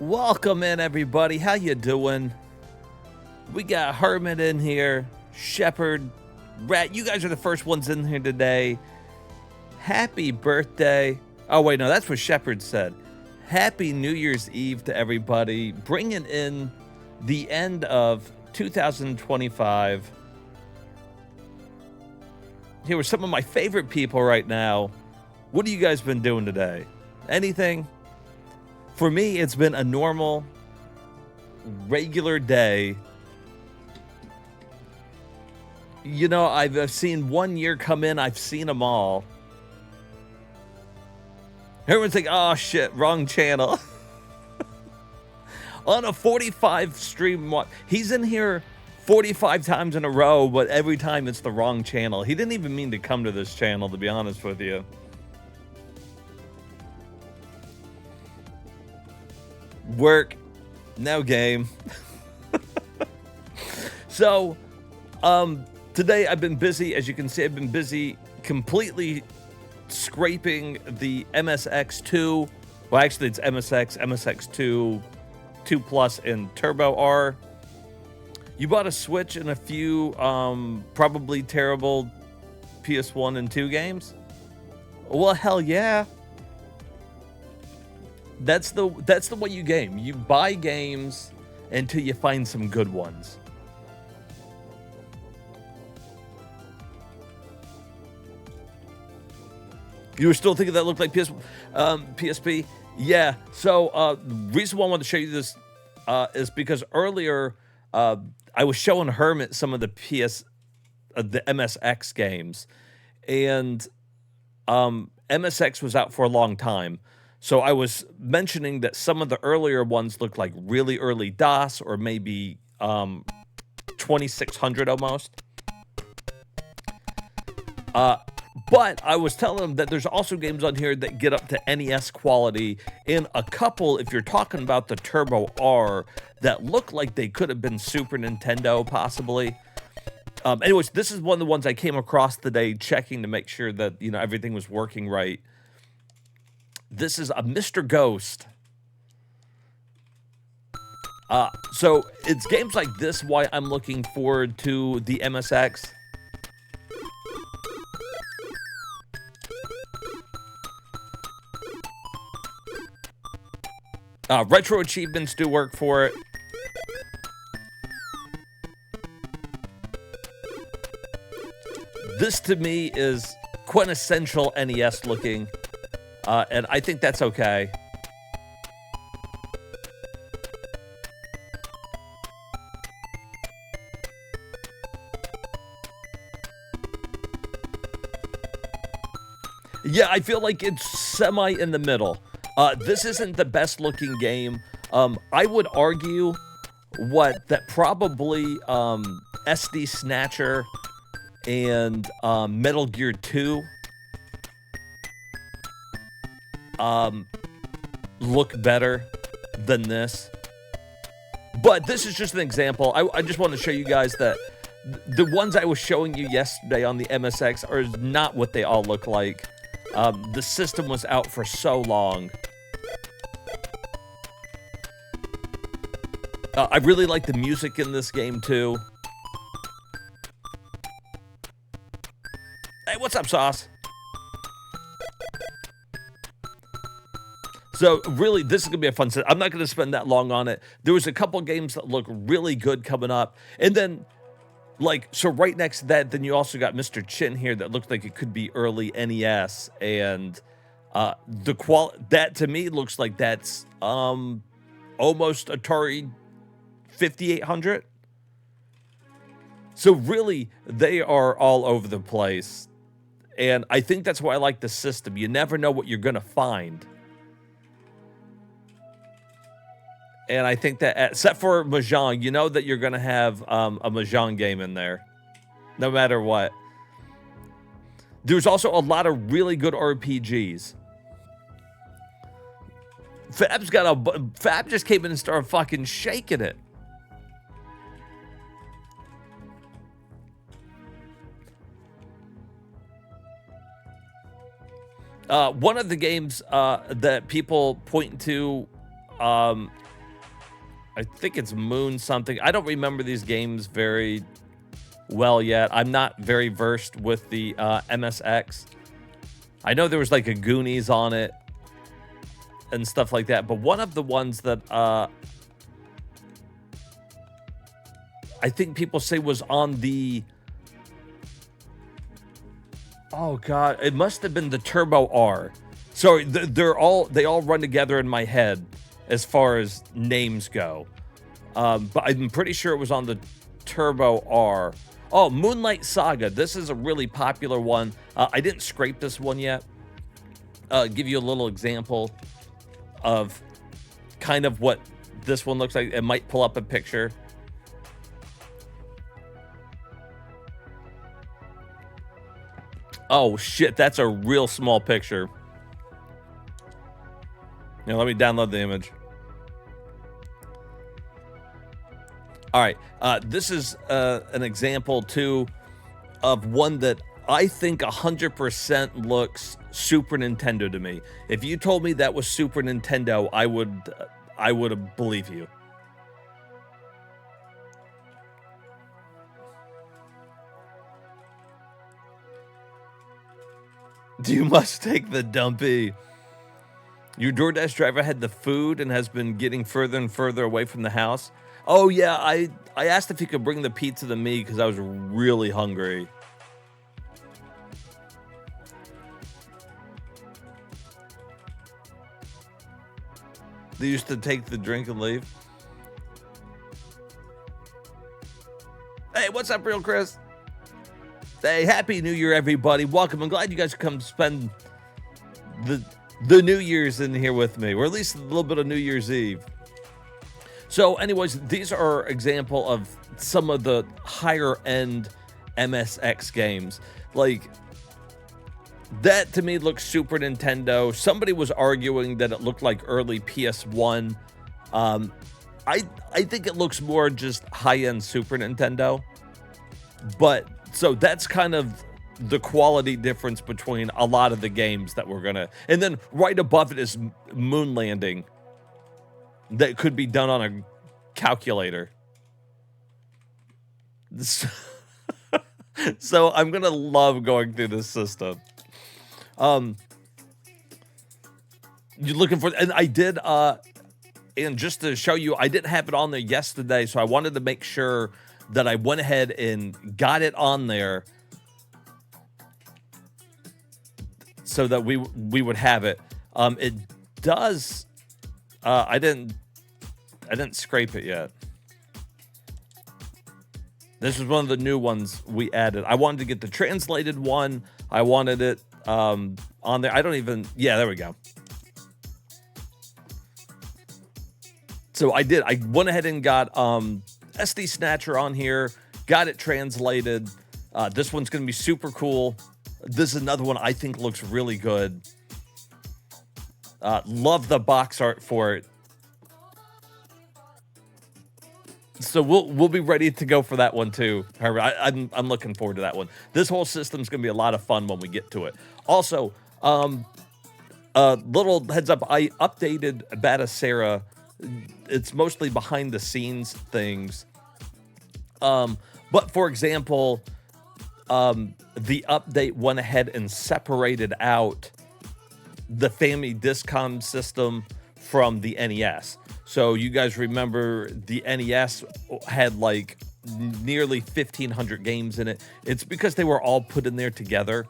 Welcome in, everybody. How you doing? We got Hermit in here, Shepherd, Rat. You guys are the first ones in here today. Happy birthday. Oh, wait, no, that's what Shepherd said. Happy New Year's Eve to everybody. Bringing in the end of 2025. Here with some of my favorite people right now. What have you guys been doing today? Anything? For me, it's been a normal, regular day. You know, I've seen one year come in. I've seen them all. Everyone's like, oh, shit, wrong channel. On a 45 stream, he's in here 45 times in a row, but every time it's the wrong channel. He didn't even mean to come to this channel, to be honest with you. Work, no game. So, today I've been busy. As you can see, I've been busy completely scraping the MSX2. Well, actually, it's MSX, MSX2, 2 Plus, and Turbo R. You bought a Switch and a few probably terrible PS1 and 2 games? Well, hell yeah. That's the way you game. You buy games until you find some good ones. You were still thinking that looked like PSP? Yeah. So the reason why I wanted to show you this is because earlier I was showing Hermit some of the the MSX games, and MSX was out for a long time. So I was mentioning that some of the earlier ones looked like really early DOS, or maybe 2600 almost. But I was telling them that there's also games on here that get up to NES quality, and a couple, if you're talking about the Turbo R, that look like they could have been Super Nintendo, possibly. Anyways, this is one of the ones I came across today, checking to make sure that, you know, everything was working right. This is a Mr. Ghost. So it's games like this why I'm looking forward to the MSX. Retro achievements do work for it. This to me is quintessential NES looking. And I think that's okay. Yeah, I feel like it's semi in the middle. This isn't the best looking game. I would argue that probably SD Snatcher and Metal Gear 2 look better than this. But this is just an example. I just want to show you guys that the ones I was showing you yesterday on the MSX are not what they all look like. The system was out for so long. I really like the music in this game too. Hey, what's up, Sauce? So really, this is going to be a fun set. I'm not going to spend that long on it. There was a couple games that look really good coming up. And then, so right next to that, then you also got Mr. Chin here that looks like it could be early NES. And that to me looks like that's almost Atari 5800. So really, they are all over the place. And I think that's why I like the system. You never know what you're going to find. And I think that, except for Mahjong, you know that you're going to have a Mahjong game in there, no matter what. There's also a lot of really good RPGs. Fab just came in and started fucking shaking it. One of the games that people point to Um, I think it's Moon something. I don't remember these games very well yet. I'm not very versed with the MSX. I know there was like a Goonies on it and stuff like that, but one of the ones that I think people say was on the, oh god, it must have been the Turbo R. Sorry, they all run together in my head as far as names go. But I'm pretty sure it was on the Turbo R. Oh, Moonlight Saga. This is a really popular one. I didn't scrape this one yet. Give you a little example of kind of what this one looks like. It might pull up a picture. Oh shit, that's a real small picture. Now let me download the image. All right, this is an example too of one that I think 100% looks Super Nintendo to me. If you told me that was Super Nintendo, I would believe you. You must take the dumpy. Your DoorDash driver had the food and has been getting further and further away from the house. Oh yeah, I asked if he could bring the pizza to me because I was really hungry. They used to take the drink and leave. Hey, what's up, Real Chris? Hey, Happy New Year, everybody. Welcome. I'm glad you guys come spend the New Year's in here with me, or at least a little bit of New Year's Eve. So anyways, these are example of some of the higher end MSX games. Like, that to me looks Super Nintendo. Somebody was arguing that it looked like early PS1. I think it looks more just high-end Super Nintendo. But so that's kind of the quality difference between a lot of the games that we're gonna. And then right above it is Moon Landing. That could be done on a calculator. So I'm gonna love going through this system. You're looking for, and I did, and just to show you, I didn't have it on there yesterday, so I wanted to make sure that I went ahead and got it on there so that we would have it. It does. I didn't scrape it yet. This is one of the new ones we added. I wanted to get the translated one. I wanted it on there. I don't even. Yeah, there we go. So I did. I went ahead and got SD Snatcher on here. Got it translated. This one's going to be super cool. This is another one I think looks really good. Love the box art for it. So we'll be ready to go for that one too. I'm looking forward to that one. This whole system's gonna be a lot of fun when we get to it. Also, little heads up, I updated Batacera. It's mostly behind the scenes things. But for example, the update went ahead and separated out the Family Discom system from the NES. So you guys remember the NES had like nearly 1,500 games in it. It's because they were all put in there together.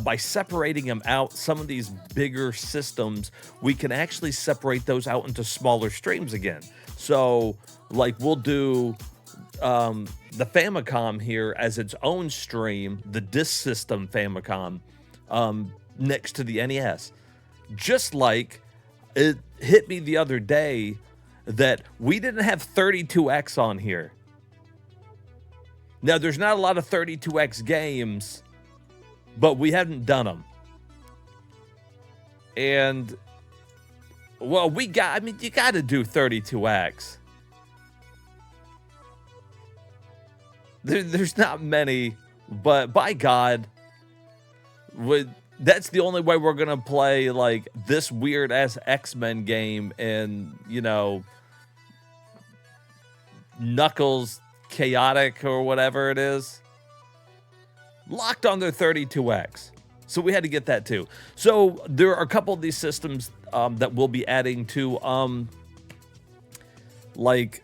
By separating them out, some of these bigger systems, we can actually separate those out into smaller streams again. So like we'll do the Famicom here as its own stream, the Disk System Famicom, next to the NES. Just like it hit me the other day that we didn't have 32X on here. Now, there's not a lot of 32X games, but we hadn't done them. And, well, you got to do 32X. There's not many, but by God, that's the only way we're gonna play like this weird ass X-Men game and Knuckles Chaotic or whatever it is. Locked on their 32X. So we had to get that too. So there are a couple of these systems that we'll be adding to like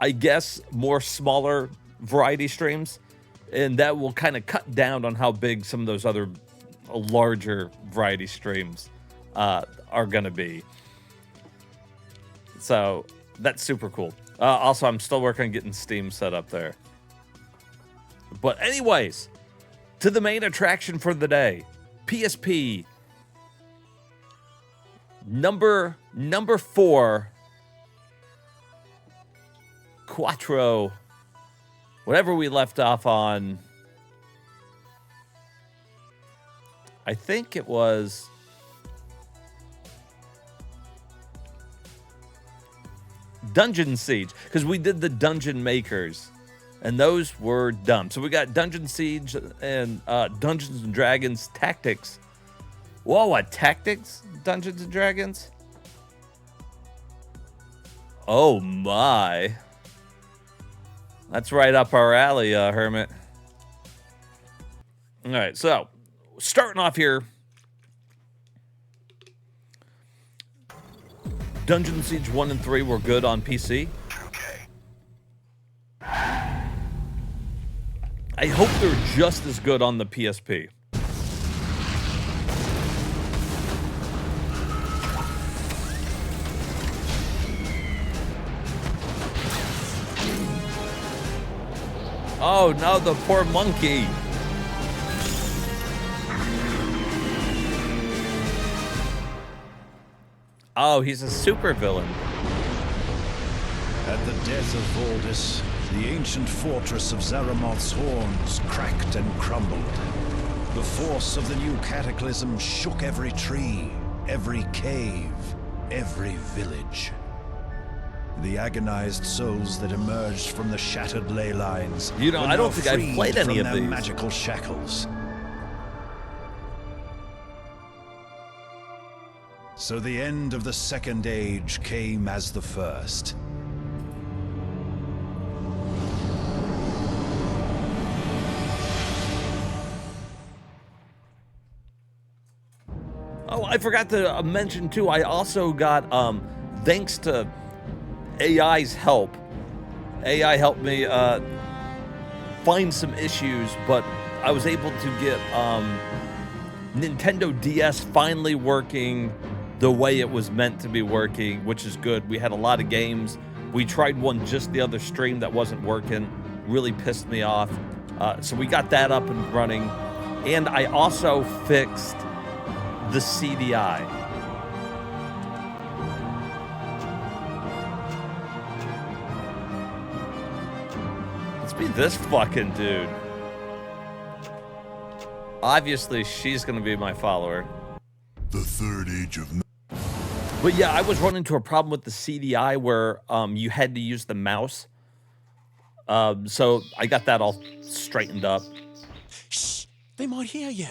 I guess more smaller variety streams, and that will kind of cut down on how big some of those other larger variety streams are gonna be. So that's super cool. Also, I'm still working on getting Steam set up there. But anyways, to the main attraction for the day, PSP number 4, Quattro, whatever we left off on. I think it was Dungeon Siege, because we did the Dungeon Makers, and those were dumb. So we got Dungeon Siege and Dungeons and Dragons Tactics. Whoa, what? Tactics? Dungeons and Dragons? Oh my. That's right up our alley, Hermit. All right, so starting off here, Dungeon Siege 1 and 3 were good on PC. Okay. I hope they're just as good on the PSP. Oh no, the poor monkey. Oh, he's a supervillain. At the death of Valdis, the ancient fortress of Zaramoth's horns cracked and crumbled. The force of the new cataclysm shook every tree, every cave, every village. The agonized souls that emerged from the shattered ley lines You know, were I don't now think I've freed played any from of their these. magical shackles. So the end of the Second Age came as the first. Oh, I forgot to mention too, I also got, thanks to AI's help, AI helped me find some issues, but I was able to get Nintendo DS finally working the way it was meant to be working, which is good. We had a lot of games. We tried one just the other stream that wasn't working, really pissed me off. So we got that up and running. And I also fixed the CDI. Let's be this fucking dude. Obviously, she's gonna be my follower. The third age of... But yeah, I was running into a problem with the CDI where you had to use the mouse. So I got that all straightened up. Shh! They might hear you.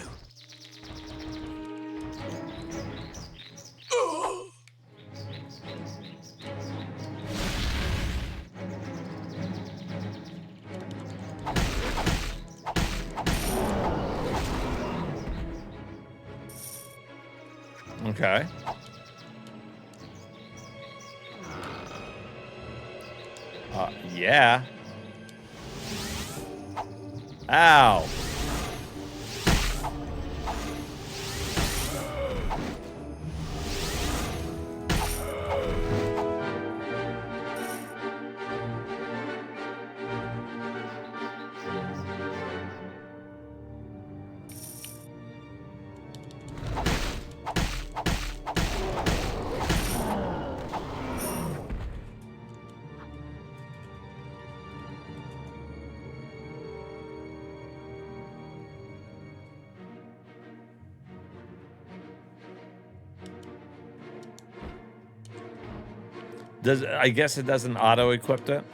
Okay. Yeah. Ow. I guess it doesn't auto-equip it?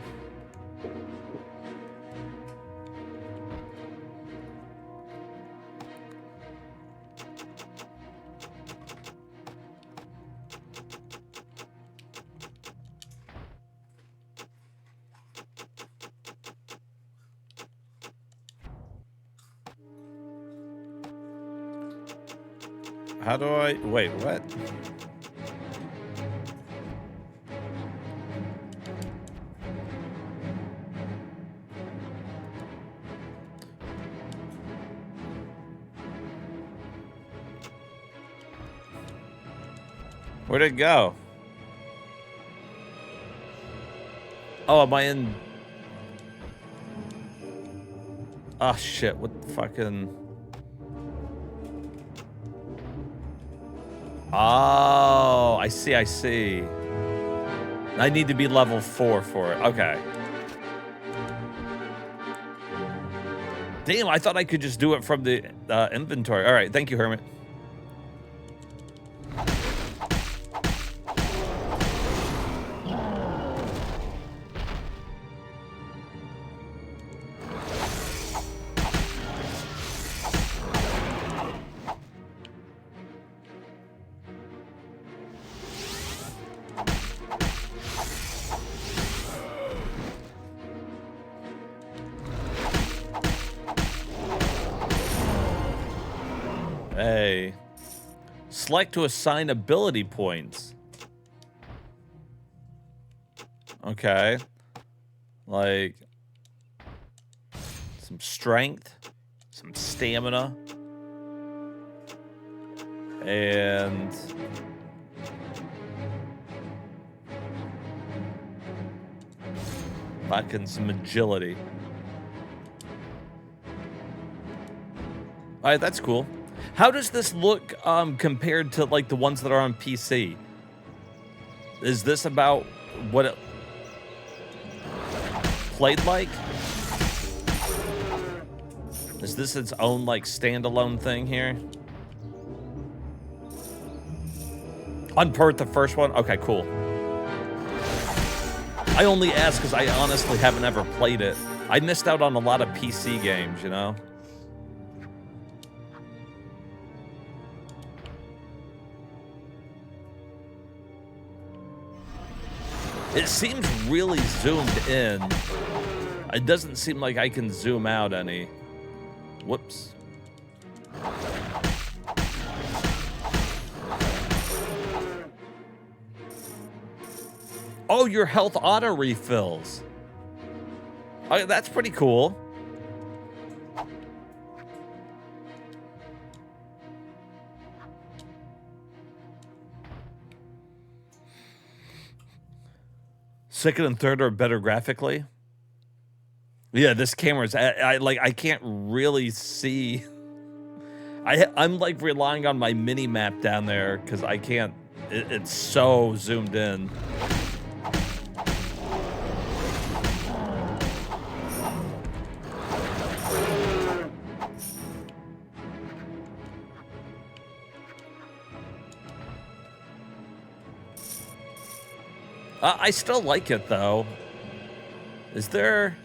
How do I... Wait, what? Where'd it go? Oh, am I in... Oh, shit. What the fucking... Oh, I see, I see. I need to be level 4 for it. Okay. Damn, I thought I could just do it from the inventory. All right, thank you, Hermit. Hey. Select to assign ability points. Okay. Like some strength, some stamina, and fucking some agility. All right, that's cool. How does this look compared to like the ones that are on PC? Is this about what it played like? Is this its own like standalone thing here? Unpert the first one? Okay, cool. I only ask because I honestly haven't ever played it. I missed out on a lot of PC games, you know? It seems really zoomed in. It doesn't seem like I can zoom out any. Whoops. Oh, your health auto refills. Oh, that's pretty cool. Second and third are better graphically. Yeah, this camera's I can't really see. I'm like relying on my mini map down there because I can't. It's so zoomed in. I still like it though. Is there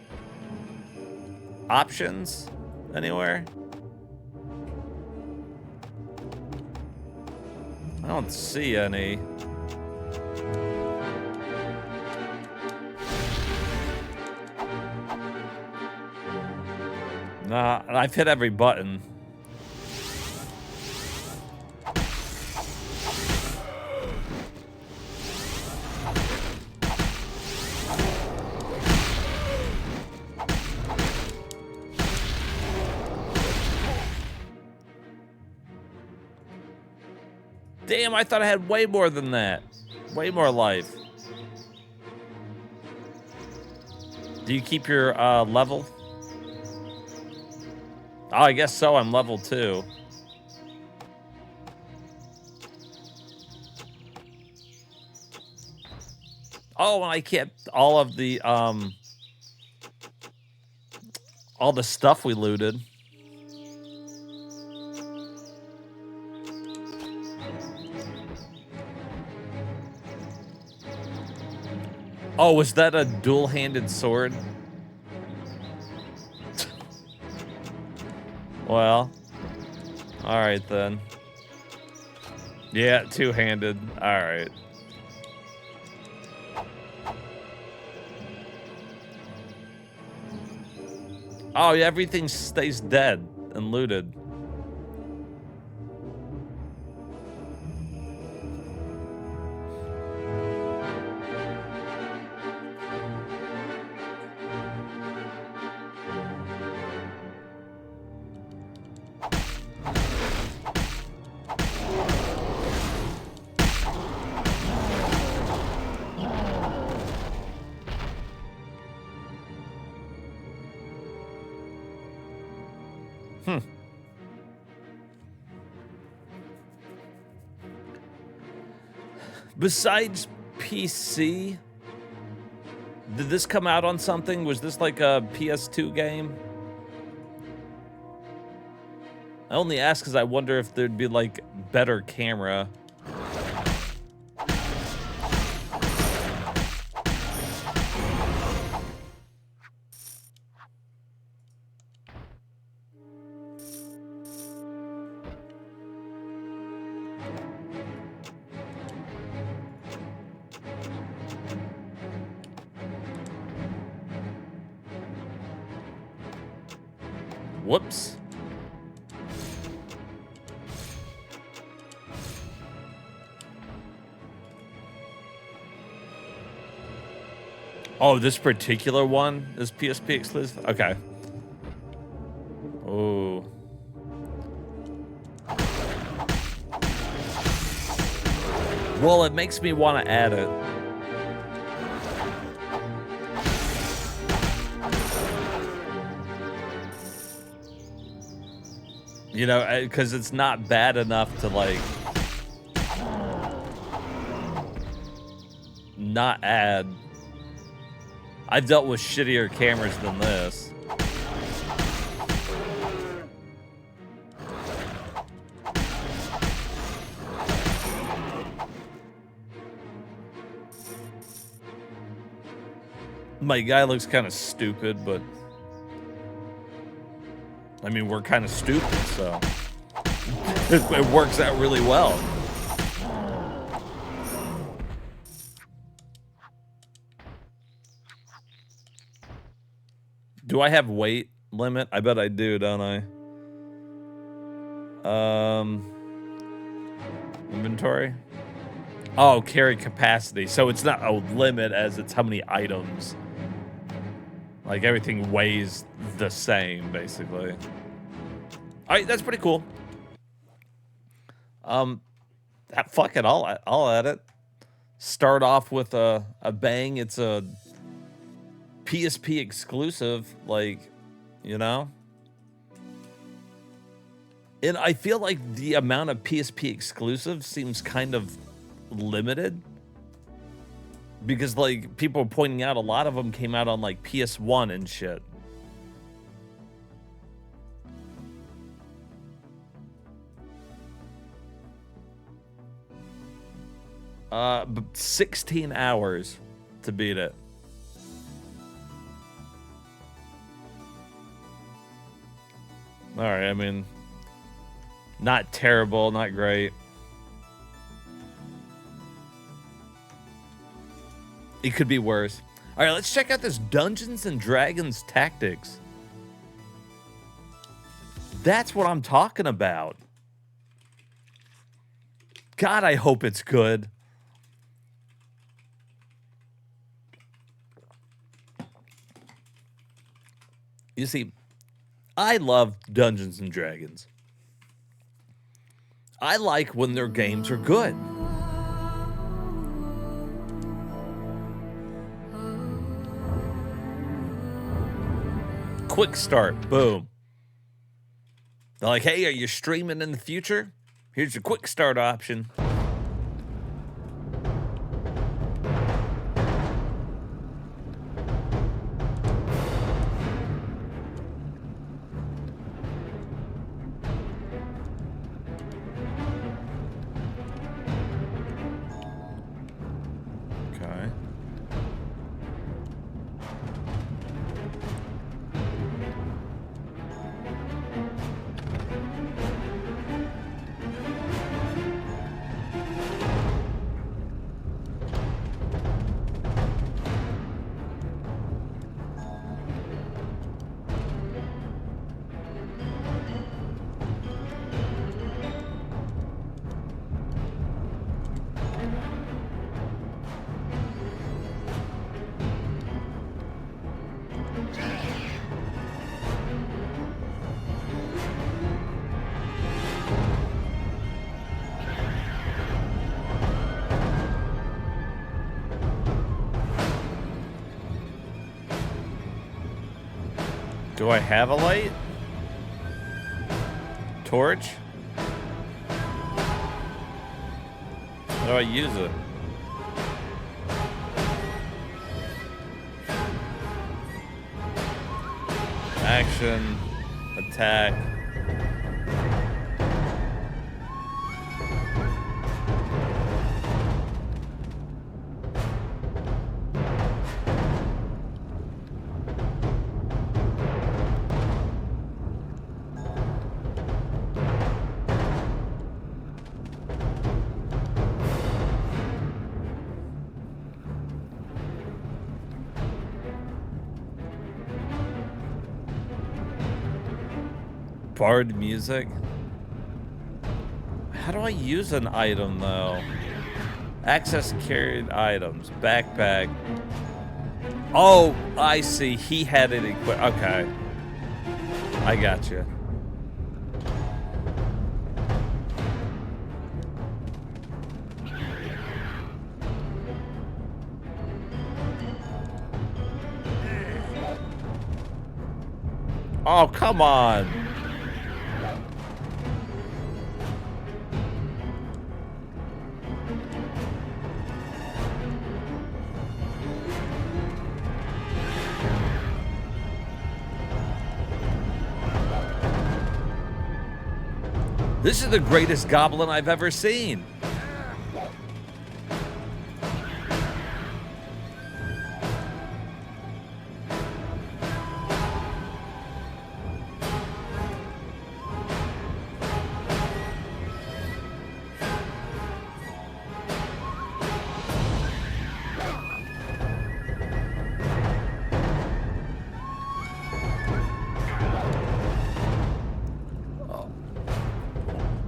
options anywhere? I don't see any. Nah, I've hit every button. Damn, I thought I had way more than that. Way more life. Do you keep your level? Oh, I guess so. I'm level 2. Oh, and I kept all of the stuff we looted. Oh, was that a dual-handed sword? Well, all right then. Yeah, two-handed. All right. Oh, yeah, everything stays dead and looted. Besides PC, did this come out on something? Was this like a PS2 game? I only ask because I wonder if there'd be like better camera. Whoops. Oh, this particular one is PSP exclusive? Okay. Oh. Well, it makes me want to add it. You know, because it's not bad enough to, like, not add. I've dealt with shittier cameras than this. My guy looks kind of stupid, but I mean, we're kind of stupid, so it works out really well. Do I have weight limit? I bet I do, don't I? Inventory. Oh, carry capacity. So it's not a limit as it's how many items. Like everything weighs the same, basically. All right, that's pretty cool. Fuck it, I'll add it. Start off with a bang. It's a PSP exclusive, like, you know. And I feel like the amount of PSP exclusives seems kind of limited. Because, like, people are pointing out a lot of them came out on, like, PS1 and shit. But 16 hours to beat it. All right, I mean, not terrible, not great. It could be worse. All right, let's check out this Dungeons and Dragons Tactics. That's what I'm talking about. God, I hope it's good. You see, I love Dungeons and Dragons. I like when their games are good. Quick start, boom. They're like, hey, are you streaming in the future? Here's your quick start option. Okay. Do I have a light? torch? How do I use it? Action, attack. Bard music. How do I use an item though? Access carried items. Backpack. Oh, I see. He had it equipped. Okay. I got you. Oh, come on. This is the greatest goblin I've ever seen.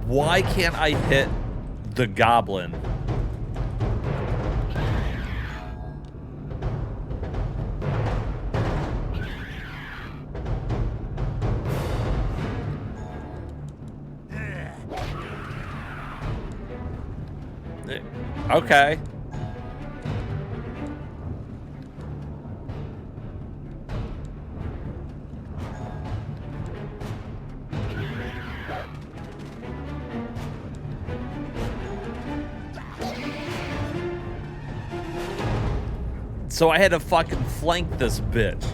Why can't I hit the goblin? Okay. So I had to fucking flank this bitch.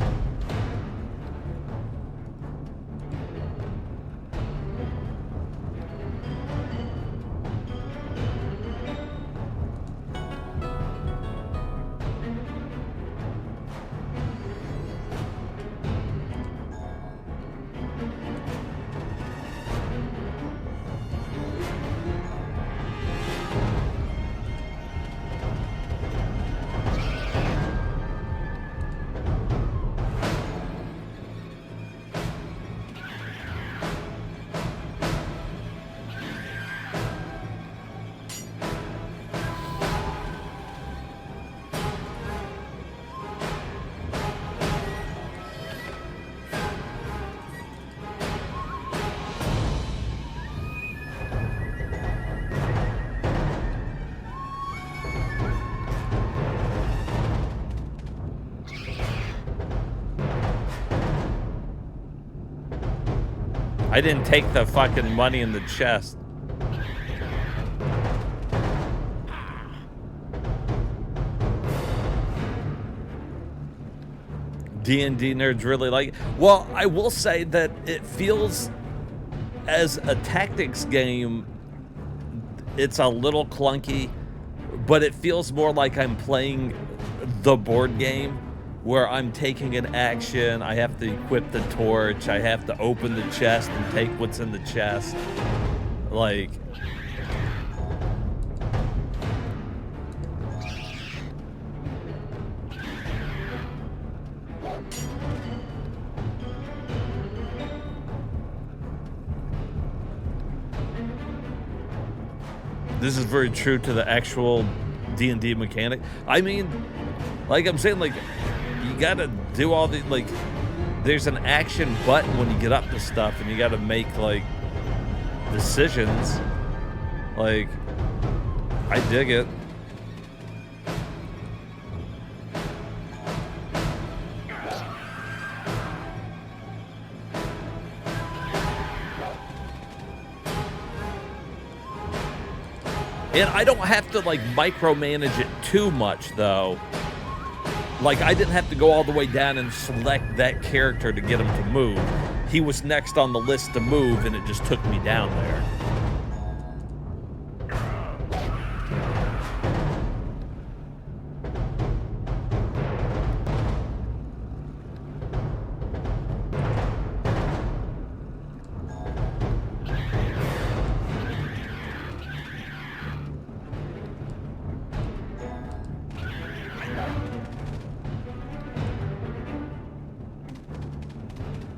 I didn't take the fucking money in the chest. D&D nerds really like it. Well, I will say that it feels, as a tactics game, it's a little clunky, but it feels more like I'm playing the board game, where I'm taking an action, I have to equip the torch, I have to open the chest and take what's in the chest. Like... This is very true to the actual D&D mechanic. I mean, like I'm saying, like, you gotta do all the, like, there's an action button when you get up to stuff, and you gotta make, like, decisions. Like, I dig it. And I don't have to, like, micromanage it too much, though. Like, I didn't have to go all the way down and select that character to get him to move. He was next on the list to move, and it just took me down there.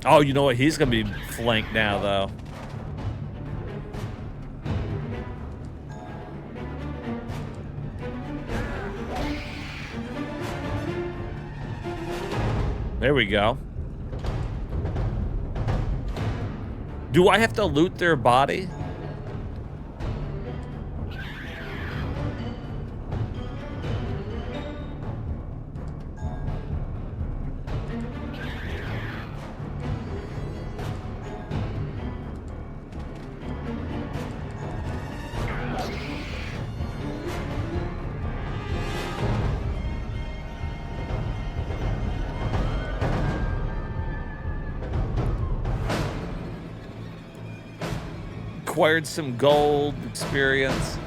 Oh, you know what? He's going to be flanked now, though. There we go. Do I have to loot their body? Acquired some gold experience.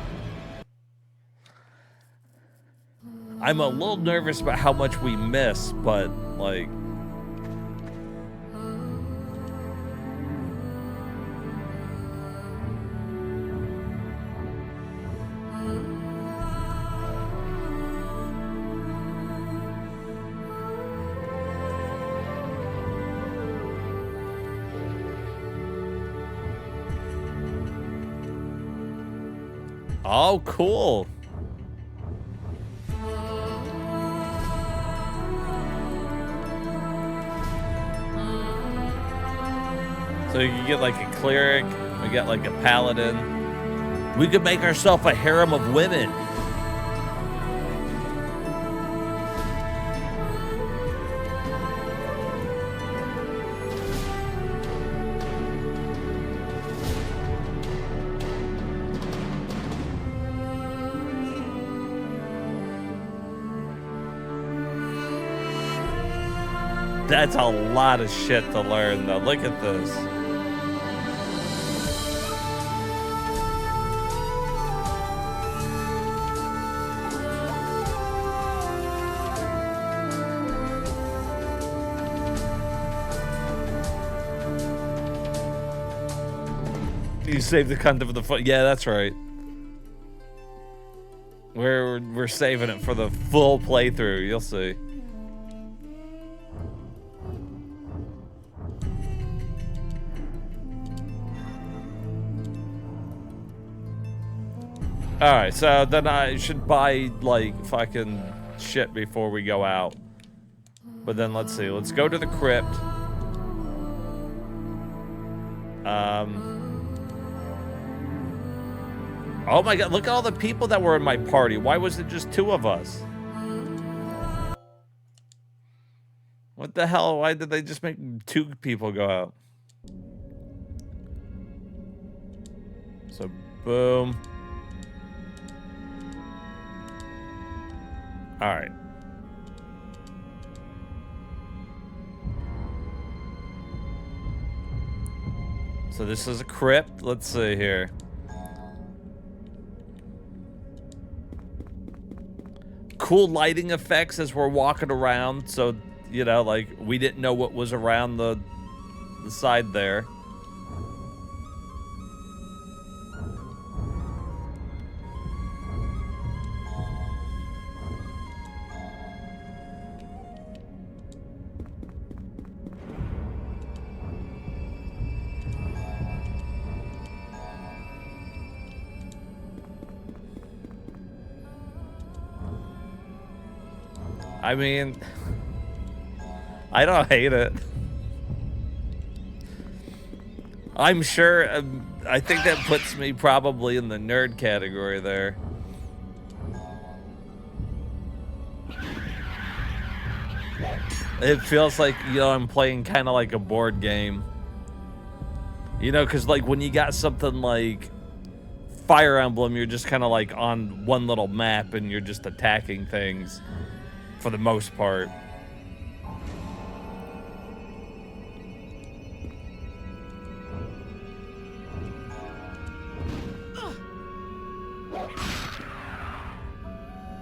I'm a little nervous about how much we miss, but like, oh, cool. So you can get like a cleric, we got like a paladin. We could make ourselves a harem of women. That's a lot of shit to learn, though. Look at this. You saved the content for the fun. Yeah, that's right. We're saving it for the full playthrough. You'll see. Alright, so then I should buy, like, fucking shit before we go out. But then, let's see. Let's go to the crypt. Oh my god, look at all the people that were in my party. Why was it just 2 of us? What the hell? Why did they just make 2 people go out? So, boom. All right. So this is a crypt. Let's see here. Cool lighting effects as we're walking around. So, you know, like we didn't know what was around the side there. I mean, I don't hate it. I'm sure, I think that puts me probably in the nerd category there. It feels like, you know, I'm playing kind of like a board game. You know, because like when you got something like Fire Emblem, you're just kind of like on one little map and you're just attacking things for the most part.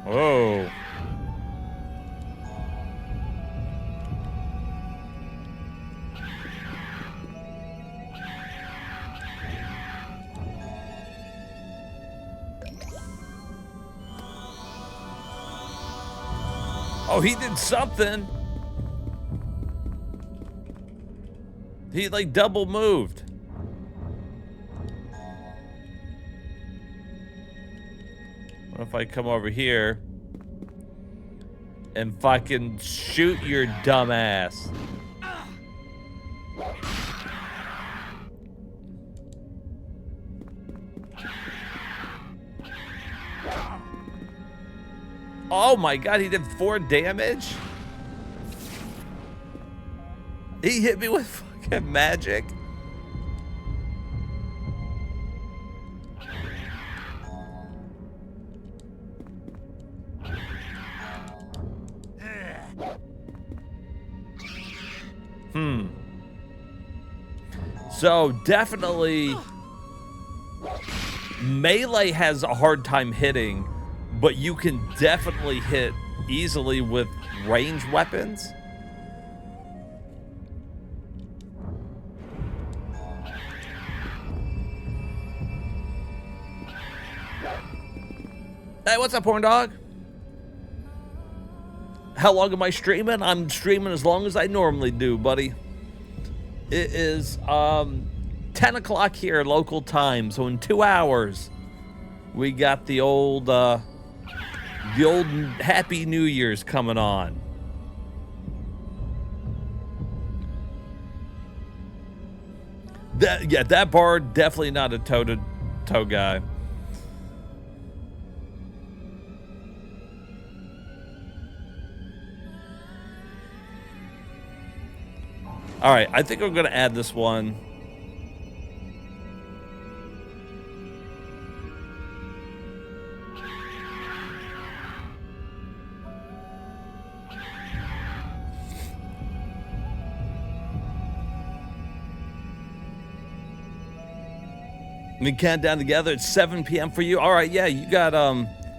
Whoa. Oh, he did something. He like double moved. What if I come over here and fucking shoot your dumb ass? Oh my god, he did 4 damage? He hit me with fucking magic. So definitely melee has a hard time hitting, but you can definitely hit easily with ranged weapons. Hey, what's up, porn dog? How long am I streaming? I'm streaming as long as I normally do, buddy. It is 10 o'clock here local time, so in 2 hours we got the old Happy New Year's coming on. That bar definitely not a toe-to-toe guy. All right, I think I'm gonna add this one. We count down together. It's 7 p.m. for you. All right, yeah, you got a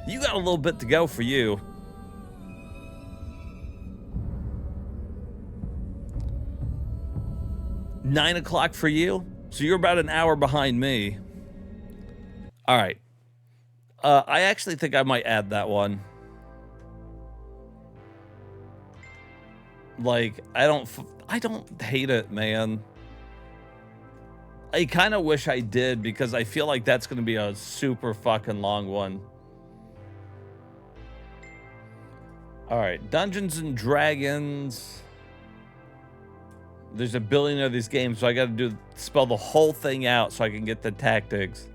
little bit to go for you. Nine o'clock for you, so you're about an hour behind me. All right, I actually think I might add that one. Like, I don't hate it, man. I kind of wish I did, because I feel like that's going to be a super fucking long one. All right, Dungeons and Dragons. There's a billion of these games, so I got to spell the whole thing out so I can get the tactics.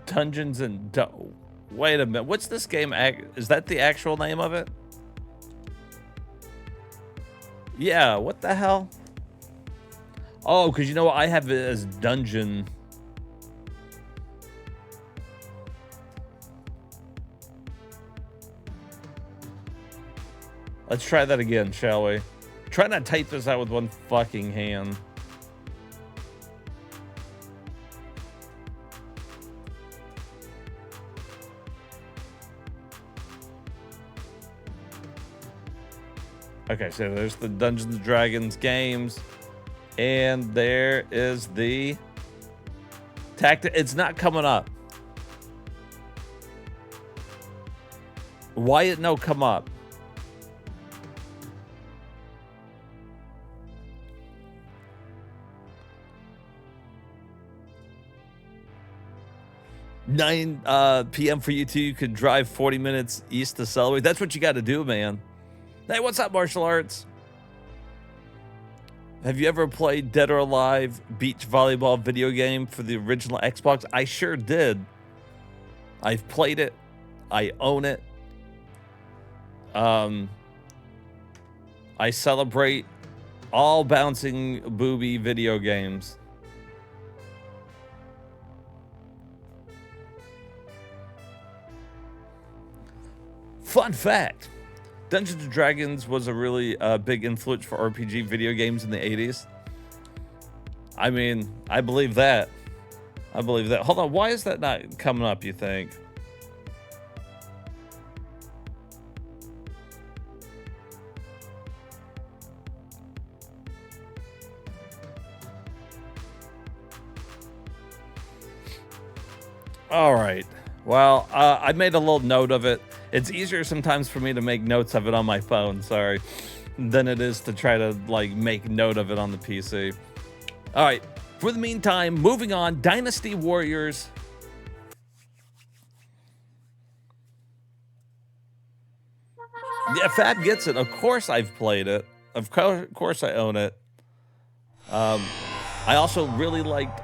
Dungeons and... Wait a minute. What's this game? Is that the actual name of it? Yeah, what the hell? Oh, because you know what? I have it as Dungeon. Let's try that again, shall we? Try not to type this out with one fucking hand. Okay, so there's the Dungeons and Dragons games, and there is the tactic. It's not coming up. Why it no come up? Nine p.m. for you two. You could drive 40 minutes east to celebrate. That's what you got to do, man. Hey, what's up, martial arts? Have you ever played Dead or Alive beach volleyball video game for the original Xbox? I sure did. I've played it. I own it. I celebrate all bouncing booby video games. Fun fact. Dungeons & Dragons was a really big influence for RPG video games in the 80s. I mean, I believe that. I believe that. Hold on, why is that not coming up, you think? All right. Well, I made a little note of it. It's easier sometimes for me to make notes of it on my phone, sorry, than it is to try to, like, make note of it on the PC. All right. For the meantime, moving on, Dynasty Warriors. Yeah, Fab gets it. Of course I've played it. Of course I own it. I also really liked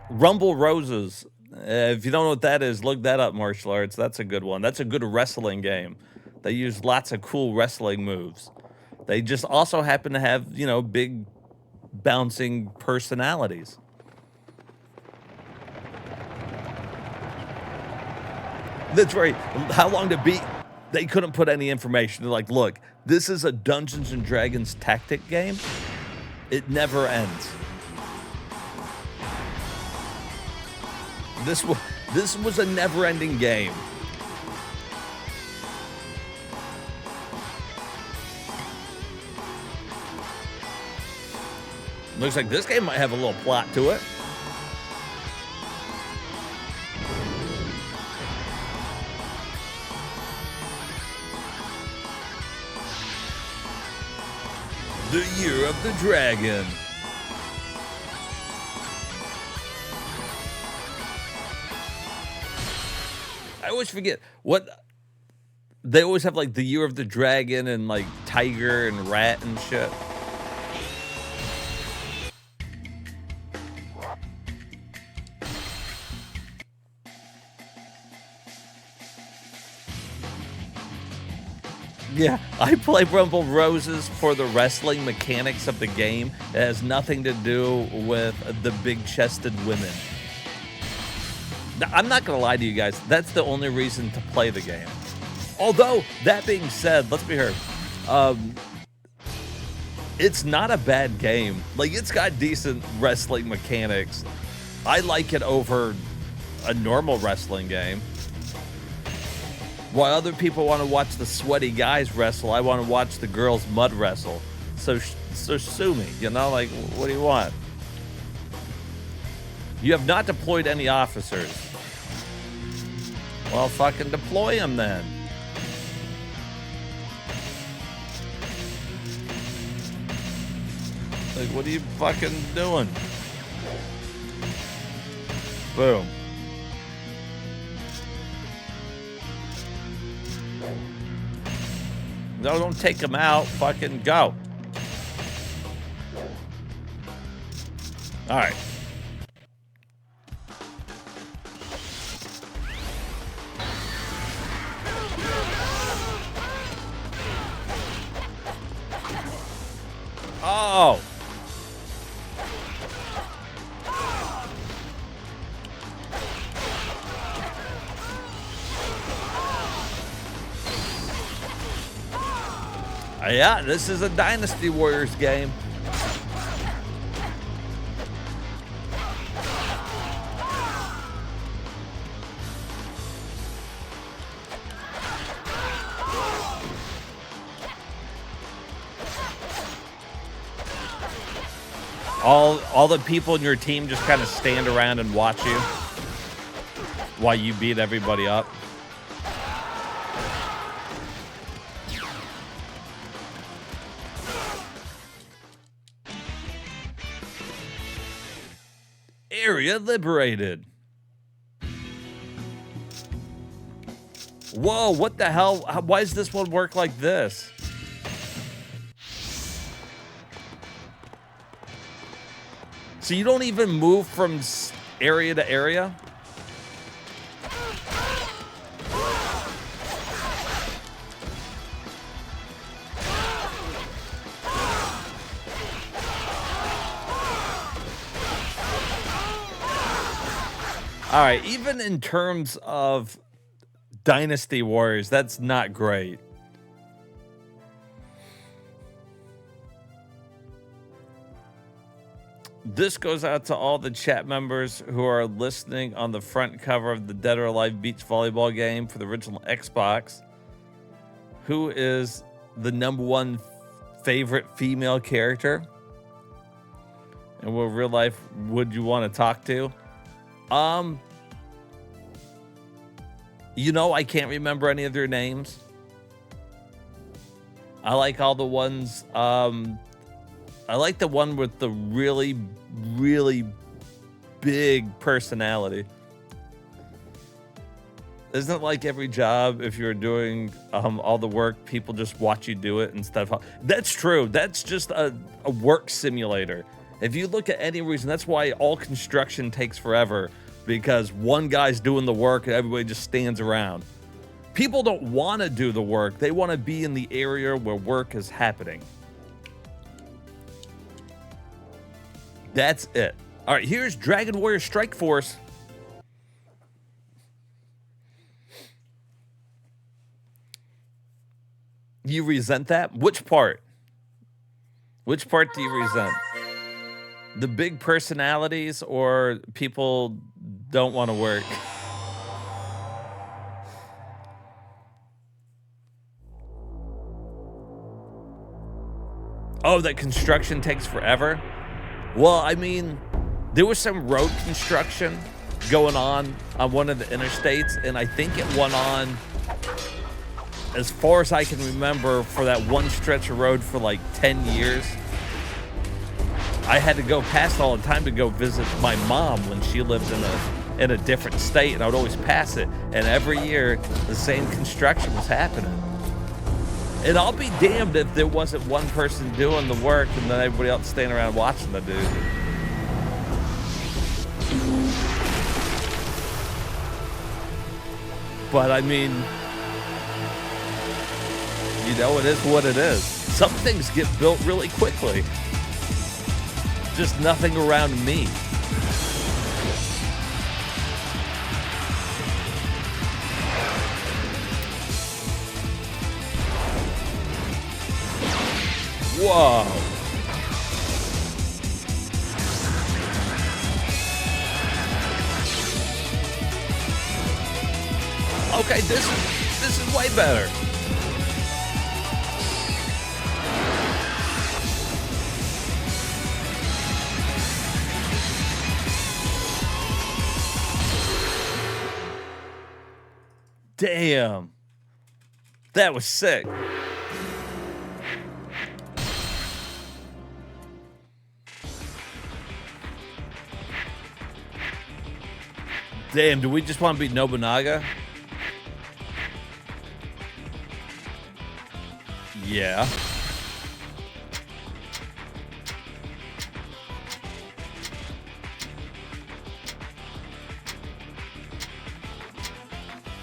Rumble Roses. If you don't know what that is, look that up, martial arts. That's a good one. That's a good wrestling game. They use lots of cool wrestling moves. They just also happen to have, you know, big bouncing personalities. That's right. How long to beat? They couldn't put any information. They're like, look, this is a Dungeons and Dragons tactic game. It never ends. This was a never-ending game. Looks like this game might have a little plot to it. The Year of the Dragon. I always forget what they always have, like the Year of the Dragon and like tiger and rat and shit. Yeah, I play Rumble Roses for the wrestling mechanics of the game. It has nothing to do with the big-chested women. Now, I'm not going to lie to you guys. That's the only reason to play the game. Although, that being said, let's be heard. It's not a bad game. Like, it's got decent wrestling mechanics. I like it over a normal wrestling game. While other people want to watch the sweaty guys wrestle, I want to watch the girls mud wrestle. So sue me, you know? Like, what do you want? You have not deployed any officers. Well, fucking deploy them then. Like, what are you fucking doing? Boom. No, don't take them out. Fucking go. All right. Oh. Yeah, this is a Dynasty Warriors game. All the people in your team just kind of stand around and watch you while you beat everybody up. Area liberated. Whoa, what the hell? Why does this one work like this? So you don't even move from area to area? All right, even in terms of Dynasty Warriors, that's not great. This goes out to all the chat members who are listening on the front cover of the Dead or Alive Beach Volleyball game for the original Xbox. Who is the #1 favorite female character? And what real life would you want to talk to? You know, I can't remember any of their names. I like all the ones, I like the one with the really, really big personality. Isn't it like every job, if you're doing all the work, people just watch you do it instead of... That's true. That's just a work simulator. If you look at any reason, that's why all construction takes forever, because one guy's doing the work and everybody just stands around. People don't want to do the work. They want to be in the area where work is happening. That's it. All right, here's Dragon Warrior Strike Force. You resent that? Which part? Which part do you resent? The big personalities or people don't want to work? Oh, that construction takes forever? Well, I mean, there was some road construction going on one of the interstates, and I think it went on, as far as I can remember, for that one stretch of road for like 10 years. I had to go past all the time to go visit my mom when she lived in a different state, and I would always pass it. And every year, the same construction was happening. And I'll be damned if there wasn't one person doing the work and then everybody else standing around watching the dude. But I mean, you know, it is what it is. Some things get built really quickly. Just nothing around me. Whoa. Okay, this is way better. Damn. That was sick. Damn, do we just want to be Nobunaga? Yeah.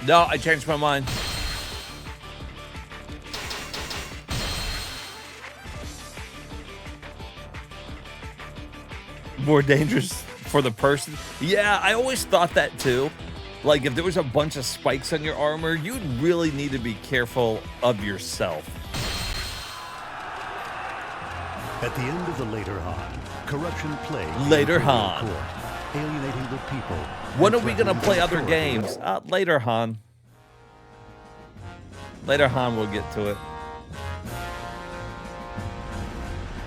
No, I changed my mind. More dangerous for the person. Yeah, I always thought that too. Like, if there was a bunch of spikes on your armor, you'd really need to be careful of yourself. At the end of the later Han, corruption plagued Later the Han. court, alienating the people. When are and we gonna threatening play the other authority. games? Later, Han. Later, Han, we'll get to it.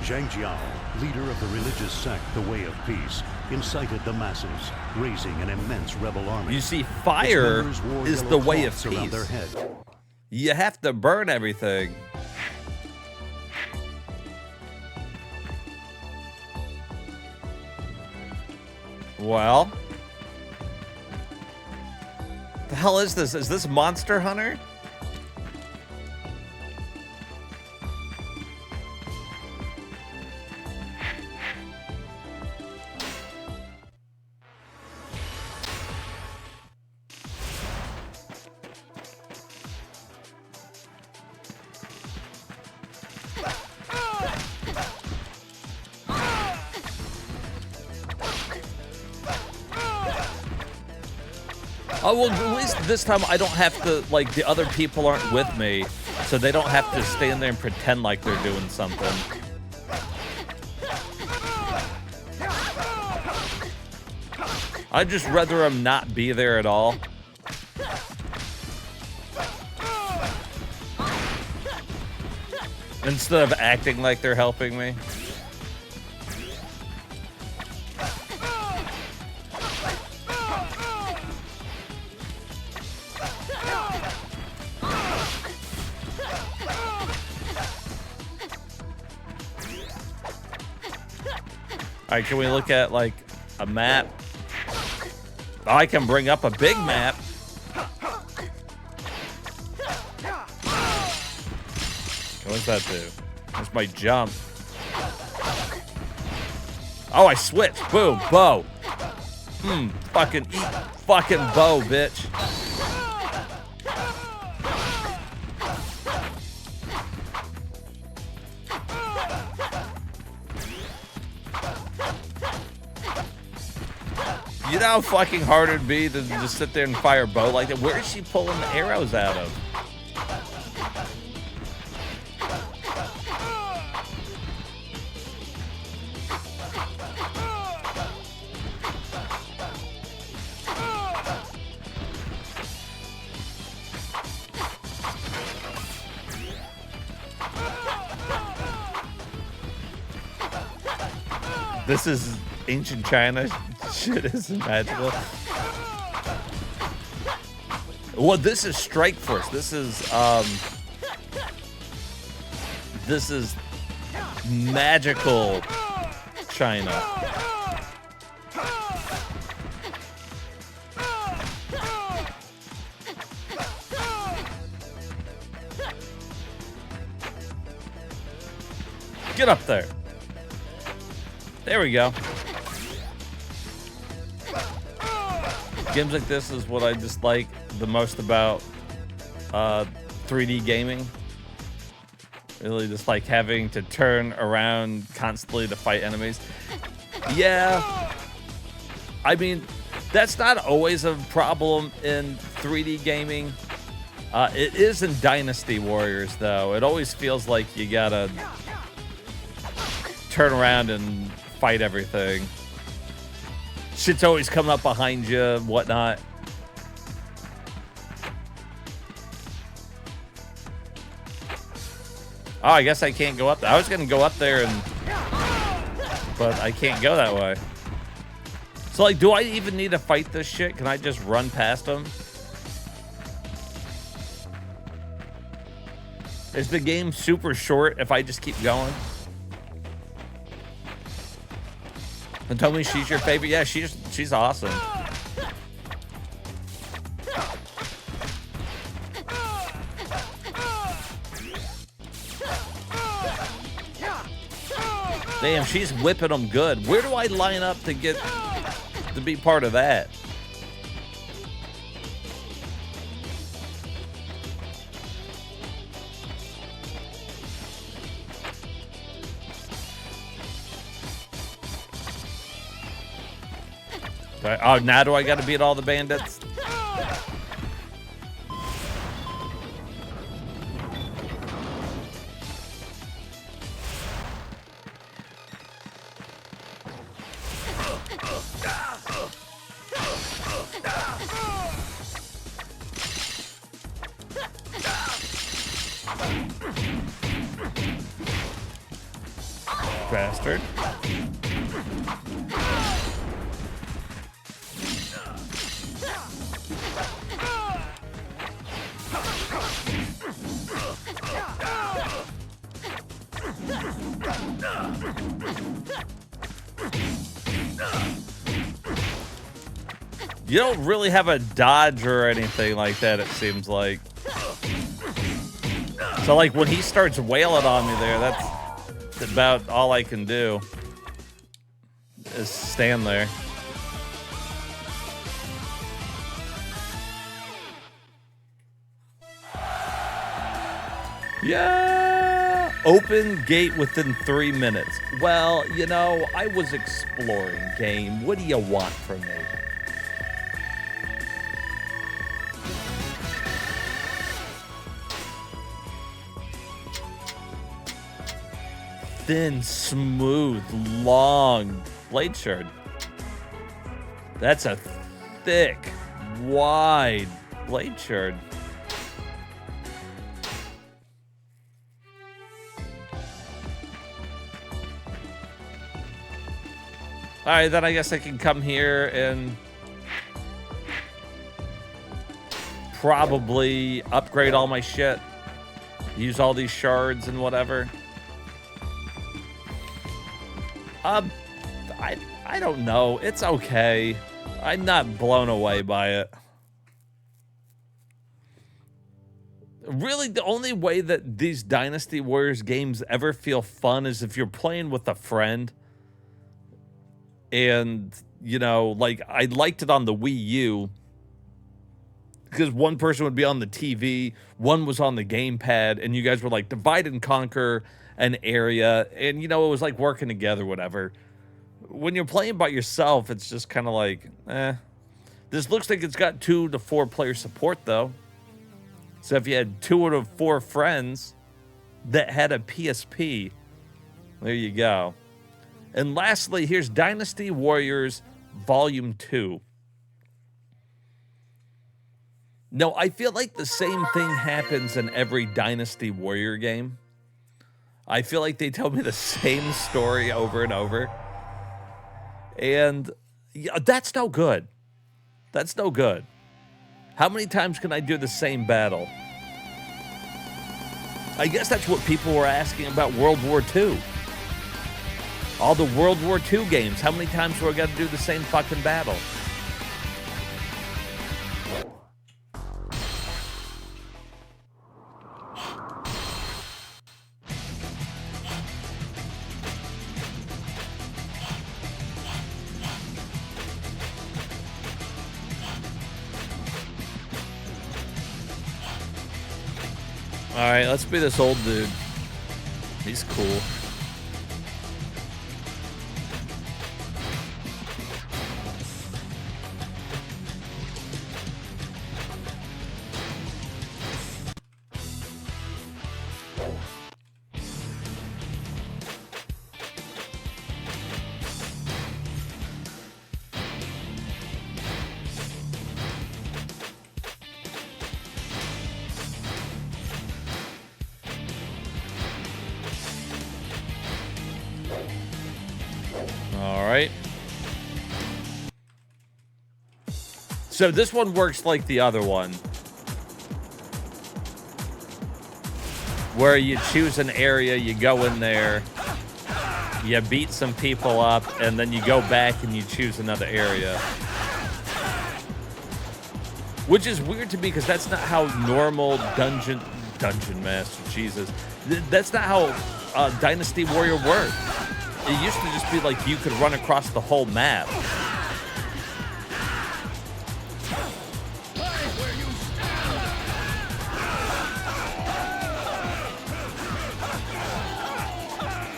Zhang Jiao, leader of the religious sect The Way of Peace, incited the masses, raising an immense rebel army. You see, Its fire members wore is yellow the way of cloths around their peace. head. You have to burn everything. Well, the hell is this? Is this Monster Hunter? Oh, well, at least this time I don't have to, like, the other people aren't with me, so they don't have to stand there and pretend like they're doing something. I'd just rather them not be there at all. Instead of acting like they're helping me. All right, can we look at, like, a map? Oh, I can bring up a big map. What's that do? That's my jump. Oh, I switched. Boom, bow. Fucking eat fucking bow, bitch. You know how fucking hard it'd be to just sit there and fire a bow like that? Where is she pulling the arrows out of? This is ancient China. Shit isn't magical. Well, this is Strike Force. This is magical China. Get up there. There we go. Games like this is what I just like the most about 3D gaming. Really just like having to turn around constantly to fight enemies. Yeah, I mean, that's not always a problem in 3D gaming. It is in Dynasty Warriors, though. It always feels like you gotta turn around and fight everything. Shit's always coming up behind you, whatnot. Oh, I guess I can't go up there. I was gonna go up there but I can't go that way. So, like, do I even need to fight this shit? Can I just run past them? Is the game super short if I just keep going? And tell me she's your favorite. Yeah, she's awesome. Damn, she's whipping them good. Where do I line up to get to be part of that? Oh, now do I got to beat all the bandits? Bastard. You don't really have a dodge or anything like that, it seems like. So, like, when he starts wailing on me there, that's about all I can do. Is stand there. Yeah! Open gate within 3 minutes. Well, you know, I was exploring, game. What do you want from me? thin, smooth, long blade shard. That's a thick, wide blade shard. All right, then I guess I can come here and probably upgrade all my shit. Use all these shards and whatever. I don't know. It's okay. I'm not blown away by it. Really, the only way that these Dynasty Warriors games ever feel fun is if you're playing with a friend. And, you know, like, I liked it on the Wii U because one person would be on the TV, one was on the gamepad, and you guys were like divide and conquer an area, and, you know, it was like working together, whatever. When you're playing by yourself, it's just kind of like, eh. This looks like it's got 2 to 4 player support, though. So if you had 2 out of 4 friends that had a PSP, there you go. And lastly, here's Dynasty Warriors Volume 2. No, I feel like the same thing happens in every Dynasty Warrior game. I feel like they tell me the same story over and over. And yeah, that's no good. That's no good. How many times can I do the same battle? I guess that's what people were asking about World War II. All the World War II games, how many times do I got to do the same fucking battle? All right, let's be this old dude. He's cool. So this one works like the other one, where you choose an area, you go in there, you beat some people up, and then you go back and you choose another area. Which is weird to me because that's not how normal Dungeon Master, Jesus. That's not how Dynasty Warrior worked. It used to just be like you could run across the whole map.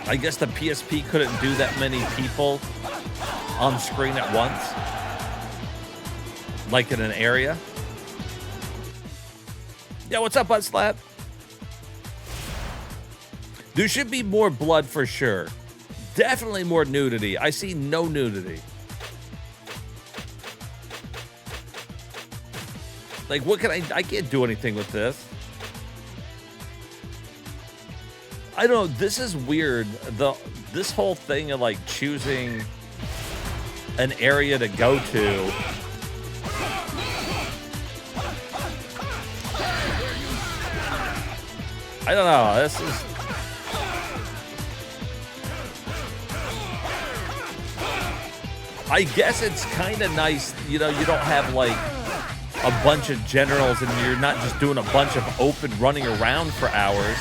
I guess the PSP couldn't do that many people on screen at once, like in an area. Yeah, what's up, Butt Slap? There should be more blood for sure. Definitely more nudity. I see no nudity. Like, what can I can't do anything with this. I don't know, this is weird. This whole thing of like choosing an area to go to. I don't know, this is... I guess it's kind of nice, you know, you don't have like a bunch of generals and you're not just doing a bunch of open running around for hours.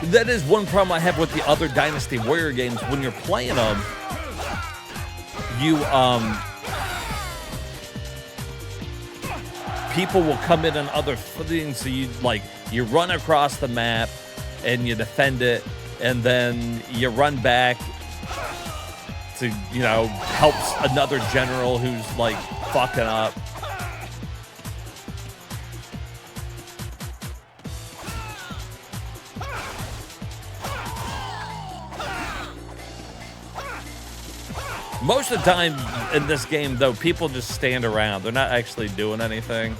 That is one problem I have with the other Dynasty Warrior games. When you're playing them, you people will come in on other things, so you run across the map and you defend it, and then you run back to help another general who's like fucking up. Most of the time in this game, though, people just stand around. They're not actually doing anything.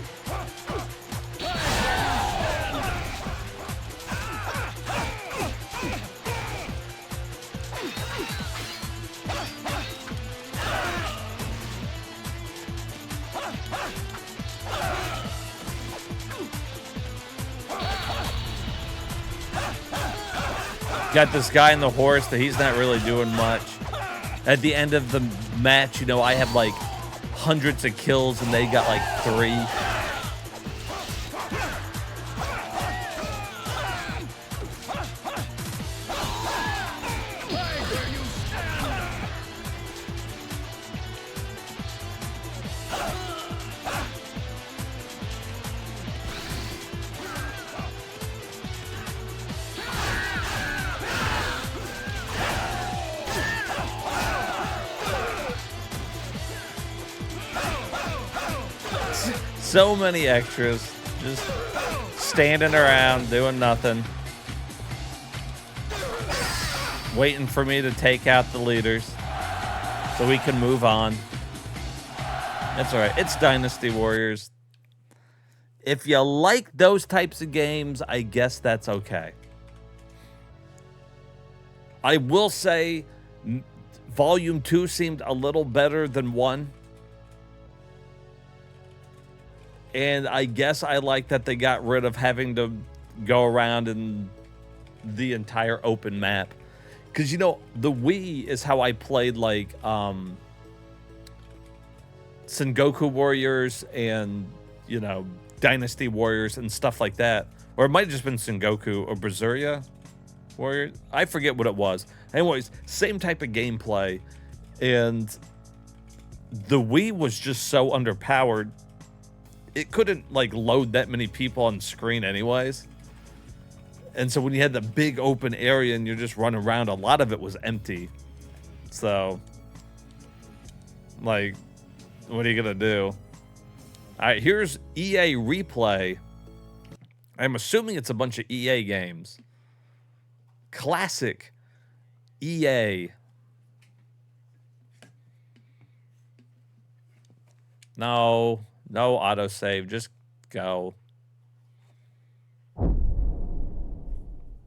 Got this guy on the horse that he's not really doing much. At the end of the match, I have like hundreds of kills and they got like 3. So many extras, just standing around doing nothing, waiting for me to take out the leaders so we can move on. That's all right. It's Dynasty Warriors. If you like those types of games, I guess that's okay. I will say Volume 2 seemed a little better than 1. And I guess I like that they got rid of having to go around in the entire open map. Because, the Wii is how I played, like, Sengoku Warriors and, Dynasty Warriors and stuff like that. Or it might have just been Sengoku or Berseria Warriors. I forget what it was. Anyways, same type of gameplay. And the Wii was just so underpowered. It couldn't load that many people on screen anyways. And so when you had the big open area and you're just running around, a lot of it was empty. So what are you gonna do? All right, here's EA Replay. I'm assuming it's a bunch of EA games. Classic EA. No autosave, just go.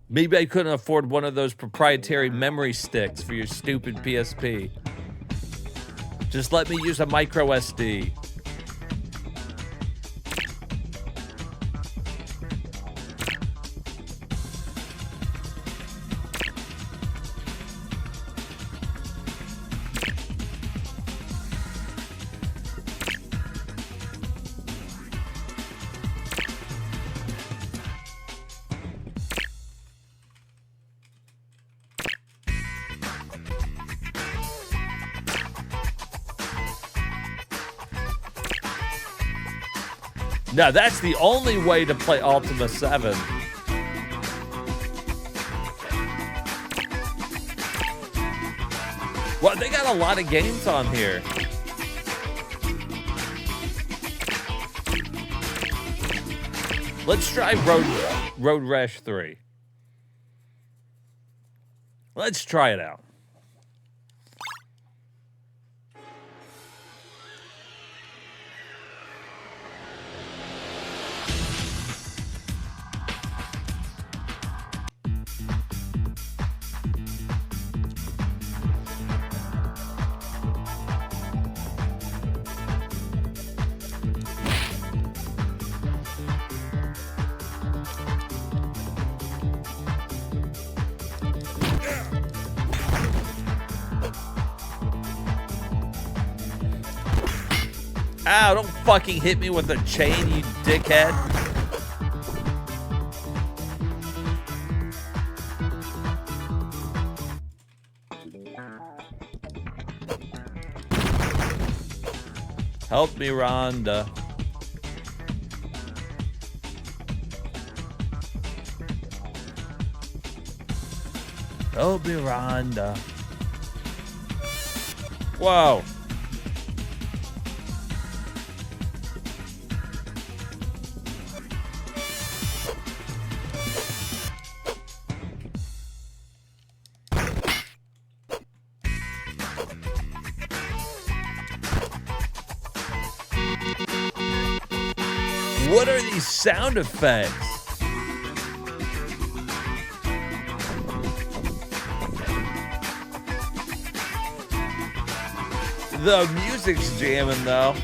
Maybe I couldn't afford one of those proprietary memory sticks for your stupid PSP. Just let me use a micro SD. Now, that's the only way to play Ultima 7. Well, they got a lot of games on here. Let's try Road Rash 3. Let's try it out. Ow, don't fucking hit me with a chain, you dickhead. Help me, Rhonda. Help me, Rhonda. Whoa. What are these sound effects? The music's jamming though.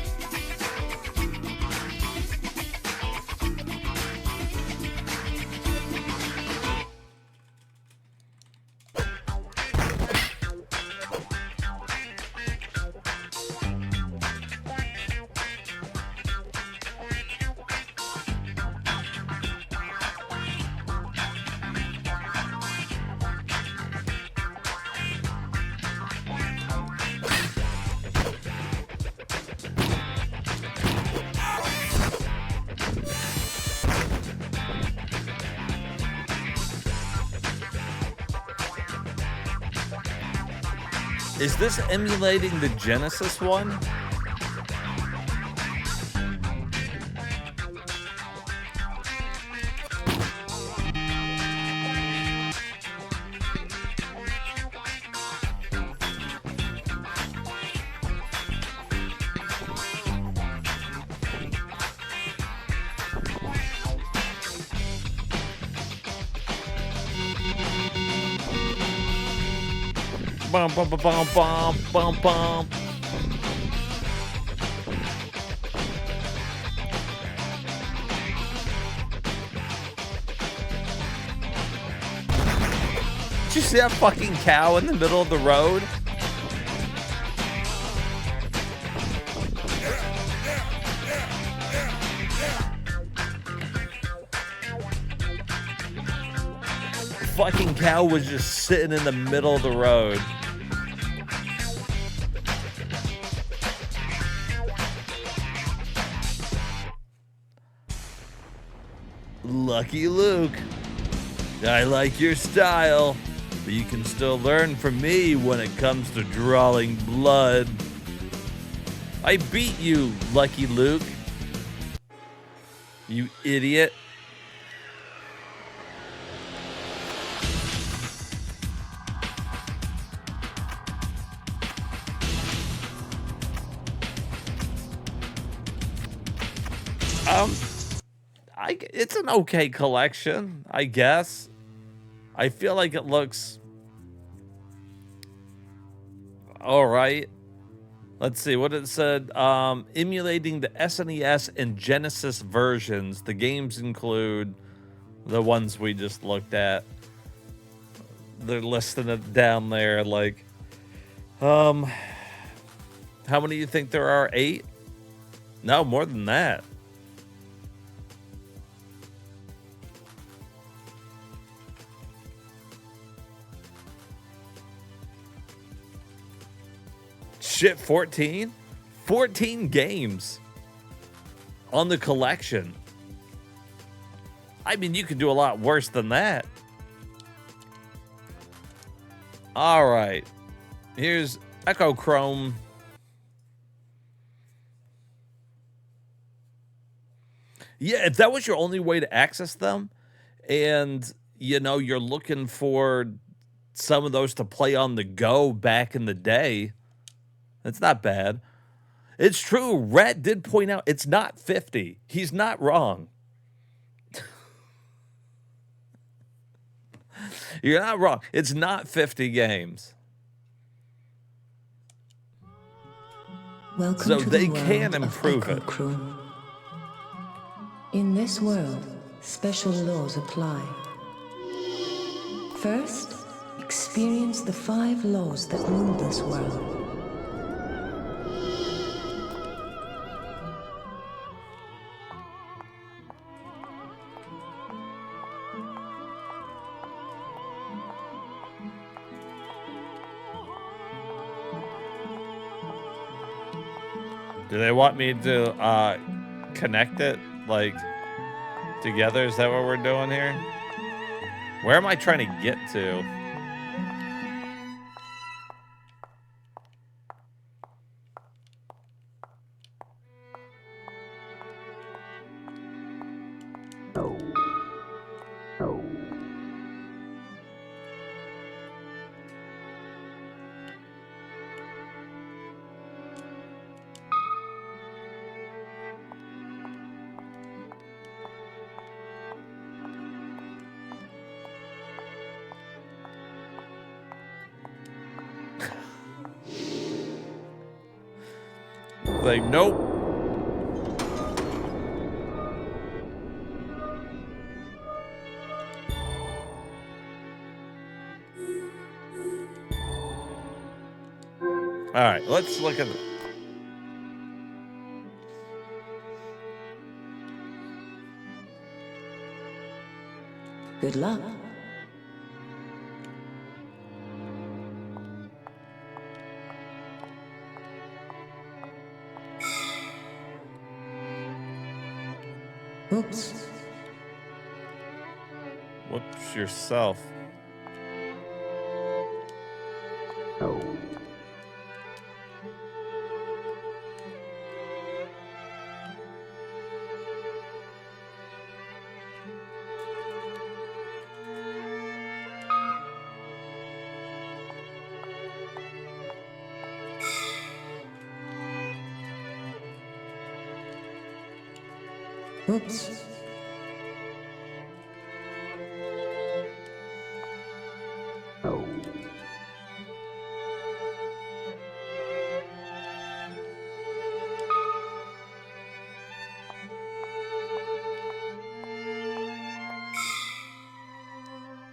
Is this emulating the Genesis one? Bum, bum, bum, bum, bum, bum, bum. Did you see that fucking cow in the middle of the road? The fucking cow was just sitting in the middle of the road. Lucky Luke, I like your style, but you can still learn from me when it comes to drawing blood. I beat you, Lucky Luke. You idiot. It's an okay collection, I guess. I feel like it looks all right. Let's see what it said. Emulating the SNES and Genesis versions. The games include the ones we just looked at. They're listing it down there. Like, how many do you think there are? 8? No, more than that. Shit, 14? 14 games on the collection. I mean, you could do a lot worse than that. All right. Here's Echo Chrome. Yeah, if that was your only way to access them, and, you know, you're looking for some of those to play on the go back in the day, it's not bad. It's true. Rat did point out it's not 50. He's not wrong. You're not wrong. It's not 50 games. Welcome So to they the world can of improve Echo it. Crew. In this world, special laws apply. First, experience the 5 laws that rule this world. Do they want me to connect it like together? Is that what we're doing here? Where am I trying to get to? Like, nope. All right, let's look at it. Good luck. Oops. Whoops yourself. Oops.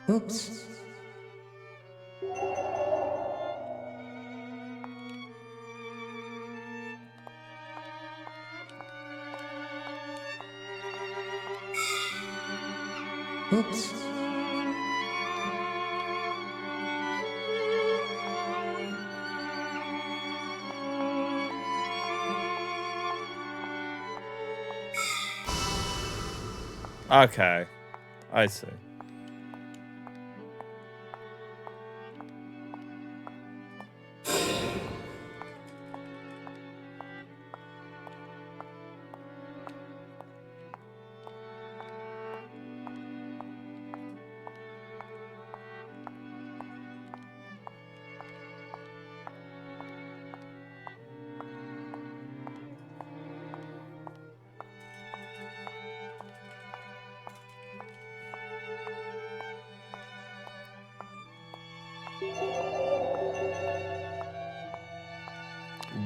Oops. Oops. Okay, I see.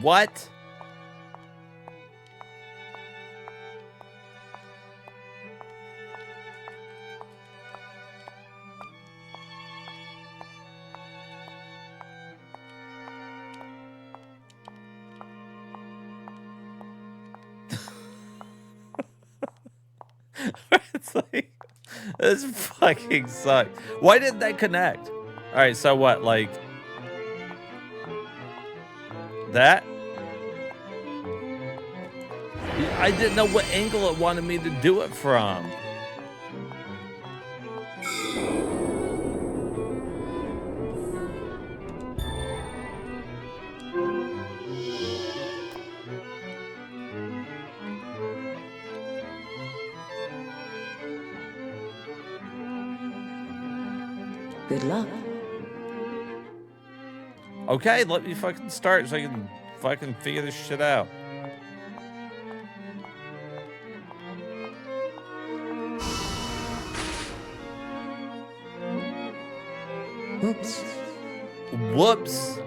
What? It's like, this fucking sucks. Why didn't that connect? All right, so what, like that? I didn't know what angle it wanted me to do it from. Good luck. Okay, let me fucking start so I can fucking figure this shit out. Oops. Whoops.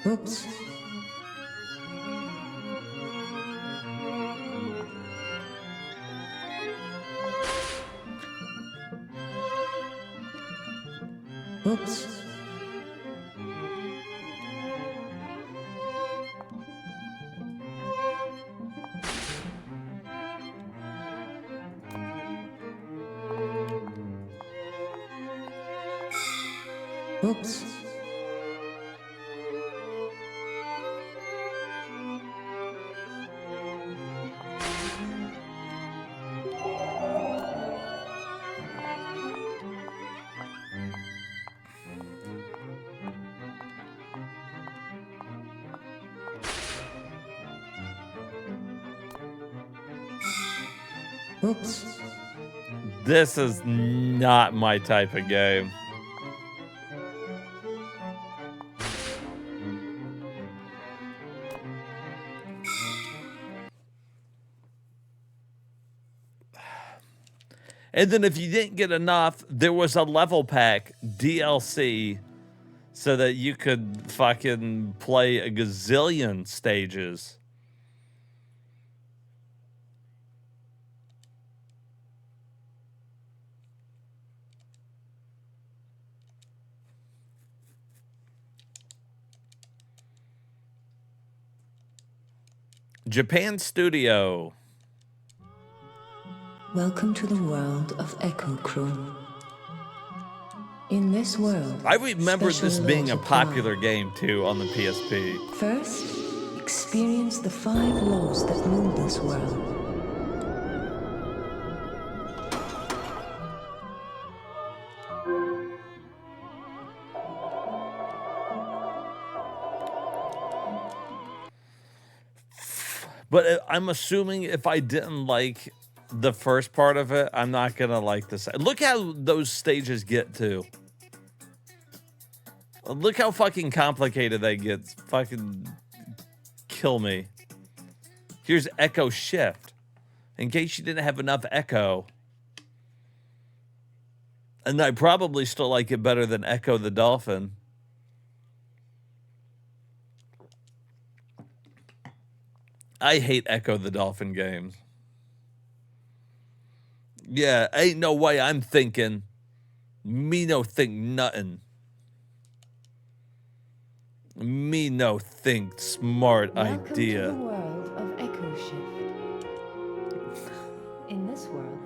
Oops. Oops. Oops. Oops. This is not my type of game. And then if you didn't get enough, there was a level pack DLC so that you could fucking play a gazillion stages. Japan Studio. Welcome to the world of Echo Chrome. In this world, I remember this special being a laws apply. popular game too on the PSP. First, experience the 5 laws that rule this world. But I'm assuming if I didn't like the first part of it, I'm not gonna like this. Look how those stages get to. Look how fucking complicated they get. Fucking kill me. Here's Echo Shift. In case you didn't have enough Echo. And I probably still like it better than Echo the Dolphin. I hate Echo the Dolphin games. Yeah, ain't no way I'm thinking. Me no think nothing. Me no think smart Welcome idea. to the world of Echo Shift. In this world,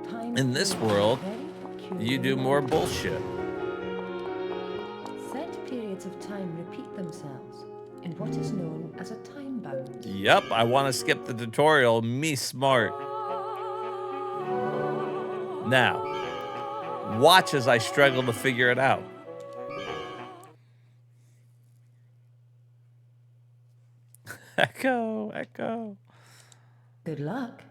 time In this flows world, very peculiar you do more ways. bullshit. Set periods of time repeat themselves in what is known as a time bound. Yep, I want to skip the tutorial. Me smart. Now, watch as I struggle to figure it out. Echo, Echo. Good luck.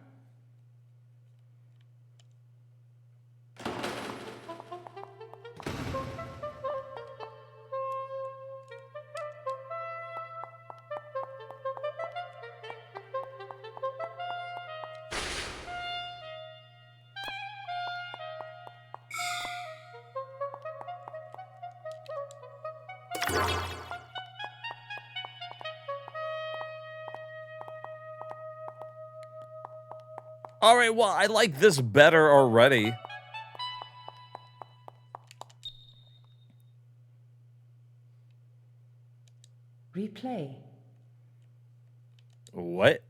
All right, well, I like this better already. Replay. What?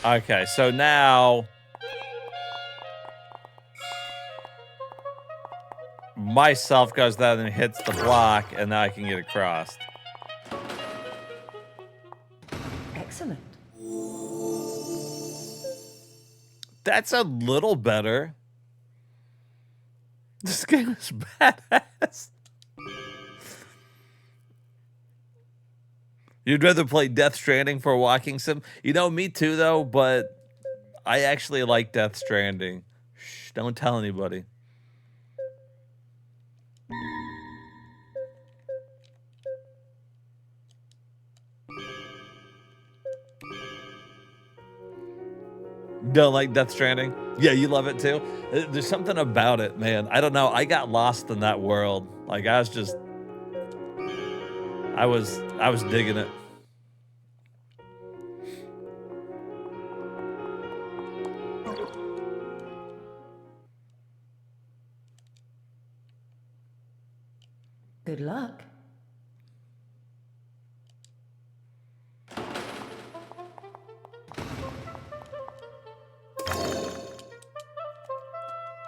Okay, so now myself goes down and hits the block, and now I can get across. Excellent. That's a little better. This game is badass. You'd rather play Death Stranding for a walking sim? You know, me too, though, but I actually like Death Stranding. Shh, don't tell anybody. Don't like Death Stranding? Yeah, you love it too? There's something about it, man. I don't know. I got lost in that world. Like, I was just... I was digging it. Good luck.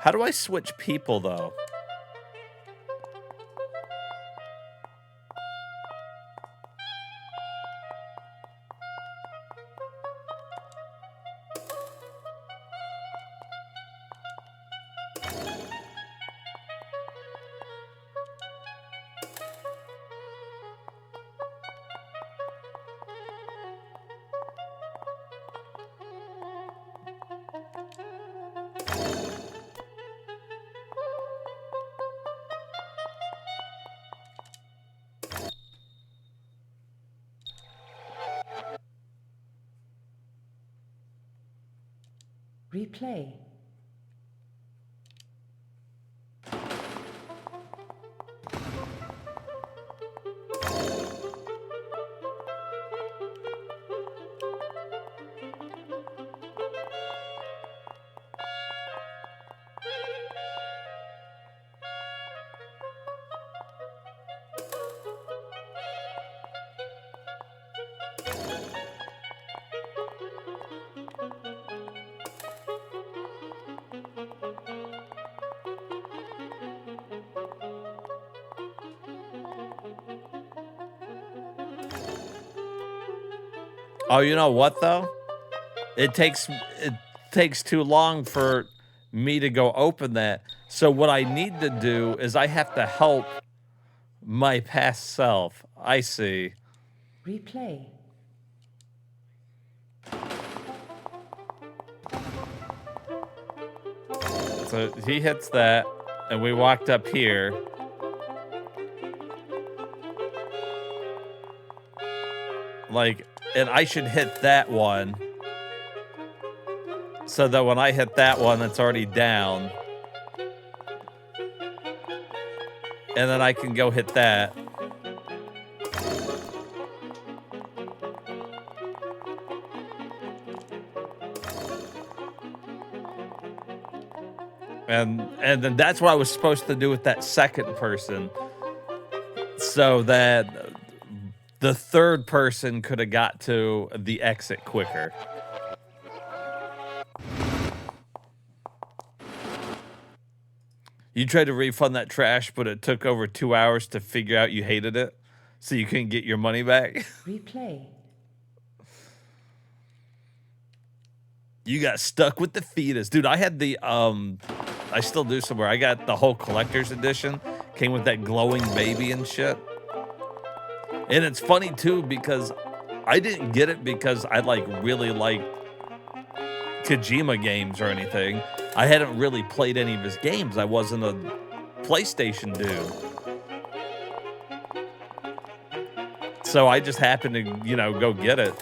How do I switch people, though? Replay. Oh, you know what though? It takes too long for me to go open that. So what I need to do is I have to help my past self. I see. Replay. So he hits that, and we walked up here. Like, and I should hit that one. So that when I hit that one, it's already down. And then I can go hit that. And then that's what I was supposed to do with that second person. So that the third person could have got to the exit quicker. You tried to refund that trash, but it took over 2 hours to figure out you hated it, so you couldn't get your money back. Replay. You got stuck with the fetus. Dude, I had the, I still do somewhere. I got the whole collector's edition. Came with that glowing baby and shit. And it's funny, too, because I didn't get it because I, like, really like Kojima games or anything. I hadn't really played any of his games. I wasn't a PlayStation dude. So I just happened to, you know, go get it.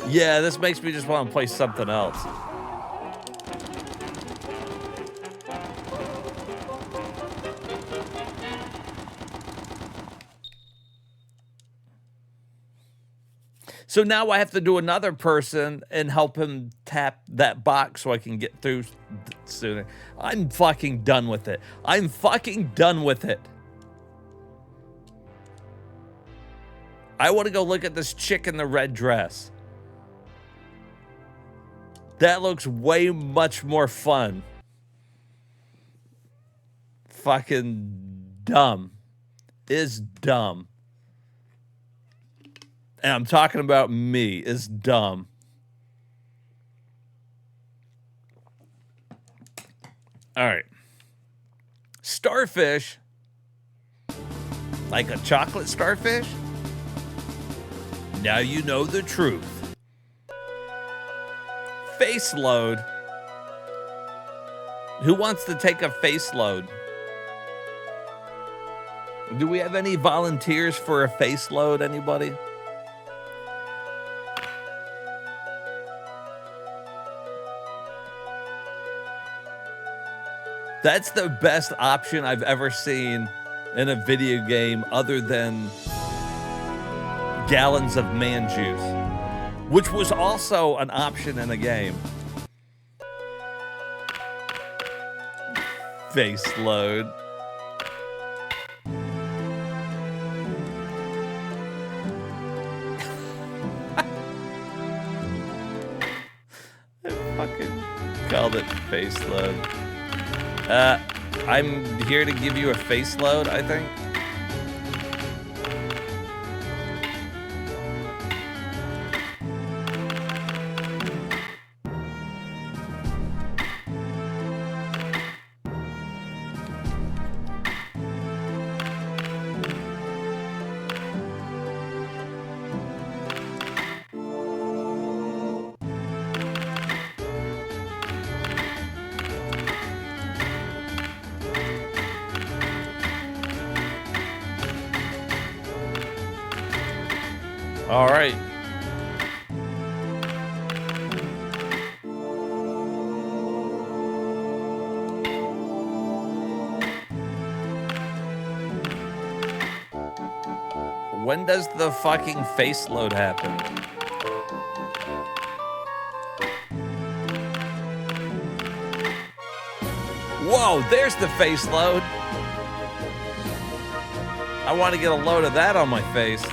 Yeah, this makes me just want to play something else. So now I have to do another person and help him tap that box so I can get through sooner. I'm fucking done with it. I'm fucking done with it. I want to go look at this chick in the red dress. That looks way much more fun. Fucking dumb. Is dumb. And I'm talking about me. Is dumb. All right. Starfish. Like a chocolate starfish? Now you know the truth. Face load. Who wants to take a face load? Do we have any volunteers for a face load? Anybody? That's the best option I've ever seen in a video game other than gallons of man juice, which was also an option in a game. Face load. fucking called it face load. I'm here to give you a face load, I think. All right. When does the fucking face load happen? Whoa, there's the face load. I want to get a load of that on my face.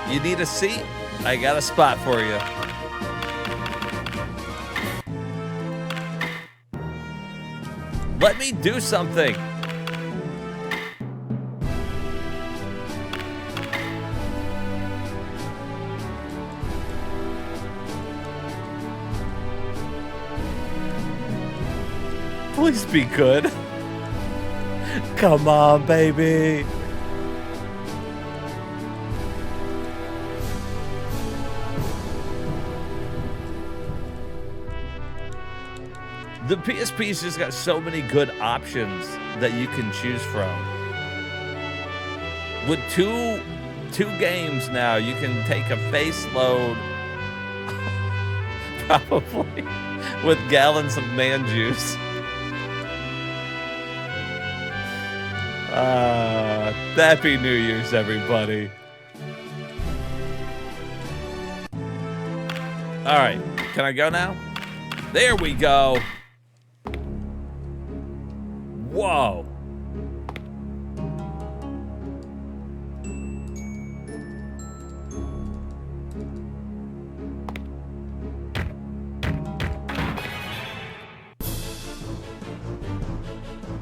You need a seat? I got a spot for you. Let me do something. Please be good. Come on, baby. The PSP's just got so many good options that you can choose from. With two games now, you can take a face load, probably, with gallons of man juice. Happy New Year's, everybody. All right, can I go now? There we go. Whoa.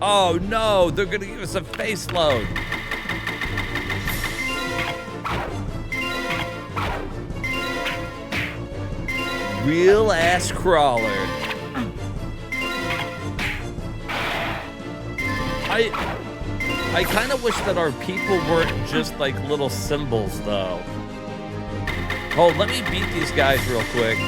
Oh no, they're gonna give us a face load. Real ass crawler. I kind of wish that our people weren't just like little symbols, though. Oh, let me beat these guys real quick.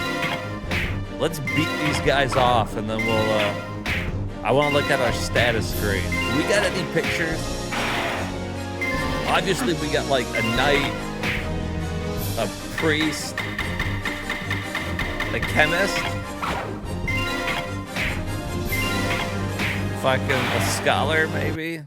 Let's beat these guys off, and then we'll, I want to look at our status screen. We got any pictures? Obviously, we got like a knight, a priest, a chemist, fucking a scholar, maybe.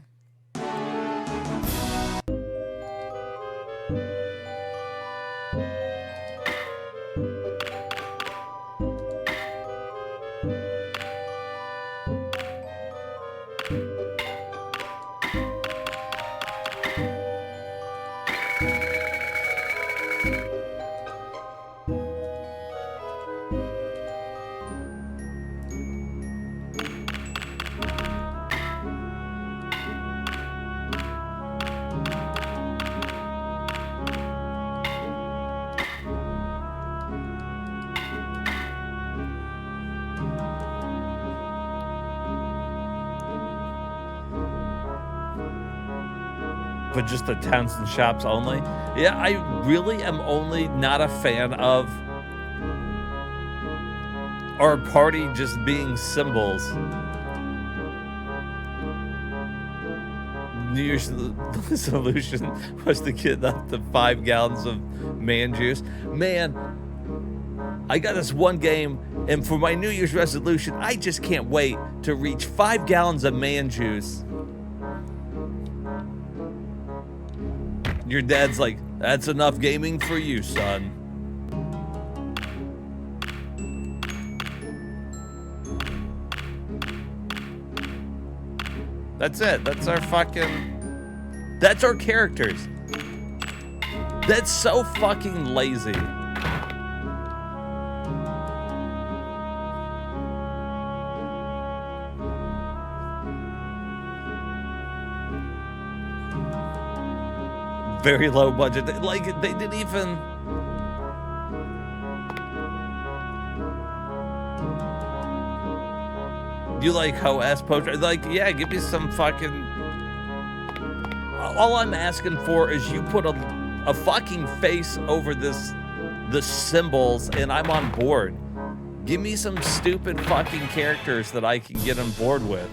But just the tents and shops only. Yeah, I really am only not a fan of our party just being symbols. New Year's resolution was to get up to 5 gallons of man juice. Man, I got this one game, and for my New Year's resolution, I just can't wait to reach 5 gallons of man juice. Your dad's like, that's enough gaming for you, son. That's it. That's our fucking... That's our characters. That's so fucking lazy. very low budget. Like, they didn't even... You like hoe-ass poacher? Like, yeah, give me some fucking... All I'm asking for is you put a fucking face over the symbols, and I'm on board. Give me some stupid fucking characters that I can get on board with.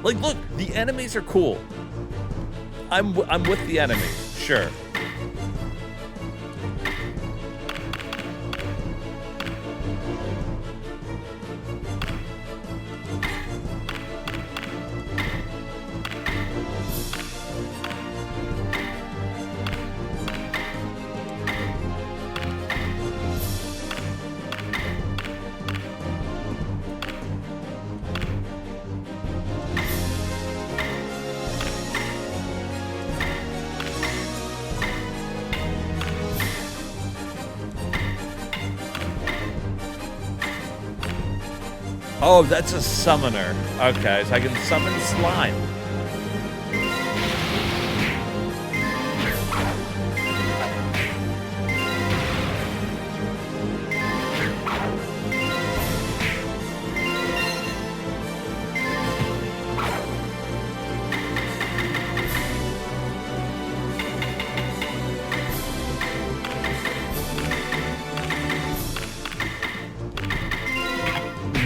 Like, look, the enemies are cool. I'm with the enemies, sure. Oh, that's a summoner. Okay, so I can summon slime.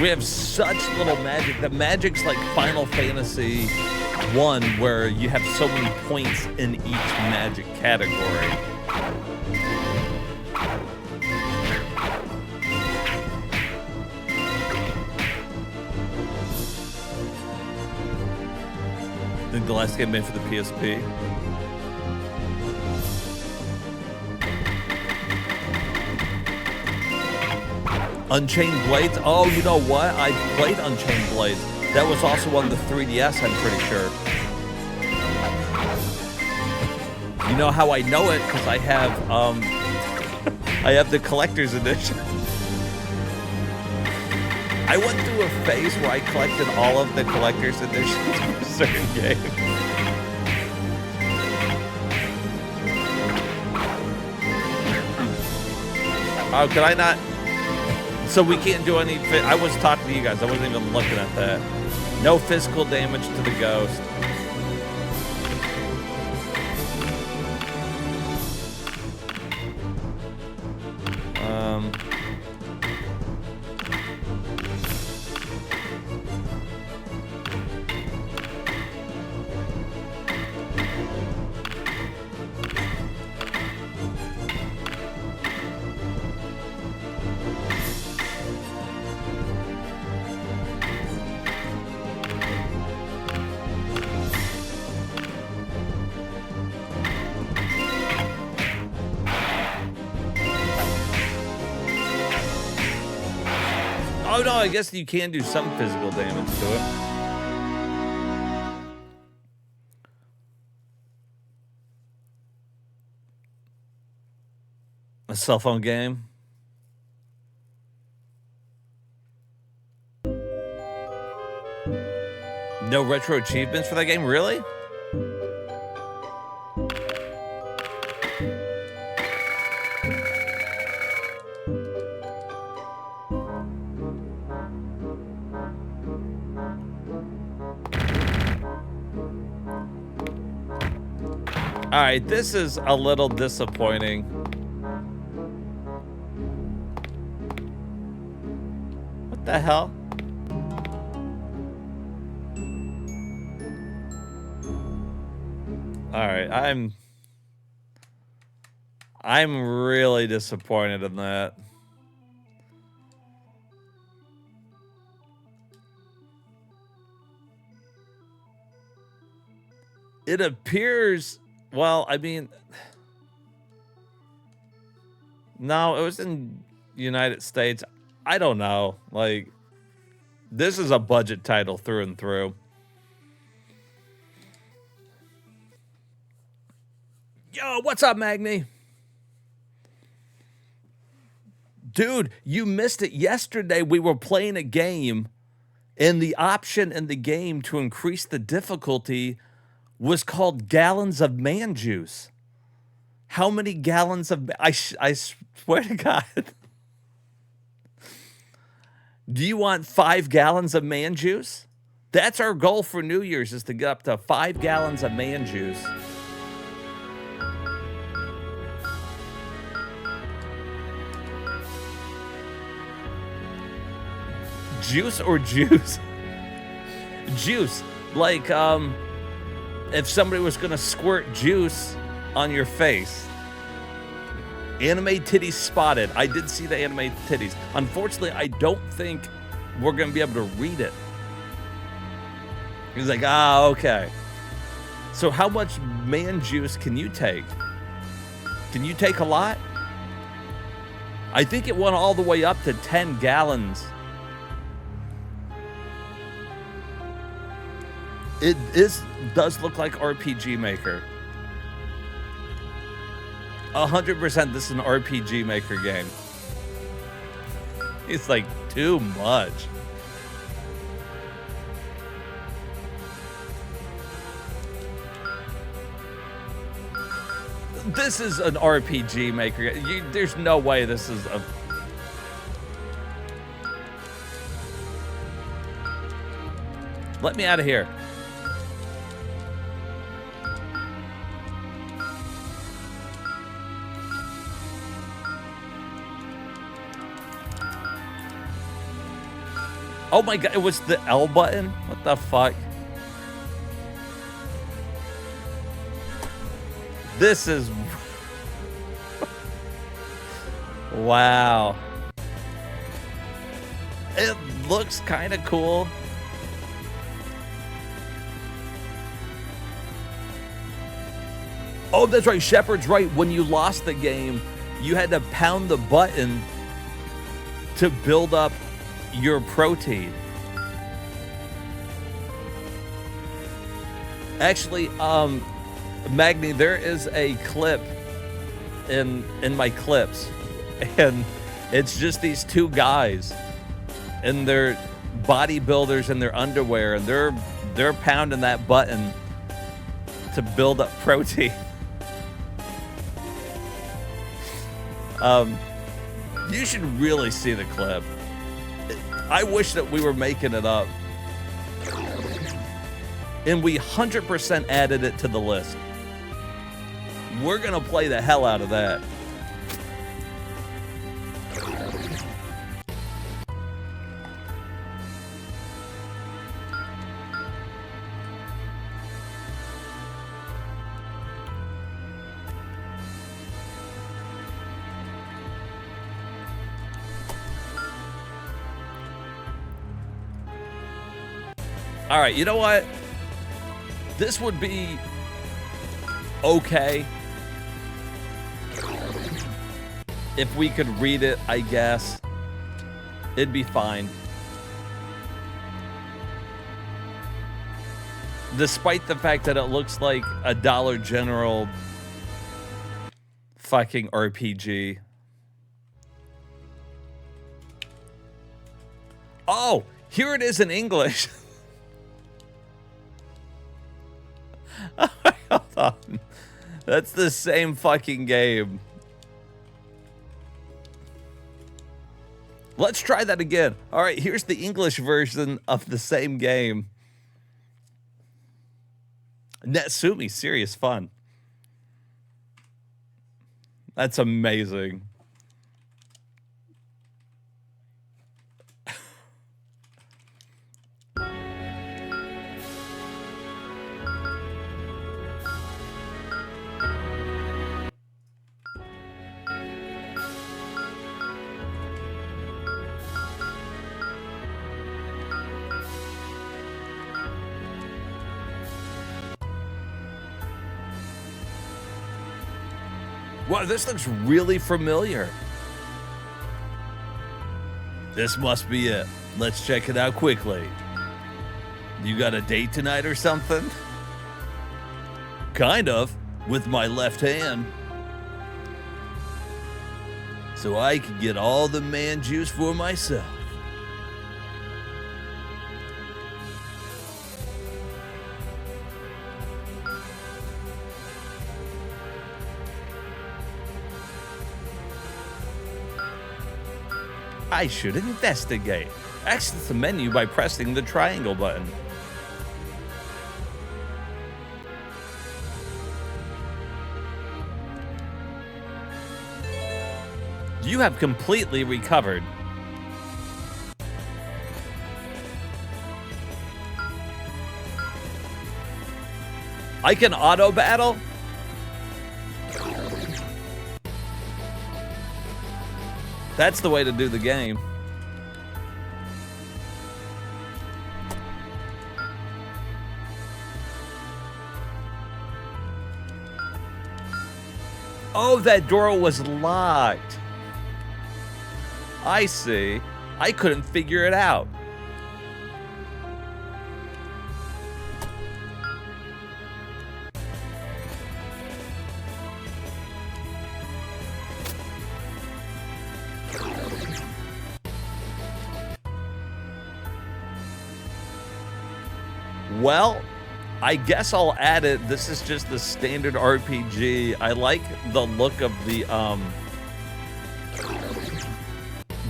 We have such little magic. The magic's like Final Fantasy 1, where you have so many points in each magic category. I think the last game made for the PSP. Unchained Blades? Oh, you know what? I played Unchained Blades. That was also on the 3DS, I'm pretty sure. You know how I know it? Because I have, I have the collector's edition. I went through a phase where I collected all of the collector's editions for certain games. Oh, could I not? So we can't do any... I was talking to you guys. I wasn't even looking at that. No physical damage to the ghost. Oh no, I guess you can do some physical damage to it. A cell phone game. No retro achievements for that game? Really? All right, this is a little disappointing. What the hell? All right, I'm really disappointed in that. It appears, well, I mean, no, it was in United States. I don't know. Like, this is a budget title through and through. Yo, what's up, Magni? Dude, you missed it. Yesterday, we were playing a game, and the option in the game to increase the difficulty was called Gallons of Man Juice. How many gallons of... I swear to God. Do you want 5 gallons of man juice? That's our goal for New Year's, is to get up to 5 gallons of man juice. Juice or juice? Juice. Like, if somebody was going to squirt juice on your face. Anime titties spotted. I did see the anime titties. Unfortunately, I don't think we're going to be able to read it. He's like, okay. So how much man juice can you take? Can you take a lot? I think it went all the way up to 10 gallons. It does look like RPG Maker. 100% this is an RPG Maker game. It's like too much. This is an RPG Maker. There's no way this is a... Let me out of here. Oh my God, it was the L button? What the fuck? This is... Wow. It looks kind of cool. Oh, that's right. Shepard's right. When you lost the game, you had to pound the button to build up your protein. Actually, Magni, there is a clip in my clips, and it's just these two guys and they're bodybuilders in their underwear, and they're pounding that button to build up protein. You should really see the clip. I wish that we were making it up. And we 100% added it to the list. We're going to play the hell out of that. All right, you know what? This would be okay if we could read it, I guess. It'd be fine. Despite the fact that it looks like a Dollar General fucking RPG. Oh, here it is in English. Hold on. That's the same fucking game. Let's try that again. All right, here's the English version of the same game. Natsumi, serious fun. That's amazing. Wow, this looks really familiar. This must be it. Let's check it out quickly. You got a date tonight or something? Kind of, with my left hand. So I can get all the man juice for myself. I should investigate. Exit the menu by pressing the triangle button. You have completely recovered. I can auto battle? That's the way to do the game. Oh, that door was locked. I see. I couldn't figure it out. Well, I guess I'll add it. This is just the standard RPG. I like the look of the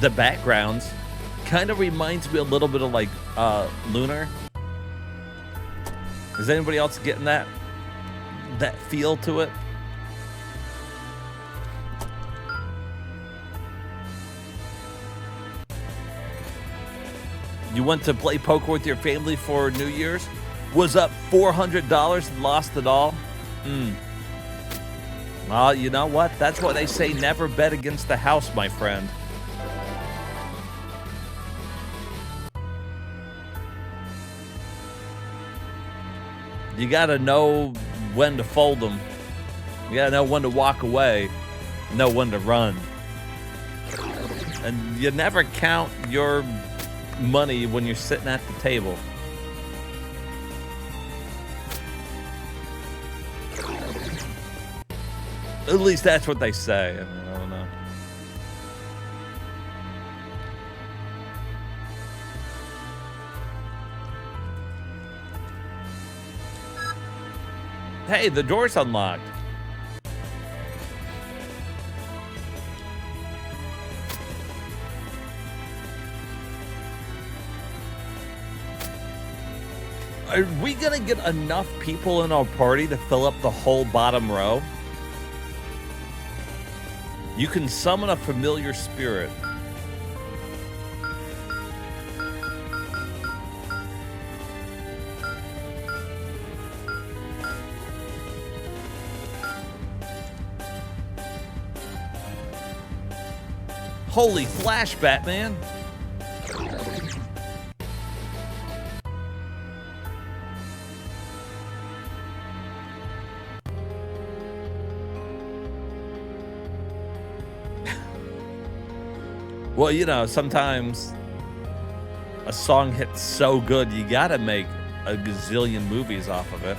backgrounds. Kind of reminds me a little bit of like Lunar. Is anybody else getting that feel to it? You went to play poker with your family for New Year's? Was up $400 and lost it all? Well, you know what? That's why they say never bet against the house, my friend. You gotta know when to fold them. You gotta know when to walk away, know when to run. And you never count your money when you're sitting at the table. At least that's what they say. I mean, I don't know. Hey, the door's unlocked. Are we gonna get enough people in our party to fill up the whole bottom row? You can summon a familiar spirit. Holy flash, Batman! Well, you know, sometimes a song hits so good, you gotta make a gazillion movies off of it.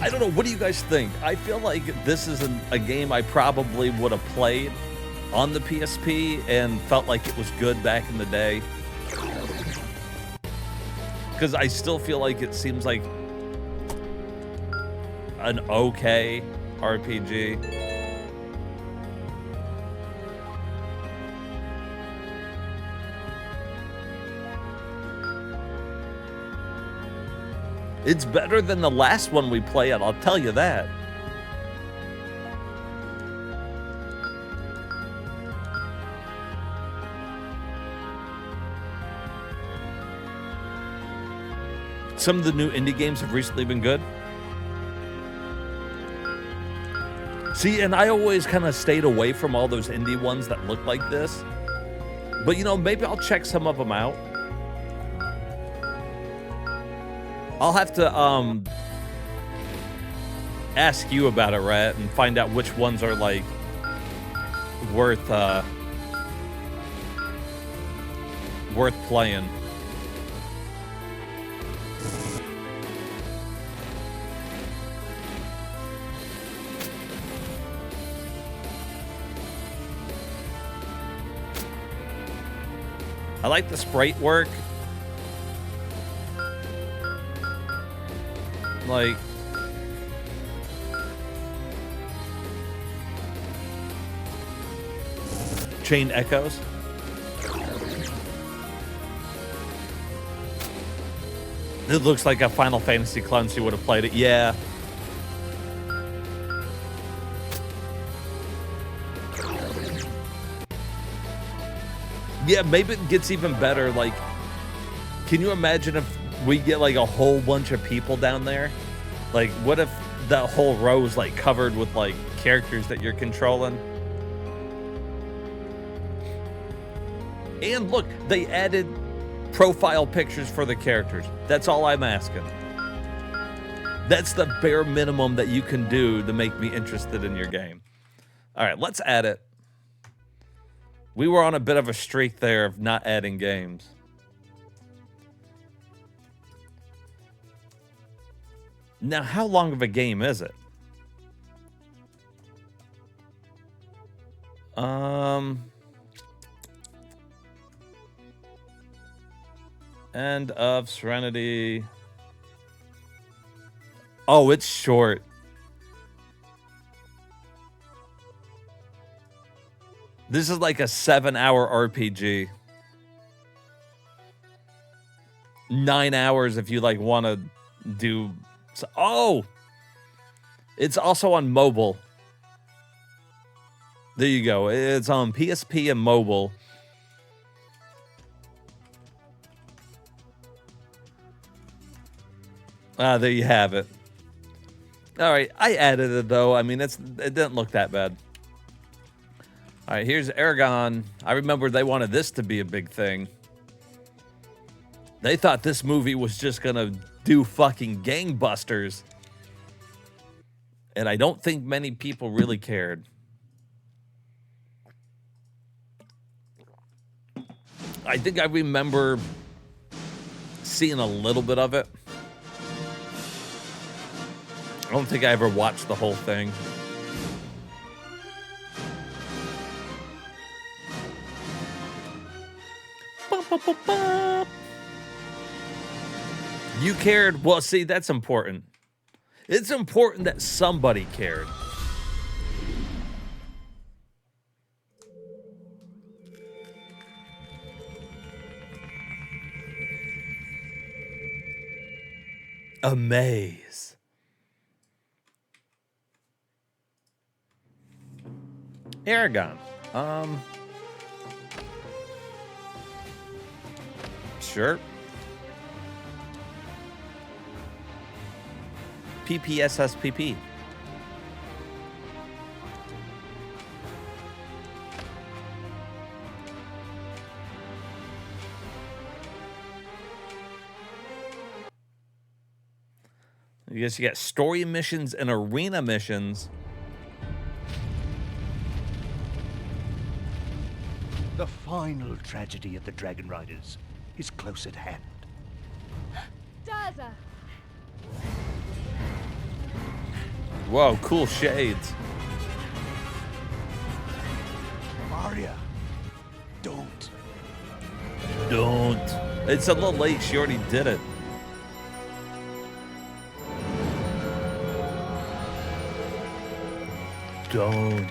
I don't know, what do you guys think? I feel like this is a game I probably would have played on the PSP and felt like it was good back in the day. Because I still feel like it seems like an okay RPG. It's better than the last one we played, I'll tell you that. Some of the new indie games have recently been good. See, and I always kind of stayed away from all those indie ones that look like this. But, you know, maybe I'll check some of them out. I'll have to ask you about it, Rat, and find out which ones are, like, worth playing. I like the sprite work. Like, Chain Echoes. It looks like a Final Fantasy Cleanse you would have played it. Yeah. Yeah, maybe it gets even better. Like, can you imagine if we get like a whole bunch of people down there? Like, what if that whole row is like covered with like characters that you're controlling? And look, they added profile pictures for the characters. That's all I'm asking. That's the bare minimum that you can do to make me interested in your game. All right, let's add it. We were on a bit of a streak there of not adding games. Now, how long of a game is it? End of Serenity. Oh, it's short. This is like a 7-hour RPG. 9 hours if you like want to do. Oh, it's also on mobile. There you go. It's on PSP and mobile. There you have it. All right, I added it though. I mean, it didn't look that bad. All right, here's Aragon. I remember they wanted this to be a big thing. They thought this movie was just gonna do fucking gangbusters. And I don't think many people really cared. I think I remember seeing a little bit of it. I don't think I ever watched the whole thing. You cared? Well, see, that's important. It's important that somebody cared. Amaze. Aragon. Sure. PPSSPP. I guess you got story missions and arena missions. The final tragedy of the Dragon Riders is close at hand. Daza! Whoa, cool shades. Maria, don't. Don't. It's a little late. She already did it. Don't.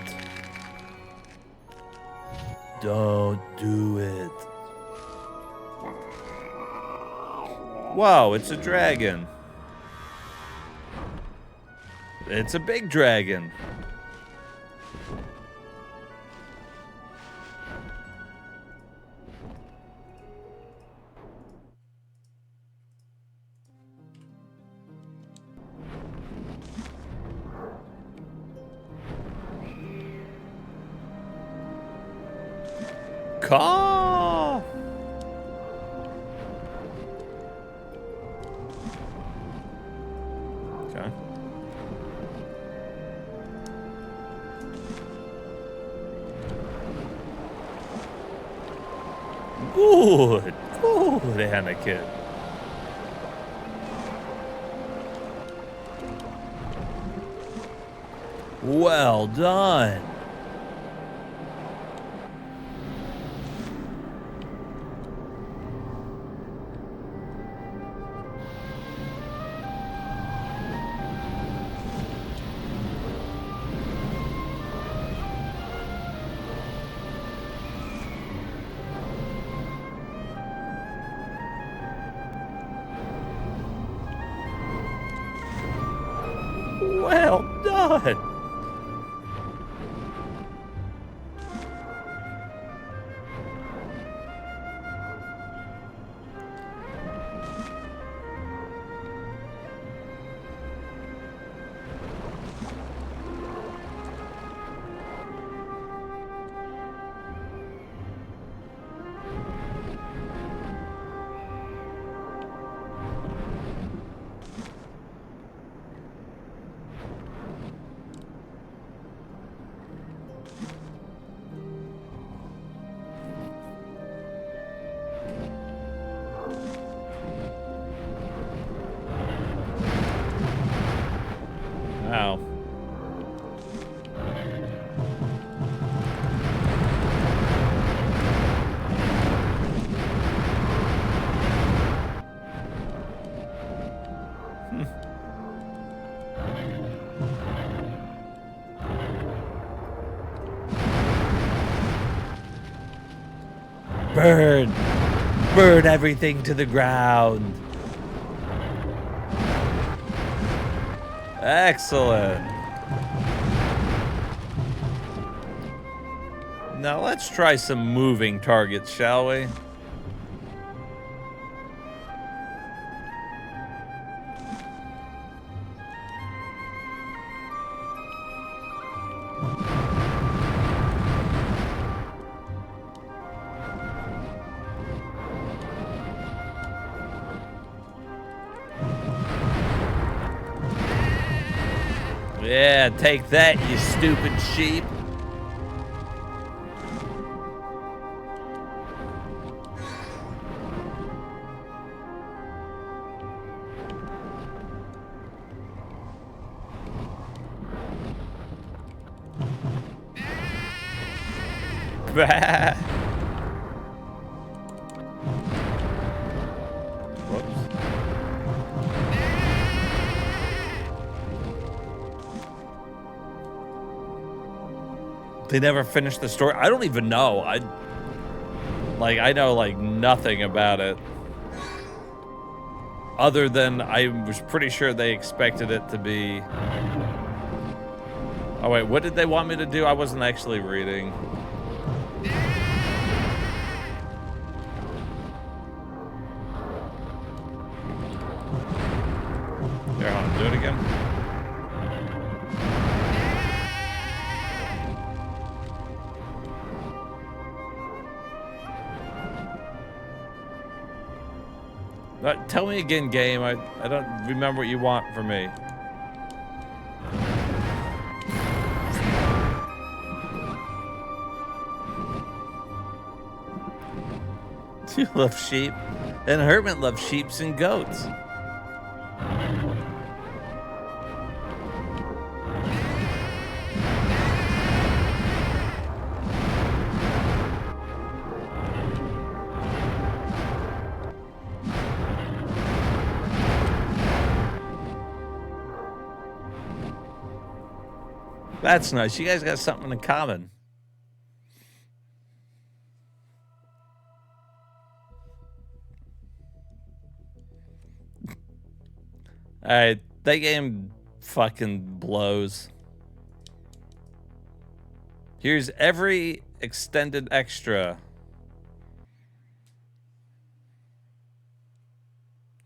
Don't do it. Wow, it's a dragon. It's a big dragon. Caw. Okay. Good. Good, Anakin. Well done. god! Wow. Burn! Burn everything to the ground. Excellent. Now let's try some moving targets, shall we? Yeah, take that, you stupid sheep. Whoops. They never finished the story. I don't even know. I know like nothing about it. Other than I was pretty sure they expected it to be. Oh wait, what did they want me to do? I wasn't actually reading. Here, hold on, do it again. Tell me again, game. I don't remember what you want from me. You love sheep, and Hermit loves sheeps and goats. That's nice. You guys got something in common. Alright, that game fucking blows. Here's every extended extra.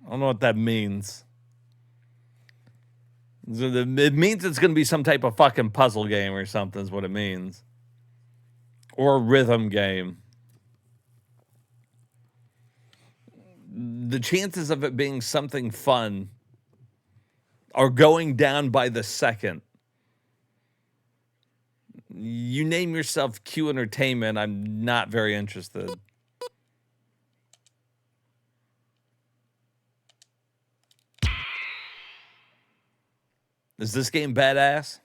I don't know what that means. It means it's going to be some type of fucking puzzle game or something is what it means. Or a rhythm game. The chances of it being something fun are going down by the second. You name yourself Q Entertainment, I'm not very interested. Is this game badass?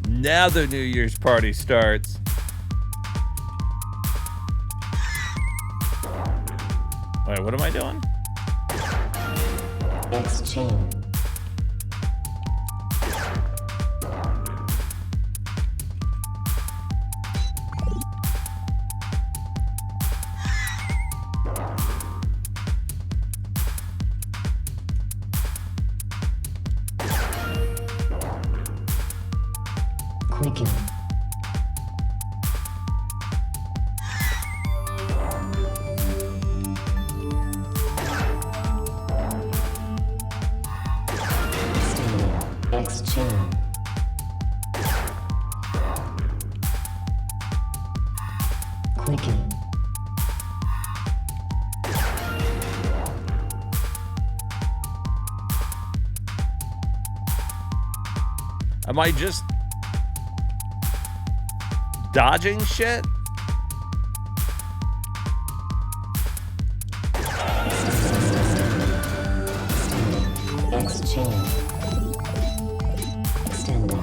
Now the New Year's party starts. Wait, what am I doing? Exchange. Clicking. Extending. X chain. Clicking. Am I just dodging shit? X chain. Extending.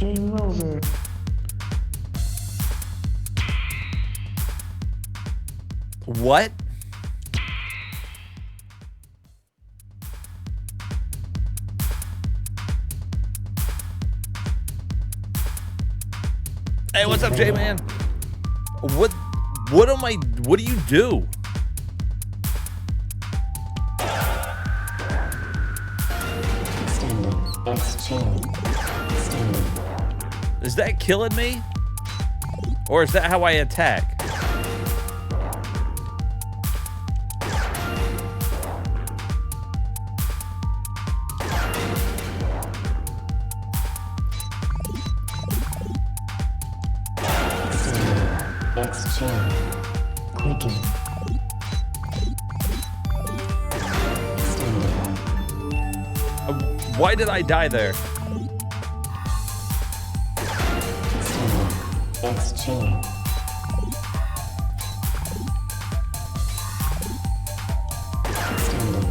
Game over. What? Hey, what's up, J-Man? What do you do? Extending. X chain. Extending. Is that killing me? Or is that how I attack? X chain. Clicking. Extending. Why did I die there? Extending. X chain. Extending.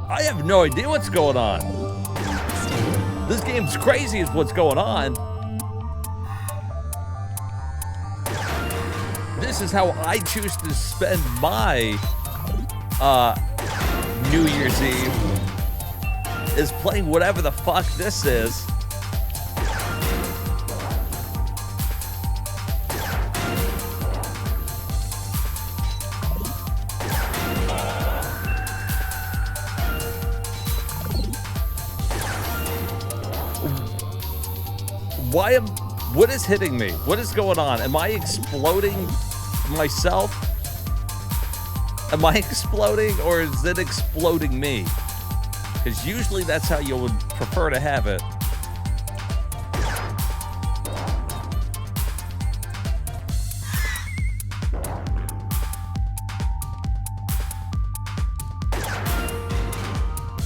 I have no idea what's going on. Extending. This game's crazy is what's going on. This is how I choose to spend my New Year's Eve, is playing whatever the fuck this is. What is hitting me? What is going on? Am I exploding myself? Am I exploding, or is it exploding me? Because usually that's how you would prefer to have it.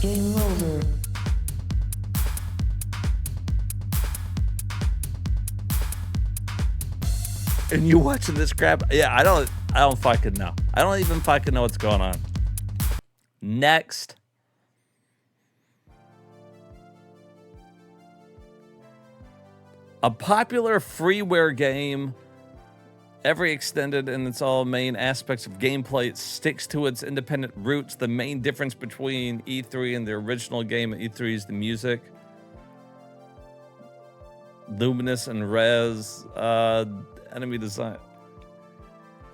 Game over. And you watching this crap? Yeah, I don't fucking know. I don't even fucking know what's going on. Next. A popular freeware game, every extended in its all main aspects of gameplay, it sticks to its independent roots. The main difference between E3 and the original game at E3 is the music. Luminous and Res, enemy design.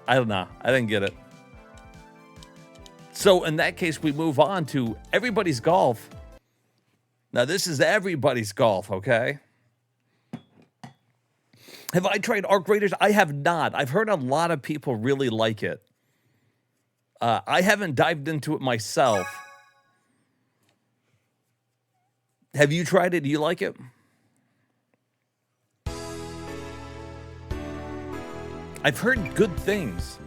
I don't know. I didn't get it. So in that case, we move on to Everybody's Golf. Now this is Everybody's Golf, okay? Have I tried Arc Raiders? I have not. I've heard a lot of people really like it. I haven't dived into it myself. Have you tried it? Do you like it? I've heard good things.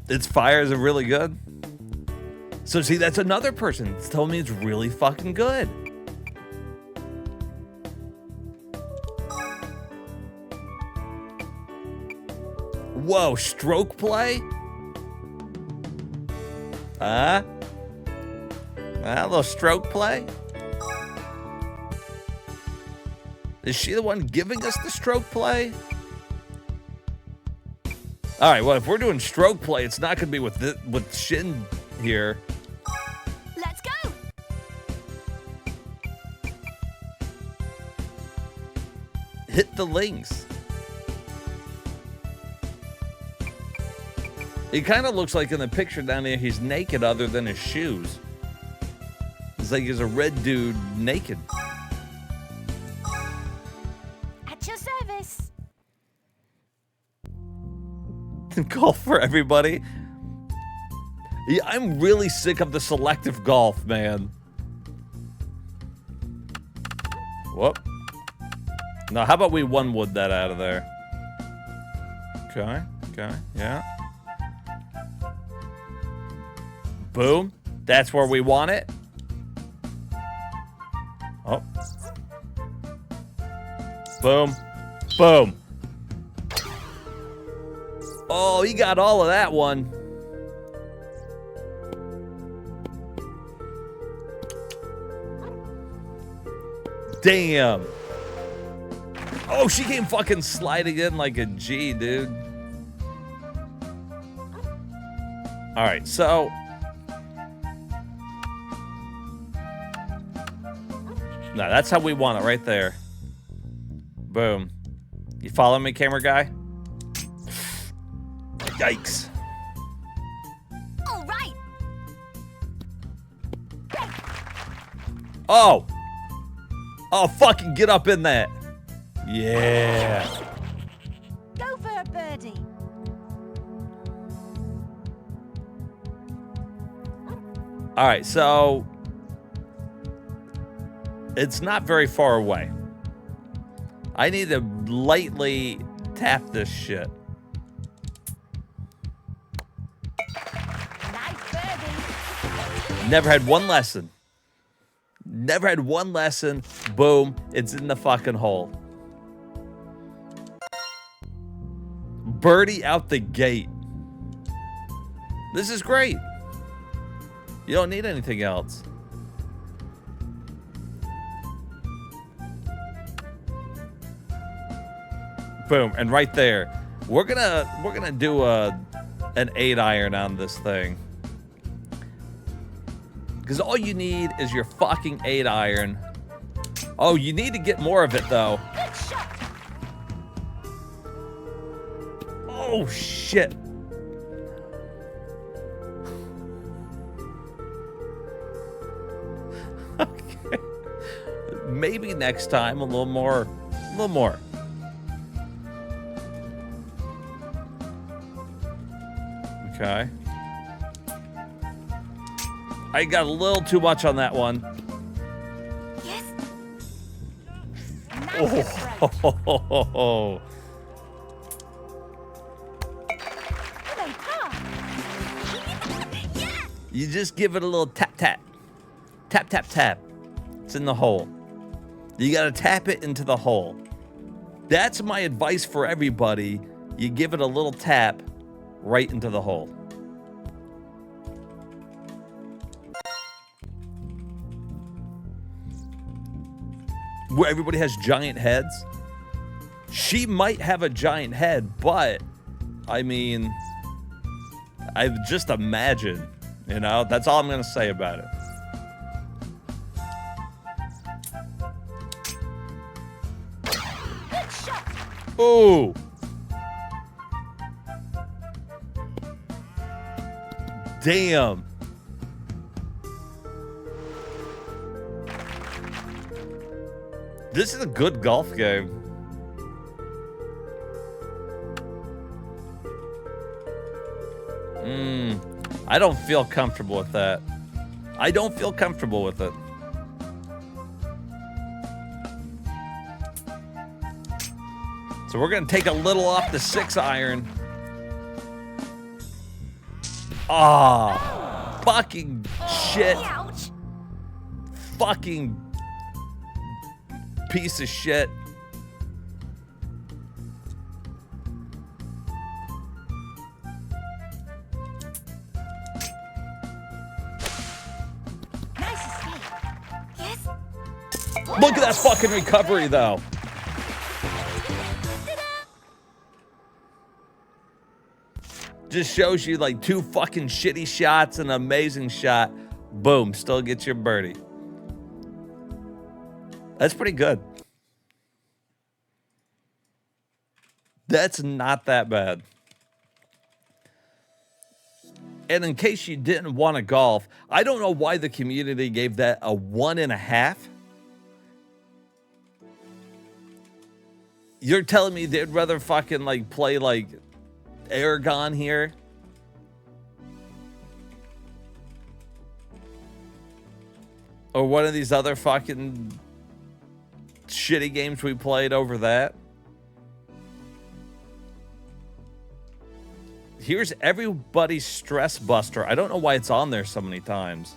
Its fires are really good. So see, that's another person that's told me it's really fucking good. Whoa, stroke play? A little stroke play? Is she the one giving us the stroke play? All right, well, if we're doing stroke play, it's not going to be with Shin here. Let's go. Hit the links. It kind of looks like in the picture down there, he's naked other than his shoes. It's like he's a red dude naked. At your service. Golf for everybody. Yeah, I'm really sick of the selective golf, man. Whoop. Now, how about we one wood that out of there? Okay, yeah. Boom. That's where we want it. Oh. Boom. Boom. Oh, he got all of that one. Damn. Oh, she came fucking sliding in like a G, dude. All right, so. No, that's how we want it right there. Boom. You follow me, camera guy? Yikes. All right. Oh. Oh, fucking get up in that. Yeah. Go for a birdie. All right, so it's not very far away. I need to lightly tap this shit. Nice birdie. Never had one lesson. Never had one lesson. Boom, it's in the fucking hole. Birdie out the gate. This is great. You don't need anything else. Boom, and right there, we're gonna do an 8-iron on this thing. Because all you need is your fucking 8-iron. Oh, you need to get more of it though. Good shot. Oh shit. Okay. Maybe next time a little more. Okay. I got a little too much on that one. Yes. Nice approach. Oh. Good on par. Yeah. You just give it a little tap, tap. Tap, tap, tap. It's in the hole. You gotta tap it into the hole. That's my advice for everybody. You give it a little tap right into the hole. Where everybody has giant heads. She might have a giant head, but I mean, I just imagine, you know, that's all I'm gonna say about it. Good shot. Ooh. Damn. This is a good golf game. I don't feel comfortable with that. I don't feel comfortable with it. So we're going to take a little off the 6-iron. Ah, fucking shit. Ouch! Fucking piece of shit. Nice escape. Yes? Look at that fucking recovery, though. Just shows you like 2 fucking shitty shots and an amazing shot. Boom, still gets your birdie. That's pretty good. That's not that bad. And in case you didn't want to golf, I don't know why the community gave that a 1.5. You're telling me they'd rather fucking like play like Aragon here? Or one of these other fucking shitty games we played over that? Here's everybody's Stress Buster. I don't know why it's on there so many times.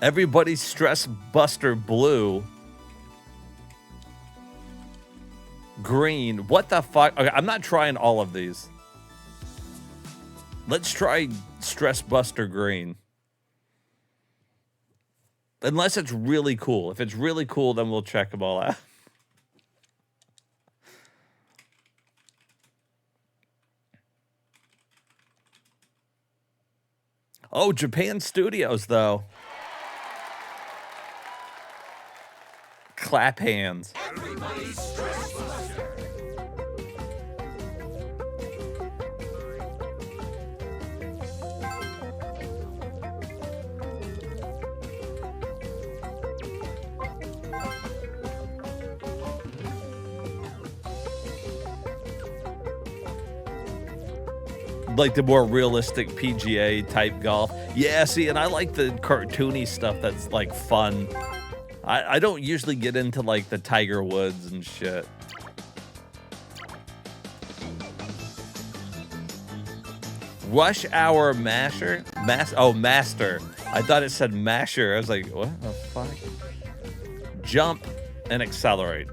Everybody's Stress Buster blue. Green. What the fuck? Okay, I'm not trying all of these. Let's try Stress Buster green. Unless it's really cool. If it's really cool, then we'll check them all out. Oh, Japan Studios, though. Clap hands. Like the more realistic PGA type golf. Yeah, see, and I like the cartoony stuff that's like fun. I don't usually get into like the Tiger Woods and shit. Rush Hour Master? Master. I thought it said Masher. I was like, what the fuck? Jump and accelerate.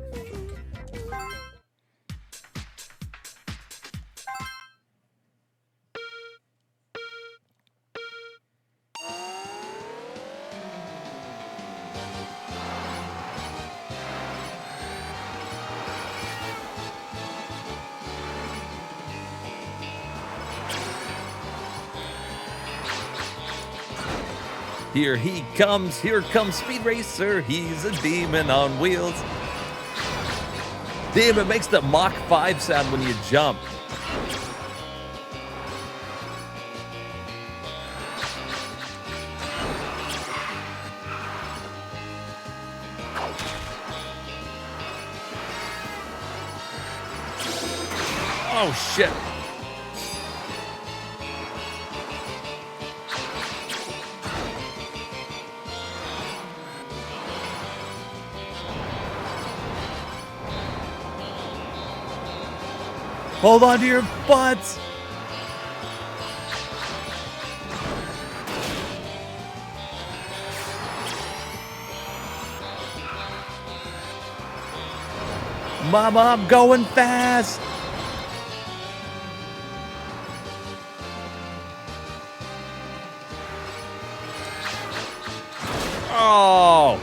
Here comes Speed Racer, he's a demon on wheels. Damn, it makes the Mach 5 sound when you jump. Oh, shit. Hold on to your butts. Mama, I'm going fast. Oh.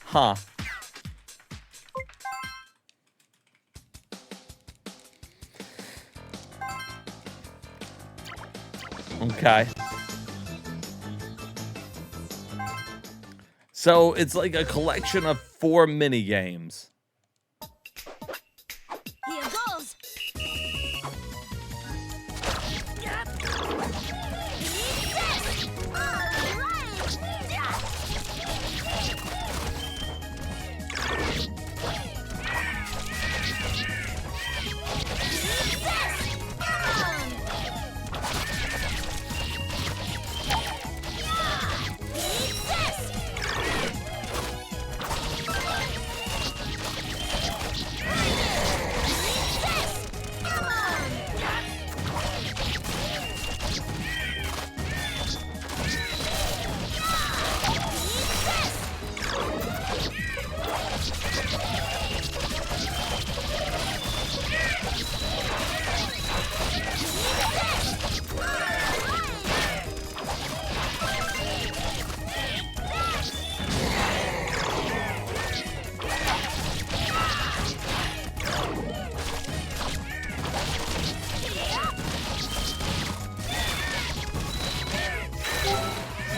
Huh. Okay. So it's like a collection of 4 mini games. Here goes.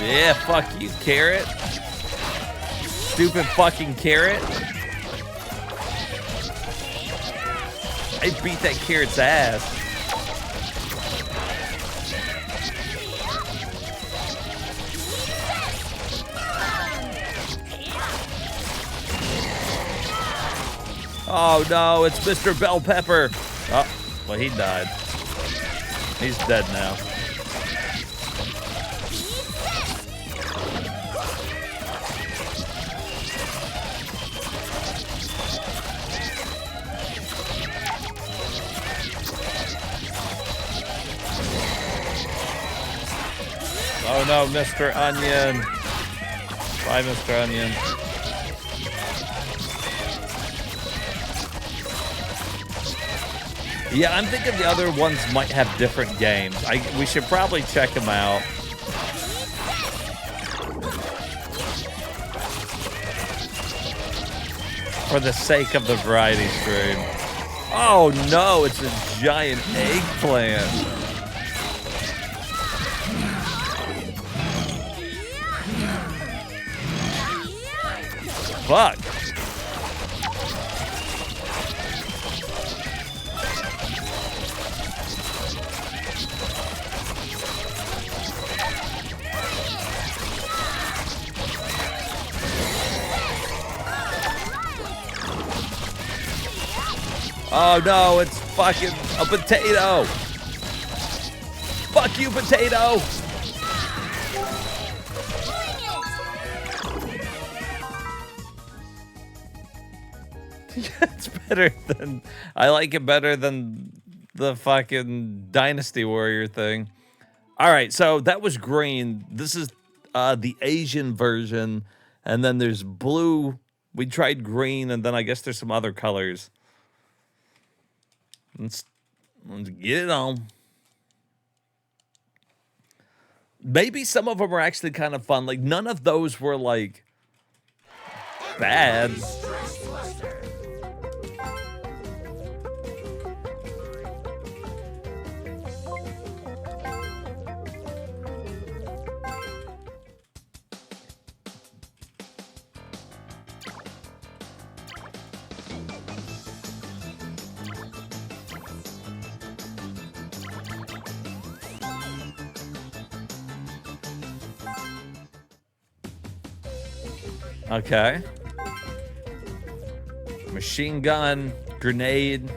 Yeah, fuck you, carrot. Stupid fucking carrot. I beat that carrot's ass. Oh no, it's Mr. Bell Pepper. Oh, well, he died. He's dead now. Oh no, Mr. Onion. Bye, Mr. Onion. Yeah, I'm thinking the other ones might have different games. We should probably check them out. For the sake of the variety stream. Oh no, it's a giant eggplant. Fuck. Oh no, it's fucking a potato. Fuck you, potato. It's better than, I like it better than the fucking Dynasty Warrior thing. All right, so that was green. This is the Asian version. And then there's blue. We tried green, and then I guess there's some other colors. Let's get it on. Maybe some of them are actually kind of fun. Like, none of those were, like, bad. Okay. Machine gun, grenade,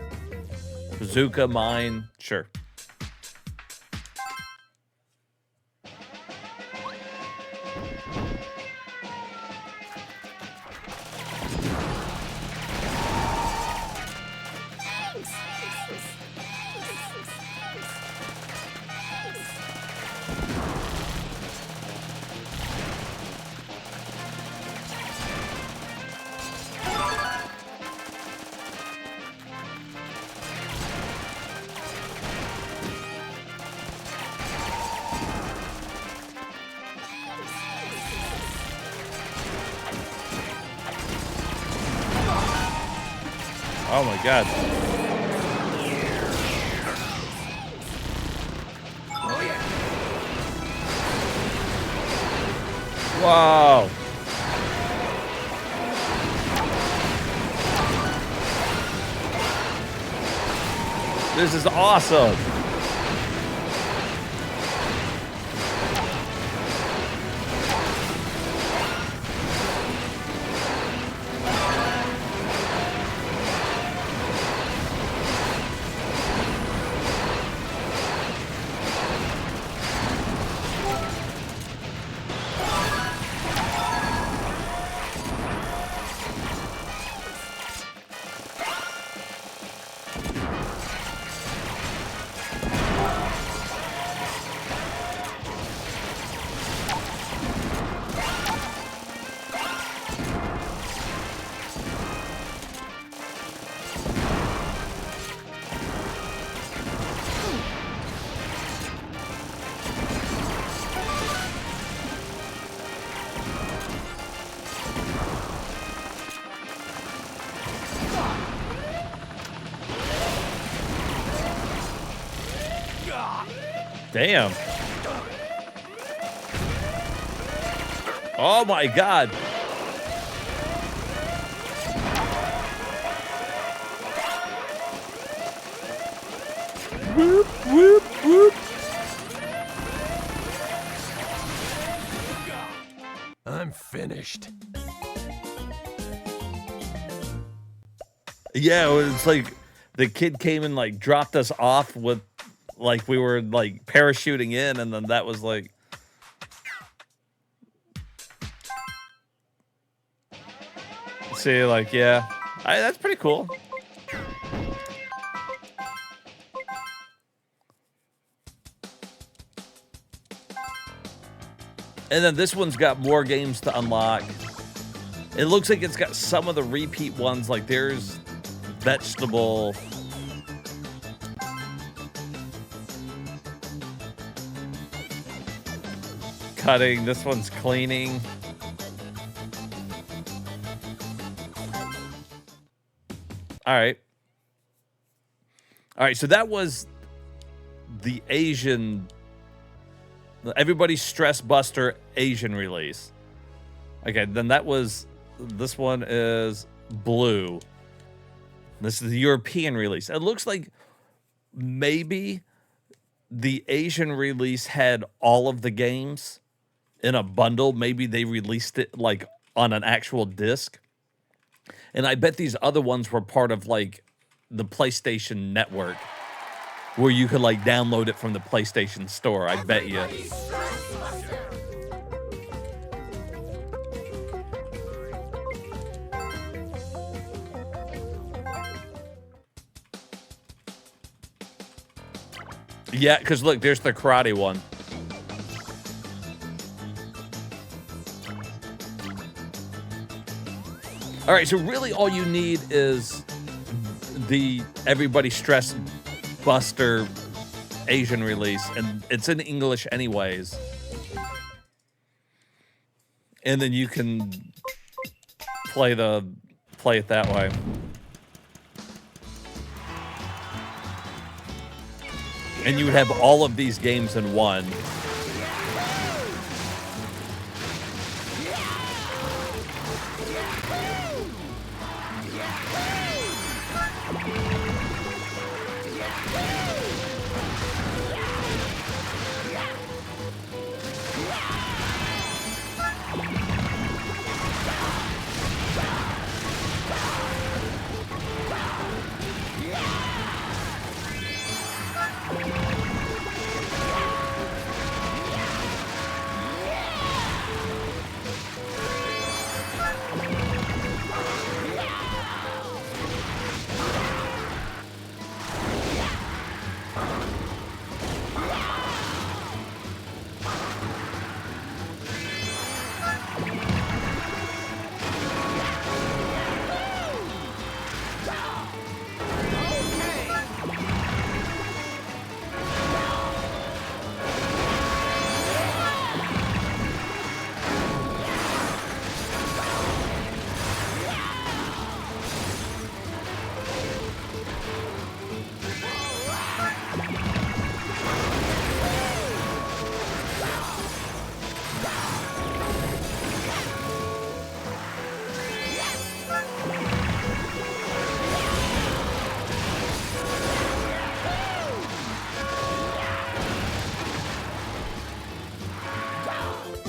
bazooka, mine. Sure. Oh my god. Wow. This is awesome. Damn. Oh my God. Whoop, whoop, whoop. I'm finished. Yeah, it's like the kid came and like dropped us off with like we were like parachuting in, and then that was like see, like, yeah. That's pretty cool. And then this one's got more games to unlock. It looks like it's got some of the repeat ones, like there's vegetable. Cutting, this one's cleaning. All right. All right, so that was the Asian, everybody's Stress Buster Asian release. Okay, then that was, this one is blue. This is the European release. It looks like maybe the Asian release had all of the games in a bundle. Maybe they released it like on an actual disc. And I bet these other ones were part of like the PlayStation Network, where you could like download it from the PlayStation Store. I bet you. Yeah, because look, there's the karate one. All right, so really all you need is the Everybody Stress Buster Asian release, and it's in English anyways. And then you can play it that way. And you would have all of these games in one.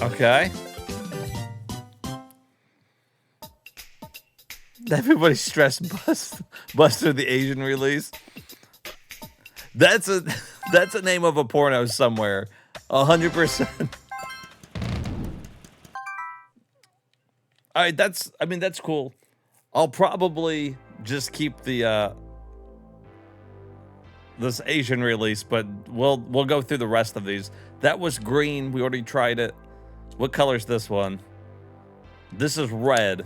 Okay. Everybody Stress Buster the Asian release. That's a name of a porno somewhere. 100%. All right, that's cool. I'll probably just keep the this Asian release, but we'll go through the rest of these. That was green. We already tried it. What color is this one? This is red.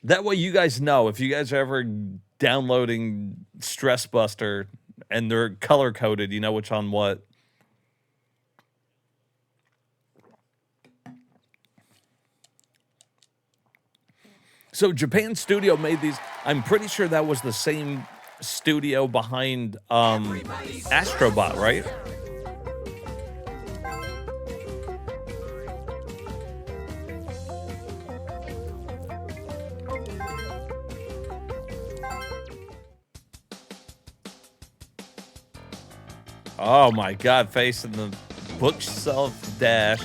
That way you guys know if you guys are ever downloading Stress Buster and they're color coded, you know which on what. So Japan Studio made these. I'm pretty sure that was the same studio behind Astrobot, right? Oh my God, facing the bookshelf dash.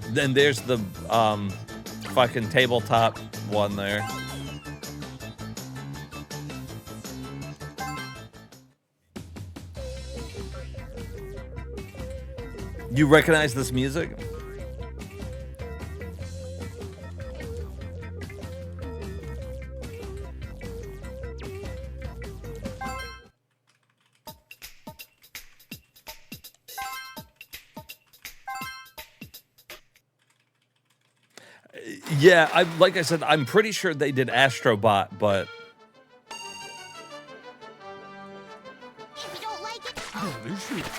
Then there's the fucking tabletop one there. You recognize this music? Yeah, like I said, I'm pretty sure they did Astrobot, but If you don't like it. If you don't like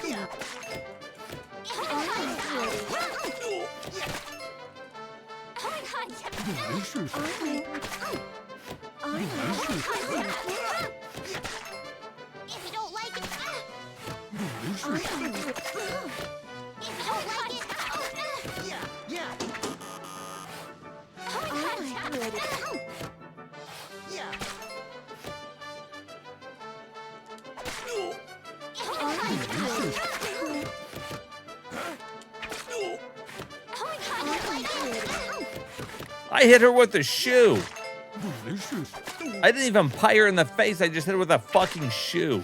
it. If you don't like it. I hit her with a shoe. I didn't even pie her in the face. I just hit her with a fucking shoe.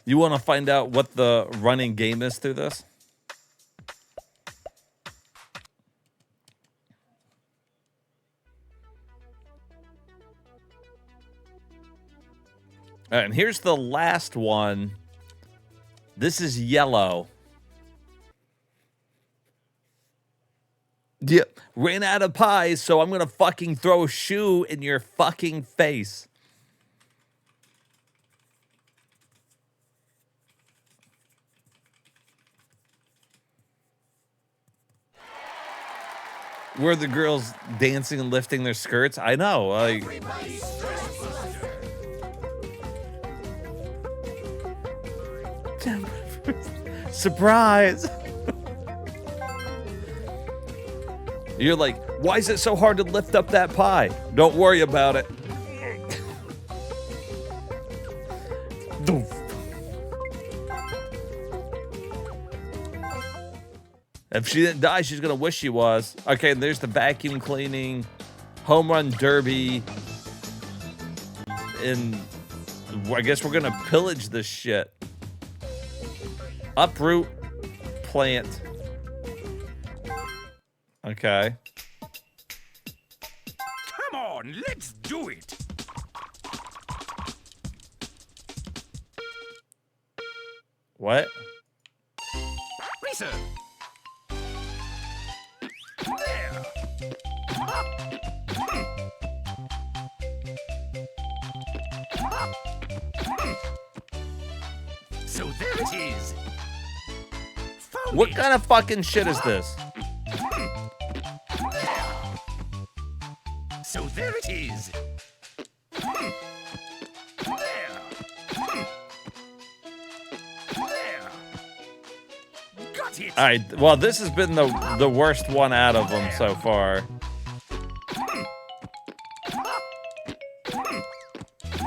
You want to find out what the running game is through this? All right, and here's the last one. This is yellow. Yep, ran out of pies, so I'm gonna fucking throw a shoe in your fucking face. Where the girls dancing and lifting their skirts? I know, like. Surprise! You're like, why is it so hard to lift up that pie? Don't worry about it. If she didn't die, she's gonna wish she was. Okay, and there's the vacuum cleaning, home run derby, and I guess we're gonna pillage this shit. Uproot plant. Okay. Come on, let's do it. What? Racer. There. Up. Up. So there it is. Found What it. kind of fucking shit is this? So there it is. There. There. Got it. All right. Well, this has been the worst one out of them so far.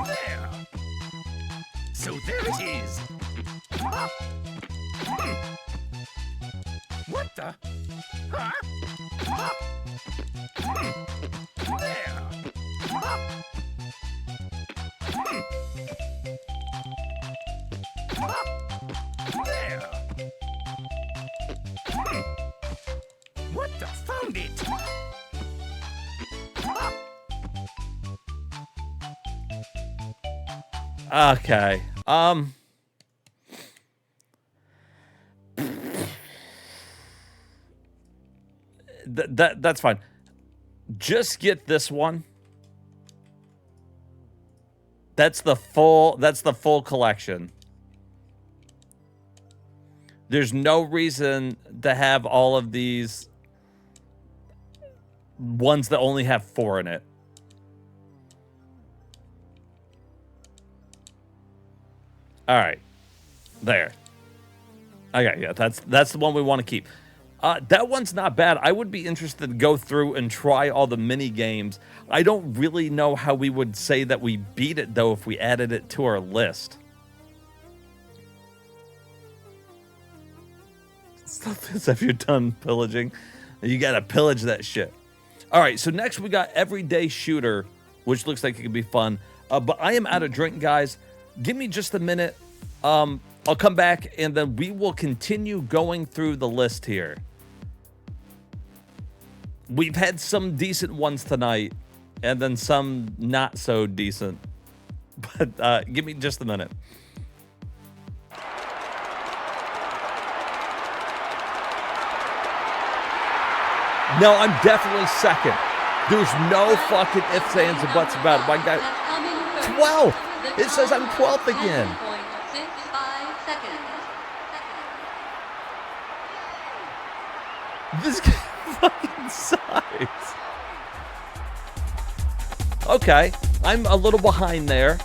There. So there it is. Up. What the? Huh? Up. There. Up. Up. There. What the? Found it. Up. Okay. That's fine. Just get this one. That's the full collection. There's no reason to have all of these ones that only have 4 in it. All right. There. Okay, yeah, that's the one we want to keep. That one's not bad. I would be interested to go through and try all the mini games. I don't really know how we would say that we beat it, though, if we added it to our list. Stuff is if you're done pillaging. You got to pillage that shit. All right, so next we got Everyday Shooter, which looks like it could be fun. But I am out of drink, guys. Give me just a minute. I'll come back, and then we will continue going through the list here. We've had some decent ones tonight, and then some not so decent. But give me just a minute. No, I'm definitely second. There's no fucking ifs, ands, or buts about it. My guy, 12th. It says I'm 12th again. This game fucking sucks. Okay, I'm a little behind there.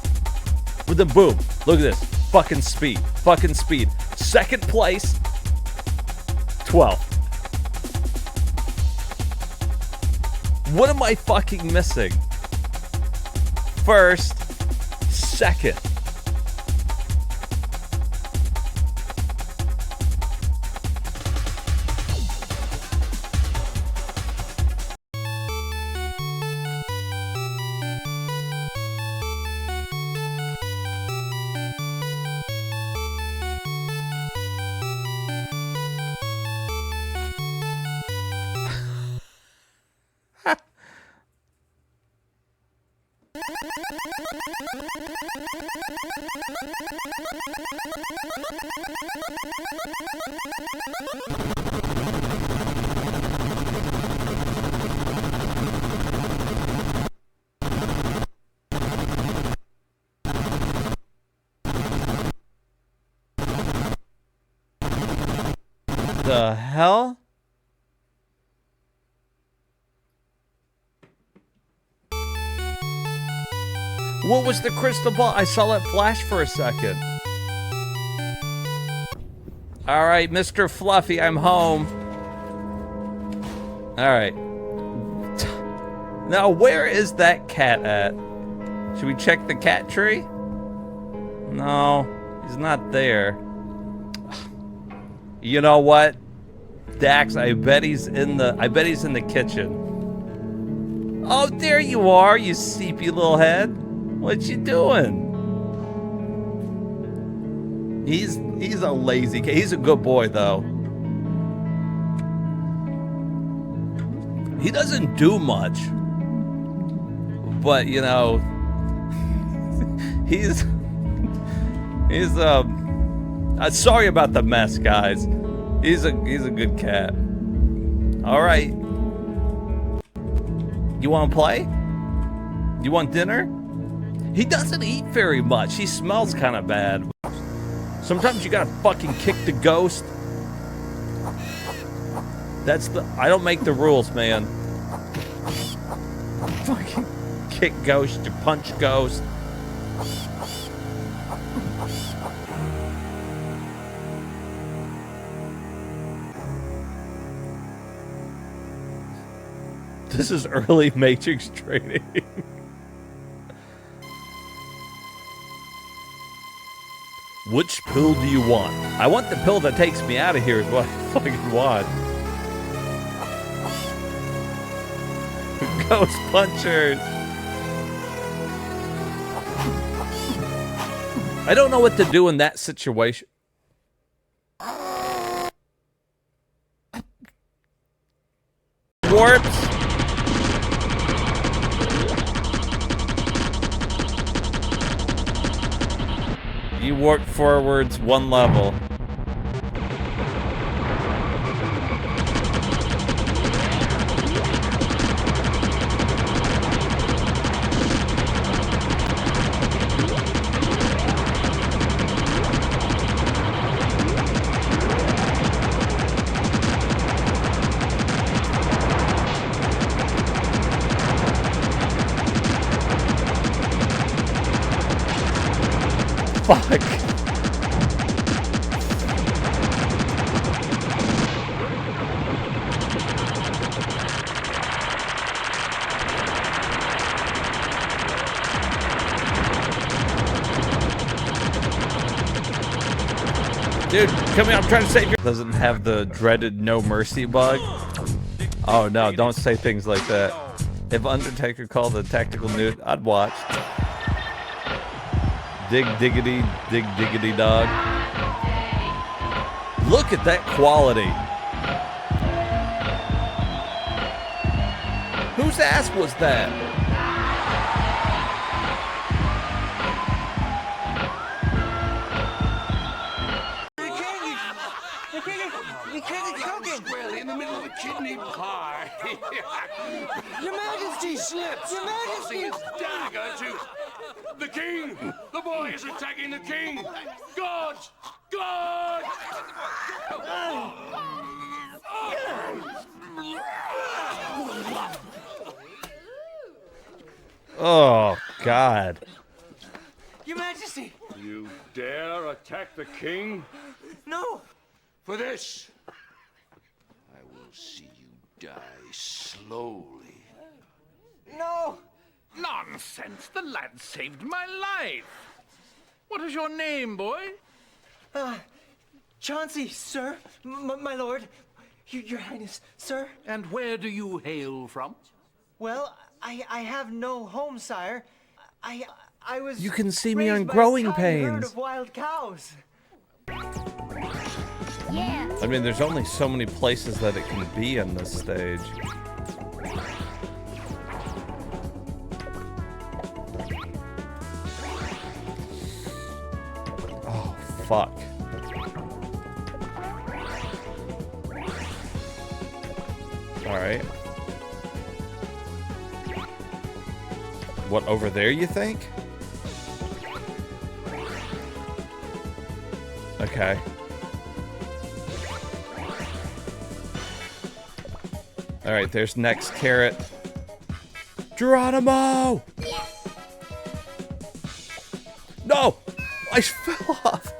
But then boom, look at this. Fucking speed. Fucking speed. Second place, 12th. What am I fucking missing? First, second. The hell? What was the crystal ball? I saw that flash for a second. All right, Mr. Fluffy, I'm home. All right. Now, where is that cat at? Should we check the cat tree? No, he's not there. You know what? Dax, I bet he's in the kitchen. Oh, there you are, you sleepy little head. What you doing? He's a lazy cat. He's a good boy though. He doesn't do much. But, you know, he's sorry about the mess, guys. He's a good cat. All right. You want to play? You want dinner? He doesn't eat very much. He smells kind of bad. Sometimes you gotta fucking kick the ghost. I don't make the rules, man. Fucking kick ghost, you punch ghost. This is early Matrix training. Which pill do you want? I want the pill that takes me out of here is what I fucking want. Ghost punchers. I don't know what to do in that situation. Warps. You warp forwards one level. Fuck. Dude, come here, I'm trying to save you. Doesn't have the dreaded no mercy bug. Oh no, don't say things like that. If Undertaker called a tactical nude, I'd watch. Dig diggity dog. Look at that quality. Whose ass was that? Squarely in the middle of a kidney pie. Your Majesty slips. Your Majesty his dagger to the king. The boy is attacking the king. God! God! Oh God! Your Majesty! You dare attack the king? No! For this, I will see you die slowly. No! Nonsense! The lad saved my life. What is your name, boy? Chauncey, sir. My lord. Your Highness, sir. And where do you hail from? Well, I have no home, sire. I was. You can see me raised on by Growing a tiny herd Pains. of wild cows. Yeah. I mean, there's only so many places that it can be in this stage. Oh, fuck. Alright. What, over there, you think? Okay. Alright, there's next carrot. Geronimo! No! I fell off!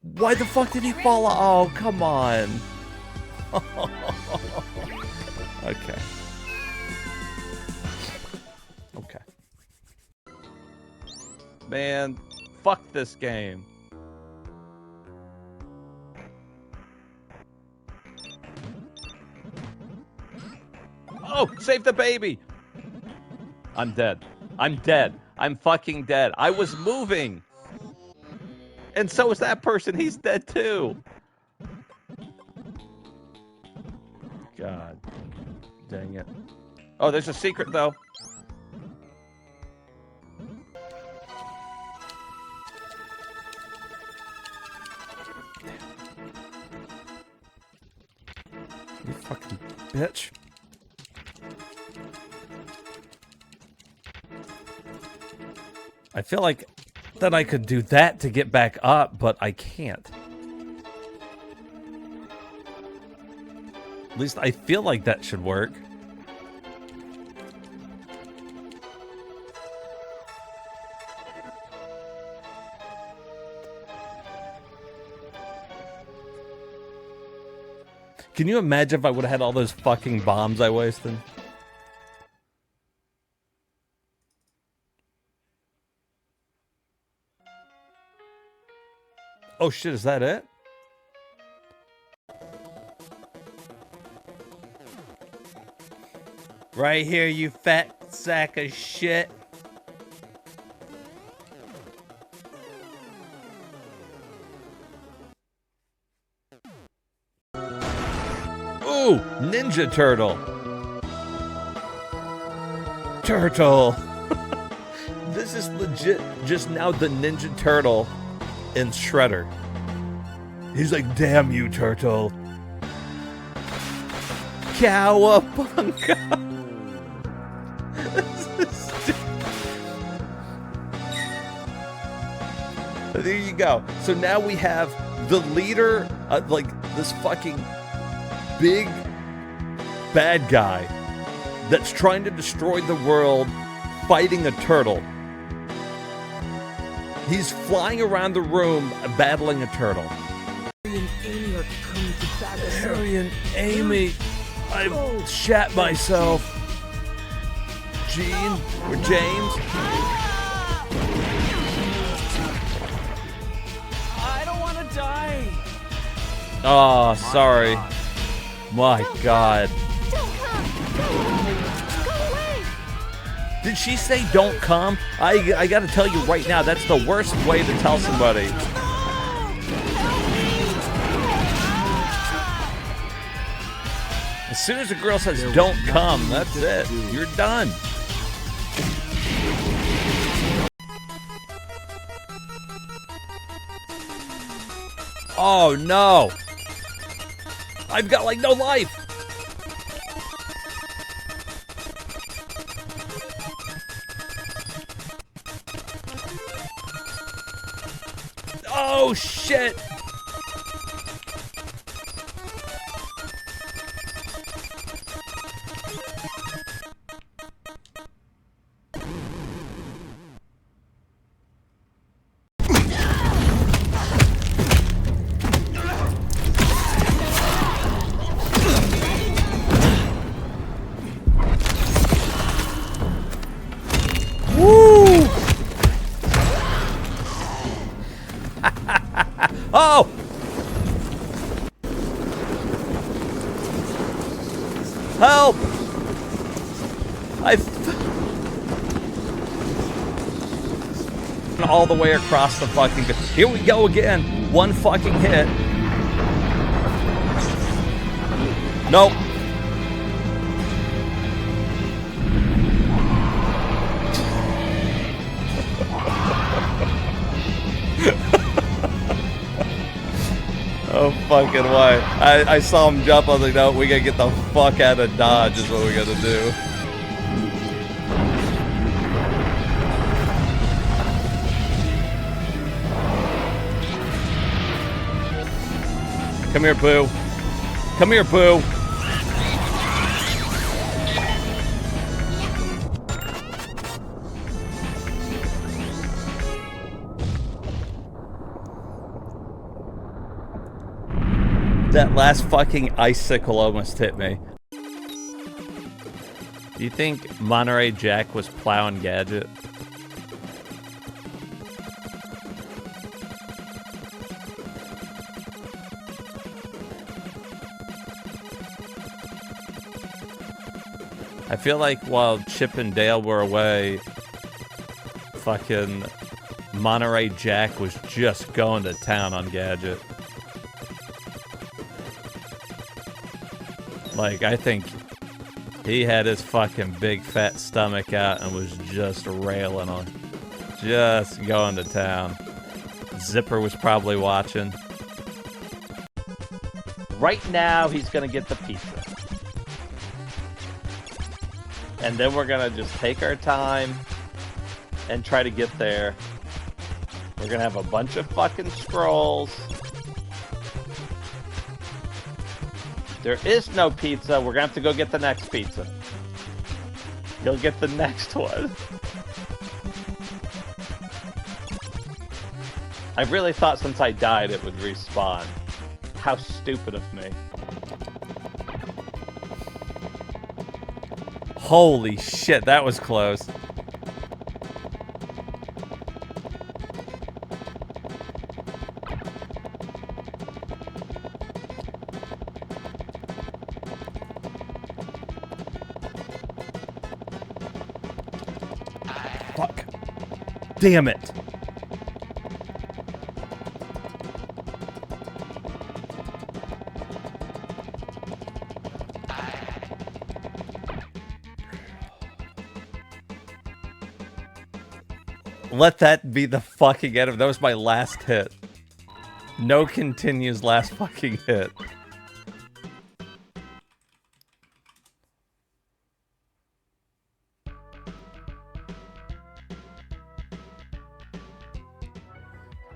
Why the fuck did he fall off? Oh, come on. Okay. Okay. Man, fuck this game. Oh, save the baby! I'm dead. I'm dead. I'm fucking dead. I was moving. And so is that person. He's dead too. God. Dang it. Oh, there's a secret though. You fucking bitch. I feel like that I could do that to get back up, but I can't. At least I feel like that should work. Can you imagine if I would have had all those fucking bombs I wasted? Oh shit, is that it? Right here, you fat sack of shit. Ooh, Ninja Turtle. Turtle. This is legit just now the Ninja Turtle in Shredder. He's like, damn you, Turtle. Cowabunga. There you go. So now we have the leader, like this fucking big bad guy that's trying to destroy the world, fighting a turtle. He's flying around the room battling a turtle. Harry and Amy, I've shat myself. Gene or James? I don't Oh, sorry. My God. Don't come! Go away! Go away! Did she say don't come? I gotta tell you right now, that's the worst way to tell somebody. As soon as a girl says don't come, that's it. You're done. Oh no. I've got like no life. Oh shit. Woo! Oh! Help! All the way across the fucking... Here we go again. One fucking hit. Nope. Oh, fucking why? I saw him jump. I was like, no, we gotta get the fuck out of Dodge is what we gotta do. Come here, Boo. Come here, Boo. That last fucking icicle almost hit me. Do you think Monterey Jack was plowing Gadget? I feel like while Chip and Dale were away, fucking Monterey Jack was just going to town on Gadget. Like, I think he had his fucking big fat stomach out and was just railing on. Just going to town. Zipper was probably watching. Right now, he's gonna get the pizza. And then we're gonna just take our time and try to get there. We're gonna have a bunch of fucking scrolls. There is no pizza. We're gonna have to go get the next pizza. You'll get the next one. I really thought since I died it would respawn. How stupid of me. Holy shit, that was close. Fuck. Damn it. Let that be the fucking end of it. That was my last hit. No continues last fucking hit.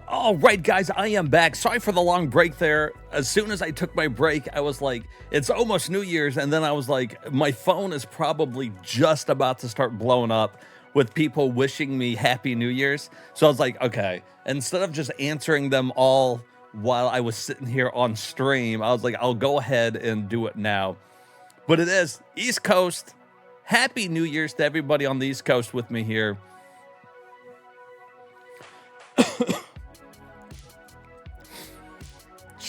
All right, guys, I am back. Sorry for the long break there. As soon as I took my break, I was like, it's almost New Year's. And then I was like, my phone is probably just about to start blowing up with people wishing me Happy New Year's. So I was like, okay, instead of just answering them all while I was sitting here on stream, I was like, I'll go ahead and do it now. But it is East Coast. Happy New Year's to everybody on the East Coast with me here.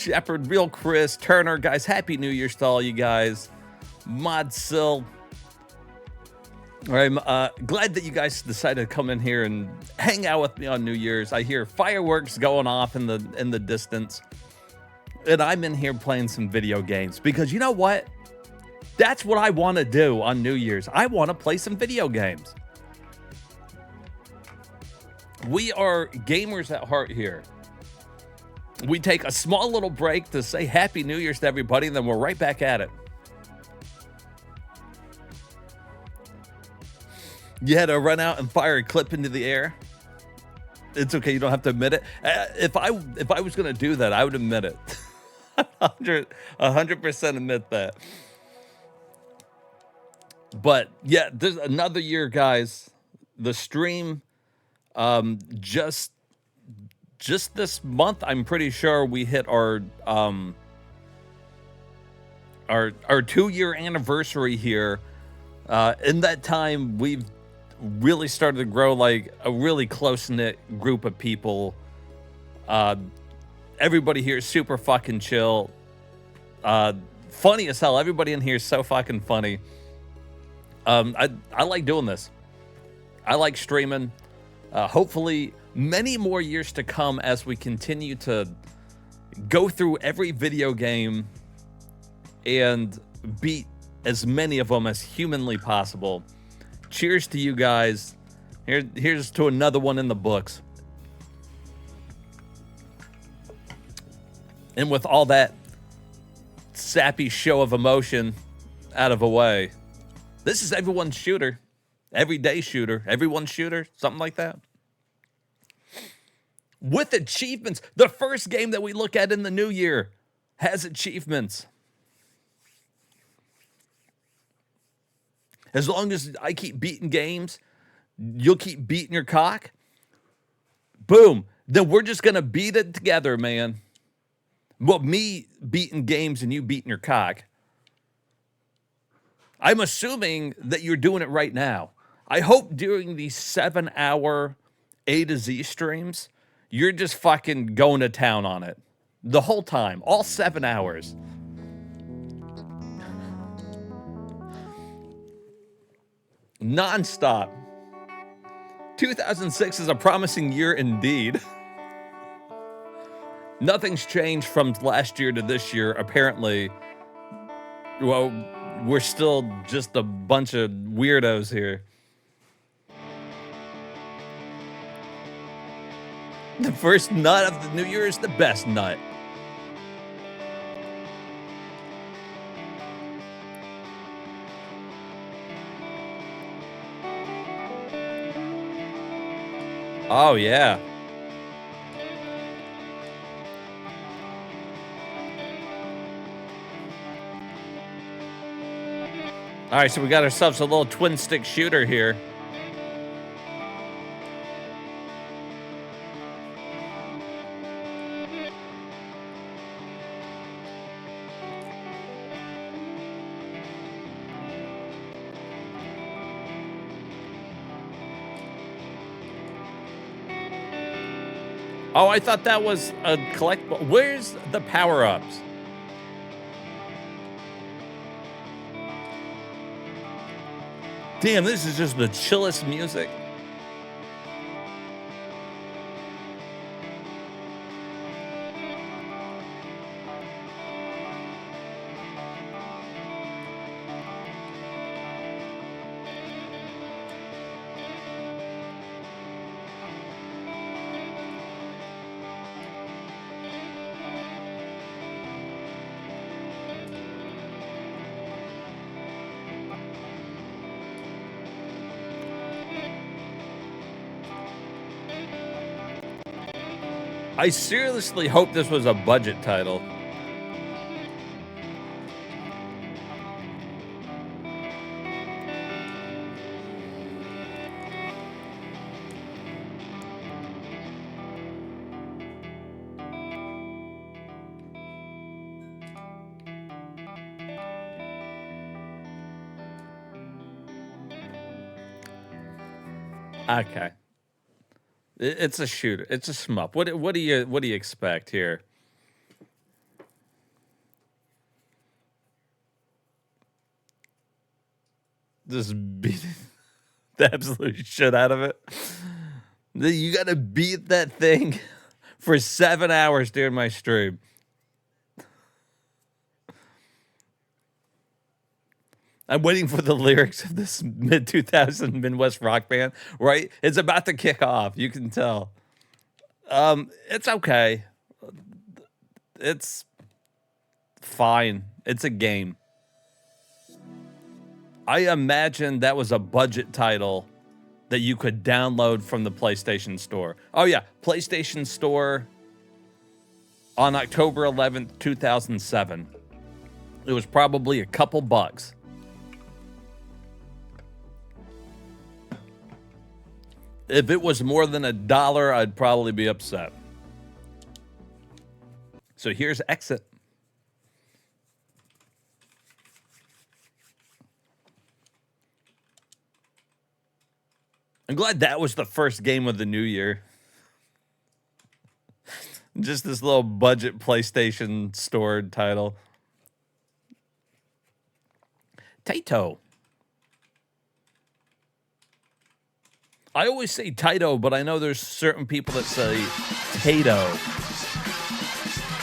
Shepard, Real Chris, Turner, guys, Happy New Year's to all you guys. Mod Sil. I'm glad that you guys decided to come in here and hang out with me on New Year's. I hear fireworks going off in the distance, and I'm in here playing some video games because you know what? That's what I want to do on New Year's. I want to play some video games. We are gamers at heart here. We take a small little break to say Happy New Year's to everybody, and then we're right back at it. You had to run out and fire a clip into the air. It's okay. You don't have to admit it. If I was going to do that, I would admit it. 100% admit that. But yeah, there's another year, guys. The stream, just this month, I'm pretty sure we hit our 2-year anniversary here. In that time, we've really started to grow like a really close-knit group of people. Everybody here is super fucking chill. Funny as hell. Everybody in here is so fucking funny. I like doing this. I like streaming. Hopefully, many more years to come as we continue to go through every video game and beat as many of them as humanly possible. Cheers to you guys. Here's to another one in the books. And with all that sappy show of emotion out of the way, this is everyone's shooter. Everyday shooter. Everyone's shooter. Something like that. With achievements. The first game that we look at in the new year has achievements. As long as I keep beating games, you'll keep beating your cock. Boom. Then we're just going to beat it together, man. Well, me beating games and you beating your cock. I'm assuming that you're doing it right now. I hope during these 7-hour A to Z streams, you're just fucking going to town on it. The whole time. All 7 hours. Non-stop. 2006 is a promising year indeed. Nothing's changed from last year to this year, apparently. Well, we're still just a bunch of weirdos here. The first nut of the new year is the best nut. Oh, yeah. All right, so we got ourselves a little twin stick shooter here. Oh, I thought that was a collectible. Where's the power-ups? Damn, this is just the chillest music. I seriously hope this was a budget title. Okay. It's a shooter. It's a shmup. What do you expect here? just beat the absolute shit out of it. You got to beat that thing for 7 hours during my stream. I'm waiting for the lyrics of this mid-2000 Midwest rock band, right? It's about to kick off. You can tell. It's okay. It's fine. It's a game. I imagine that was a budget title that you could download from the PlayStation Store. Oh, yeah. PlayStation Store on October 11th, 2007. It was probably a couple bucks. If it was more than $1, I'd probably be upset. So here's Exit. I'm glad that was the first game of the new year. Just this little budget PlayStation Store title. Taito. I always say Taito, but I know there's certain people that say Tato.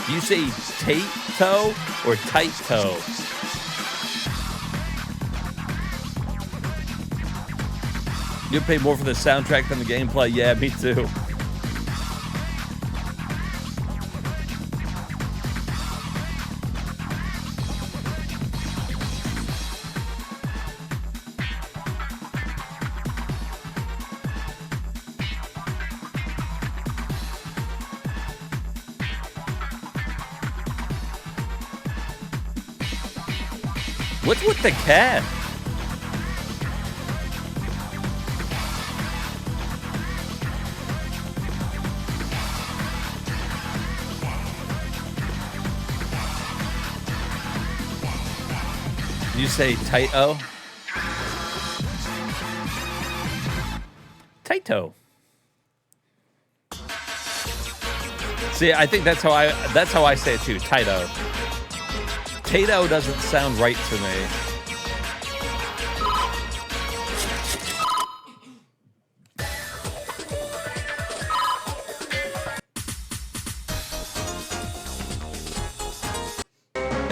Do you say Taito or Taito? You pay more for the soundtrack than the gameplay? Yeah, me too. What's with the cat? You say Taito? Taito. See, I think that's how I say it too, Taito. Tato doesn't sound right to me.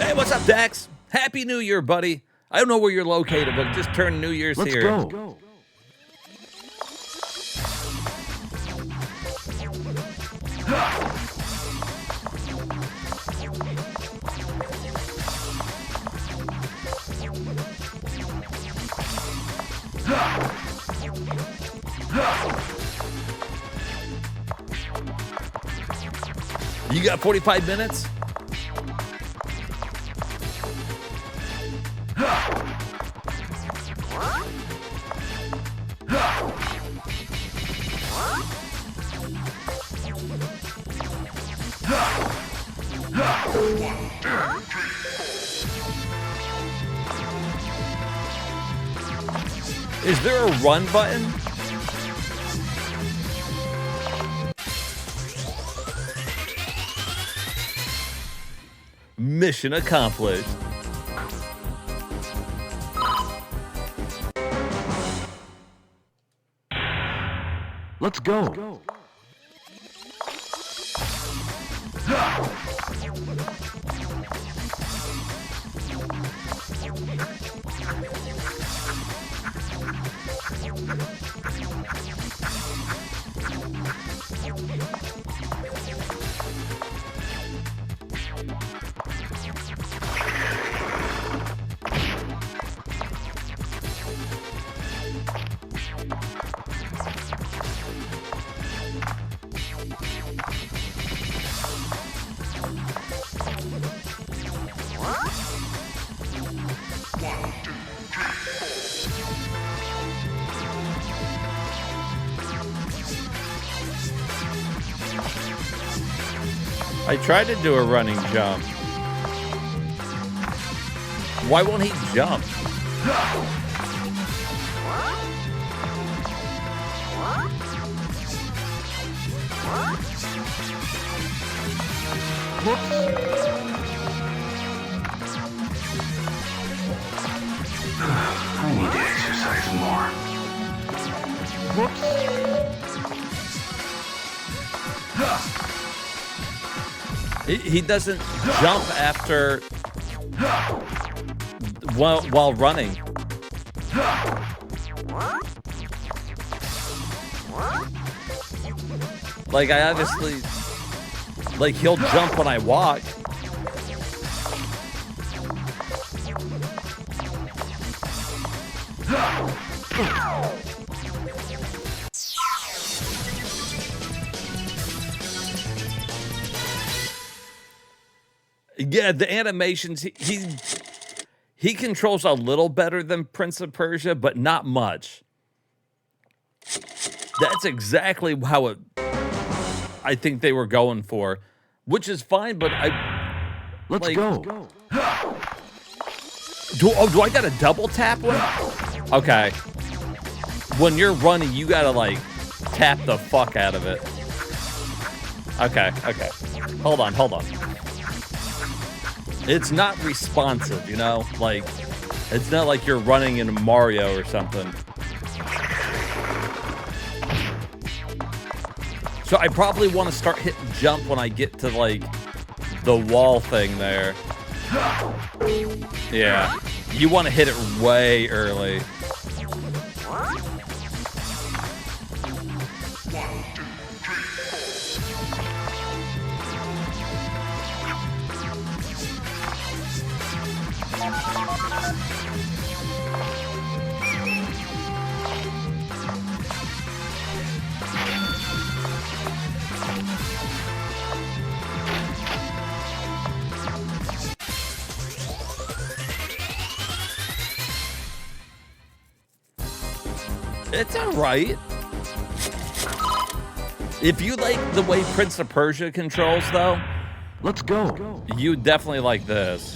Hey, what's up, Dax? Happy New Year, buddy. I don't know where you're located, but just turned New Year's here. Let's go. You got 45 minutes? Is there a run button? Mission accomplished. Let's go. I tried to do a running jump. Why won't he jump? I need to exercise. He doesn't jump after while running. Like, I obviously, like, he'll jump when I walk. Yeah, the animations, he controls a little better than Prince of Persia, but not much. That's exactly how I think they were going for, which is fine, but Let's go. Do I got a double tap one? Okay. When you're running, you gotta, like, tap the fuck out of it. Okay. Hold on. It's not responsive, you know? Like, it's not like you're running in Mario or something. So I probably want to start hitting jump when I get to, like, the wall thing there. Yeah. You want to hit it way early. It's all right. If you like the way Prince of Persia controls, though, let's go. You definitely like this.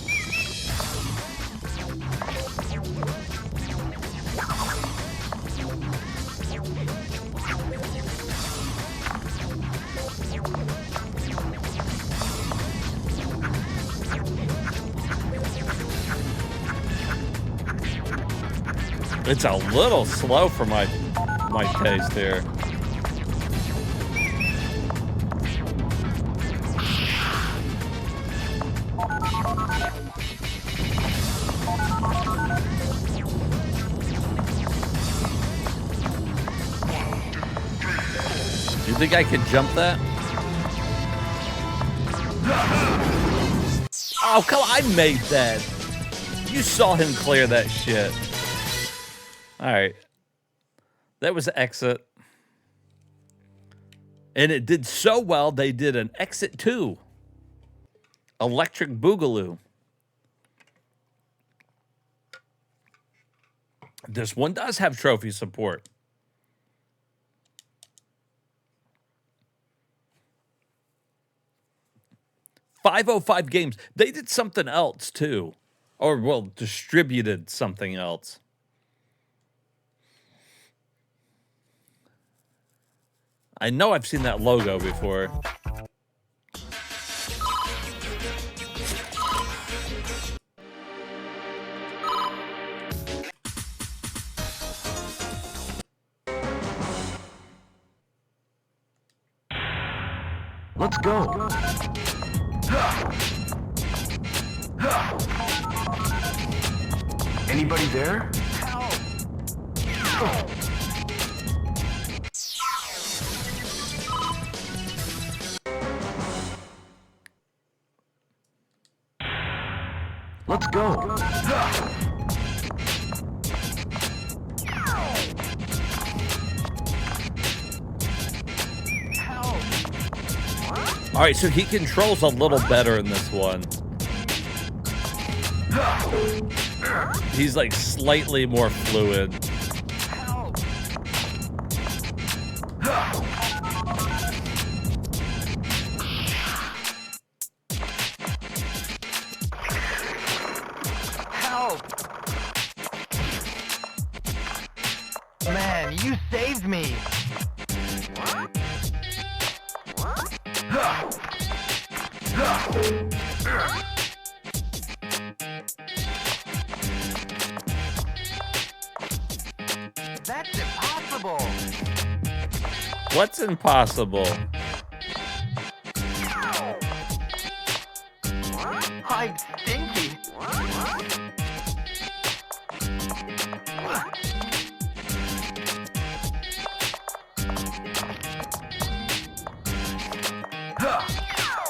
It's a little slow for my taste here. You think I could jump that? Oh, come on, I made that. You saw him clear that shit. All right. That was Exit. And it did so well, they did an Exit 2. Electric Boogaloo. This one does have trophy support. 505 Games. They did something else, too. Or, well, distributed something else. I know I've seen that logo before. Let's go. Anybody there? Let's go. All right, so he controls a little better in this one. He's like slightly more fluid. Man, you saved me. That's impossible. What's impossible? I'm stinky.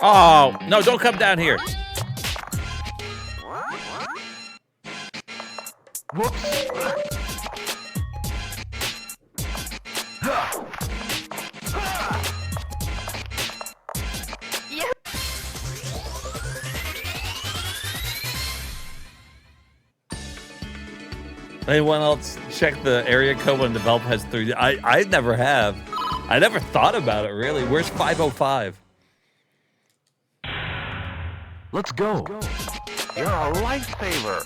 Oh, no, don't come down here. Whoops. Anyone else check the area code when the developer has 3D? I never have. I never thought about it, really. Where's 505? Let's go. You're a lifesaver.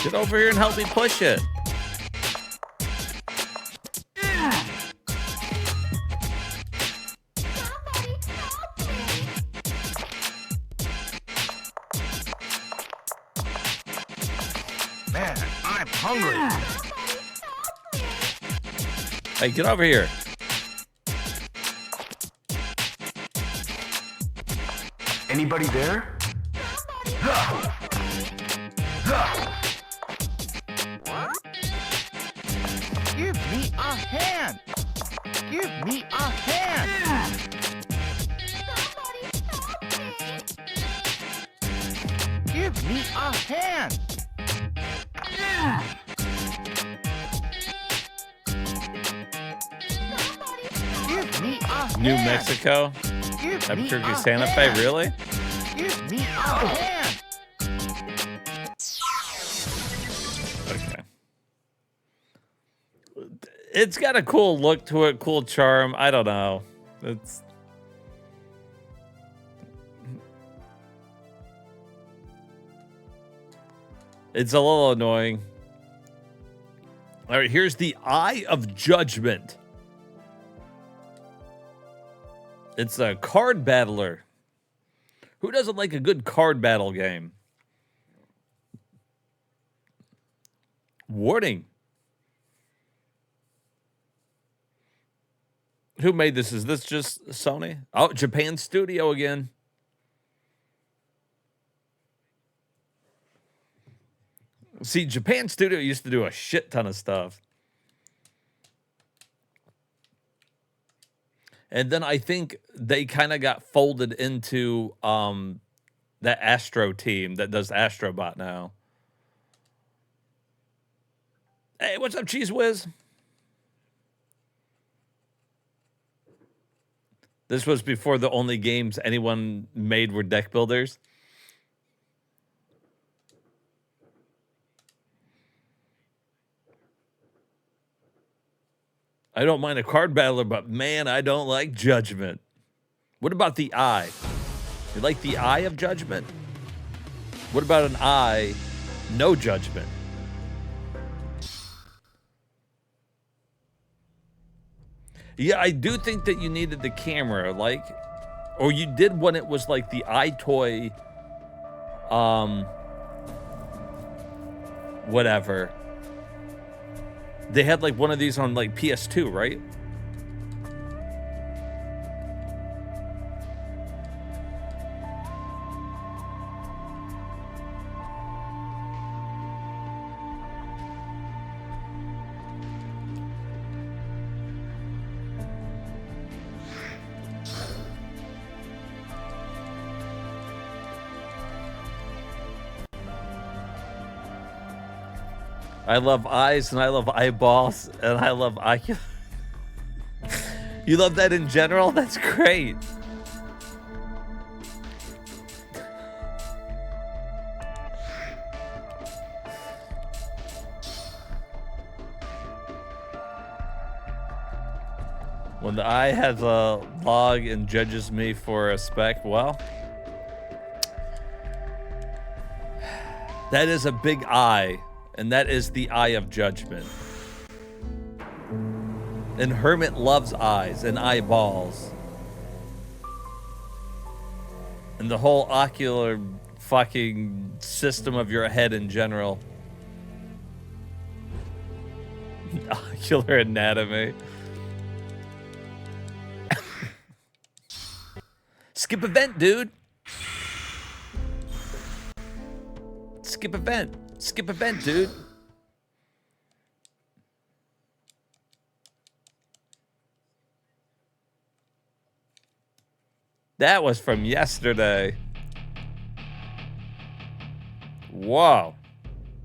Get over here and help me push it. Man, I'm hungry. Hey, get over here. Anybody there? Give me a hand. Give me a hand. Give me a hand. Give me a hand. New Mexico? Give me Albuquerque, a Santa Fe, hand. really? Give me a hand. Okay. It's got a cool look to it, cool charm. I don't know. It's a little annoying. All right, here's the Eye of Judgment. It's a card battler. Who doesn't like a good card battle game? Warning. Who made this? Is this just Sony? Oh, Japan Studio again. See, Japan Studio used to do a shit ton of stuff. And then I think they kind of got folded into that Astro team that does Astrobot now. Hey, what's up, Cheese Whiz? This was before the only games anyone made were deck builders. I don't mind a card battler, but man, I don't like Judgment. What about the Eye? You like the Eye of Judgment? What about an Eye, no Judgment? Yeah, I do think that you needed the camera, like, or you did when it was like the iToy, whatever. They had like one of these on like PS2, right? I love eyes and I love eyeballs and I love ocular. You love that in general? That's great. When the eye has a log and judges me for a spec, well, that is a big eye. And that is the Eye of Judgment. And Hermit loves eyes and eyeballs. And the whole ocular fucking system of your head in general. Ocular anatomy. Skip event, dude. Skip event. Skip event, dude. That was from yesterday. Whoa.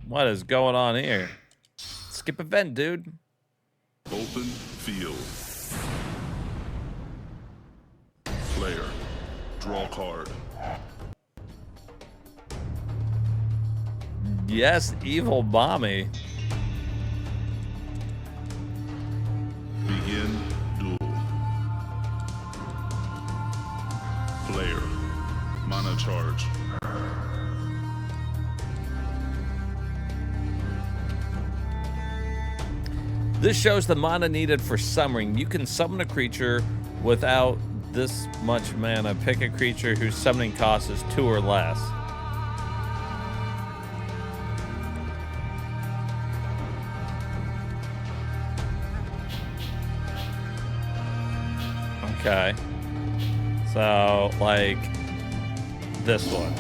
What is going on here? Skip event, dude. Open field. Player. Draw card. Yes, evil mommy. Begin duel. Player. Mana charge. This shows the mana needed for summoning. You can summon a creature without this much mana. Pick a creature whose summoning cost is 2 or less. Okay. So, like this one.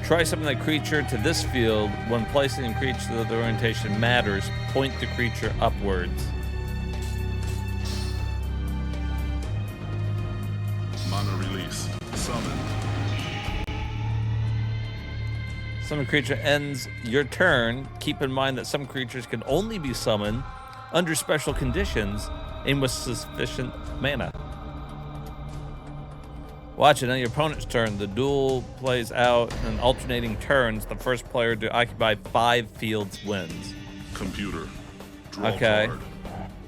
Try summoning that creature to this field. When placing a creature so that the orientation matters, point the creature upwards. Mana release. Summon. Summon creature ends your turn. Keep in mind that some creatures can only be summoned under special conditions and with sufficient mana. Watch it on your opponent's turn. The duel plays out in alternating turns. The first player to occupy 5 fields wins. Computer. Draw Okay. card.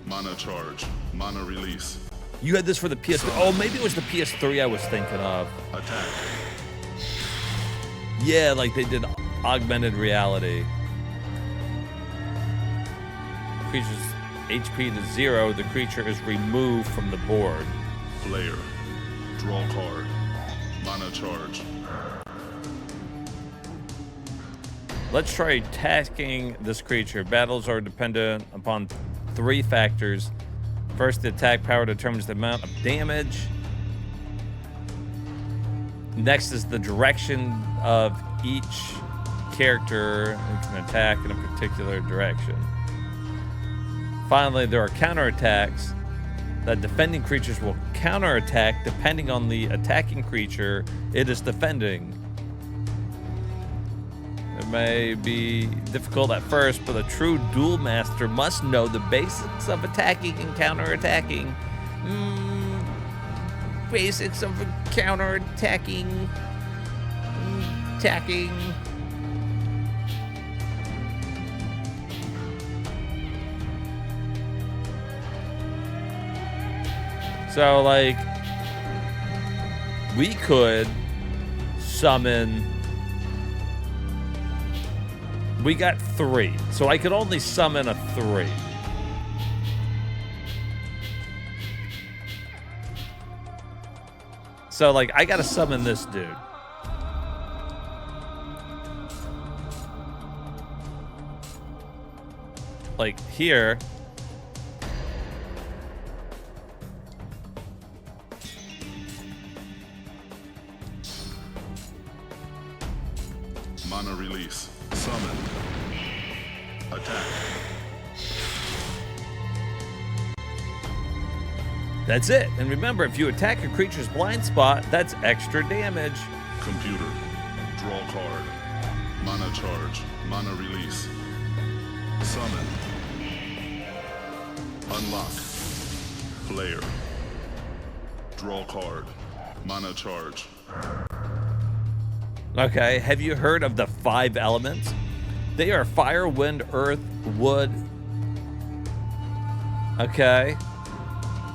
Mana charge. Mana release. You had this for the PS3. Oh, maybe it was the PS3 I was thinking of. Attack. Yeah, like they did augmented reality. Creature's HP to 0. The creature is removed from the board. Player. Draw card. Mana charge. Let's try attacking this creature. Battles are dependent upon 3 factors. First, the attack power determines the amount of damage. Next is the direction of each character who can attack in a particular direction. Finally, there are counterattacks that defending creatures will counterattack depending on the attacking creature it is defending. It may be difficult at first, but a true duel master must know the basics of attacking and counterattacking. Basics of counterattacking. Attacking. So, like, we could summon. We got 3, so I could only summon a 3. So, like, I gotta summon this dude. Like, here. Mana release. Summon. Attack. That's it. And remember, if you attack a creature's blind spot, that's extra damage. Computer. Draw card. Mana charge. Mana release. Summon. Unlock. Player. Draw card. Mana charge. Okay, have you heard of the 5 elements? They are fire, wind, earth, wood. Okay.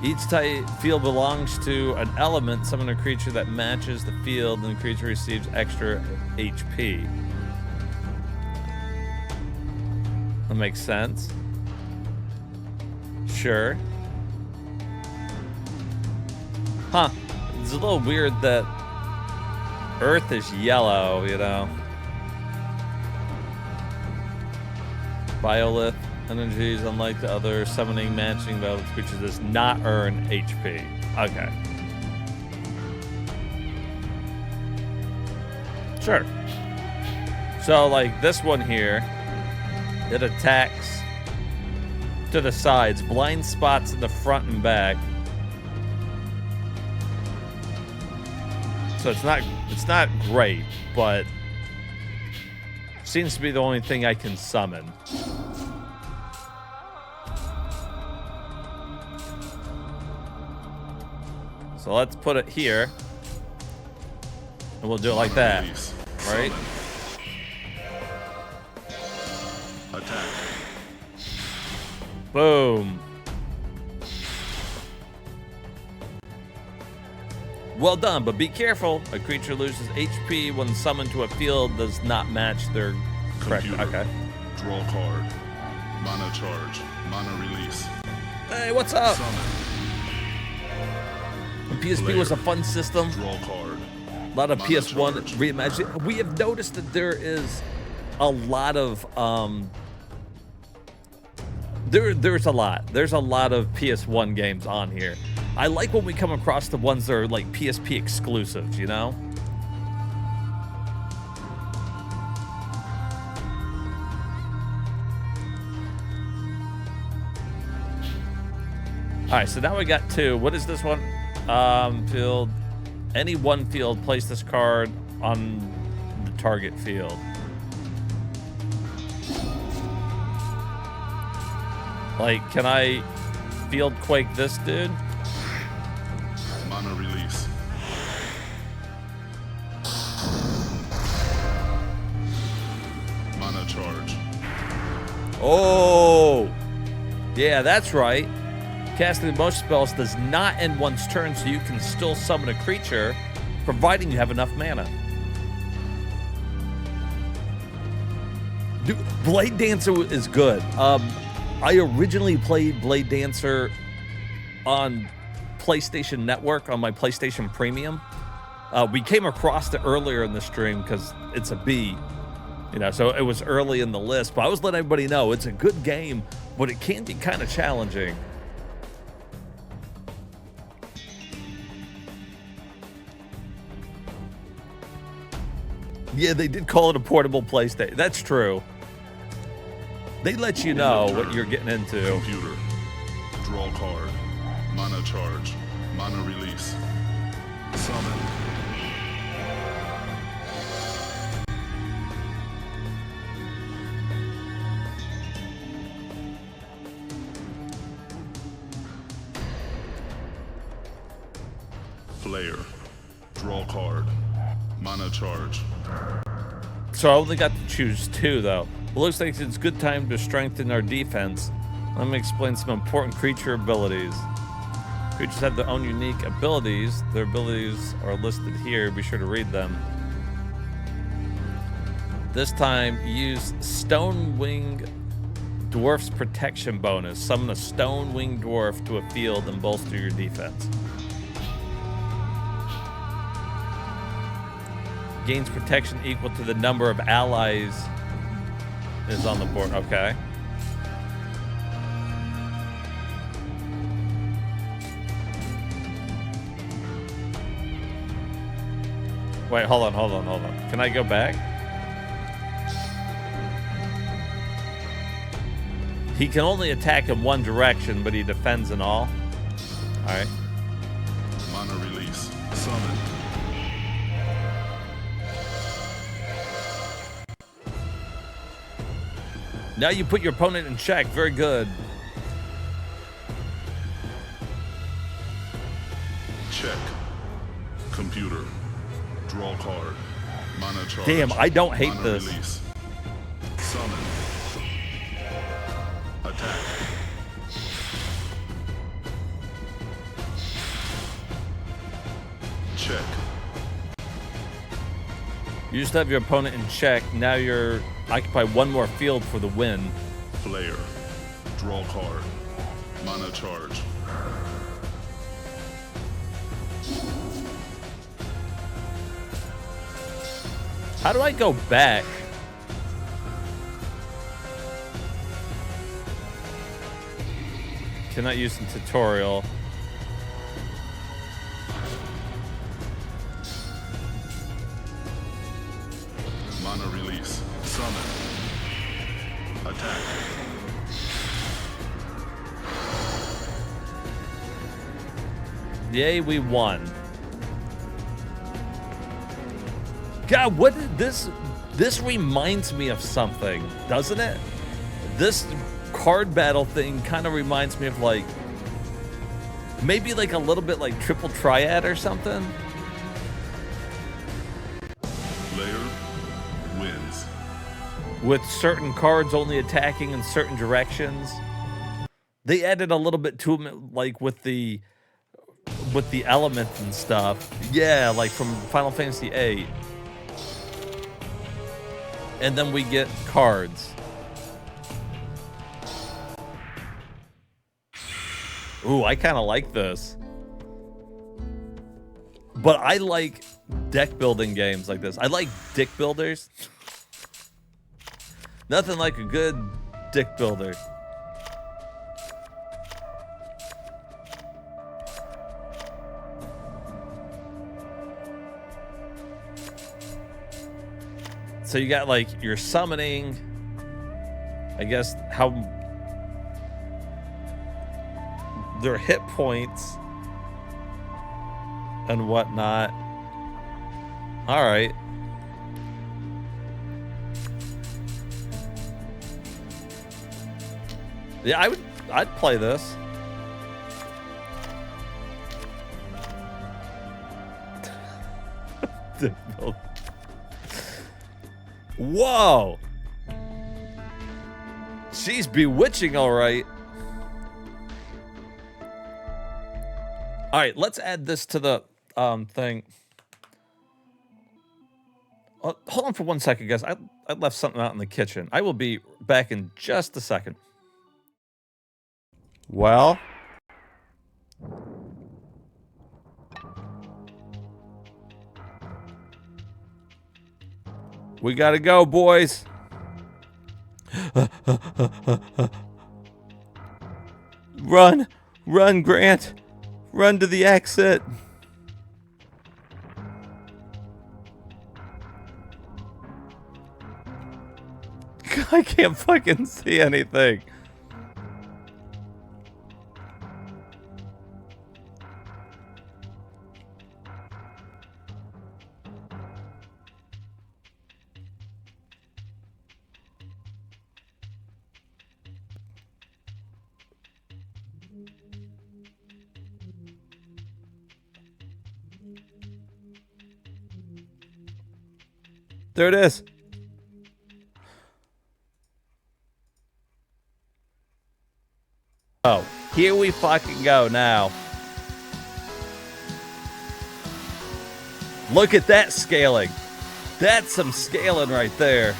Each type field belongs to an element. Summon a creature that matches the field, and the creature receives extra HP. That makes sense. Sure. Huh. It's a little weird that Earth is yellow, you know. Biolith energies, unlike the other summoning matching Biolith creatures, does not earn HP. Okay. Sure. So, like this one here, it attacks to the sides, blind spots in the front and back. So it's not great, but seems to be the only thing I can summon. So let's put it here, and we'll do it like that, right? Attack. Boom. Well done, but be careful. A creature loses HP when summoned to a field does not match their correct. Computer. Okay. Draw card. Mana charge. Mana release. Hey, what's up? Summon. PSP Player. was a fun system. Draw card. A lot of Mana PS1 charge. reimagining. We have noticed that there is a lot of there's a lot of PS1 games on here. I like when we come across the ones that are like PSP exclusives, you know? All right, so now we got two. What is this one? Field. Any one field, place this card on the target field. Like, can I field quake this dude? Mana release. Mana charge. Oh, yeah, that's right. Casting most spells does not end one's turn, so you can still summon a creature, providing you have enough mana. Dude, Blade Dancer is good. I originally played Blade Dancer on PlayStation Network on my PlayStation Premium. We came across it earlier in the stream because it's a B, you know, so it was early in the list. But I was letting everybody know it's a good game, but it can be kind of challenging. Yeah, they did call it a portable PlayStation. That's true. They let you know what you're getting into. Computer. Draw card. Mana charge. Mana release. Summon. Player. Draw card. Mana charge. So I only got to choose two, though. It looks like it's a good time to strengthen our defense. Let me explain some important creature abilities. Creatures have their own unique abilities. Their abilities are listed here. Be sure to read them. This time, use Stone Wing Dwarf's protection bonus. Summon a Stone Wing Dwarf to a field and bolster your defense. Gains protection equal to the number of allies is on the board. Okay. Wait, hold on. Can I go back? He can only attack in one direction, but he defends in all. All right. Mana release. Summon. Now you put your opponent in check. Very good. Check. Computer. Draw card. Mana charge. Damn, I don't hate Mana this. Release. Summon. Attack. Check. You just have your opponent in check. Now you're occupy one more field for the win. Player. Draw card. Mana charge. How do I go back? Cannot use in tutorial. Mana release. Summon. Attack. Yay, we won. God, what did this reminds me of something, doesn't it? This card battle thing kind of reminds me of like maybe like a little bit like Triple Triad or something. Player wins. With certain cards only attacking in certain directions. They added a little bit to them, like with the elements and stuff. Yeah, like from Final Fantasy VIII. And then we get cards. Ooh, I kind of like this. But I like deck building games like this. I like dick builders. Nothing like a good dick builder. So you got like your summoning, I guess how their hit points and whatnot. All right. Yeah, I'd play this. Whoa. She's bewitching, all right. All right, let's add this to the thing. Hold on for 1 second, guys. I left something out in the kitchen. I will be back in just a second. Well, we gotta go, boys. Run, run, Grant. Run to the exit. I can't fucking see anything. There it is. Oh, here we fucking go now. Look at that scaling. That's some scaling right there.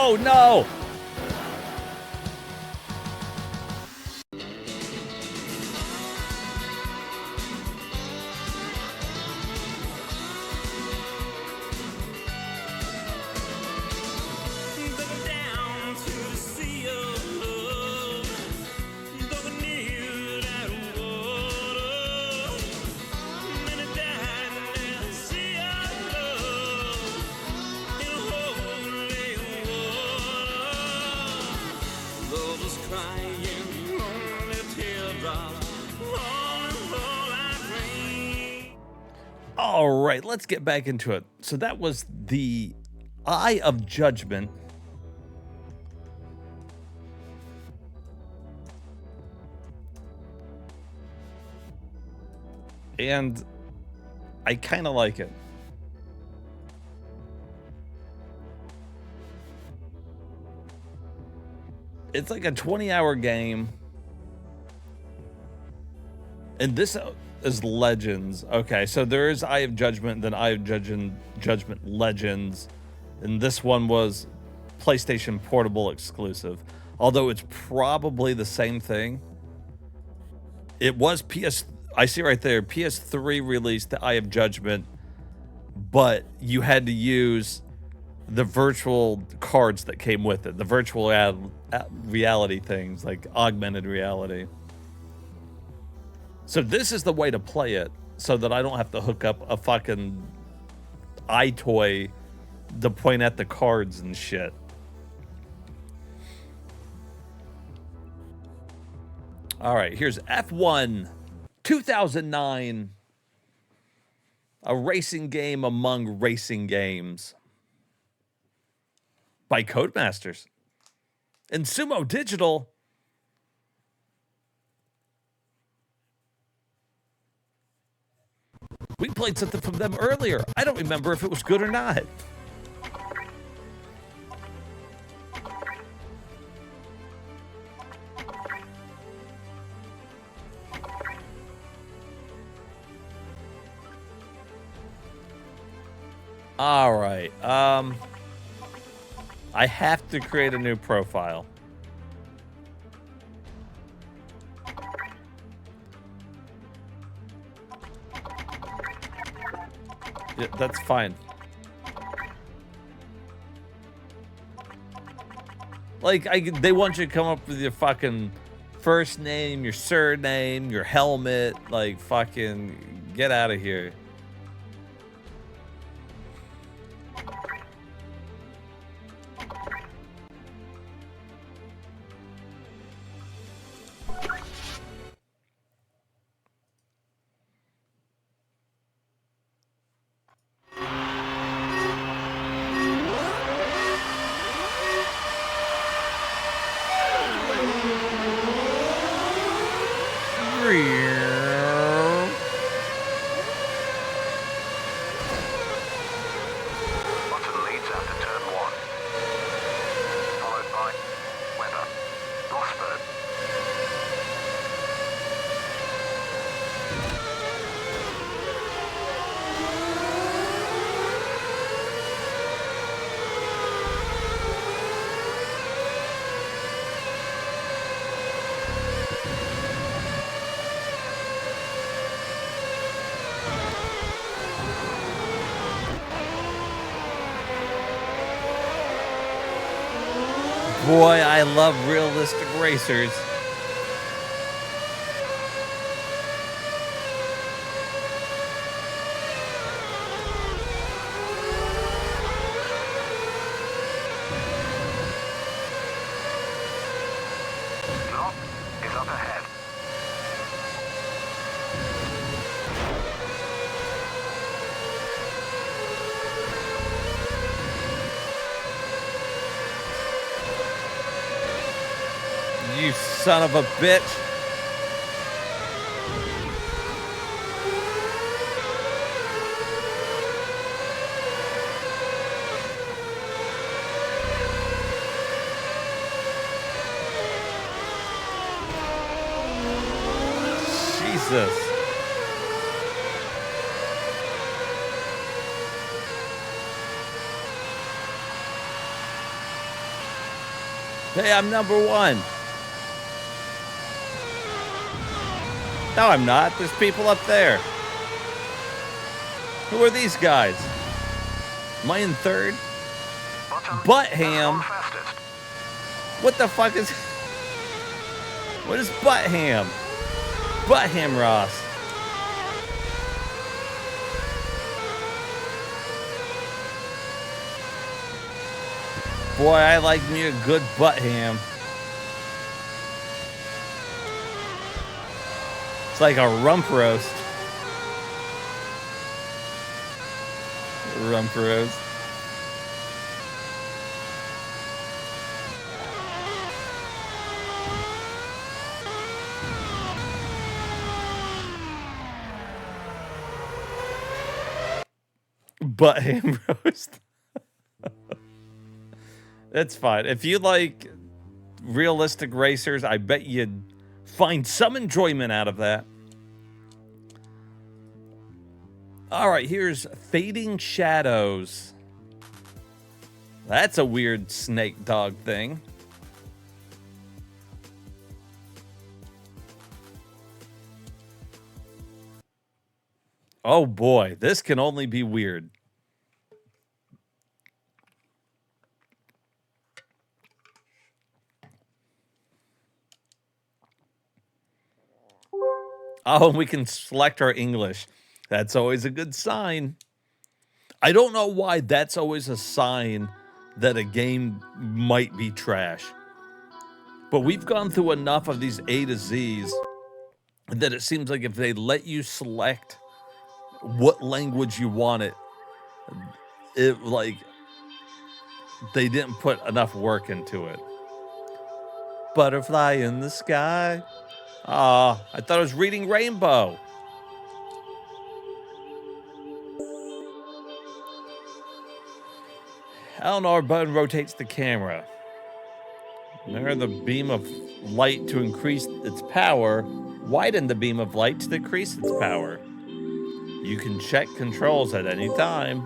Oh no! All right, let's get back into it. So that was the Eye of Judgment. And I kind of like it. It's like a 20-hour game. And this is Legends. Okay, so there is Eye of Judgment, then Eye of Judgment Legends, and this one was PlayStation Portable exclusive. Although it's probably the same thing. It was I see right there, PS3 released the Eye of Judgment, but you had to use the virtual cards that came with it, the virtual reality things, like augmented reality. So this is the way to play it, so that I don't have to hook up a fucking eye toy to point at the cards and shit. All right, here's F1 2009, a racing game among racing games by Codemasters and Sumo Digital. We played something from them earlier. I don't remember if it was good or not. All right. I have to create a new profile. Yeah, that's fine. Like, they want you to come up with your fucking first name, your surname, your helmet. Like, fucking get out of here. Boy, I love realistic racers. Is up ahead. You son of a bitch. Jesus. Hey, I'm #1. No, I'm not. There's people up there. Who are these guys? Am I in third? Buttham. What the fuck is... What is Buttham? Buttham Ross. Boy, I like me a good Buttham. It's like a rump roast. Rump roast. Buttham roast. That's fine. If you like realistic racers, I bet you'd find some enjoyment out of that. All right, here's Fading Shadows. That's a weird snake dog thing. Oh boy, this can only be weird. Oh, and we can select our English. That's always a good sign. I don't know why that's always a sign that a game might be trash. But we've gone through enough of these A to Z's that it seems like if they let you select what language you want it like they didn't put enough work into it. Butterfly in the sky. Ah, I thought I was reading Rainbow. Eleanor button rotates the camera. Narrow the beam of light to increase its power. Widen the beam of light to decrease its power. You can check controls at any time.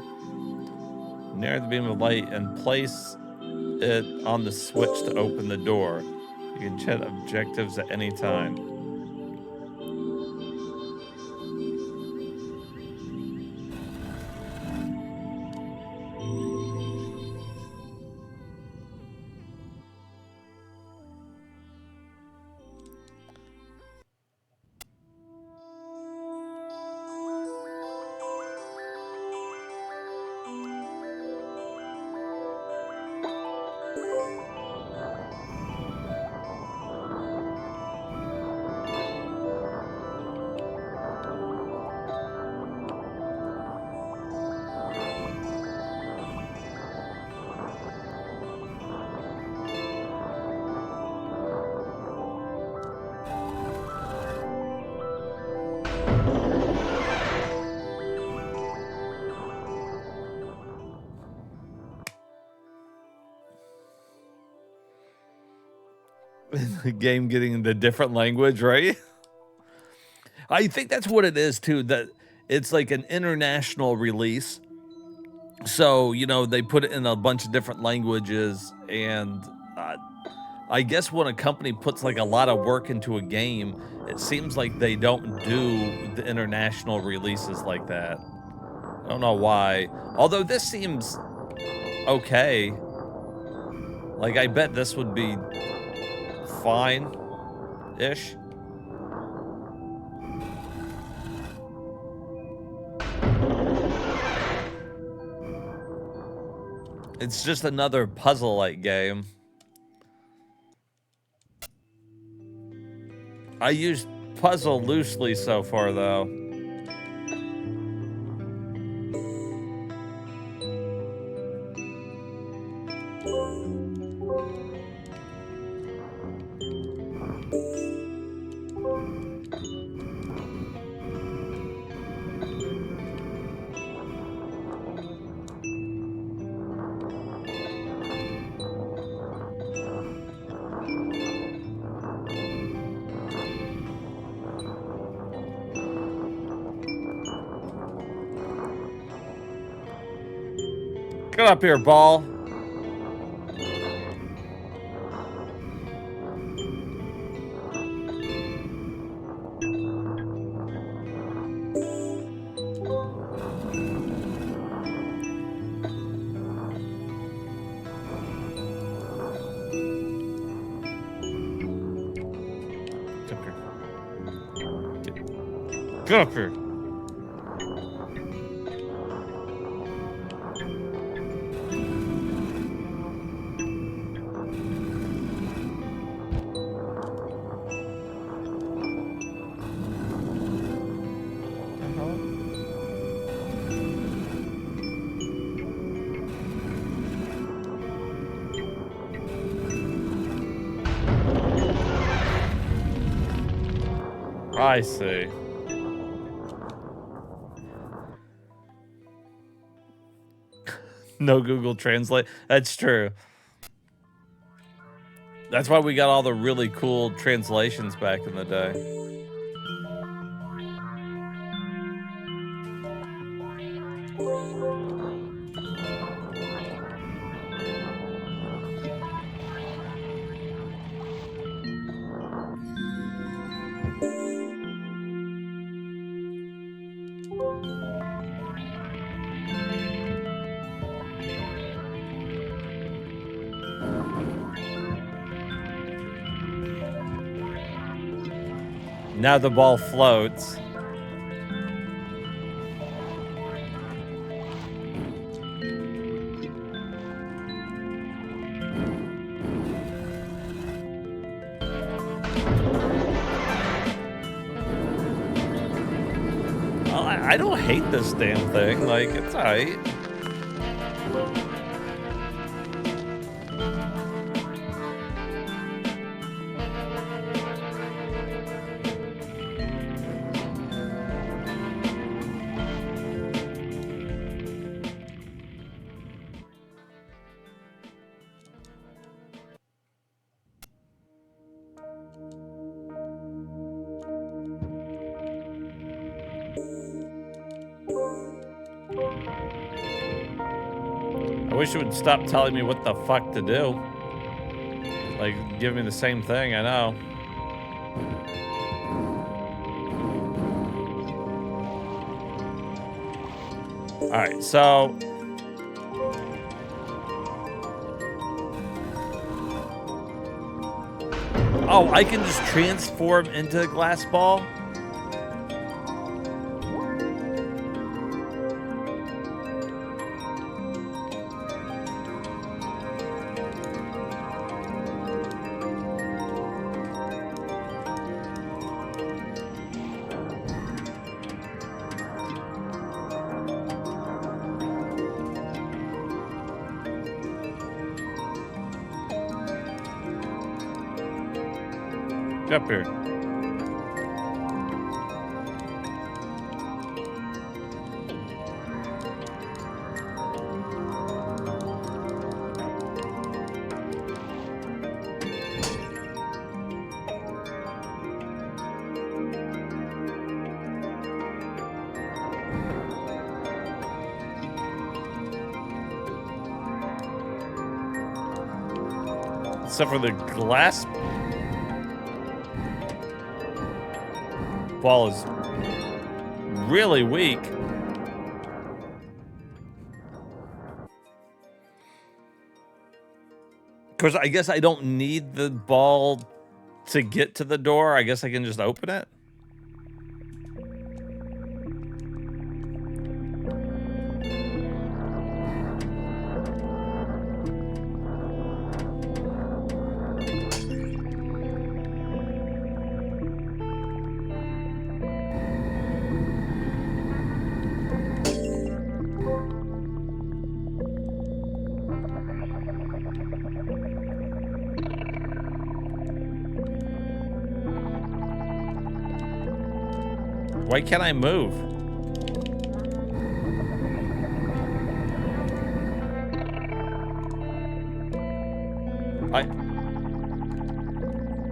Narrow the beam of light and place it on the switch to open the door. You can check objectives at any time. The game getting into different language, right? I think that's what it is too, that it's like an international release. So, you know, they put it in a bunch of different languages, and I guess when a company puts like a lot of work into a game, it seems like they don't do the international releases like that. I don't know why. Although this seems okay. Like, I bet this would be fine-ish. It's just another puzzle-like game. I used puzzle loosely so far, though. Get up here, ball. Get up here. I see. No Google Translate. That's true. That's why we got all the really cool translations back in the day. Now the ball floats. Well, I don't hate this damn thing. Like, it's alright. I wish it would stop telling me what the fuck to do. Like, give me the same thing, I know. Alright, so... Oh, I can just transform into a glass ball? Get up here. Except for the glass ball is really weak. Because I guess I don't need the ball to get to the door. I guess I can just open it. Why can't I move?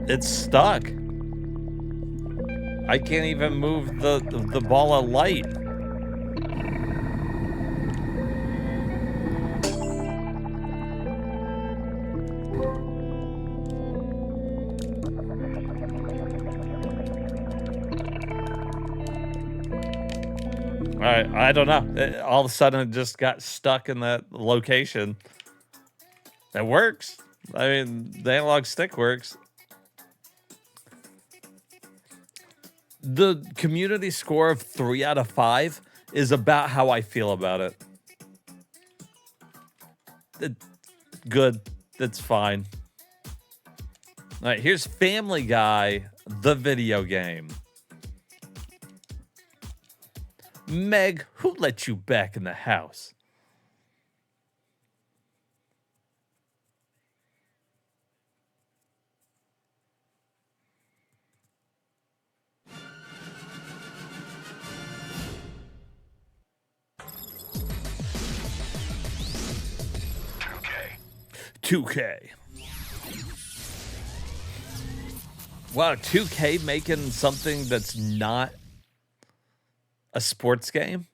It's stuck. I can't even move the ball of light. I don't know. All of a sudden, it just got stuck in that location. That works. I mean, the analog stick works. The community score of 3 out of 5 is about how I feel about it. Good. That's fine. All right, here's Family Guy, the video game. Meg, who let you back in the house? $2K. Wow, $2K making something that's not a sports game?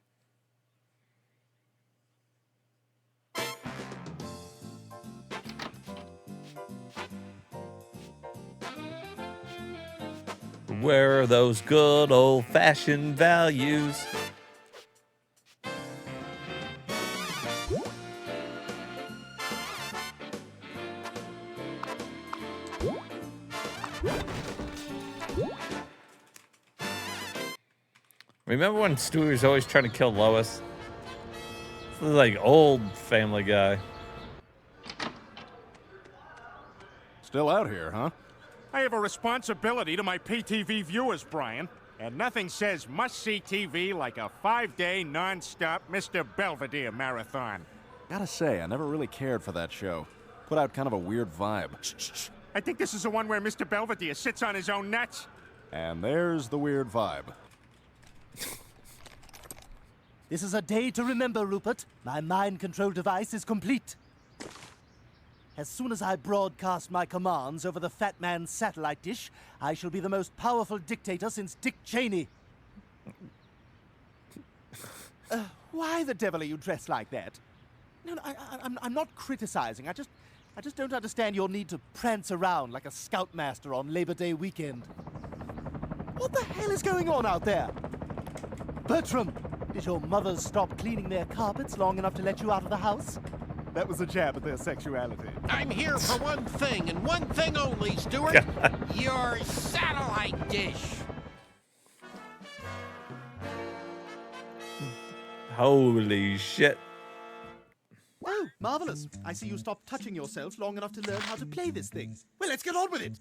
Where are those good old-fashioned values? Remember when Stewie was always trying to kill Lois? This is like old Family Guy. Still out here, huh? I have a responsibility to my PTV viewers, Brian. And nothing says must-see TV like a 5-day, non-stop Mr. Belvedere marathon. Gotta say, I never really cared for that show. Put out kind of a weird vibe. Shh. I think this is the one where Mr. Belvedere sits on his own nuts. And there's the weird vibe. This is a day to remember, Rupert. My mind control device is complete. As soon as I broadcast my commands over the Fat Man's satellite dish, I shall be the most powerful dictator since Dick Cheney. Why the devil are you dressed like that? No, I'm not criticizing. I just don't understand your need to prance around like a scoutmaster on Labor Day weekend. What the hell is going on out there? Bertram, did your mothers stop cleaning their carpets long enough to let you out of the house? That was a jab at their sexuality. I'm here for one thing and one thing only, Stuart. Your satellite dish. Holy shit. Oh, marvelous. I see you stopped touching yourself long enough to learn how to play this thing. Well, let's get on with it.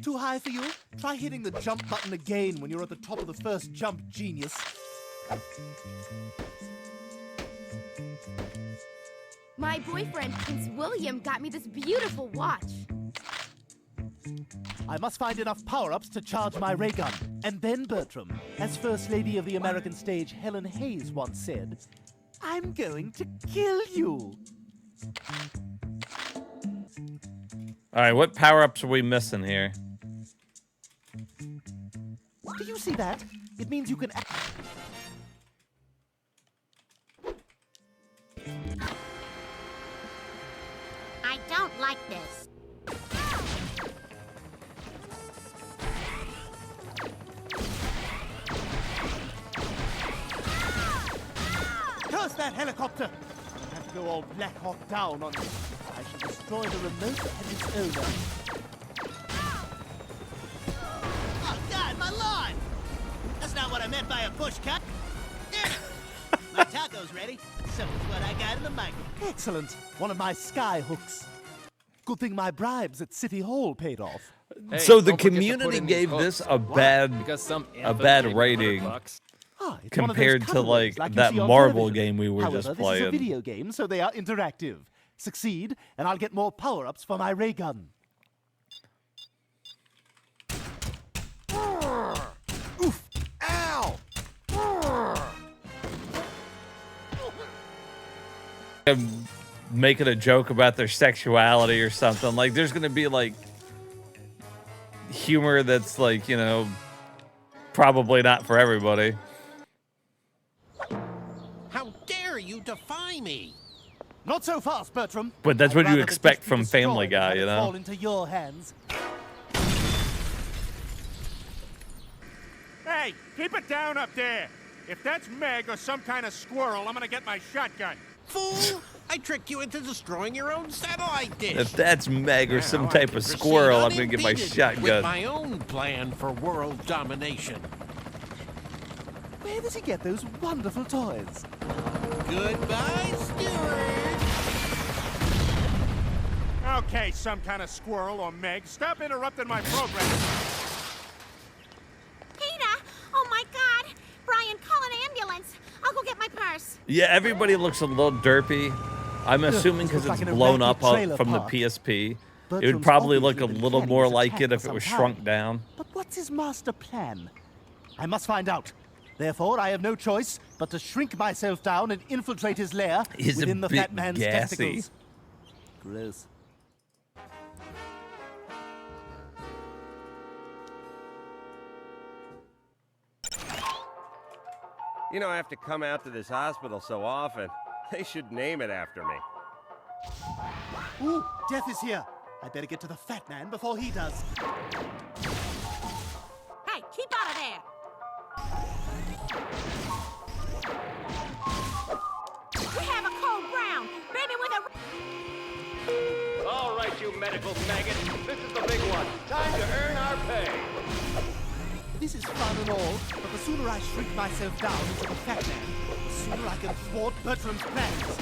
Too high for you? Try hitting the jump button again when you're at the top of the first jump, genius. My boyfriend, Prince William, got me this beautiful watch. I must find enough power-ups to charge my ray gun. And then, Bertram, as First Lady of the American stage Helen Hayes once said, I'm going to kill you. All right, what power-ups are we missing here? Do you see that? It means you can... I don't like this. Curse that helicopter! I have to go all Black Hawk down on it. I shall destroy the remote and its owner. Oh, God, my lawn! That's not what I meant by a push cut. My taco's ready. So is what I got in the microwave. Excellent. One of my sky hooks. Good thing my bribes at City Hall paid off. Hey, so the community gave this a bad rating compared to like that Marvel game we were just playing. This is a video game, so they are interactive. Succeed, and I'll get more power-ups for my ray gun. Oof! Ow! Making a joke about their sexuality or something. Like, there's gonna be like humor that's like, you know, probably not for everybody. How dare you defy me? Not so fast, Bertram. But that's what you expect from Family Guy, you know? Fall into your hands. Hey, keep it down up there. If that's Meg or some kind of squirrel, I'm gonna get my shotgun. Fool! I tricked you into destroying your own satellite dish. If that's Meg or some type of squirrel, I'm gonna get my shotgun. With my own plan for world domination. Where does he get those wonderful toys? Goodbye, Stuart. Okay, some kind of squirrel or Meg, stop interrupting my program. Peter! Oh my God! Brian, call an ambulance. I'll go get my purse. Yeah, everybody looks a little derpy. I'm assuming because it's blown up from the PSP. It would probably look a little more like it if it was shrunk down. But what's his master plan? I must find out. Therefore, I have no choice but to shrink myself down and infiltrate his lair within the fat man's testicles. Gross. You know, I have to come out to this hospital so often. They should name it after me. Ooh, death is here. I better get to the fat man before he does. Hey, keep out of there. We have a cold brown, baby with a... All right, you medical maggot. This is the big one. Time to earn our pay. this is fun and all, but the sooner I shrink myself down into the fat man, the sooner I can thwart Bertram's plans.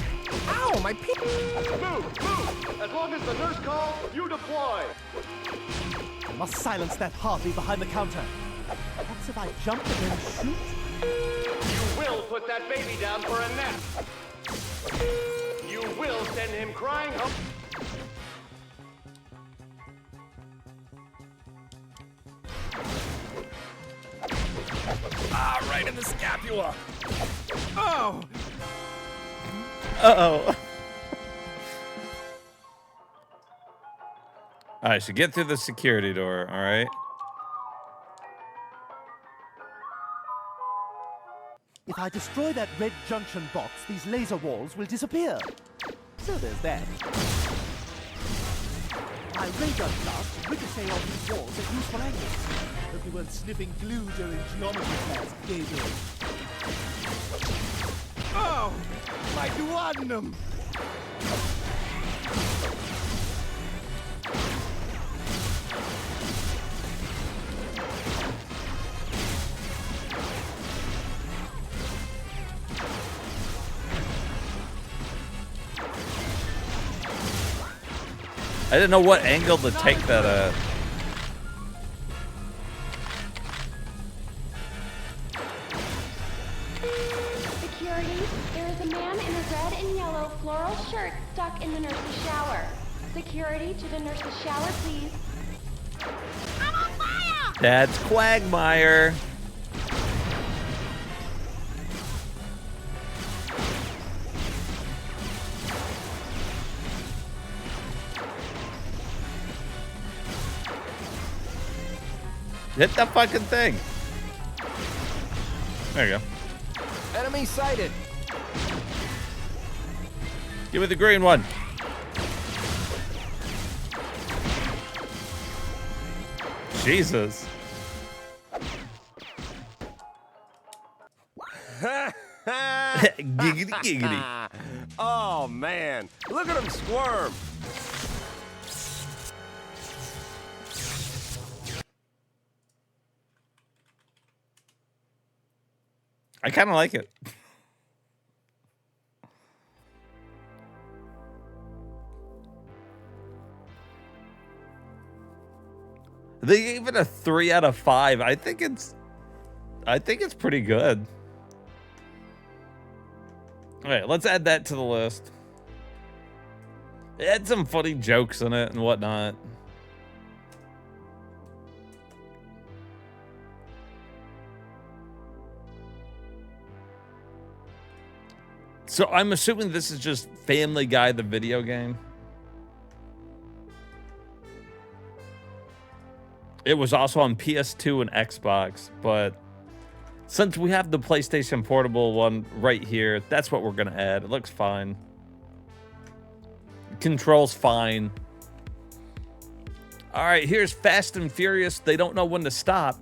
Ow, my pee! Move! As long as the nurse calls, you deploy! I must silence that harpy behind the counter. Perhaps if I jump and then shoot? You will put that baby down for a nap! You will send him crying home. Ah, right in the scapula. Oh! Uh-oh. All right, so get through the security door, all right? If I destroy that red junction box, these laser walls will disappear. So there's that. My ray gun blast ricochet off these walls at useful angles. Hope you weren't sniffing glue during geometry class, Gabriel. Oh! My duodenum! I didn't know what angle to take that at. Security, there is a man in a red and yellow floral shirt stuck in the nurse's shower. Security to the nurse's shower, please. I'm on fire! That's Quagmire. Hit the fucking thing. There you go. Enemy sighted. Give me the green one. Jesus. Giggity giggity. Oh, man. Look at him squirm. I kind of like it. They gave it a 3 out of 5. I think it's pretty good. All right, let's add that to the list. It had some funny jokes in it and whatnot. So I'm assuming this is just Family Guy, the video game. It was also on PS2 and Xbox, but since we have the PlayStation Portable one right here, that's what we're going to add. It looks fine. Controls fine. All right, here's Fast and Furious. They don't know when to stop.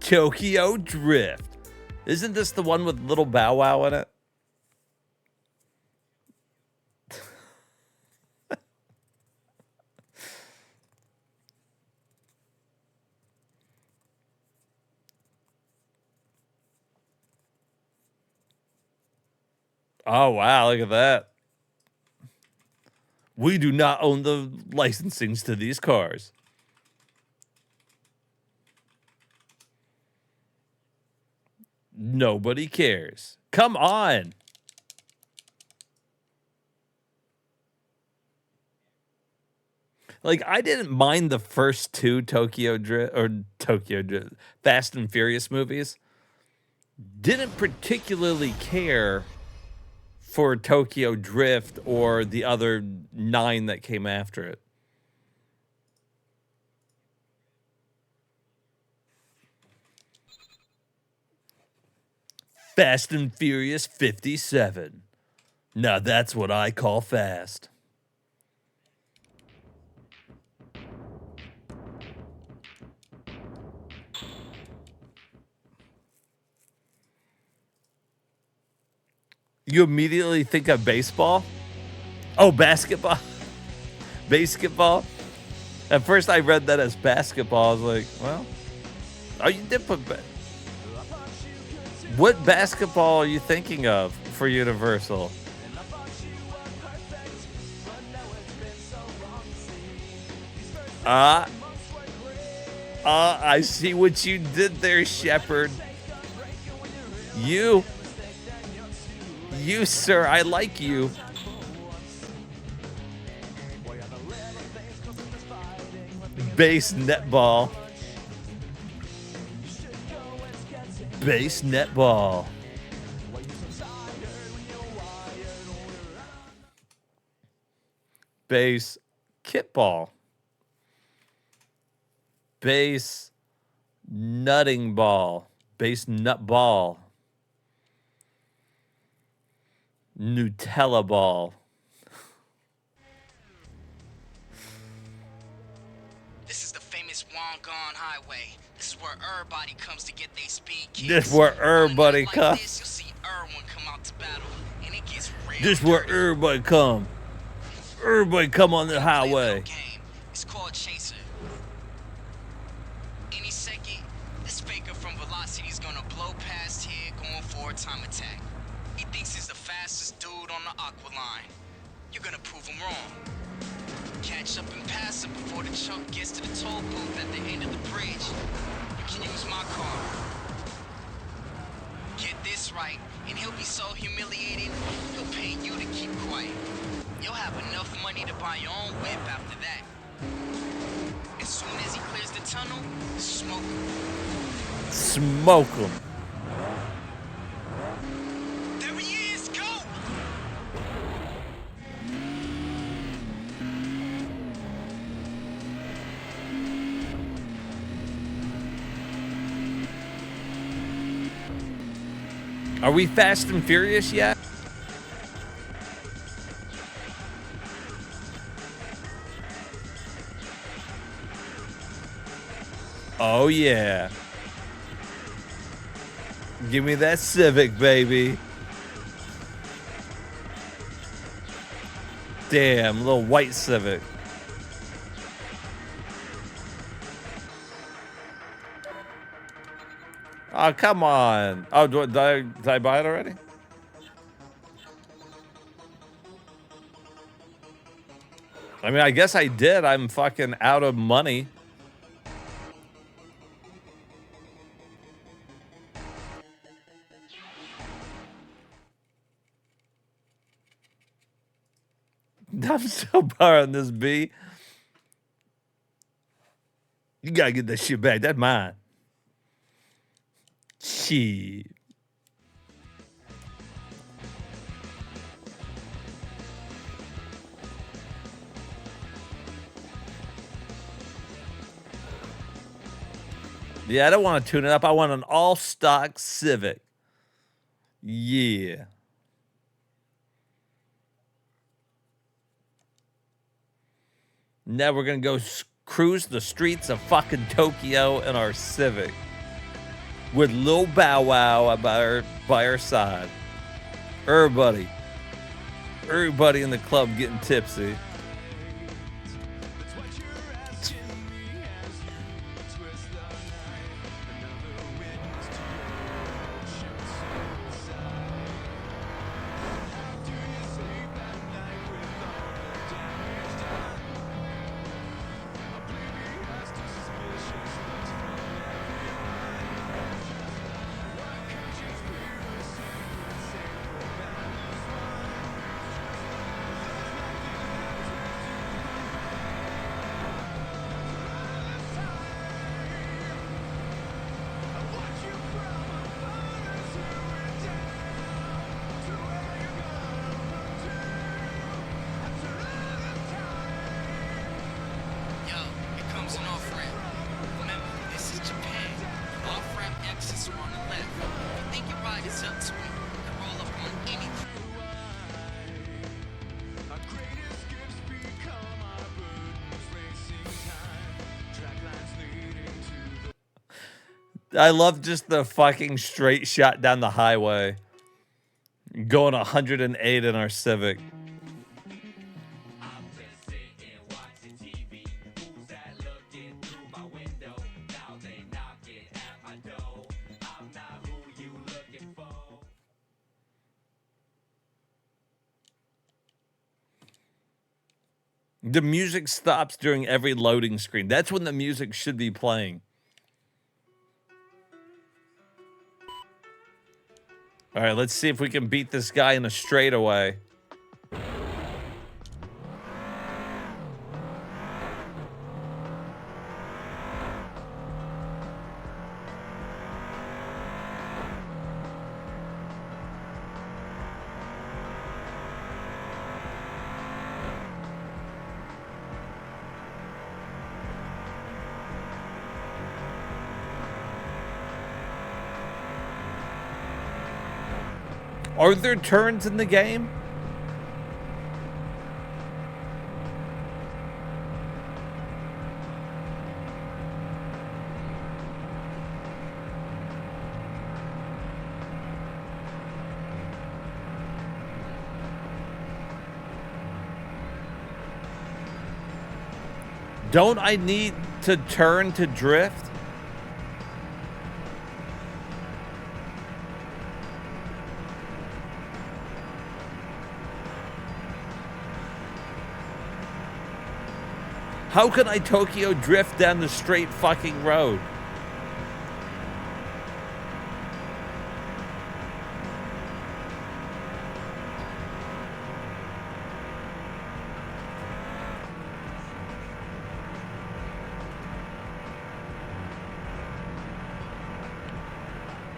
Tokyo Drift. Isn't this the one with Little Bow Wow in it? Oh, wow, look at that. We do not own the licensings to these cars. Nobody cares. Come on. Like, I didn't mind the first two Fast and Furious movies. Didn't particularly care for Tokyo Drift or the other 9 that came after it. Fast and Furious 57. Now that's what I call fast. You immediately think of baseball? Oh, basketball. Basketball. At first, I read that as basketball. I was like, well, oh, you did put. What basketball are you thinking of for Universal? I see what you did there, Shepard. You, sir, I like you. Base netball. Base netball. Base kickball. Base nutting ball. Base nut ball. Nutella ball. This is the famous Wongon Highway. This is where everybody comes to get their speed kicks. This is where everybody comes. This, you'll see everyone come out to battle, and it gets real. This is where everybody come. Everybody come on the highway. It's called Chaser. Any second, this faker from Velocity is gonna blow past here going for a time attack. He thinks he's the fastest dude on the Aqua Line. You're gonna prove him wrong. Catch up and pass him before the chunk gets to the toll booth at the end of the bridge. You can use my car. Get this right, and he'll be so humiliated, he'll pay you to keep quiet. You'll have enough money to buy your own whip after that. As soon as he clears the tunnel, smoke him. Smoke him. There he is, go! Are we Fast and Furious yet? Oh, yeah. Give me that Civic, baby. Damn, little white Civic. Oh, come on. Oh, did I buy it already? I mean, I guess I did. I'm fucking out of money. I'm still borrowing this B. You gotta get that shit back. That's mine. Shit. Yeah, I don't want to tune it up. I want an all-stock Civic. Yeah. Now we're going to go cruise the streets of fucking Tokyo in our Civic. With Lil Bow Wow by our side. Everybody in the club getting tipsy. I love just the fucking straight shot down the highway. Going 108 in our Civic. The music stops during every loading screen. That's when the music should be playing. All right, let's see if we can beat this guy in a straightaway. Are there turns in the game? Don't I need to turn to drift? How can I Tokyo drift down the straight fucking road?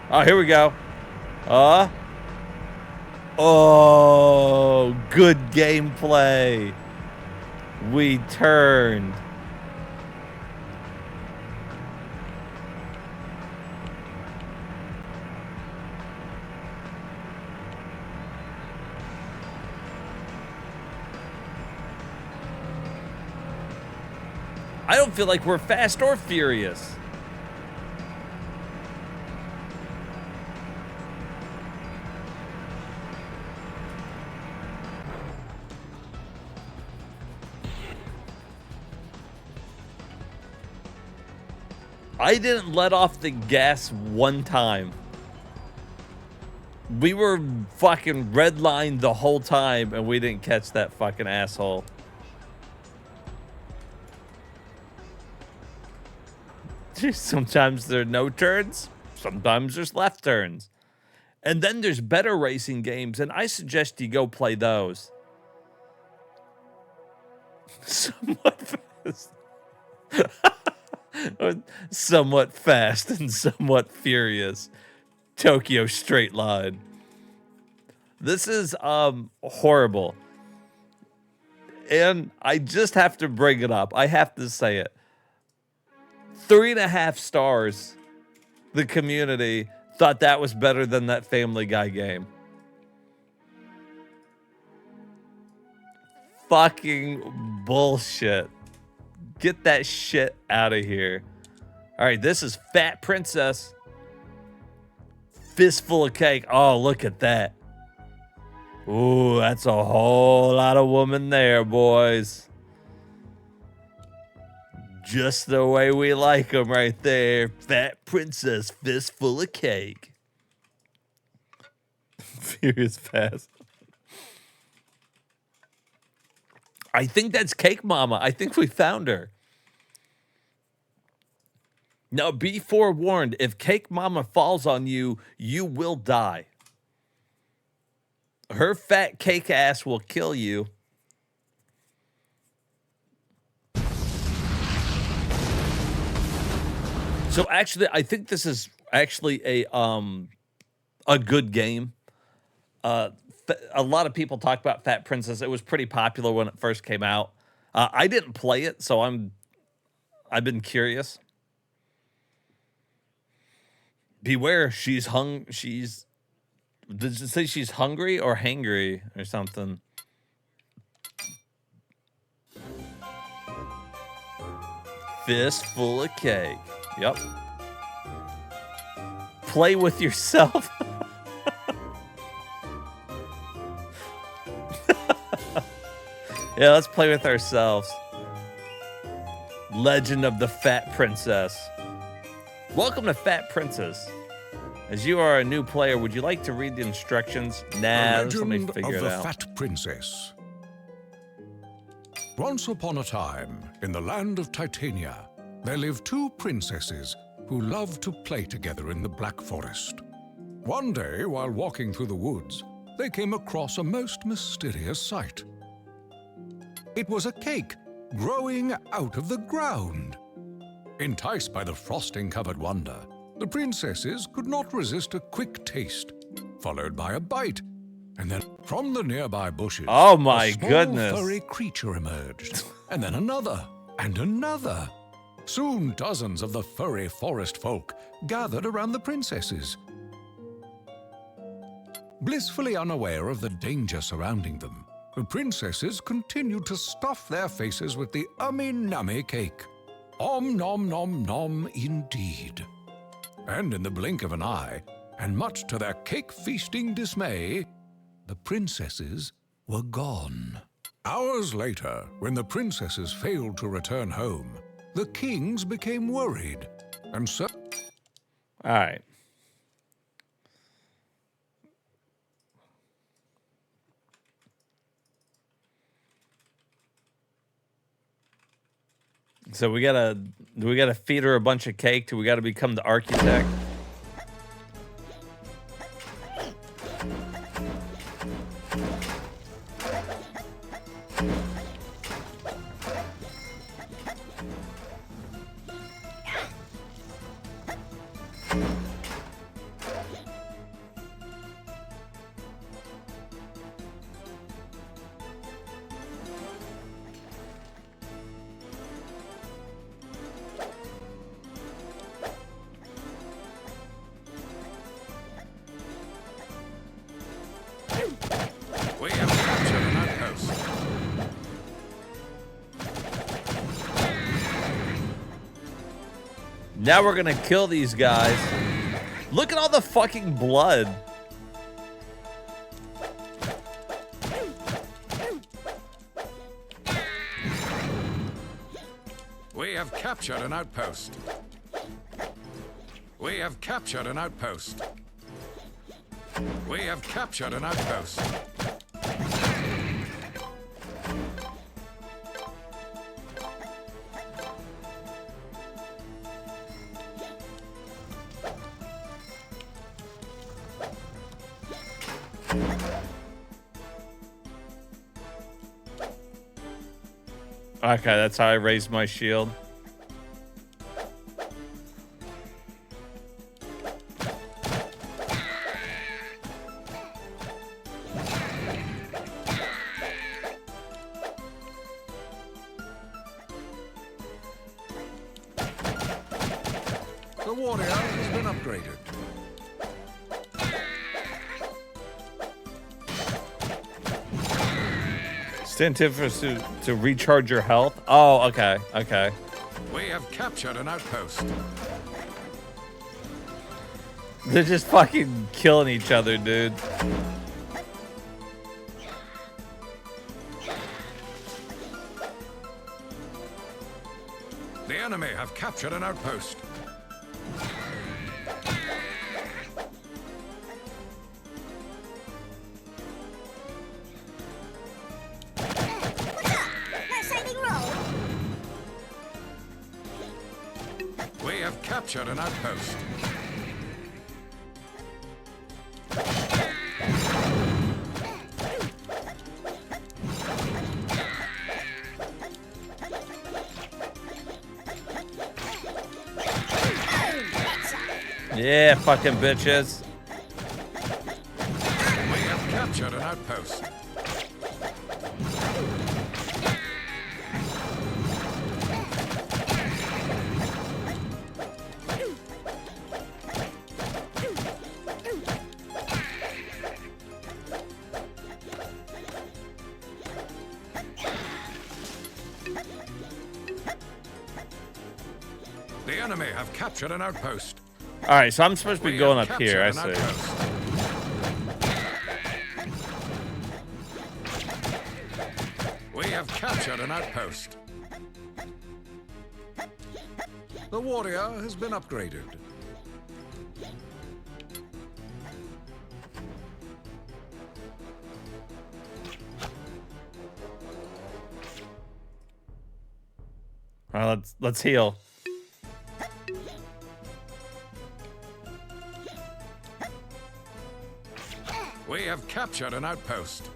Oh, here we go. Oh, good gameplay. We turned. I don't feel like we're Fast or Furious. I didn't let off the gas one time. We were fucking redlined the whole time and we didn't catch that fucking asshole. Sometimes there are no turns. Sometimes there's left turns. And then there's better racing games, and I suggest you go play those. Somewhat fast. Somewhat fast and somewhat furious. Tokyo straight line. This is horrible. And I just have to bring it up. I have to say it. 3.5 stars. The community thought that was better than that Family Guy game. Fucking bullshit. Get that shit out of here. All right, this is Fat Princess. Fistful of cake. Oh, look at that. Ooh, that's a whole lot of woman there, boys. Just the way we like them right there. Fat Princess, fistful of cake. Furious Fast. I think that's Cake Mama. I think we found her. Now, be forewarned. If Cake Mama falls on you, you will die. Her fat cake ass will kill you. So actually, I think this is actually a good game. A lot of people talk about Fat Princess. It was pretty popular when it first came out. I didn't play it, so I've been curious. Beware, she's did it say she's hungry or hangry or something? Fistful of cake. Yep. Play with yourself. Yeah, let's play with ourselves. Legend of the Fat Princess. Welcome to Fat Princess. As you are a new player, would you like to read the instructions? Nah, just let me figure it out. Fat Princess. Once upon a time, in the land of Titania, there lived two princesses who loved to play together in the Black Forest. One day, while walking through the woods, they came across a most mysterious sight. It was a cake growing out of the ground. Enticed by the frosting-covered wonder, the princesses could not resist a quick taste, followed by a bite, and then from the nearby bushes, oh my a small goodness, furry creature emerged, and then another, and another. Soon dozens of the furry forest folk gathered around the princesses. Blissfully unaware of the danger surrounding them, the princesses continued to stuff their faces with the ummy-nummy cake. Om nom nom nom indeed. And in the blink of an eye, and much to their cake-feasting dismay, the princesses were gone. Hours later, when the princesses failed to return home, the kings became worried, and so... All right. So we gotta feed her a bunch of cake. We gotta become the architect. We have captured an outpost. Now we're gonna kill these guys. Look at all the fucking blood. We have captured an outpost. We have captured an outpost. We have captured an outpost. Okay, that's how I raised my shield. The warrior has been upgraded. Stantiferous to recharge your health. Oh, okay, okay. We have captured an outpost. They're just fucking killing each other, dude. The enemy have captured an outpost. We have captured an outpost. Yeah, fucking bitches. We have captured an outpost. The enemy have captured an outpost. All right, so I'm supposed to be going up here. I see. We have captured an outpost. The warrior has been upgraded. All right, let's heal. We have captured an outpost.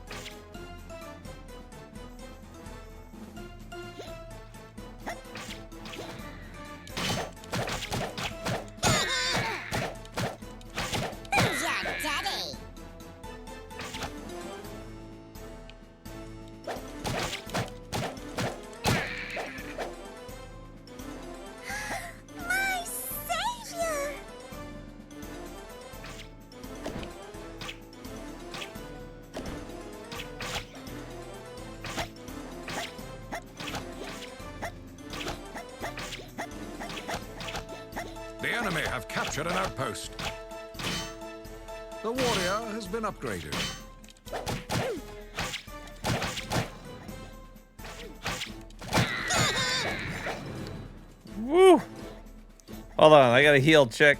The enemy have captured an outpost. The warrior has been upgraded. Woo! Hold on, I got a heal check.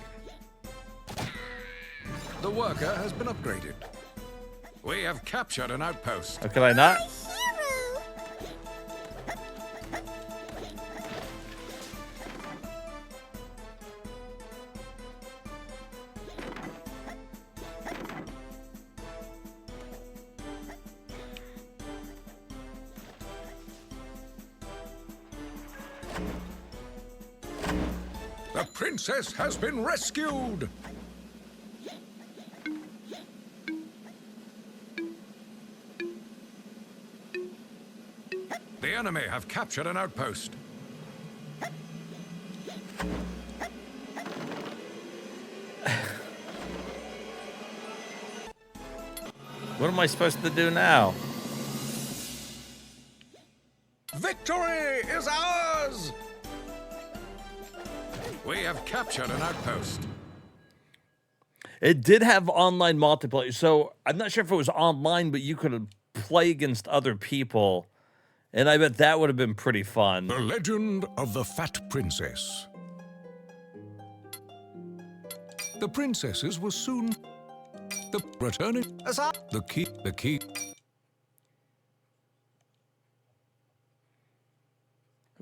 The worker has been upgraded. We have captured an outpost. Could I not? The princess has been rescued. The enemy have captured an outpost. What am I supposed to do now? Victory is ours! We have captured an outpost. It did have online multiplayer, so I'm not sure if it was online, but you could play against other people, and I bet that would have been pretty fun. The Legend of the Fat Princess. The princesses were soon returning. The key.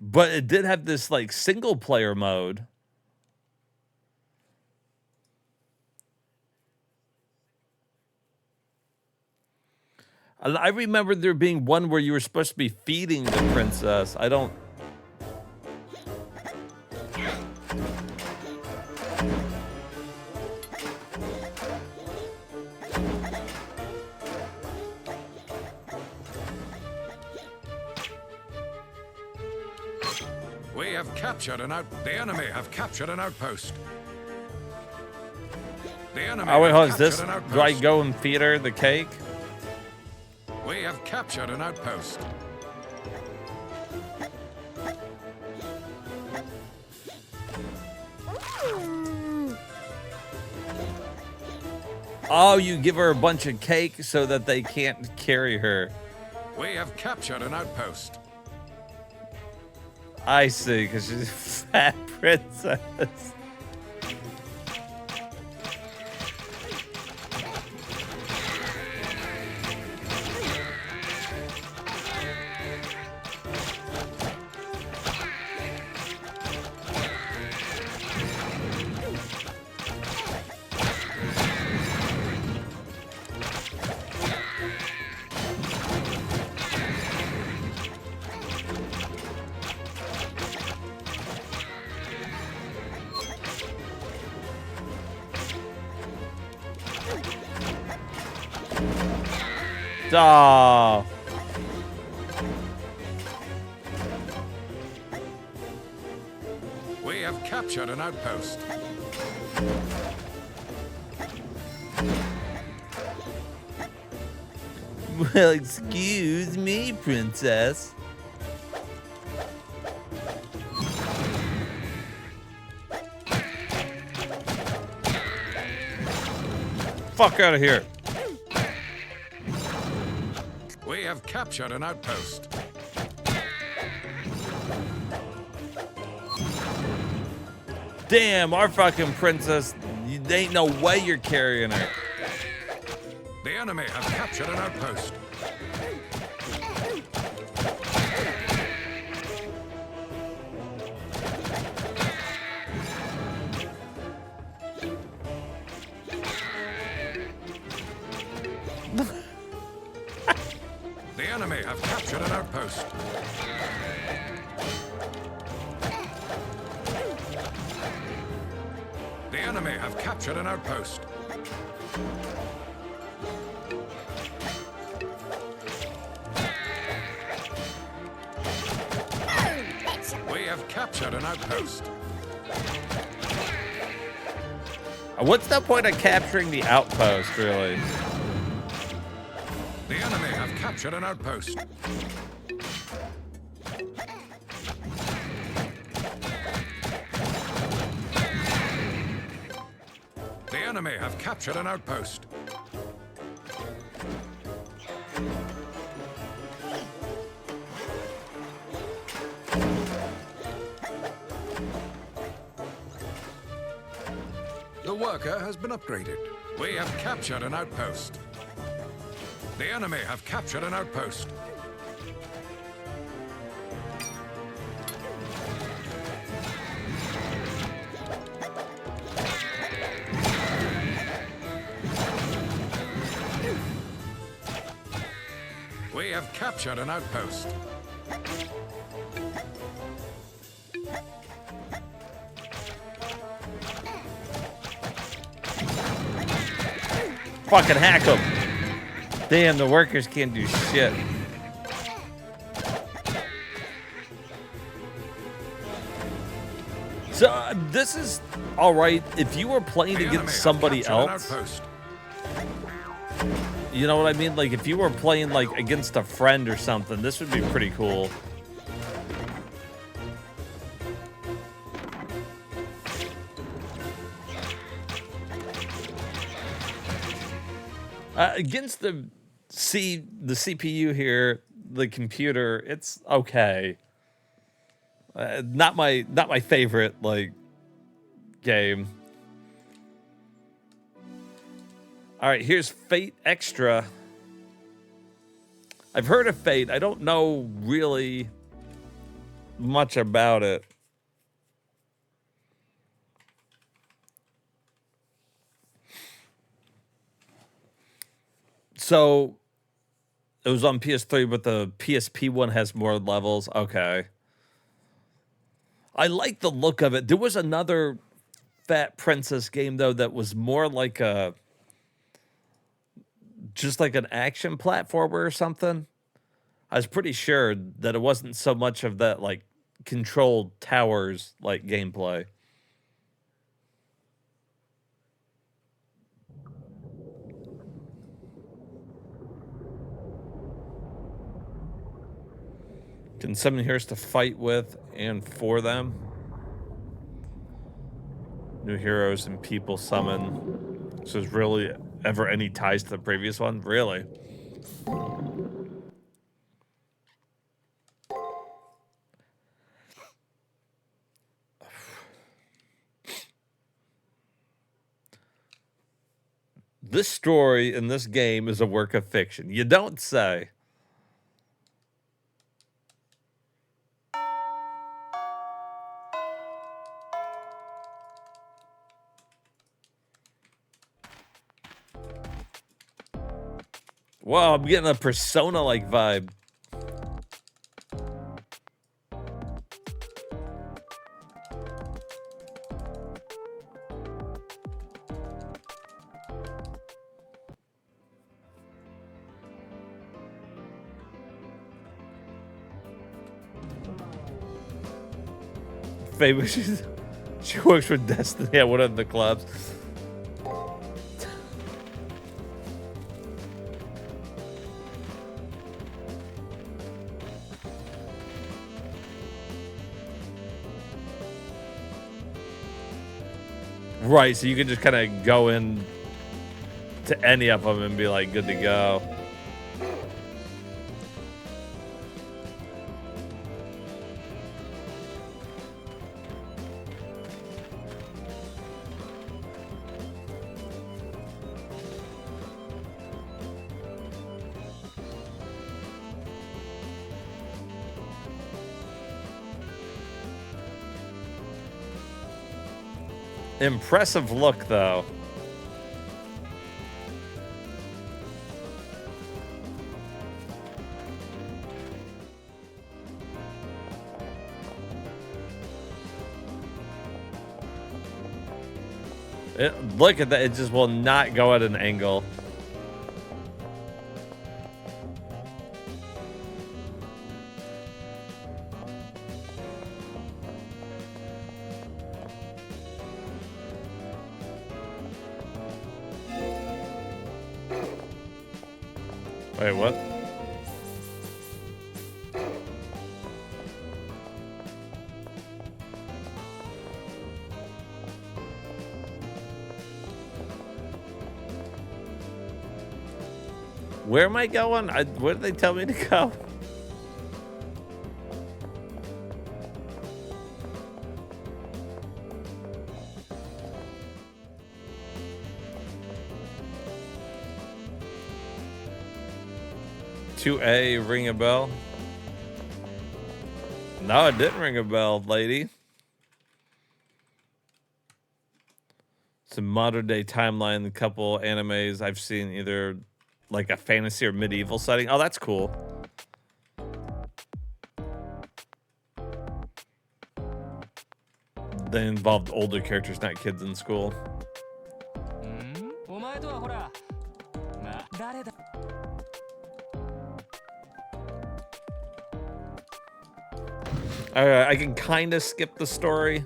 But it did have this like single player mode. I remember there being one where you were supposed to be feeding the princess. I don't... We have captured an The enemy have captured an outpost. The enemy Oh, wait, hold on. have Is this... captured an Do I outpost. go and feed her the cake? We have captured an outpost. Oh, you give her a bunch of cake so that they can't carry her. We have captured an outpost. I see, because she's a fat princess. Oh. We have captured an outpost. Well, excuse me, princess. Fuck out of here. We have captured an outpost. Damn, our fucking princess. There ain't no way you're carrying her. The enemy have captured an outpost. have captured an outpost. The enemy have captured an outpost. We have captured an outpost. What's the point of capturing the outpost, really? The enemy have captured an outpost. The enemy have captured an outpost. The worker has been upgraded. We have captured an outpost. The enemy have captured an outpost. We have captured an outpost. Fucking hack them. Damn, the workers can't do shit. So this is all right if you were playing against somebody else. You know what I mean? Like if you were playing like against a friend or something, this would be pretty cool. Against the CPU here, the computer, it's okay. Not my favorite like game. All right, here's Fate Extra. I've heard of Fate. I don't know really much about it. So it was on PS3, but the PSP one has more levels. Okay. I like the look of it. There was another Fat Princess game, though, that was more like just like an action platformer or something. I was pretty sure that it wasn't so much of that, like, controlled towers, like, gameplay. Can summon heroes to fight with and for them. New heroes and people summon. So there's really ever any ties to the previous one? Really? This story in this game is a work of fiction. You don't say. Wow, I'm getting a Persona-like vibe. Faye, she works for Destiny at one of the clubs. Right, so you can just kind of go in to any of them and be like, good to go. Impressive look, though. Look at that. It just will not go at an angle. Wait, what? Where am I going? Where did they tell me to go? A ring a bell? No, it didn't ring a bell, lady. It's a modern day timeline. A couple animes I've seen, either like a fantasy or medieval setting. Oh, that's cool. They involved older characters, not kids in school. Alright, I can kind of skip the story.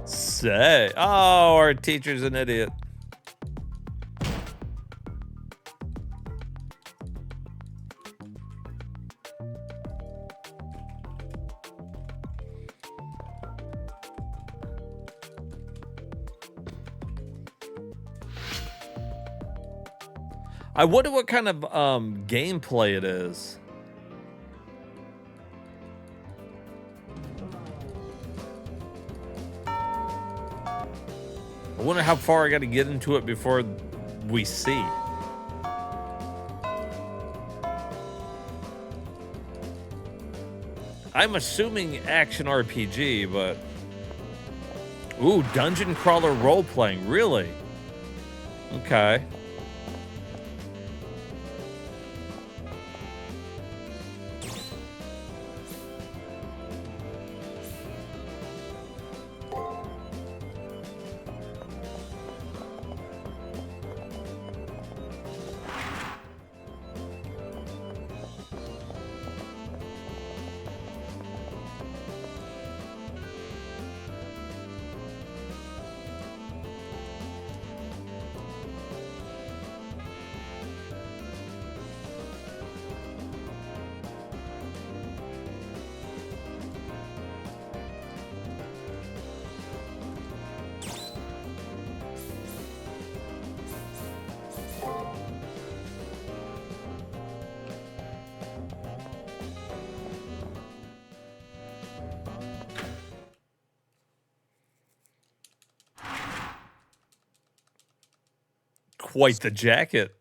Say, oh, our teacher's an idiot. I wonder what kind of gameplay it is. I wonder how far I got to get into it before we see. I'm assuming action RPG, but... Ooh, dungeon crawler role-playing, really? Okay. Quite the jacket.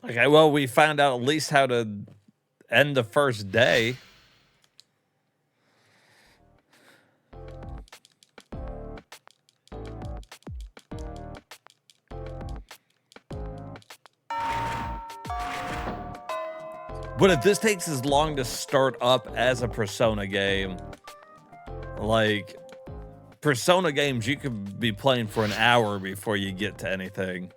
Okay, well, we found out at least how to end the first day. But if this takes as long to start up as a Persona game, like, Persona games, you could be playing for an hour before you get to anything.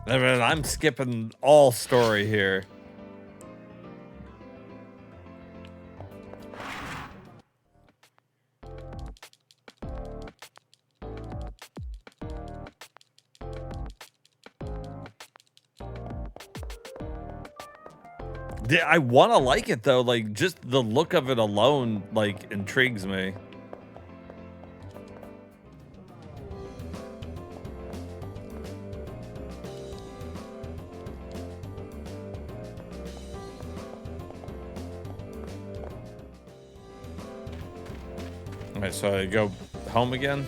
I mean, I'm skipping all story here. Yeah, I want to like it though. Like, just the look of it alone, like, intrigues me. All right, so I go home again.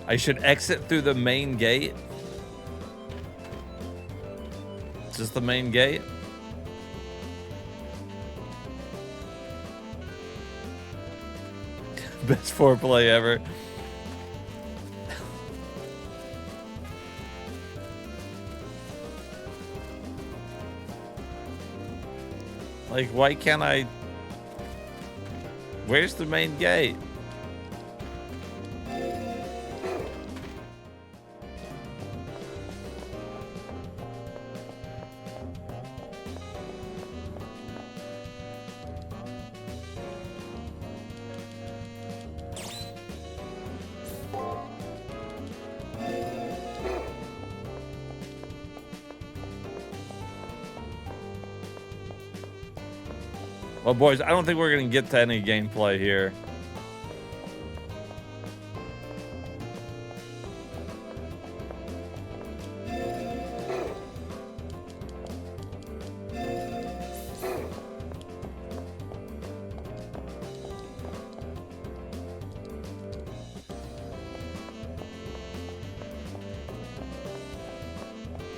I should exit through the main gate. Is this the main gate? Best foreplay ever. Like, why can't I? Where's the main gate? Well, boys, I don't think we're going to get to any gameplay here.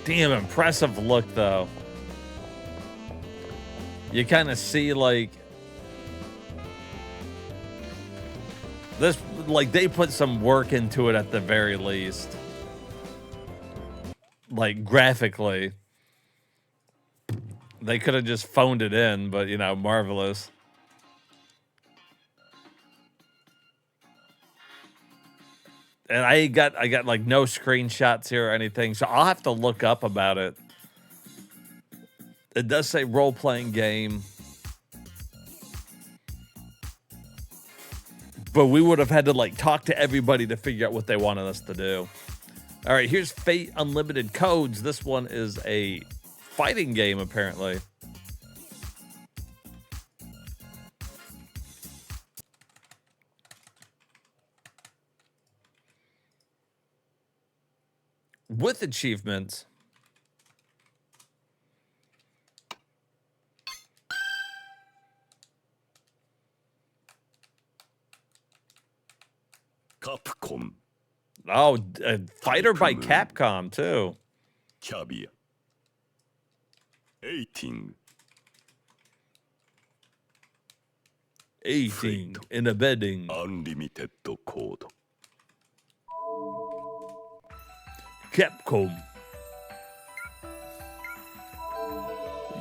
Damn, impressive look, though. You kind of see, like, this, like, they put some work into it at the very least. Like, graphically. They could have just phoned it in, but, you know, marvelous. And I got like no screenshots here or anything, so I'll have to look up about it. It does say role-playing game. But we would have had to, like, talk to everybody to figure out what they wanted us to do. All right, here's Fate Unlimited Codes. This one is a fighting game, apparently. With achievements. Capcom. Oh, a fighter by Capcom, too. Caviar. 18. 18 in a bedding. Unlimited code. Capcom.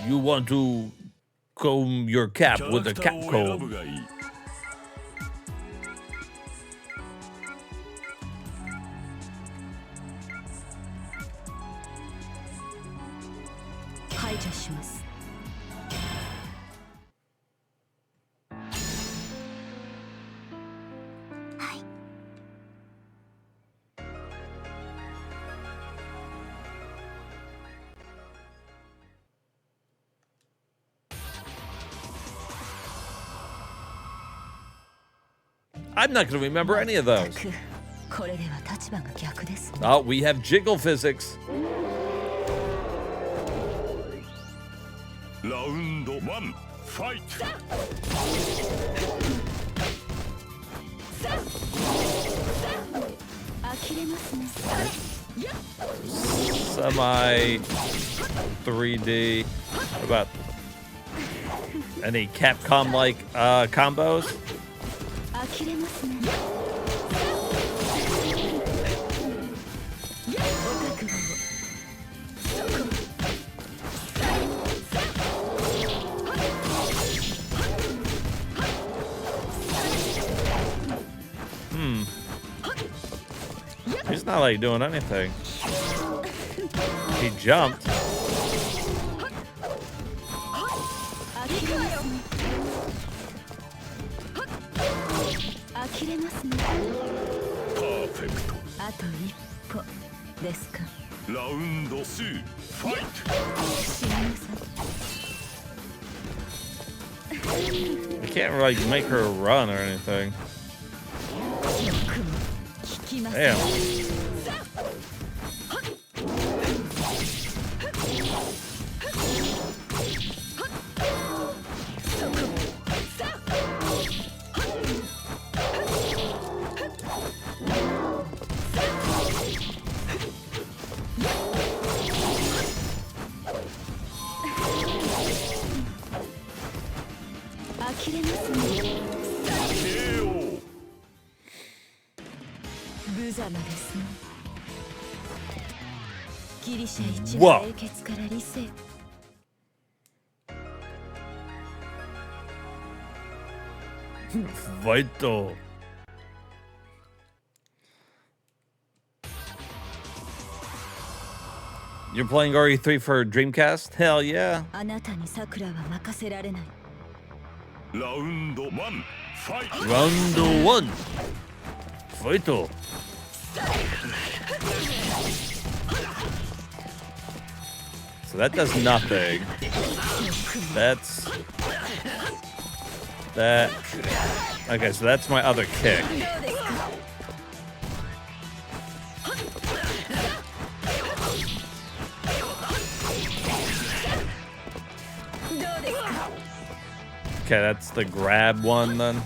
You want to comb your cap with a Capcom. 排除します。 I'm not going to remember any of those. Oh, we have jiggle physics. Round 1, fight! Semi 3D. What about any Capcom like combos? He's not like doing anything. He jumped. Round 2 fight. I can't like make her run or anything. Damn. Whoa. Vital. You're playing RE3 for Dreamcast? Hell yeah. Round 1 fight. Round 1. Vital. So that does nothing. That's that. Okay, so that's my other kick. Okay, that's the grab one then.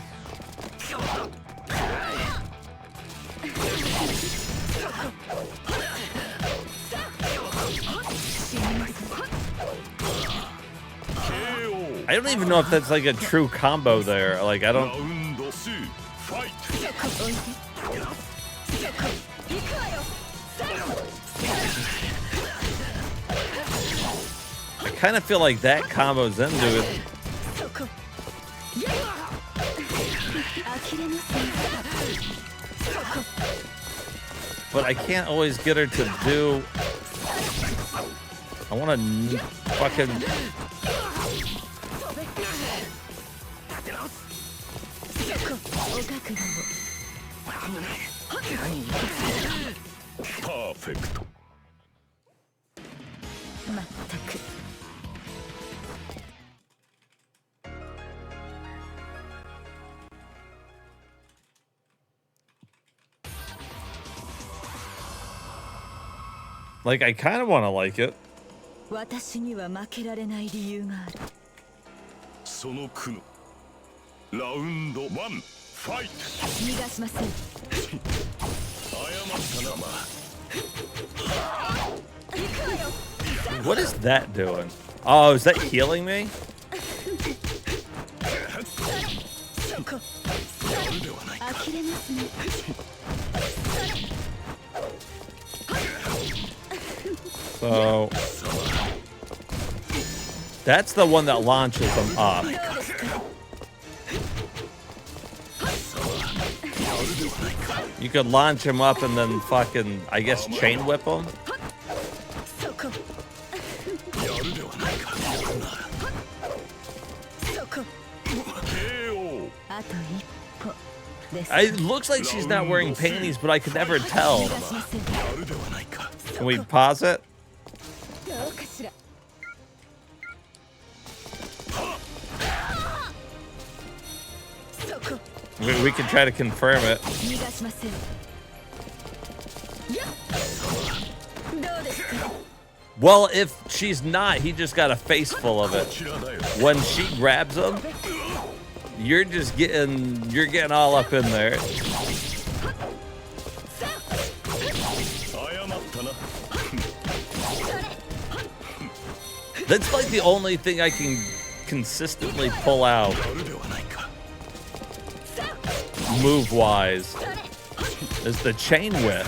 I don't even know if that's like a true combo there. Like, I don't. I kind of feel like that combo's into it. But I can't always get her to do. I want to fucking. Perfect. Like, I kind of want to like it. 私には負けられない理由がある。その苦悩。ラウンド1ファイト。逃がしません。謝ったな、まあ。 What is that doing? Oh, is that healing me? So that's the one that launches them up. You could launch him up and then fucking, I guess, chain whip him. It looks like she's not wearing panties, but I could never tell. Can we pause it? We can try to confirm it. Well, if she's not, he just got a face full of it. When she grabs him, you're getting all up in there. That's like the only thing I can consistently pull out move-wise is the chain whip.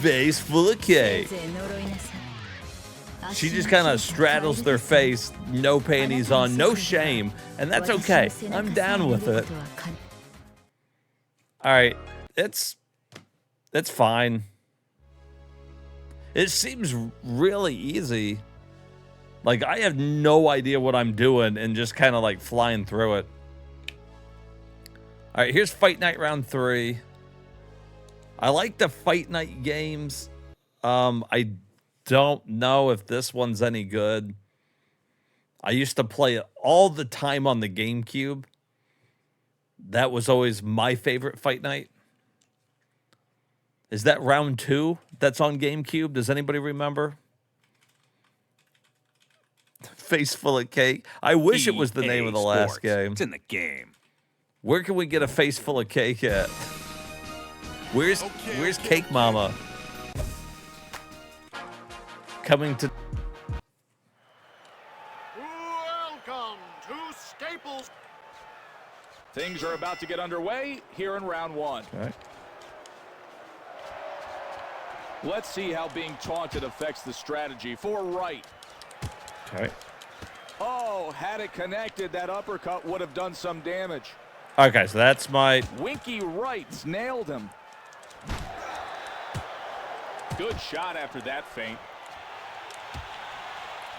Face full of K. She just kind of straddles their face, no panties on, no shame, and that's okay. I'm down with it. All right, it's fine. It seems really easy. Like, I have no idea what I'm doing and just kind of like flying through it. All right, here's Fight Night Round 3. I like the Fight Night games. I don't know if this one's any good. I used to play it all the time on the GameCube. That was always my favorite Fight Night. Is that round 2 that's on GameCube? Does anybody remember? Face full of cake. I wish it was the name of the last game. It's in the game. Where can we get a face full of cake at? Where's Cake Mama? Coming to... Welcome to Staples. Things are about to get underway here in round 1. Okay. Let's see how being taunted affects the strategy for Wright. Okay. Oh, had it connected, that uppercut would have done some damage. Okay, so that's my... Winky Wright's nailed him. Good shot after that feint.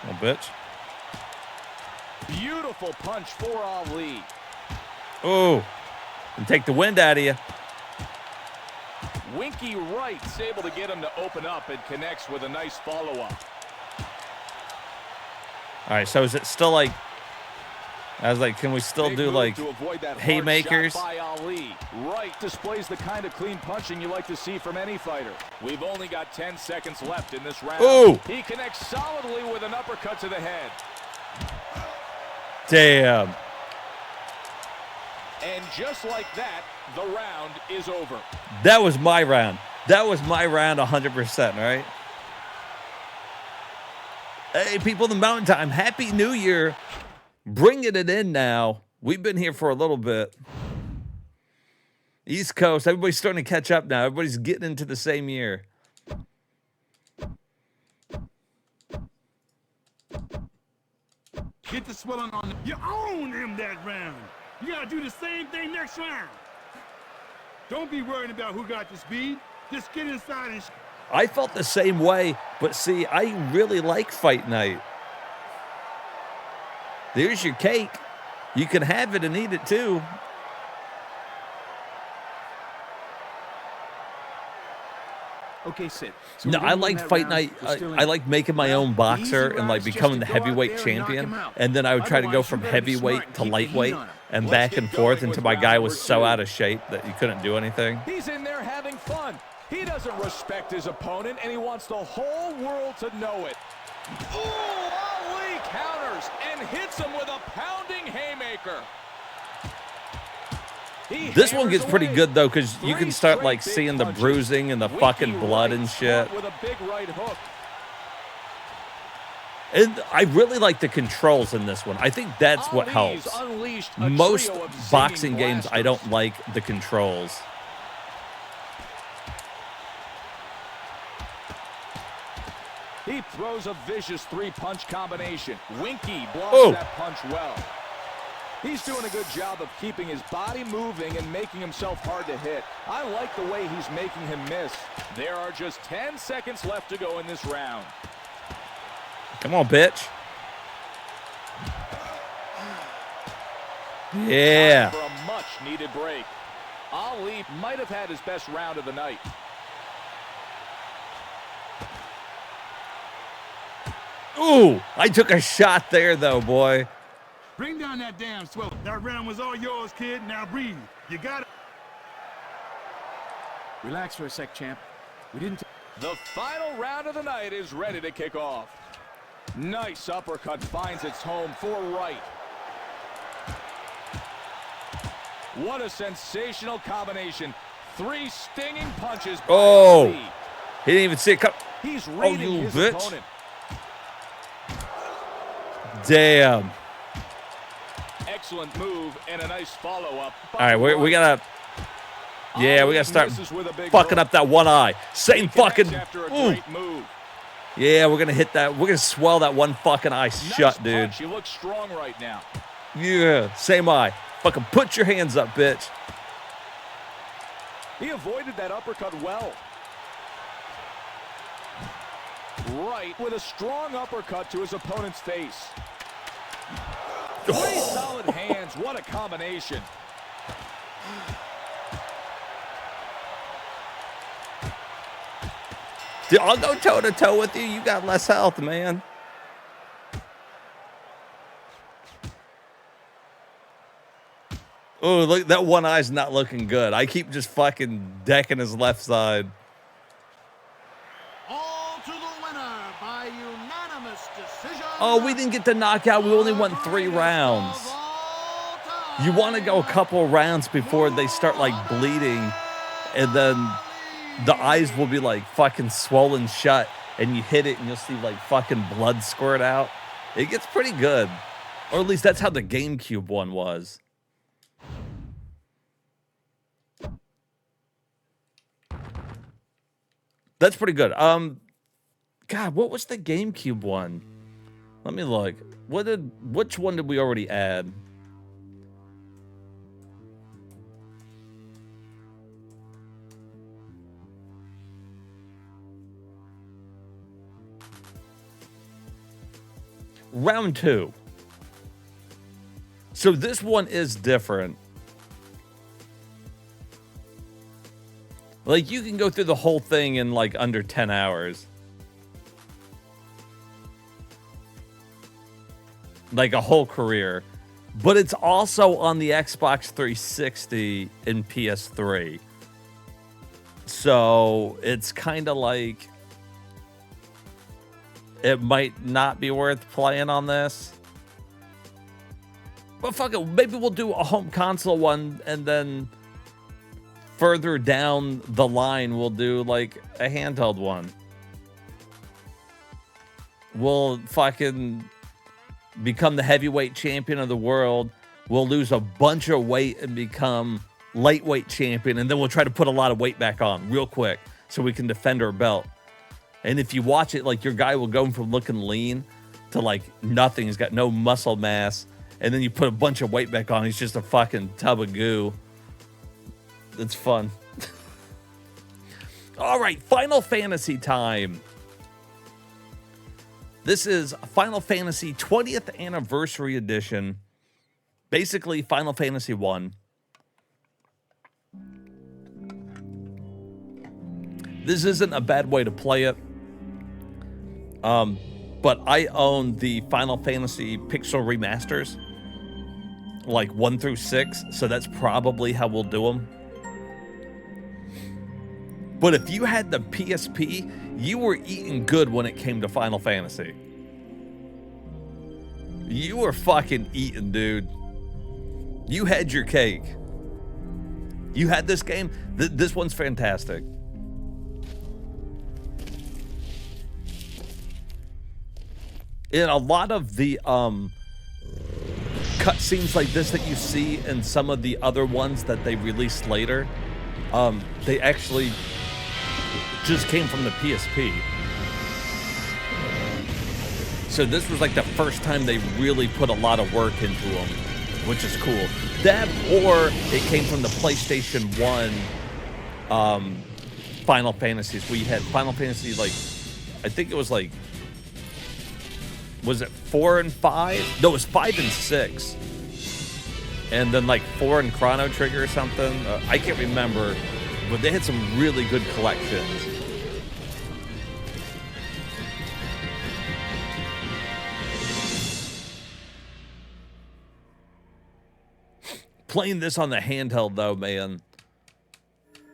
Oh, bitch. Beautiful punch for Ali. Oh, and take the wind out of you. Winky Wright's able to get him to open up and connects with a nice follow-up. All right, so is it still like... I was like, can we still do like haymakers? By Ali. Wright displays the kind of clean punching you like to see from any fighter. We've only got 10 seconds left in this round. Ooh. He connects solidly with an uppercut to the head. Damn. And just like that, the round is over. That was my round. That was my round 100%, right? Hey, people in the Mountain Time, Happy New Year. Bringing it in now. We've been here for a little bit. East Coast, everybody's starting to catch up now. Everybody's getting into the same year. Get the swelling on. You own him that round. You gotta do the same thing next round. Don't be worried about who got the speed. Just get inside and... I felt the same way, but see, I really like Fight Night. There's your cake. You can have it and eat it too. Okay, sit. So no, I like Fight Night. I like making my own boxer and like becoming the heavyweight champion. And then I would try to go from heavyweight to lightweight and back and forth until my guy was so out of shape that he couldn't do anything. He's in there having fun. He doesn't respect his opponent, and he wants the whole world to know it. Ooh, Ali counters and hits him with a pounding haymaker. This one gets pretty good though, because you can start like seeing the bruising and the fucking blood and shit. With a big right hook. And I really like the controls in this one. I think that's what helps. Most boxing games, I don't like the controls. He throws a vicious three-punch combination. Winky blocks that punch well. He's doing a good job of keeping his body moving and making himself hard to hit. I like the way he's making him miss. There are just 10 seconds left to go in this round. Come on, bitch. Yeah. Time for a much-needed break. Ali might have had his best round of the night. Ooh, I took a shot there, though, boy. Bring down that damn swell. That round was all yours, kid. Now breathe. You got it. Relax for a sec, champ. We didn't... The final round of the night is ready to kick off. Nice uppercut finds its home for Wright. What a sensational combination. 3 stinging punches by Ali. He didn't even see it come. He's reading his opponent. Damn. Excellent move and a nice follow-up. All right, we gotta... Yeah, we gotta start fucking up that one eye. Same fucking... After a great move. Yeah, we're gonna hit that. We're gonna swell that one fucking eye shut, dude. She looks strong right now. Yeah, same eye. Fucking put your hands up, bitch. He avoided that uppercut well. Right with a strong uppercut to his opponent's face. 3 solid hands. What a combination. Dude, I'll go toe-to-toe with you. You got less health, man. Oh, look, that one eye's not looking good. I keep just fucking decking his left side. All to the winner by unanimous decision. Oh, we didn't get the knockout. We only went 3 rounds. You want to go a couple rounds before they start, like, bleeding. And then the eyes will be, like, fucking swollen shut. And you hit it and you'll see, like, fucking blood squirt out. It gets pretty good. Or at least that's how the GameCube one was. That's pretty good. God, what was the GameCube one? Let me look. Which one did we already add? Round 2. So this one is different. Like, you can go through the whole thing in, like, under 10 hours. Like, a whole career. But it's also on the Xbox 360 and PS3. So, it's kind of like... It might not be worth playing on this. But fuck it, maybe we'll do a home console one, and then... further down the line, we'll do like a handheld one. We'll fucking become the heavyweight champion of the world. We'll lose a bunch of weight and become lightweight champion. And then we'll try to put a lot of weight back on real quick so we can defend our belt. And if you watch it, like, your guy will go from looking lean to like nothing. He's got no muscle mass. And then you put a bunch of weight back on. He's just a fucking tub of goo. It's fun. All right, Final Fantasy time. This is Final Fantasy 20th Anniversary Edition. Basically, Final Fantasy 1. This isn't a bad way to play it. But I own the Final Fantasy Pixel Remasters. Like 1 through 6. So that's probably how we'll do them. But if you had the PSP, you were eating good when it came to Final Fantasy. You were fucking eating, dude. You had your cake. You had this game. This one's fantastic. In a lot of the cutscenes like this that you see in some of the other ones that they released later, they actually just came from the PSP. So this was like the first time they really put a lot of work into them, which is cool. That, or it came from the PlayStation 1 Final Fantasies. We had Final Fantasy, like, I think it was like, was it 4 and 5? No, it was 5 and 6. And then like 4 and Chrono Trigger or something. I can't remember, but they had some really good collections. Playing this on the handheld, though, man,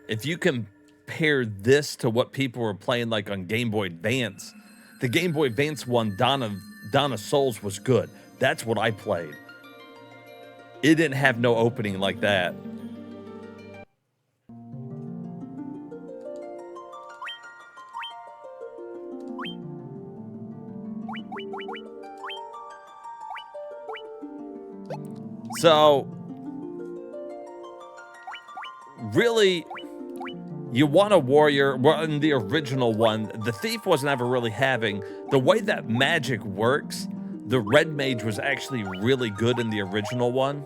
if you compare this to what people were playing like on Game Boy Advance, the Game Boy Advance one, Dawn of Souls, was good. That's what I played. It didn't have no opening like that. So, really, you want a warrior. Well, in the original one, the thief wasn't ever really having the way that magic works. The red mage was actually really good in the original one.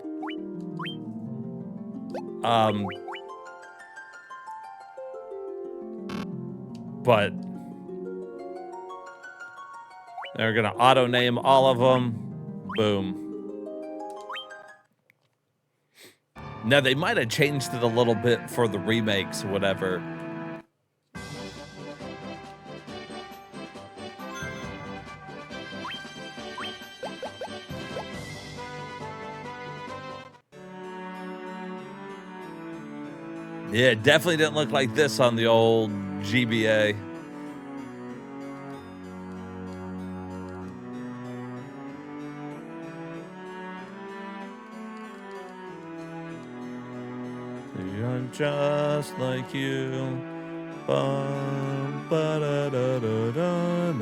But they're gonna auto name all of them. Boom. Now they might have changed it a little bit for the remakes or whatever. Yeah, it definitely didn't look like this on the old GBA. I'm just like you. Bum, ba-da-da-da-da-da.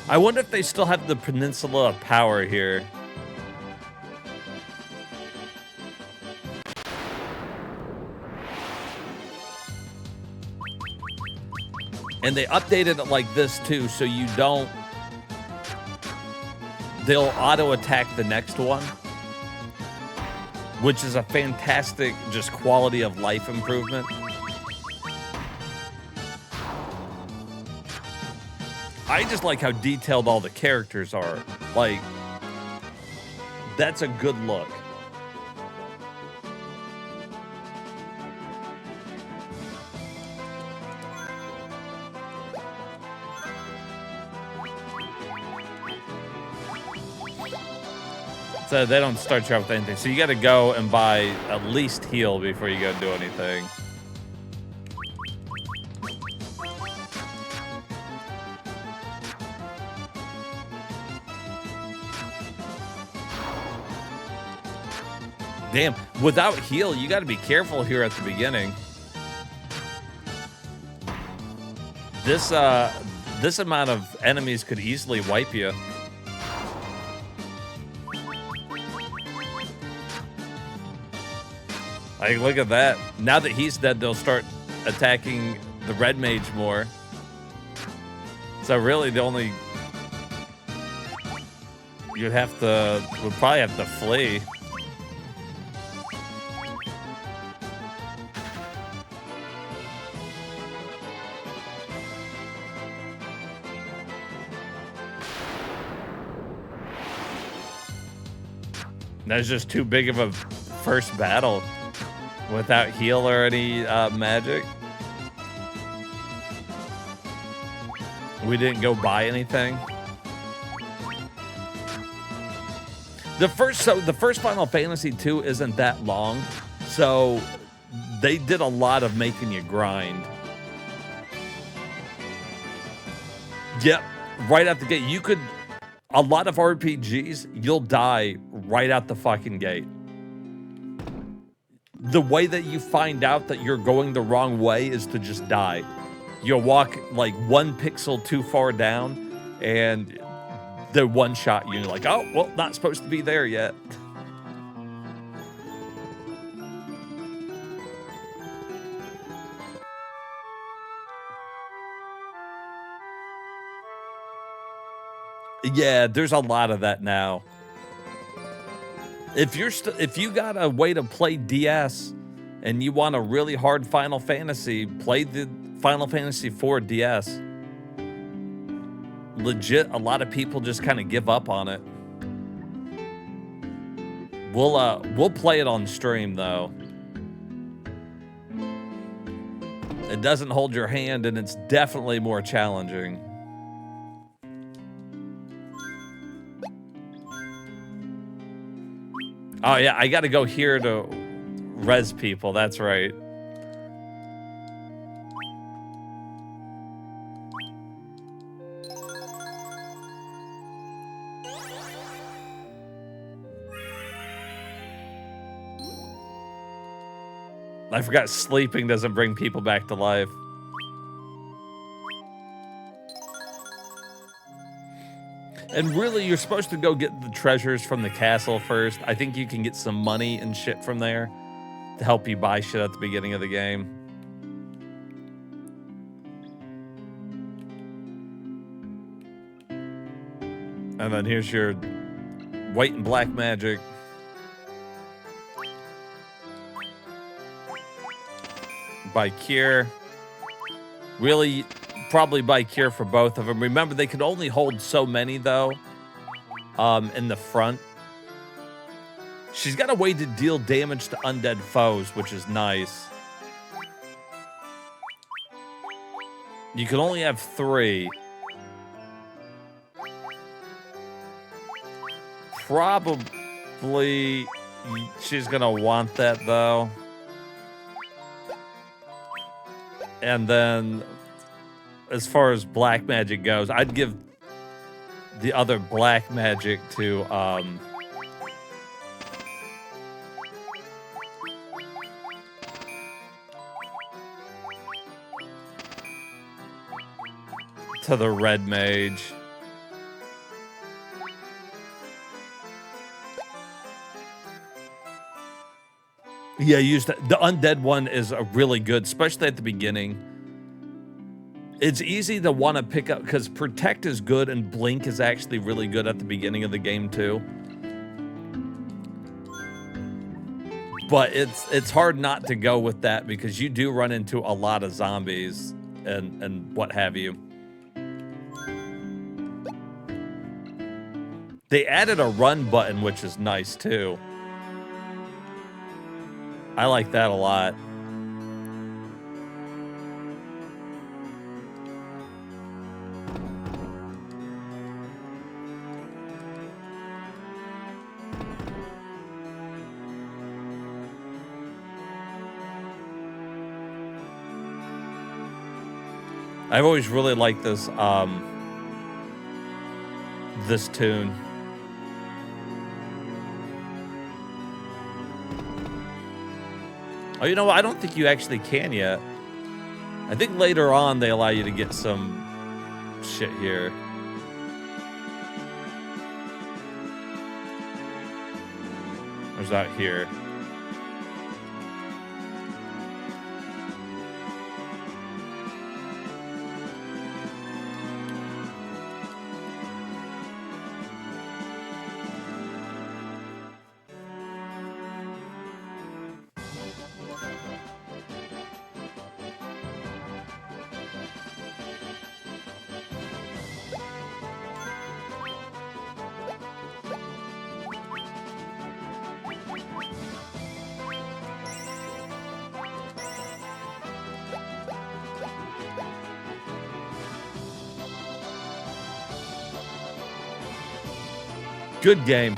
I wonder if they still have the Peninsula of Power here. And they updated it like this too, so you don't... They'll auto-attack the next one. Which is a fantastic, just quality of life improvement. I just like how detailed all the characters are. Like, that's a good look. So they don't start you out with anything. So you got to go and buy at least heal before you go do anything. Damn, without heal, you got to be careful here at the beginning. This amount of enemies could easily wipe you. Like, look at that. Now that he's dead, they'll start attacking the red mage more. So really, the only... would probably have to flee. That's just too big of a first battle without heal or any magic. We didn't go buy anything. The first Final Fantasy 2 isn't that long, so they did a lot of making you grind. Yep, right out the gate. You could... A lot of RPGs, you'll die right out the fucking gate. The way that you find out that you're going the wrong way is to just die. You'll walk like 1 pixel too far down, and they're one-shot you. You're like, oh, well, not supposed to be there yet. Yeah, there's a lot of that now. If you got a way to play DS and you want a really hard Final Fantasy, play the Final Fantasy IV DS. Legit, a lot of people just kind of give up on it. We'll play it on stream though. It doesn't hold your hand, and it's definitely more challenging. Oh, yeah, I got to go here to res people. That's right. I forgot sleeping doesn't bring people back to life. And really, you're supposed to go get the treasures from the castle first. I think you can get some money and shit from there to help you buy shit at the beginning of the game. And then here's your white and black magic. By Cure. Really, probably by Cure for both of them. Remember, they could only hold so many, though, in the front. She's got a way to deal damage to undead foes, which is nice. You can only have 3. Probably she's gonna want that, though. And then, as far as black magic goes, I'd give the other black magic to, the red mage. Yeah, use the undead one is a really good, especially at the beginning. It's easy to want to pick up because Protect is good and Blink is actually really good at the beginning of the game too. But it's hard not to go with that because you do run into a lot of zombies and what have you. They added a run button, which is nice too. I like that a lot. I've always really liked this this tune. Oh, you know what? I don't think you actually can yet. I think later on they allow you to get some shit here. There's out here. Good game.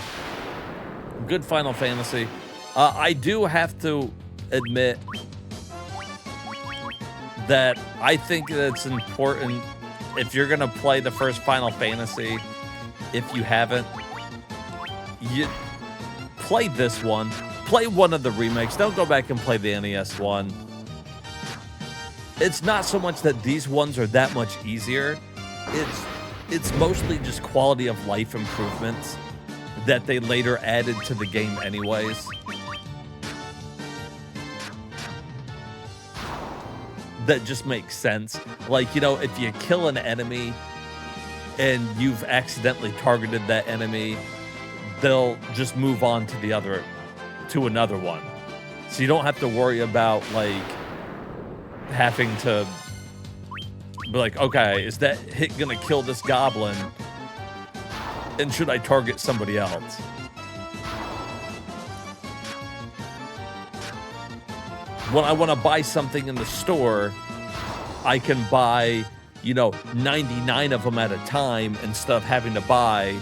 Good Final Fantasy. I do have to admit that I think that it's important if you're going to play the first Final Fantasy, if you haven't, you play this one. Play one of the remakes. Don't go back and play the NES one. It's not so much that these ones are that much easier. It's mostly just quality of life improvements that they later added to the game anyways. That just makes sense. Like, you know, if you kill an enemy and you've accidentally targeted that enemy, they'll just move on to another one. So you don't have to worry about, like, having to be like, okay, is that hit gonna kill this goblin? And should I target somebody else? When I want to buy something in the store, I can buy, you know, 99 of them at a time instead of having to buy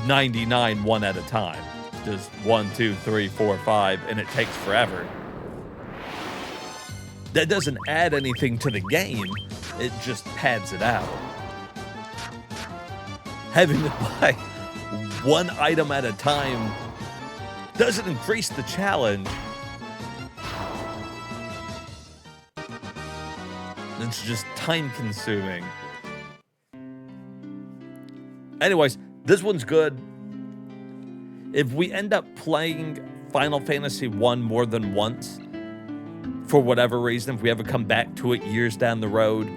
99 one at a time. Just 1, 2, 3, 4, 5, and it takes forever. That doesn't add anything to the game. It just pads it out. Having to buy one item at a time doesn't increase the challenge. It's just time consuming. Anyways, this one's good. If we end up playing Final Fantasy 1 more than once, for whatever reason, if we ever come back to it years down the road,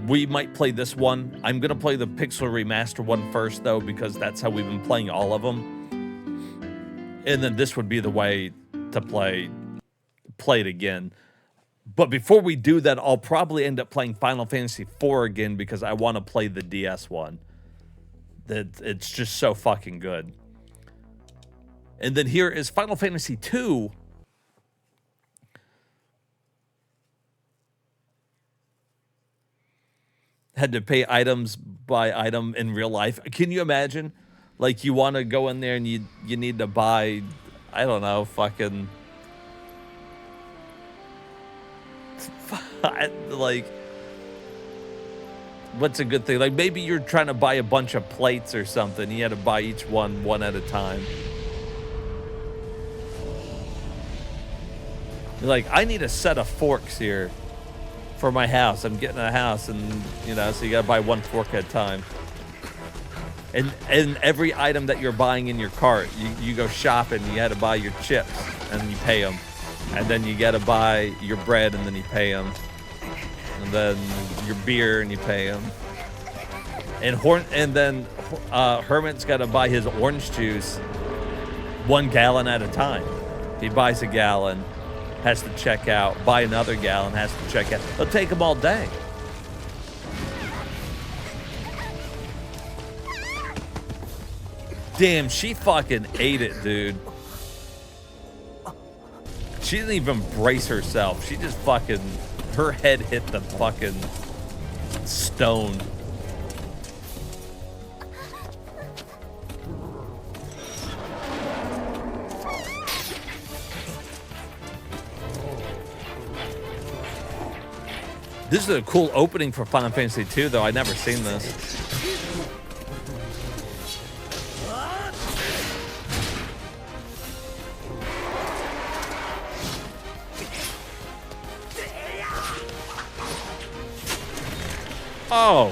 we might play this one. I'm going to play the Pixel Remaster one first, though, because that's how we've been playing all of them. And then this would be the way to play it again. But before we do that, I'll probably end up playing Final Fantasy 4 again because I want to play the DS one. It's just so fucking good. And then here is Final Fantasy 2. Had to pay items by item in real life. Can you imagine? Like, you want to go in there and you need to buy, I don't know, fucking... like, what's a good thing? Like, maybe you're trying to buy a bunch of plates or something. You had to buy each one at a time. You're like, I need a set of forks here for my house. I'm getting a house, and, you know, so you gotta buy one fork at a time. And every item that you're buying in your cart, you go shopping, you had to buy your chips, and you pay them. And then you gotta buy your bread, and then you pay them. And then your beer, and you pay them. And then Hermit's gotta buy his orange juice 1 gallon at a time. He buys a gallon, has to check out, buy another gallon, has to check out. It'll take him all day. Damn, she fucking ate it, dude. She didn't even brace herself. She just fucking, her head hit the fucking stone. This is a cool opening for Final Fantasy 2, though. I've never seen this. Oh.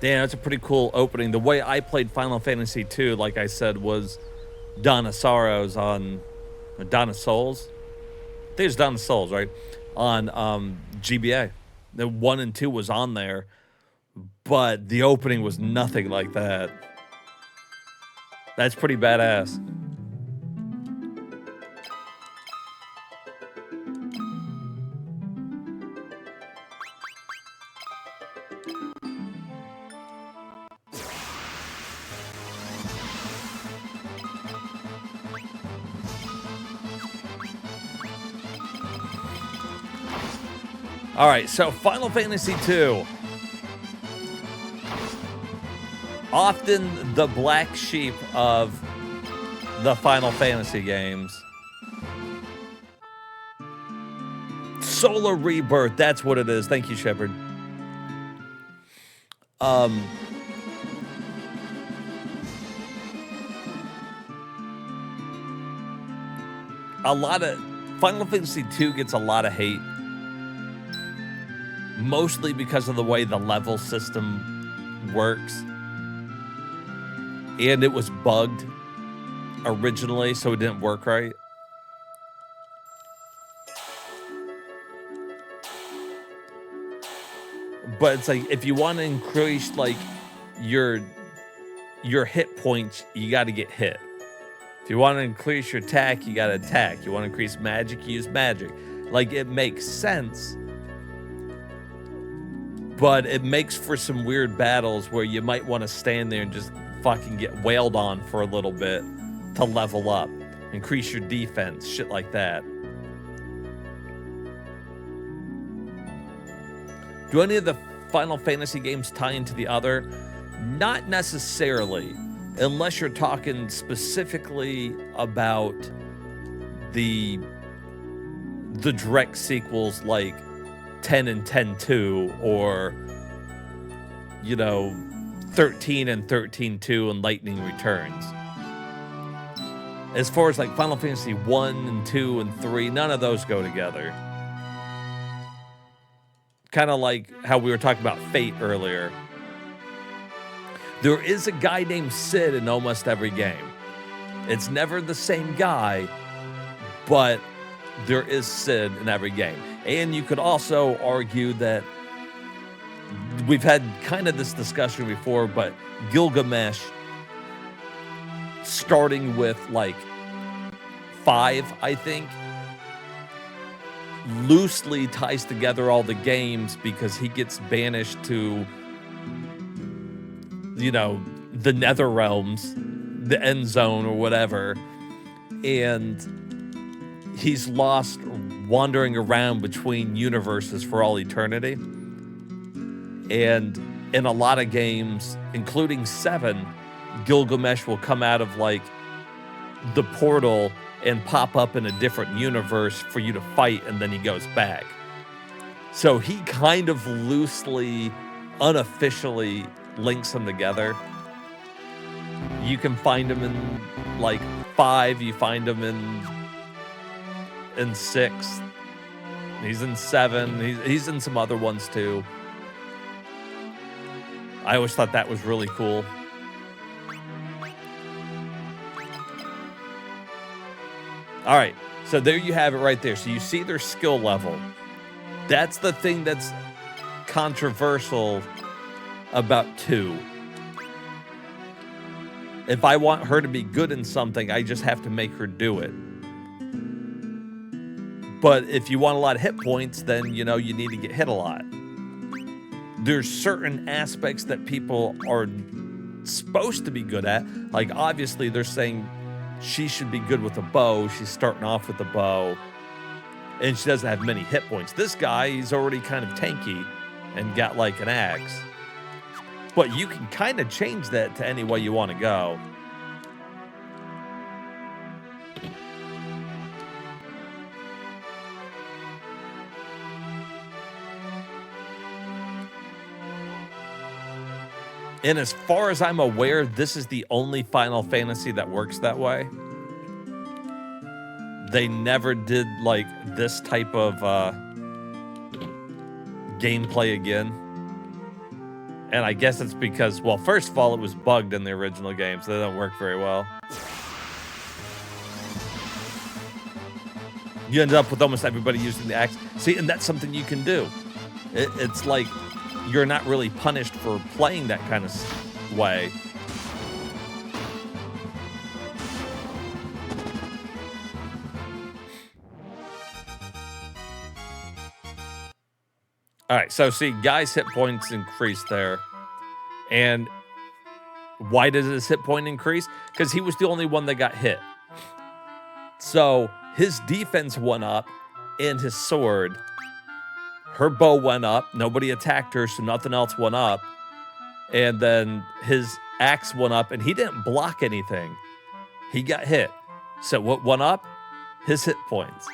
Damn, that's a pretty cool opening. The way I played Final Fantasy 2, like I said, was Dawn of Sorrows on... Dawn of Souls? I think it's Dawn of Souls, right? On GBA. The 1 and 2 was on there, but the opening was nothing like that. That's pretty badass. All right, so Final Fantasy II. Often the black sheep of the Final Fantasy games. Solar Rebirth, that's what it is. Thank you, Shepard. A lot of... Final Fantasy II gets a lot of hate. Mostly because of the way the level system works. And it was bugged originally, so it didn't work right. But it's like, if you want to increase, like, your hit points, you got to get hit. If you want to increase your attack, you got to attack. You want to increase magic, you use magic. Like, it makes sense. But it makes for some weird battles where you might want to stand there and just fucking get wailed on for a little bit to level up, increase your defense, shit like that. Do any of the Final Fantasy games tie into the other? Not necessarily, unless you're talking specifically about the direct sequels like 10 and 10-2, or, you know, 13 and 13-2 and Lightning Returns. As far as like Final Fantasy 1 and 2 and 3, none of those go together. Kind of like how we were talking about Fate earlier. There is a guy named Sid in almost every game. It's never the same guy, but there is Sid in every game. And you could also argue that we've had kind of this discussion before, but Gilgamesh, starting with like 5, I think, loosely ties together all the games because he gets banished to, you know, the Nether Realms, the End Zone or whatever, and he's lost wandering around between universes for all eternity. And in a lot of games, including 7, Gilgamesh will come out of like the portal and pop up in a different universe for you to fight, and then he goes back. So he kind of loosely, unofficially links them together. You can find him in like 5, you find him in 6. He's in 7. He's in some other ones too. I always thought that was really cool. All right, so there you have it right there. So you see their skill level. That's the thing that's controversial about 2. If I want her to be good in something, I just have to make her do it. But if you want a lot of hit points, then, you know, you need to get hit a lot. There's certain aspects that people are supposed to be good at. Like, obviously, they're saying she should be good with a bow. She's starting off with a bow, and she doesn't have many hit points. This guy, he's already kind of tanky and got like an axe. But you can kind of change that to any way you want to go. And as far as I'm aware, this is the only Final Fantasy that works that way. They never did like this type of gameplay again. And I guess it's because, well, first of all, it was bugged in the original game, so they don't work very well. You end up with almost everybody using the axe. See, and that's something you can do. It's like you're not really punished for playing that kind of way. All right, so see, Guy's hit points increased there. And why did his hit point increase? Because he was the only one that got hit. So his defense went up and his sword. Her bow went up. Nobody attacked her, so nothing else went up. And then his axe went up, and he didn't block anything. He got hit. So what went up? His hit points.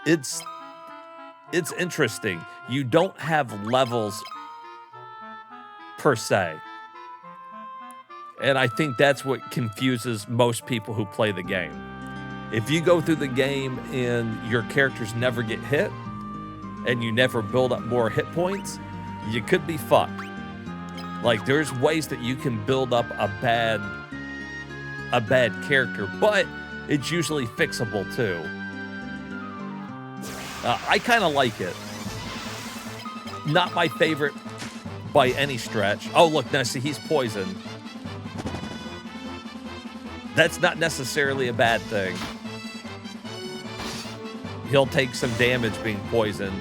It's interesting. You don't have levels per se. And I think that's what confuses most people who play the game. If you go through the game and your characters never get hit, and you never build up more hit points, you could be fucked. Like, there's ways that you can build up a bad character, but it's usually fixable too. I kind of like it. Not my favorite by any stretch. Oh, look, now see, he's poisoned. That's not necessarily a bad thing. He'll take some damage being poisoned.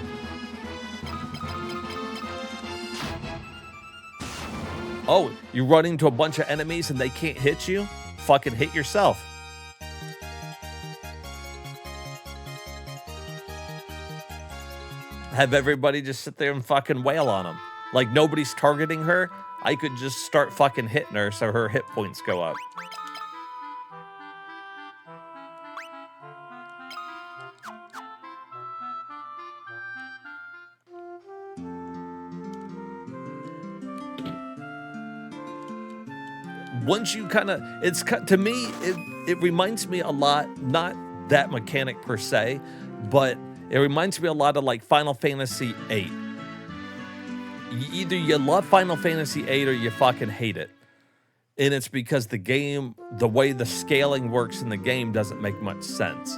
Oh, you run into a bunch of enemies and they can't hit you? Fucking hit yourself. Have everybody just sit there and fucking wail on them. Like nobody's targeting her. I could just start fucking hitting her so her hit points go up. Once you kind of, to me, it reminds me a lot, not that mechanic per se, but it reminds me a lot of like Final Fantasy VIII. Either you love Final Fantasy VIII or you fucking hate it. And it's because the game, the way the scaling works in the game doesn't make much sense.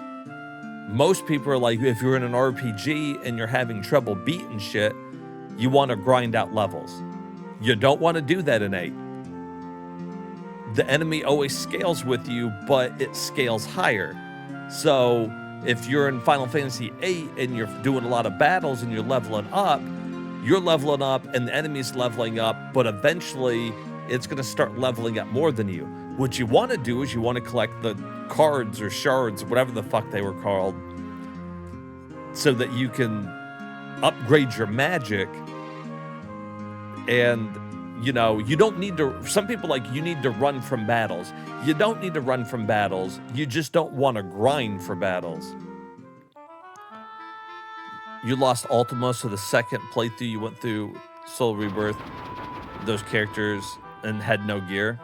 Most people are like, if you're in an RPG and you're having trouble beating shit, you want to grind out levels. You don't want to do that in 8. The enemy always scales with you, but it scales higher. So if you're in Final Fantasy VIII and you're doing a lot of battles and you're leveling up and the enemy's leveling up, but eventually it's going to start leveling up more than you. What you want to do is you want to collect the cards or shards, whatever the fuck they were called, so that you can upgrade your magic. And you know, you don't need to, some people like, you need to run from battles. You don't need to run from battles. You just don't want to grind for battles. You lost Ultima, so the second playthrough you went through Soul Rebirth, those characters, and had no gear.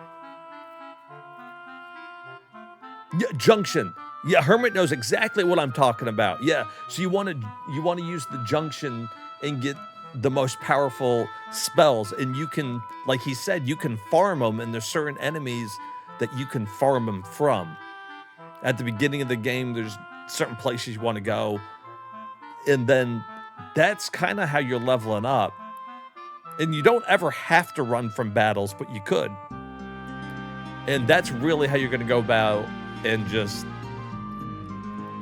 Yeah, Junction. Yeah, Hermit knows exactly what I'm talking about. Yeah, so you want to use the Junction and get the most powerful spells, and you can, like he said, you can farm them, and there's certain enemies that you can farm them from. At the beginning of the game, there's certain places you want to go, and then that's kind of how you're leveling up. And you don't ever have to run from battles, but you could. And that's really how you're going to go about and just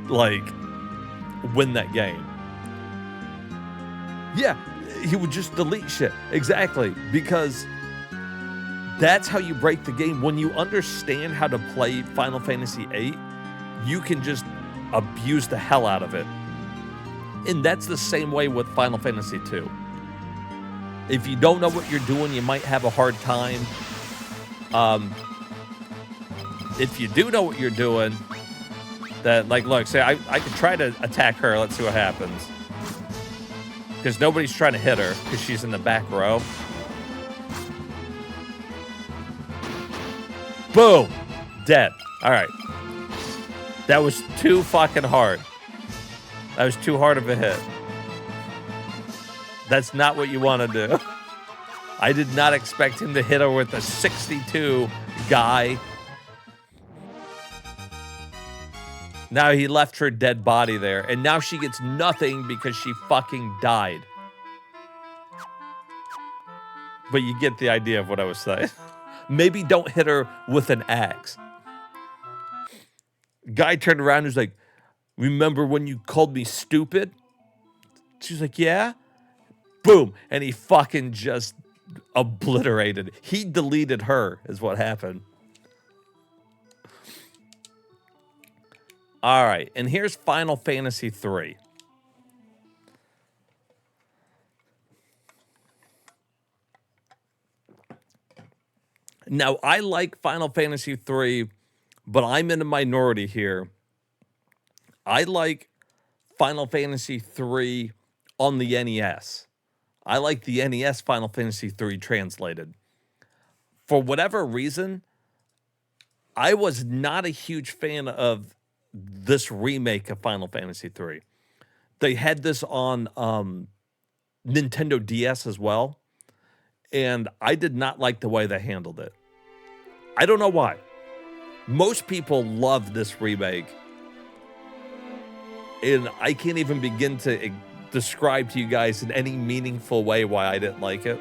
like win that game. Yeah, he would just delete shit. Exactly. Because that's how you break the game. When you understand how to play Final Fantasy VIII, you can just abuse the hell out of it. And that's the same way with Final Fantasy II. If you don't know what you're doing, you might have a hard time. If you do know what you're doing, that, like, look, say I could try to attack her. Let's see what happens. Because nobody's trying to hit her because she's in the back row. Boom. Dead. All right. That was too fucking hard. That was too hard of a hit. That's not what you want to do. I did not expect him to hit her with a 62 guy. Now he left her dead body there, and now she gets nothing because she fucking died. But you get the idea of what I was saying. Maybe don't hit her with an axe. Guy turned around and was like, remember when you called me stupid? She's like, yeah. Boom. And he fucking just obliterated. He deleted her is what happened. All right, and here's Final Fantasy III. Now, I like Final Fantasy III, but I'm in a minority here. I like Final Fantasy III on the NES. I like the NES Final Fantasy III translated. For whatever reason, I was not a huge fan of this remake of Final Fantasy III. They had this on Nintendo DS as well, and I did not like the way they handled it. I don't know why. Most people love this remake, and I can't even begin to describe to you guys in any meaningful way why I didn't like it.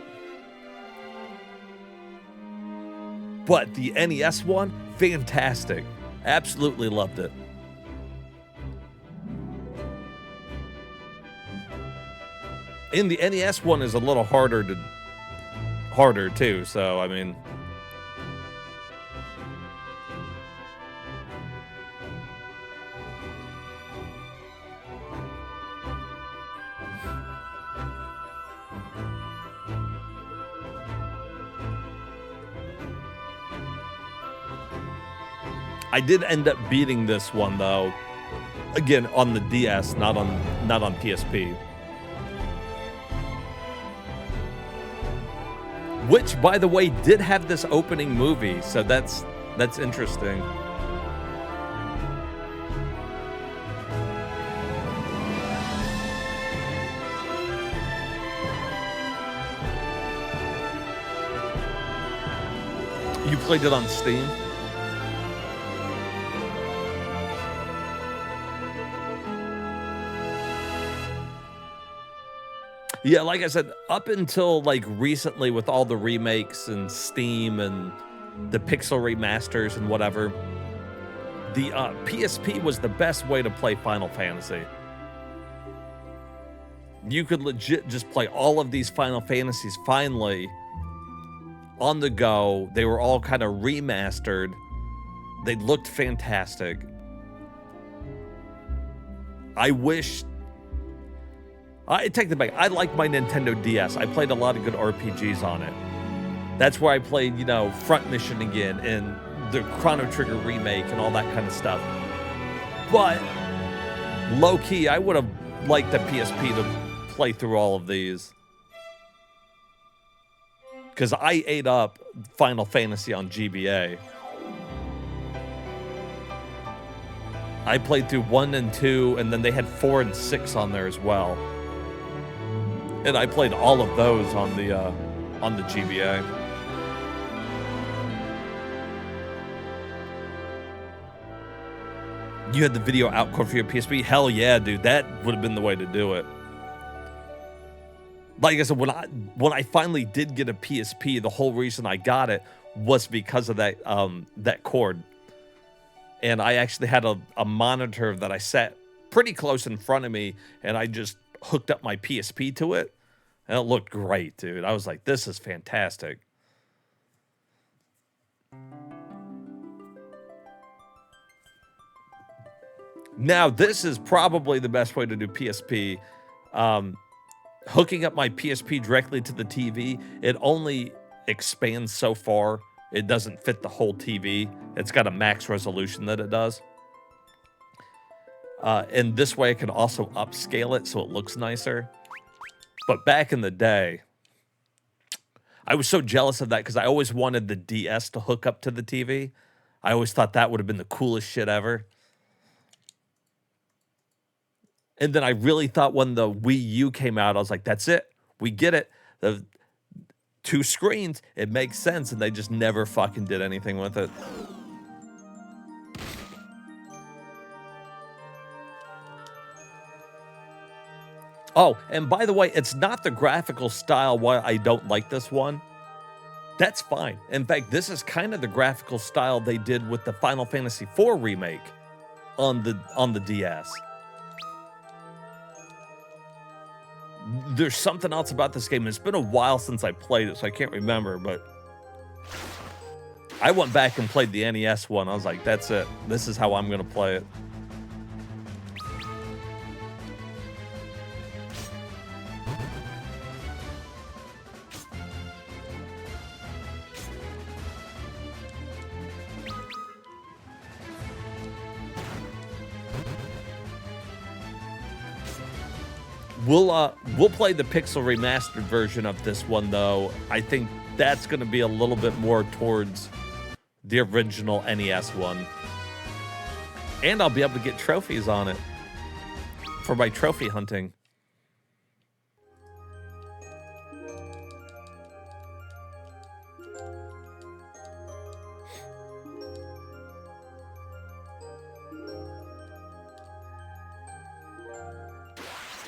But the NES one, fantastic. Absolutely loved it. And the NES one is a little harder harder too. So I mean, I did end up beating this one though. Again, on the DS, not on PSP. Which, by the way, did have this opening movie, so that's interesting. You played it on Steam? Yeah, like I said, up until like recently with all the remakes and Steam and the pixel remasters and whatever, the PSP was the best way to play Final Fantasy. You could legit just play all of these Final Fantasies finally on the go. They were all kind of remastered. They looked fantastic. I wish... I take it back. I like my Nintendo DS. I played a lot of good RPGs on it. That's where I played, you know, Front Mission again and the Chrono Trigger remake and all that kind of stuff. But low-key, I would have liked the PSP to play through all of these. Because I ate up Final Fantasy on GBA. I played through 1 and 2, and then they had 4 and 6 on there as well. And I played all of those on the GBA. You had the video outcode for your PSP? Hell yeah, dude. That would have been the way to do it. Like I said, when I finally did get a PSP, the whole reason I got it was because of that that cord. And I actually had a monitor that I set pretty close in front of me, and I just hooked up my PSP to it, and it looked great, dude. I was like, this is fantastic. Now, this is probably the best way to do PSP. Hooking up my PSP directly to the TV, it only expands so far. It doesn't fit the whole TV. It's got a max resolution that it does. And this way I can also upscale it so it looks nicer. But back in the day, I was so jealous of that because I always wanted the DS to hook up to the TV. I always thought that would have been the coolest shit ever. And then I really thought when the Wii U came out, I was like, that's it. We get it. The 2 screens, it makes sense. And they just never fucking did anything with it. Oh, and by the way, it's not the graphical style why I don't like this one. That's fine. In fact, this is kind of the graphical style they did with the Final Fantasy IV remake on the DS. There's something else about this game. It's been a while since I played it, so I can't remember, but I went back and played the NES one. I was like, that's it. This is how I'm going to play it. We'll play the pixel remastered version of this one, though. I think that's going to be a little bit more towards the original NES one. And I'll be able to get trophies on it for my trophy hunting.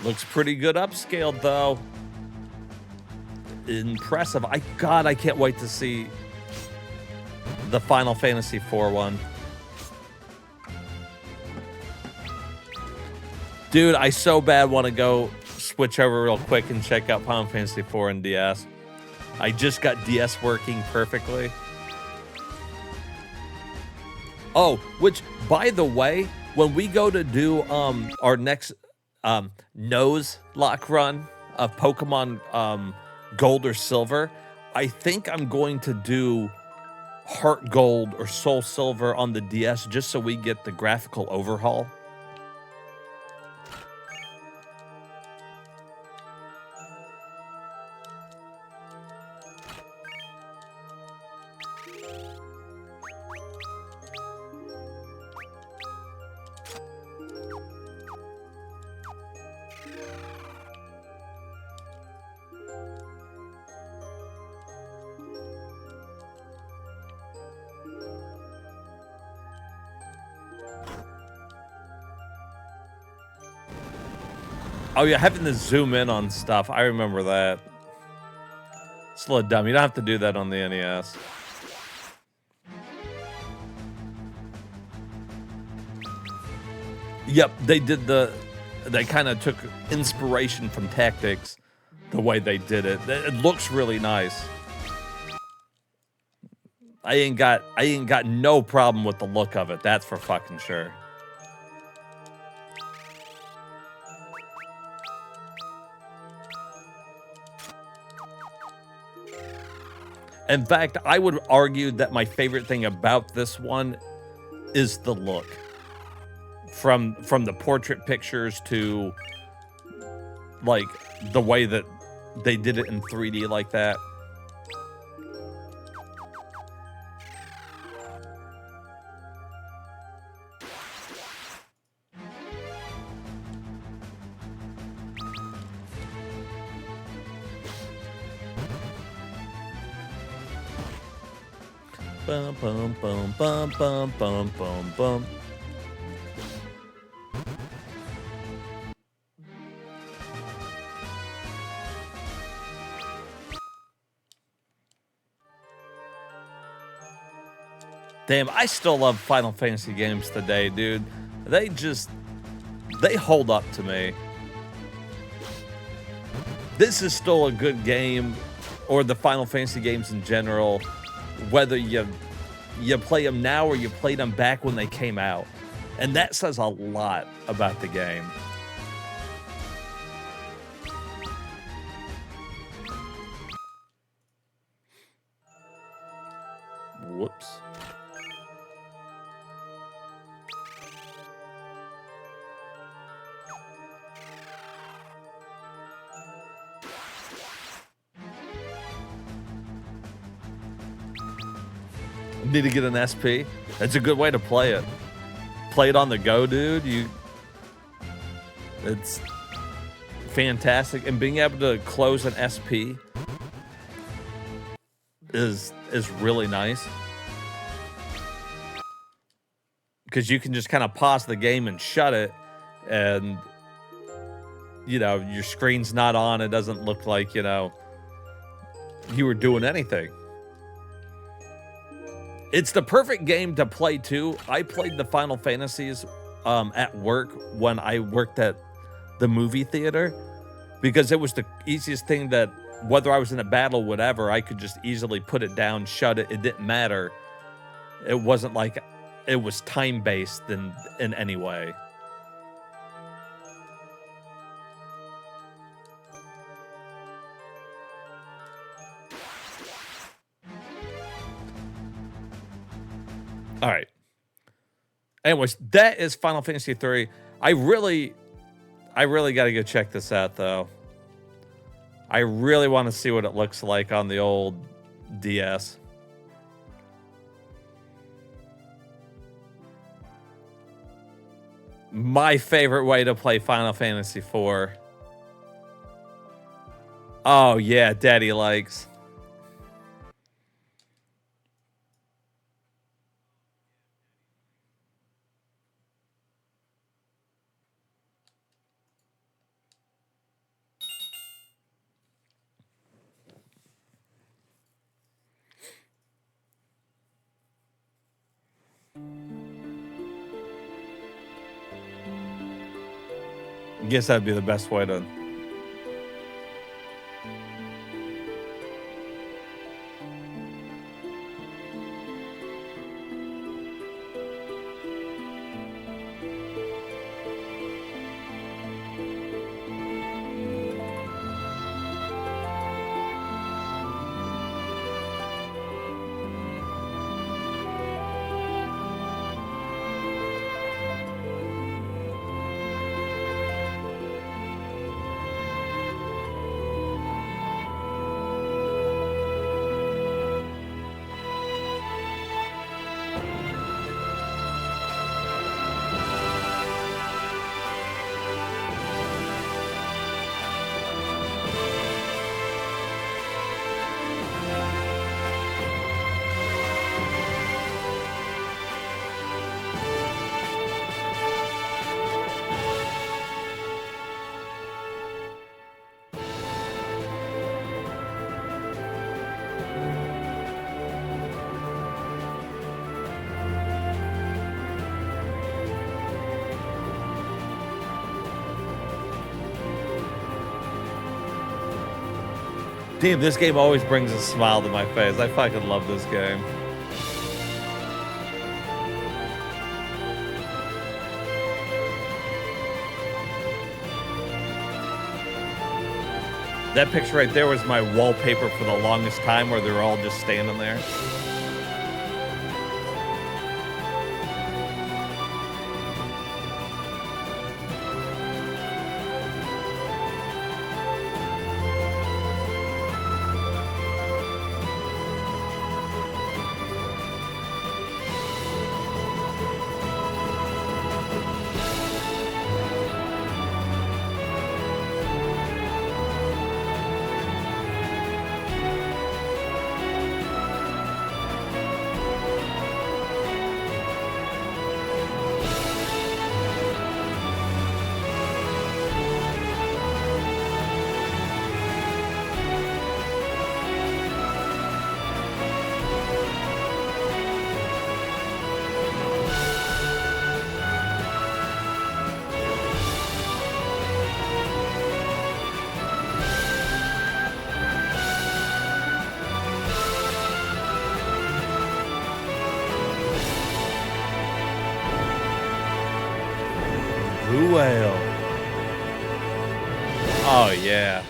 Looks pretty good upscaled, though. Impressive. God, I can't wait to see the Final Fantasy IV one. Dude, I so bad want to go switch over real quick and check out Final Fantasy IV and DS. I just got DS working perfectly. Oh, which, by the way, when we go to do our next nose lock run of Pokemon Gold or Silver, I think I'm going to do Heart Gold or Soul Silver on the DS just so we get the graphical overhaul. Oh yeah, having to zoom in on stuff. I remember that. It's a little dumb. You don't have to do that on the NES. Yep, they did they kind of took inspiration from Tactics, the way they did it. It looks really nice. I ain't got no problem with the look of it. That's for fucking sure. In fact, I would argue that my favorite thing about this one is the look. From the portrait pictures to like the way that they did it in 3D like that. Bum bum bum bum bum bum bum bum. Damn, I still love Final Fantasy games today, dude. They hold up to me. This is still a good game, or the Final Fantasy games in general, whether you play them now or you played them back when they came out. And that says a lot about the game. Whoops. Need to get an SP. That's a good way to play it. Play it on the go, dude. It's fantastic, and being able to close an SP is really nice because you can just kind of pause the game and shut it, and your screen's not on. It doesn't look like you were doing anything. It's the perfect game to play too. I played the Final Fantasies at work when I worked at the movie theater because it was the easiest thing that, whether I was in a battle, whatever, I could just easily put it down, shut it. It didn't matter. It wasn't like it was time-based in any way. All right. Anyways, that is Final Fantasy 3. I really got to go check this out, though. I really want to see what it looks like on the old DS. My favorite way to play Final Fantasy 4. Oh, yeah, Daddy likes. Guess that'd be the best way to. Damn, this game always brings a smile to my face. I fucking love this game. That picture right there was my wallpaper for the longest time, where they're all just standing there. Blue whale. Oh, yeah.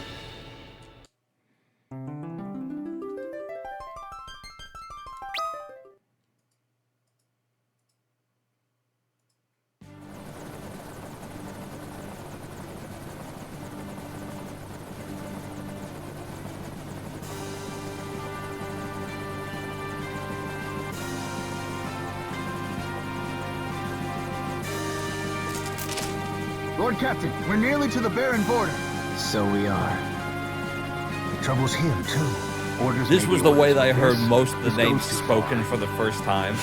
Lord Captain, we're nearly to the Baron border. So we are. The trouble's here, too. Orders. This was the way that I heard most of the names spoken for the first time.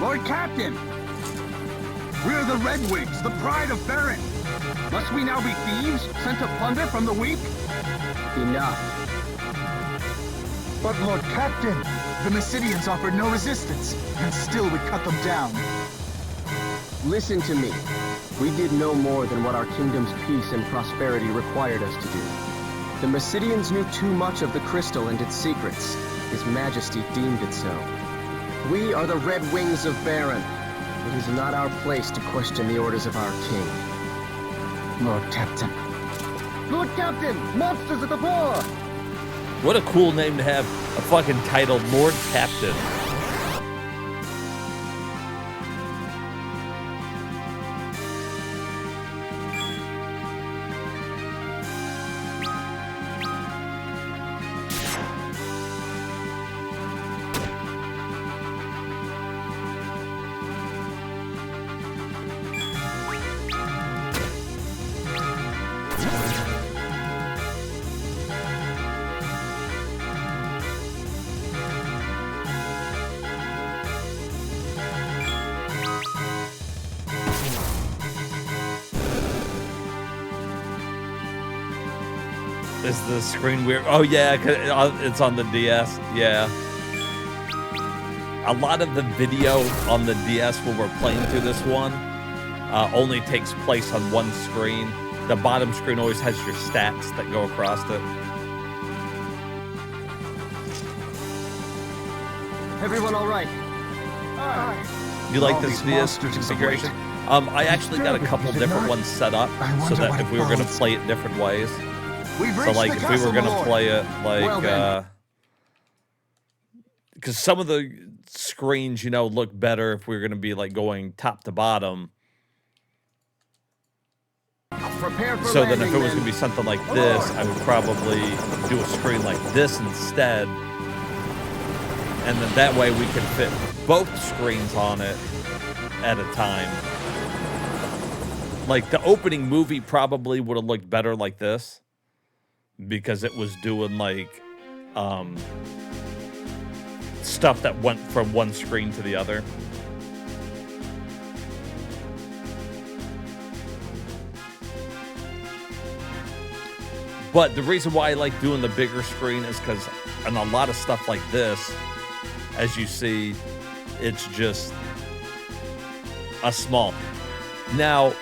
Lord Captain! We're the Red Wings, the pride of Baron. Must we now be thieves, sent to plunder from the weak? Enough. But Lord Captain, the Mysidians offered no resistance, and still we cut them down. Listen to me. We did no more than what our kingdom's peace and prosperity required us to do. The Mysidians knew too much of the crystal and its secrets. His Majesty deemed it so. We are the Red Wings of Baron. It is not our place to question the orders of our king. Lord Captain. Lord Captain! Monsters at the door! What a cool name to have, a fucking title, Lord Captain. Is the screen weird? Oh yeah, 'cause it's on the DS. Yeah. A lot of the video on the DS when we're playing through this one only takes place on one screen. The bottom screen always has your stats that go across it. Everyone all right? You like this DS configuration? I actually got a couple different ones set up so that if we were going to play it different ways. So like if we were going to play it like, because some of the screens, you know, look better if we were going to be like going top to bottom. So then if it was going to be something like this, I would probably do a screen like this instead. And then that way we can fit both screens on it at a time. Like the opening movie probably would have looked better like this, because it was doing like stuff that went from one screen to the other. But the reason why I like doing the bigger screen is because on a lot of stuff like this, as you see, it's just a small. Now,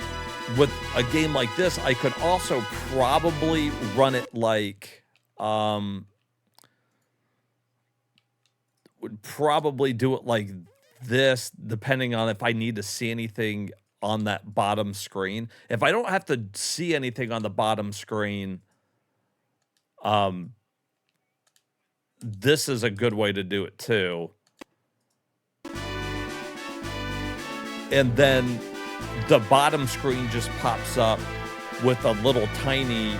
with a game like this, I could also probably run it like, would probably do it like this, depending on if I need to see anything on that bottom screen. If I don't have to see anything on the bottom screen, this is a good way to do it too. And then the bottom screen just pops up with a little tiny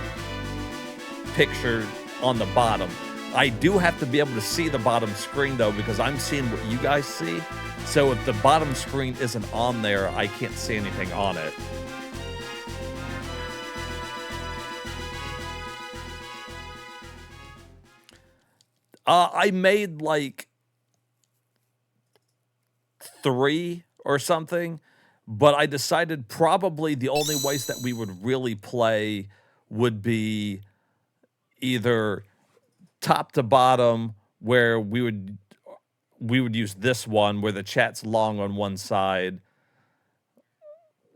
picture on the bottom. I do have to be able to see the bottom screen though, because I'm seeing what you guys see. So if the bottom screen isn't on there, I can't see anything on it. I made like 3 or something, but I decided probably the only ways that we would really play would be either top to bottom, where we would use this one where the chat's long on one side,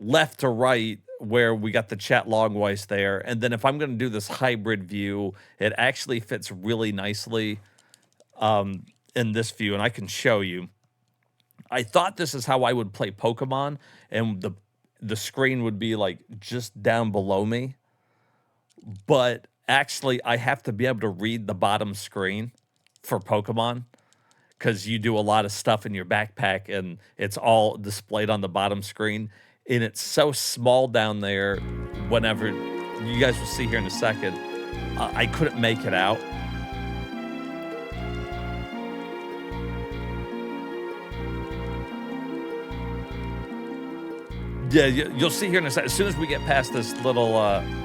left to right where we got the chat long ways there, and then if I'm going to do this hybrid view, it actually fits really nicely in this view, and I can show you. I thought this is how I would play Pokemon, and the screen would be like just down below me, but actually I have to be able to read the bottom screen for Pokemon, because you do a lot of stuff in your backpack and it's all displayed on the bottom screen, and it's so small down there. Whenever you guys will see here in a second, I couldn't make it out. Yeah, you'll see here in a second. As soon as we get past this little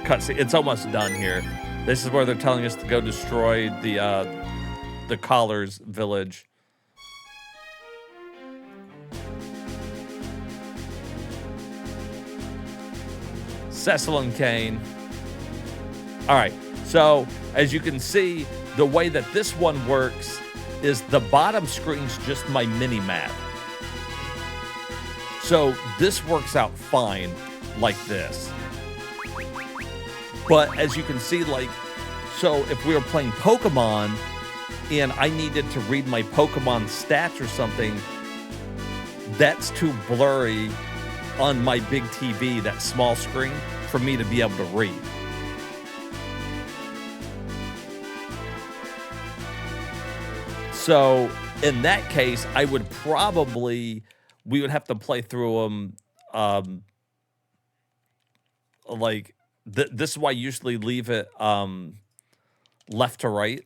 cutscene, it's almost done here. This is where they're telling us to go destroy the Collars village. Cecil and Kane. All right, so as you can see, the way that this one works is the bottom screen's just my mini-map. So this works out fine like this. But as you can see, like, so if we were playing Pokemon and I needed to read my Pokemon stats or something, that's too blurry on my big TV, that small screen, for me to be able to read. So in that case, I would probably, we would have to play through them like this is why I usually leave it left to right.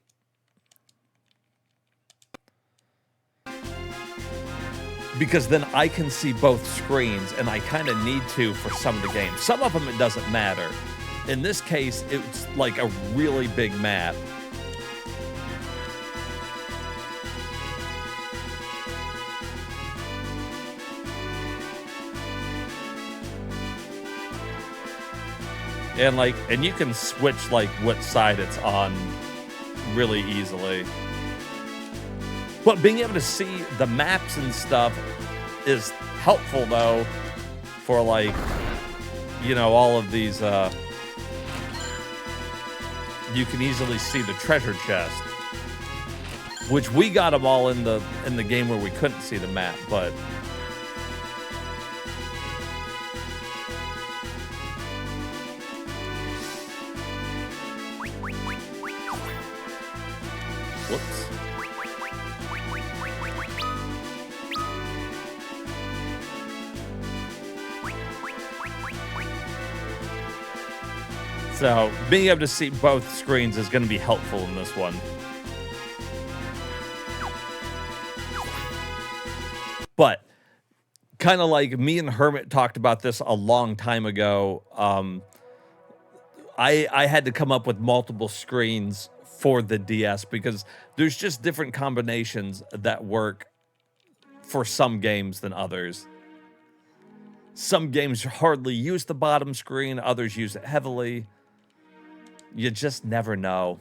Because then I can see both screens, and I kind of need to for some of the games. Some of them it doesn't matter. In this case, it's like a really big map. And you can switch like what side it's on really easily. But being able to see the maps and stuff is helpful though for like, you know, all of these you can easily see the treasure chest, which we got them all in the game where we couldn't see the map, but whoops. So being able to see both screens is going to be helpful in this one. But kind of like me and Hermit talked about this a long time ago. I had to come up with multiple screens for the DS because there's just different combinations that work for some games than others. Some games hardly use the bottom screen, others use it heavily. You just never know.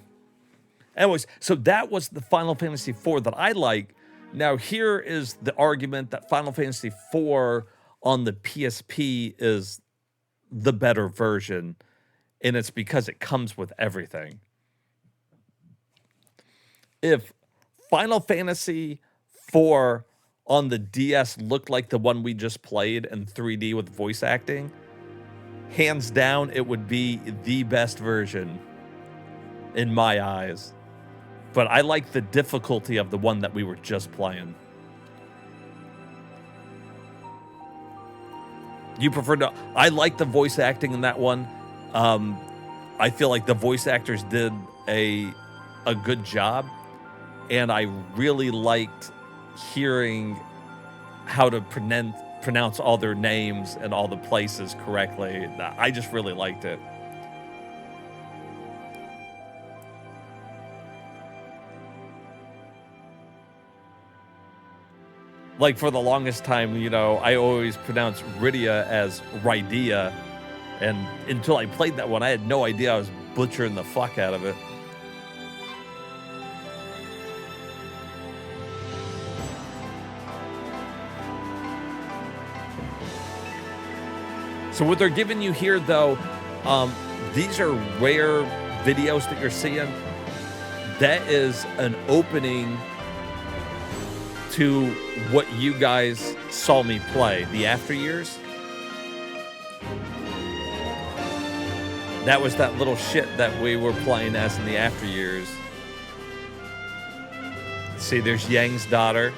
Anyways, so that was the Final Fantasy IV that I like. Now, here is the argument that Final Fantasy IV on the PSP is the better version, and it's because it comes with everything. If Final Fantasy IV on the DS looked like the one we just played in 3D with voice acting, hands down, it would be the best version in my eyes. But I like the difficulty of the one that we were just playing. You prefer to... I like the voice acting in that one. I feel like the voice actors did a good job. And I really liked hearing how to pronounce all their names and all the places correctly. I just really liked it. Like, for the longest time, you know, I always pronounced Rydia as Rydia. And until I played that one, I had no idea I was butchering the fuck out of it. So what they're giving you here, though, these are rare videos that you're seeing. That is an opening to what you guys saw me play, the After Years. That was that little shit that we were playing as in the After Years. See, there's Yang's daughter.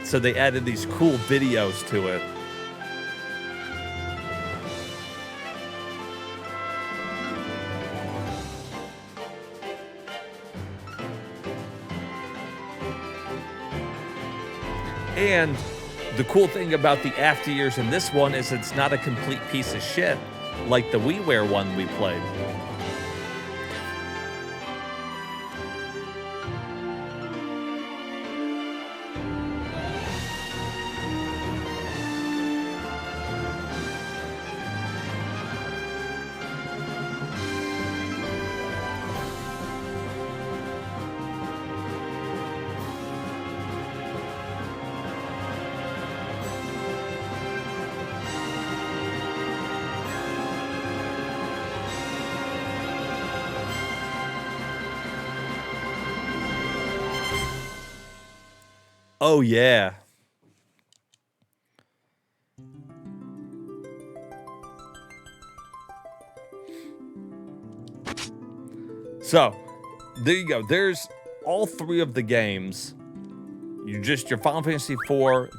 So they added these cool videos to it. And the cool thing about the After Years in this one is it's not a complete piece of shit like the WiiWare one we played. Oh, yeah. So, there you go. There's all three of the games. Your Final Fantasy IV,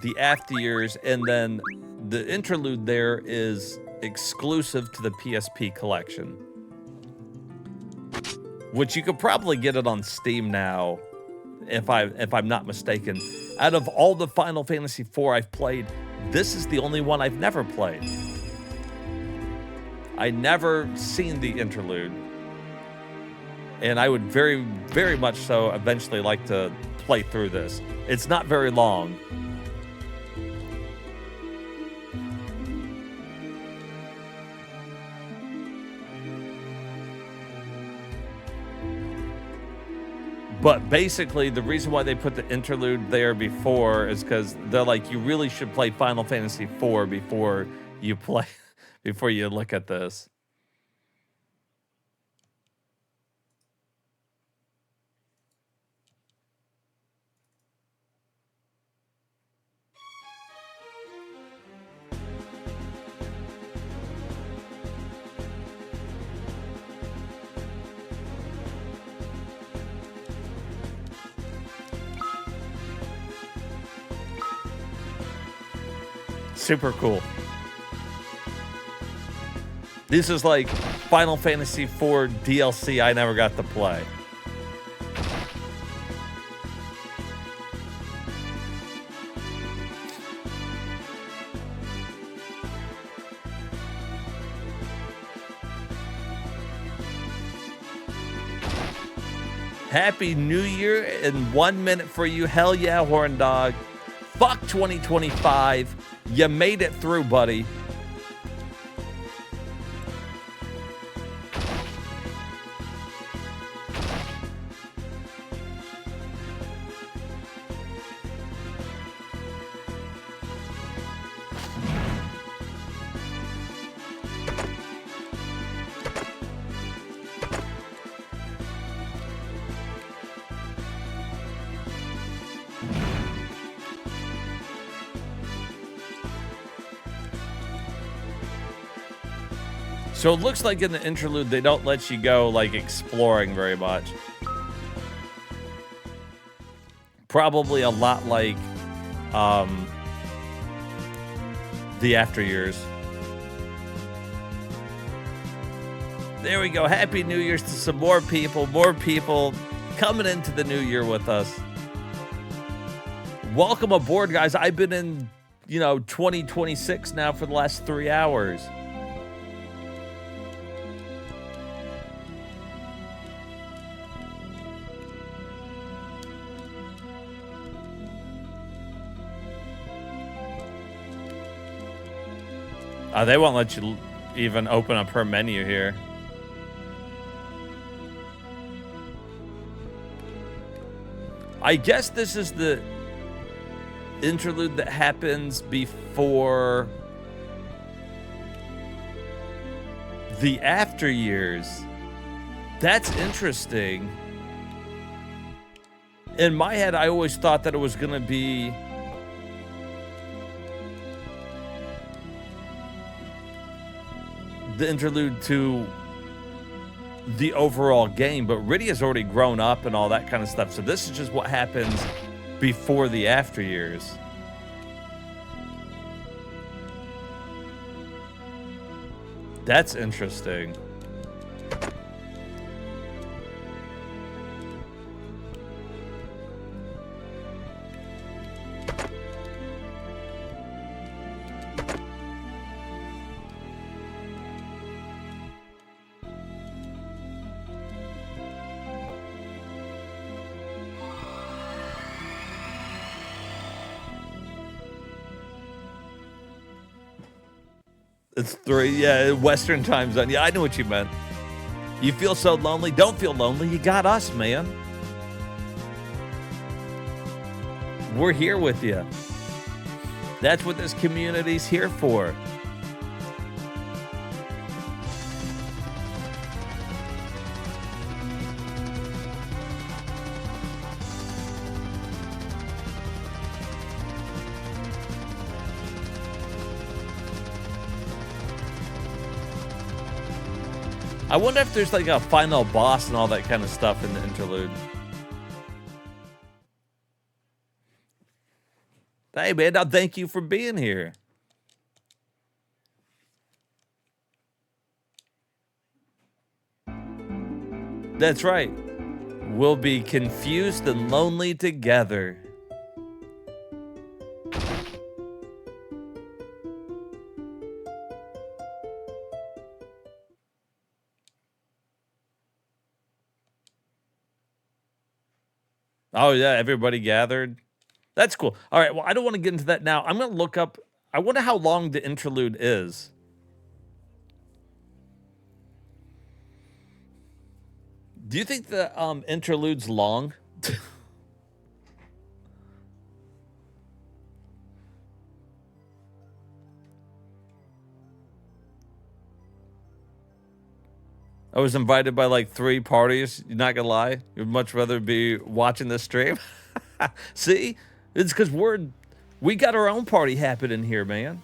the After Years, and then the interlude there is exclusive to the PSP collection. Which you could probably get it on Steam now, if I'm not mistaken. Out of all the Final Fantasy IV I've played, this is the only one I've never played. I never seen the interlude. And I would very, very much so eventually like to play through this. It's not very long. But basically, the reason why they put the interlude there before is because they're like, you really should play Final Fantasy IV before you look at this. Super cool. This is like Final Fantasy IV DLC I never got to play. Happy New Year in 1 minute for you. Hell yeah, Horn Dog. Fuck 2025. You made it through, buddy. So it looks like in the interlude, they don't let you go, like, exploring very much. Probably a lot like, the After Years. There we go. Happy New Year's to some more people coming into the new year with us. Welcome aboard, guys. I've been in, 2026 now for the last 3 hours. They won't let you even open up her menu here. I guess this is the interlude that happens before the After Years. That's interesting. In my head, I always thought that it was going to be the interlude to the overall game, but Rydia's already grown up and all that kind of stuff. So this is just what happens before the After Years. That's interesting. It's 3, yeah, Western time zone. Yeah, I know what you meant. You feel so lonely? Don't feel lonely. You got us, man. We're here with you. That's what this community's here for. I wonder if there's like a final boss and all that kind of stuff in the interlude. Hey, man, now thank you for being here. That's right. We'll be confused and lonely together. Oh, yeah, everybody gathered. That's cool. All right, well, I don't want to get into that now. I'm going to look up. I wonder how long the interlude is. Do you think the interlude's long? I was invited by like 3 parties. You're not gonna lie. You'd much rather be watching this stream. See, it's because we got our own party happening here, man.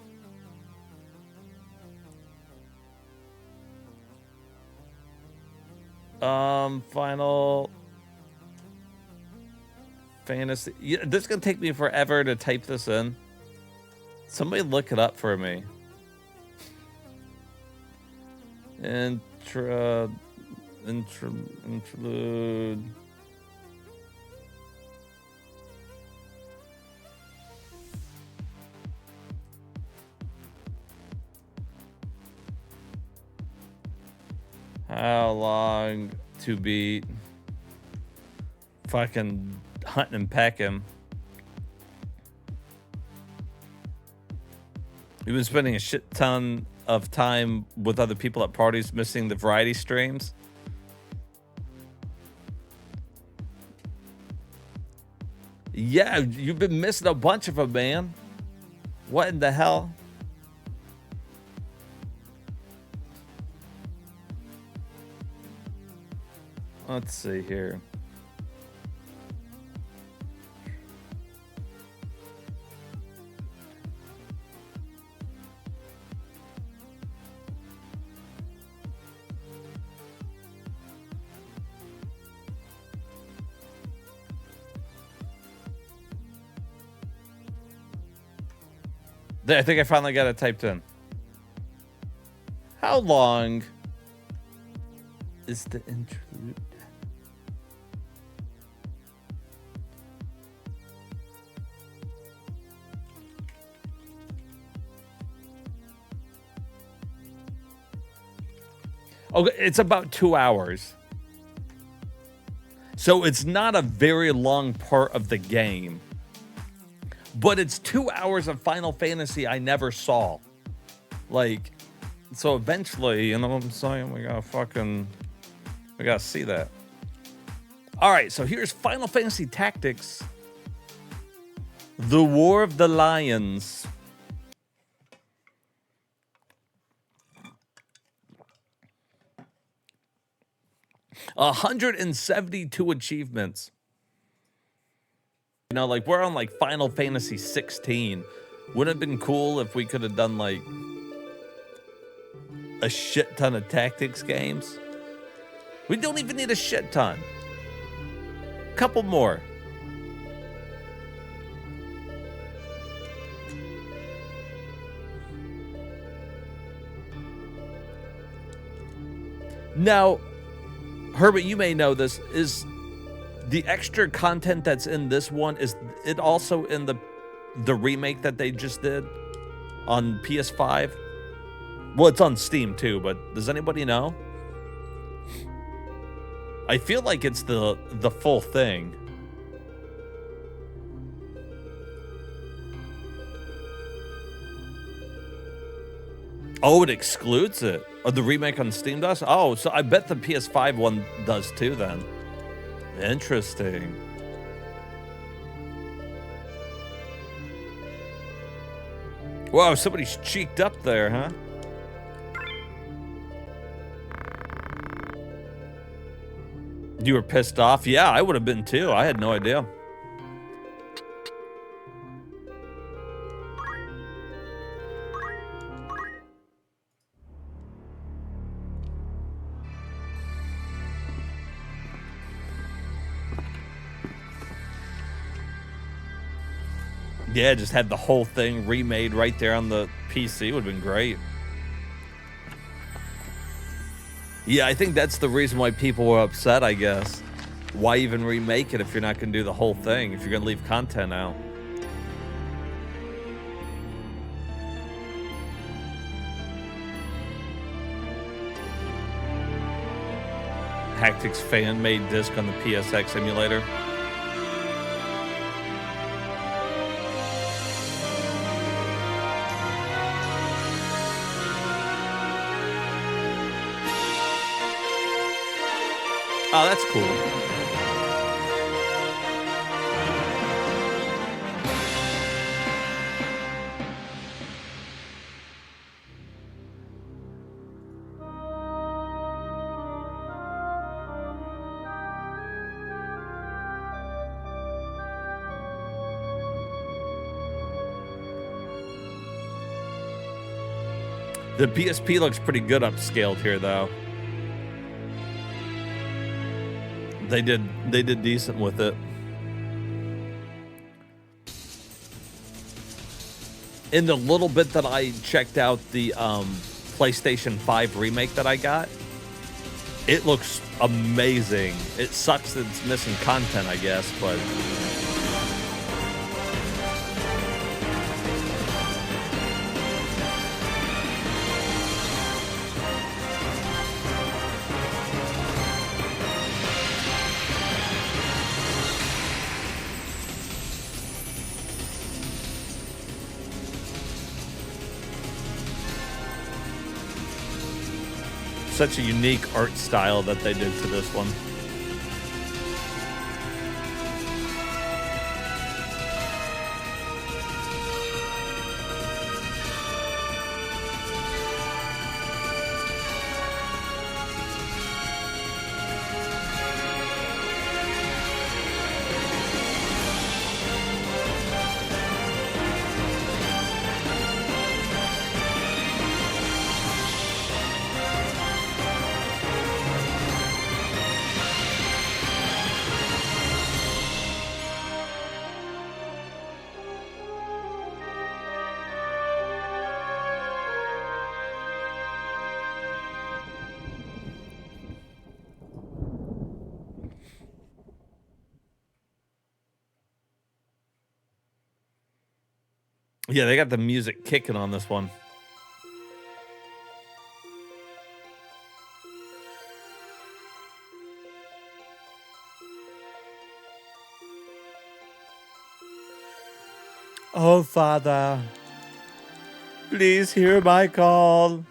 Final Fantasy. Yeah, this is gonna take me forever to type this in. Somebody look it up for me. Interlude. How long to beat? Fucking hunting and pecking. You've been spending a shit ton of time with other people at parties, missing the variety streams. Yeah, you've been missing a bunch of them, man. What in the hell? Let's see here. There, I think I finally got it typed in. How long is the interlude? Okay, it's about 2 hours. So it's not a very long part of the game. But it's 2 hours of Final Fantasy I never saw. Like, so eventually, you know what I'm saying? We gotta see that. All right, so here's Final Fantasy Tactics. The War of the Lions. $172 achievements. You know, like, we're on, like, Final Fantasy 16. Wouldn't it have been cool if we could have done, like, a shit ton of tactics games? We don't even need a shit ton. Couple more. Now, Herbert, you may know this, is the extra content that's in this one, is it also in the remake that they just did on PS5? Well, it's on Steam too, but does anybody know? I feel like it's the full thing. Oh, it excludes it. Oh, the remake on Steam does? Oh, so I bet the PS5 one does too then. Interesting. Whoa, somebody's cheeked up there, huh? You were pissed off? Yeah, I would have been too. I had no idea. Yeah, just had the whole thing remade right there on the PC. Would have been great. Yeah, I think that's the reason why people were upset, I guess. Why even remake it if you're not going to do the whole thing, if you're going to leave content out? Tactics fan-made disc on the PSX emulator. Oh, that's cool. The PSP looks pretty good upscaled here, though. They did decent with it. In the little bit that I checked out the PlayStation 5 remake that I got, it looks amazing. It sucks that it's missing content, I guess, but such a unique art style that they did to this one. Yeah, they got the music kicking on this one. Oh, Father, please hear my call.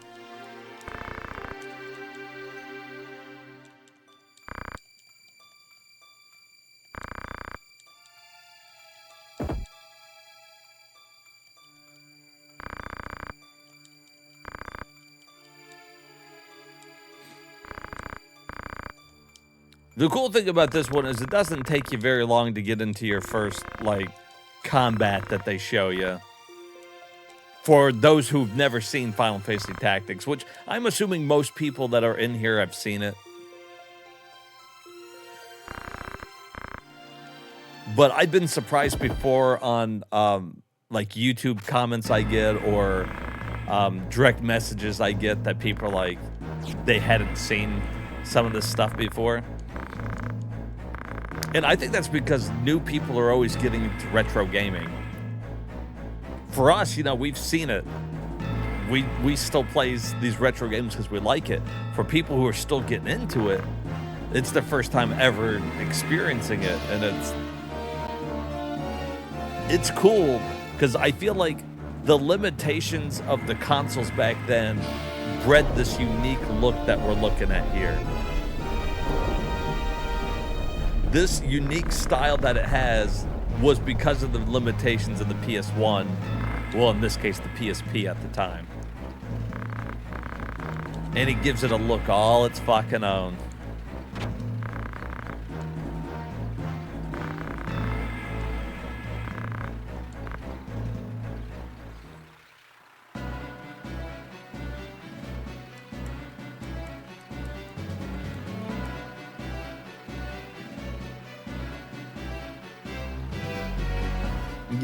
The cool thing about this one is it doesn't take you very long to get into your first, like, combat that they show you. For those who've never seen Final Fantasy Tactics, which I'm assuming most people that are in here have seen it. But I've been surprised before on, like, YouTube comments I get or direct messages I get that people are like, they hadn't seen some of this stuff before. And I think that's because new people are always getting into retro gaming. For us, you know, we've seen it. We still play these retro games because we like it. For people who are still getting into it, it's their first time ever experiencing it. And it's cool because I feel like the limitations of the consoles back then bred this unique look that we're looking at here. This unique style that it has was because of the limitations of the PS1. Well, in this case, the PSP at the time. And it gives it a look all its fucking own.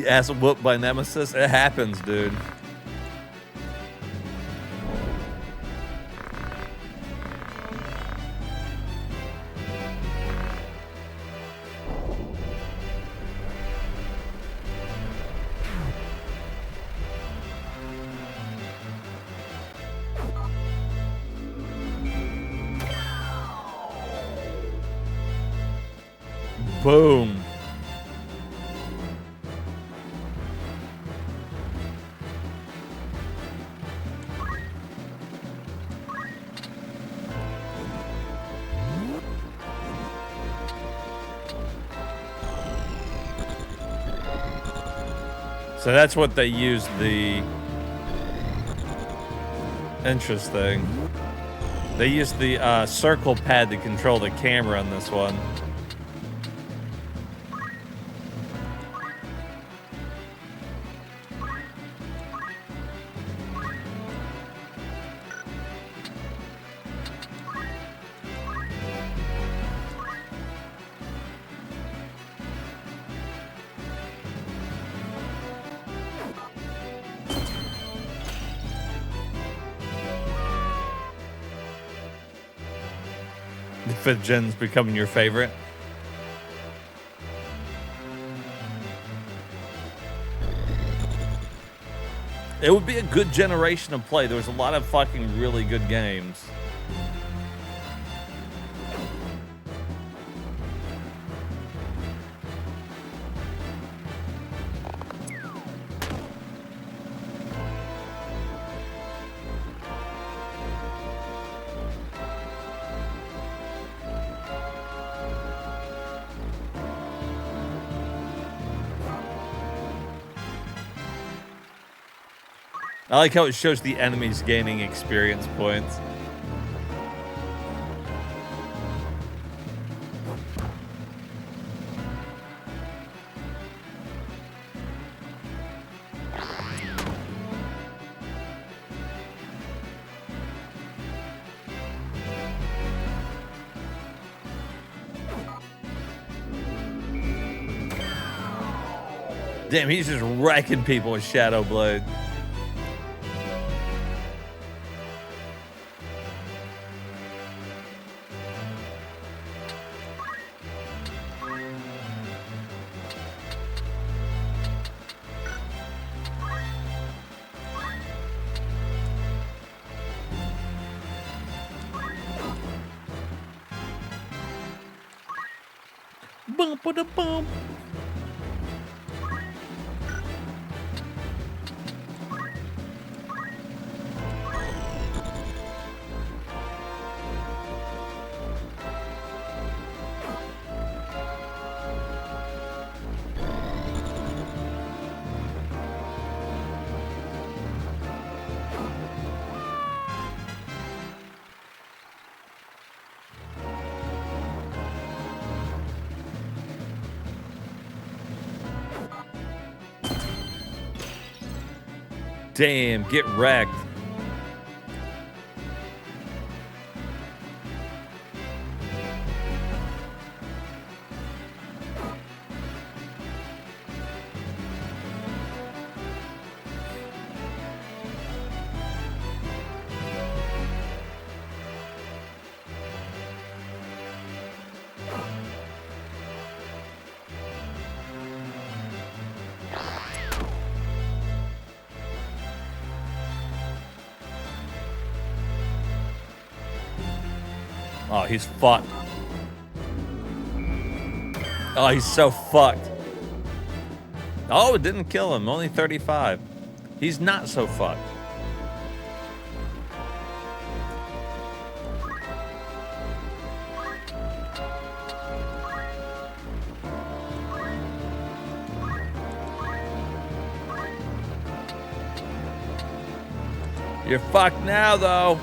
Ass whooped by Nemesis? It happens, dude. Boom. So that's what they use the... Interesting. They use the circle pad to control the camera on this one. The 5th gen's becoming your favorite. It would be a good generation to play. There was a lot of fucking really good games. I like how it shows the enemies gaining experience points. Damn, he's just wrecking people with Shadow Blade. bum, ba, da, bum. Damn, get wrecked. Oh, he's fucked. Oh, he's so fucked. Oh, it didn't kill him. Only 35. He's not so fucked. You're fucked now, though.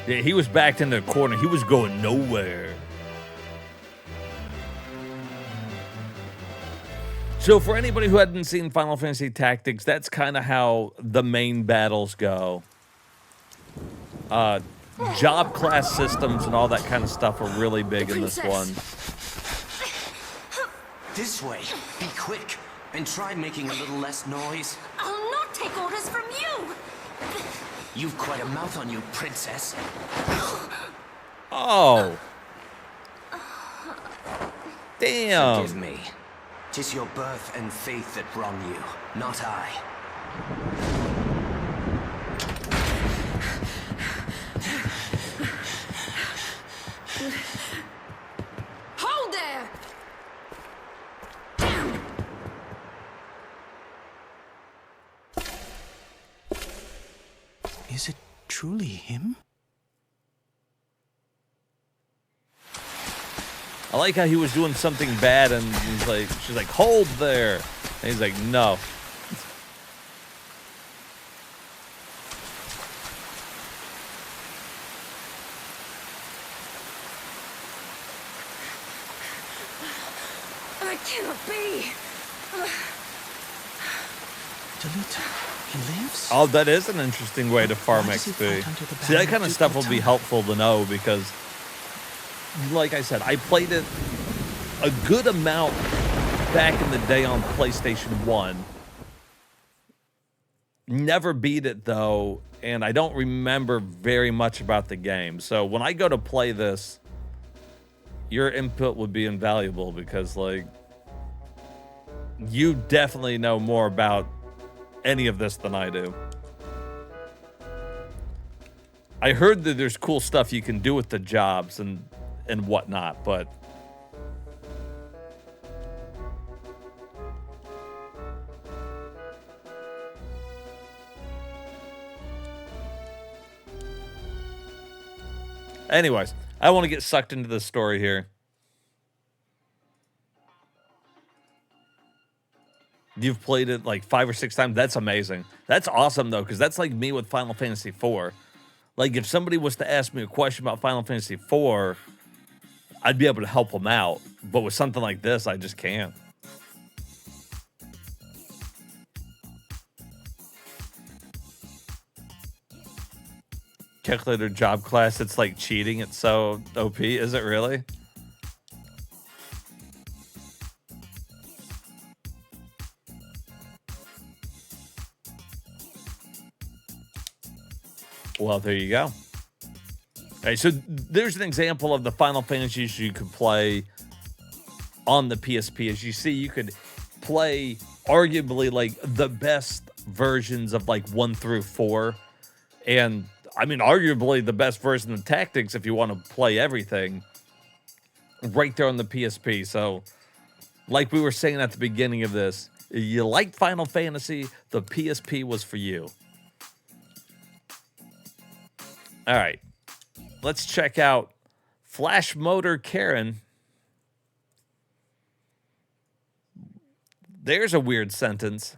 Yeah, he was backed in the corner. He was going nowhere. So for anybody who hadn't seen Final Fantasy Tactics, that's kind of how the main battles go. Job class systems and all that kind of stuff are really big in this one. This way. Be quick. And try making a little less noise. I'll not take orders from you! You've quite a mouth on you, princess. Oh. Damn. Forgive me. 'Tis your birth and faith that wrong you, not I. Hold there! Is it truly him? I like how he was doing something bad and he's like, she's like, hold there. And he's like, no. I cannot be. He lives? Oh, that is an interesting way to farm XP. See, that kind of stuff will be helpful to know because, like I said, I played it a good amount back in the day on PlayStation 1. Never beat it, though, and I don't remember very much about the game. So when I go to play this, your input would be invaluable because, like, you definitely know more about any of this than I do. I heard that there's cool stuff you can do with the jobs and whatnot, but anyways, I want to get sucked into the story here. You've played it like 5 or 6 times. That's amazing. That's awesome, though, because that's like me with Final Fantasy IV. Like, if somebody was to ask me a question about Final Fantasy IV, I'd be able to help them out. But with something like this, I just can't. Calculator job class, it's like cheating. It's so OP. Is it really? Well, there you go. All right, so there's an example of the Final Fantasies you could play on the PSP. As you see, you could play arguably like the best versions of like 1 through 4. And I mean, arguably the best version of Tactics if you want to play everything right there on the PSP. So like we were saying at the beginning of this, you like Final Fantasy, the PSP was for you. All right, let's check out Flash Motor Karen. There's a weird sentence.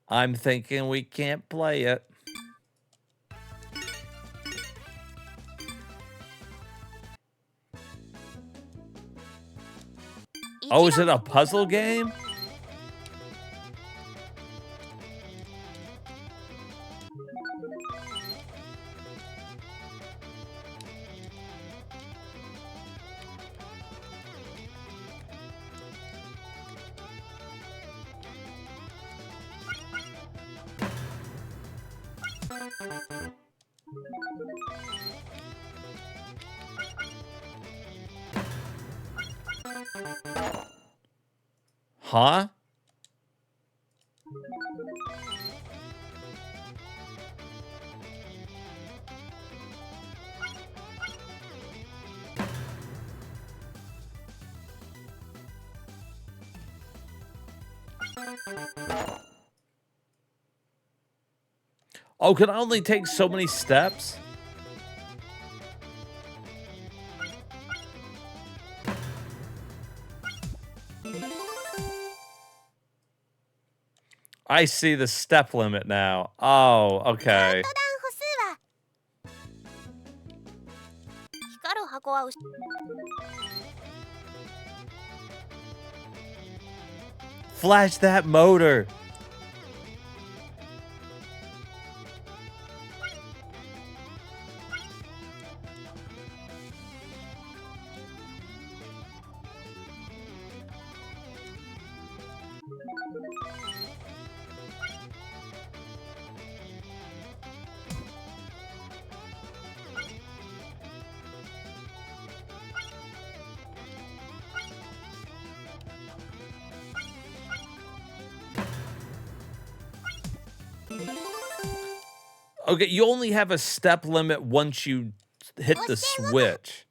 I'm thinking we can't play it. Oh, is it a puzzle game? Huh? Oh, can I only take so many steps? I see the step limit now. Oh, okay. Flash that motor. Okay, you only have a step limit once you hit the switch.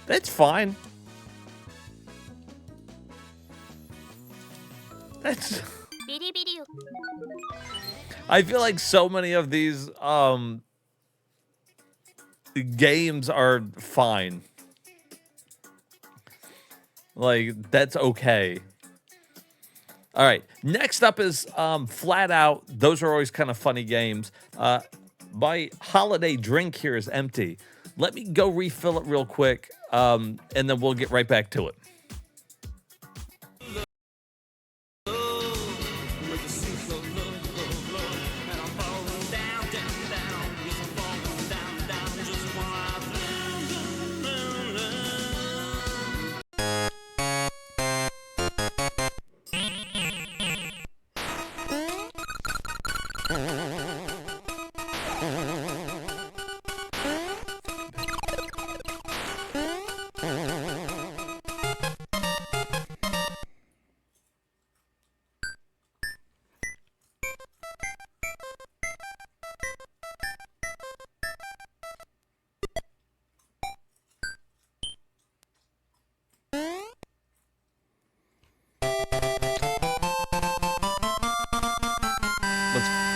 That's fine. That's... I feel like so many of these games are fine. Like, that's okay. All right, next up is Flat Out. Those are always kind of funny games. My holiday drink here is empty. Let me go refill it real quick, and then we'll get right back to it.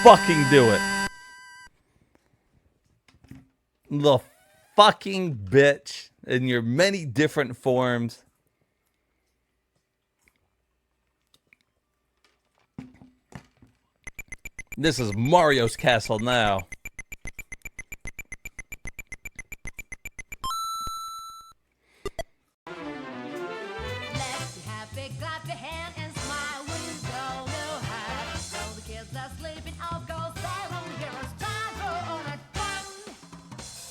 Fucking do it. The fucking bitch in your many different forms. This is Mario's castle now. Let's be happy, clap your hand and smile. We go no high. So the kids are sleeping off, go they won't hear us time for on a gun.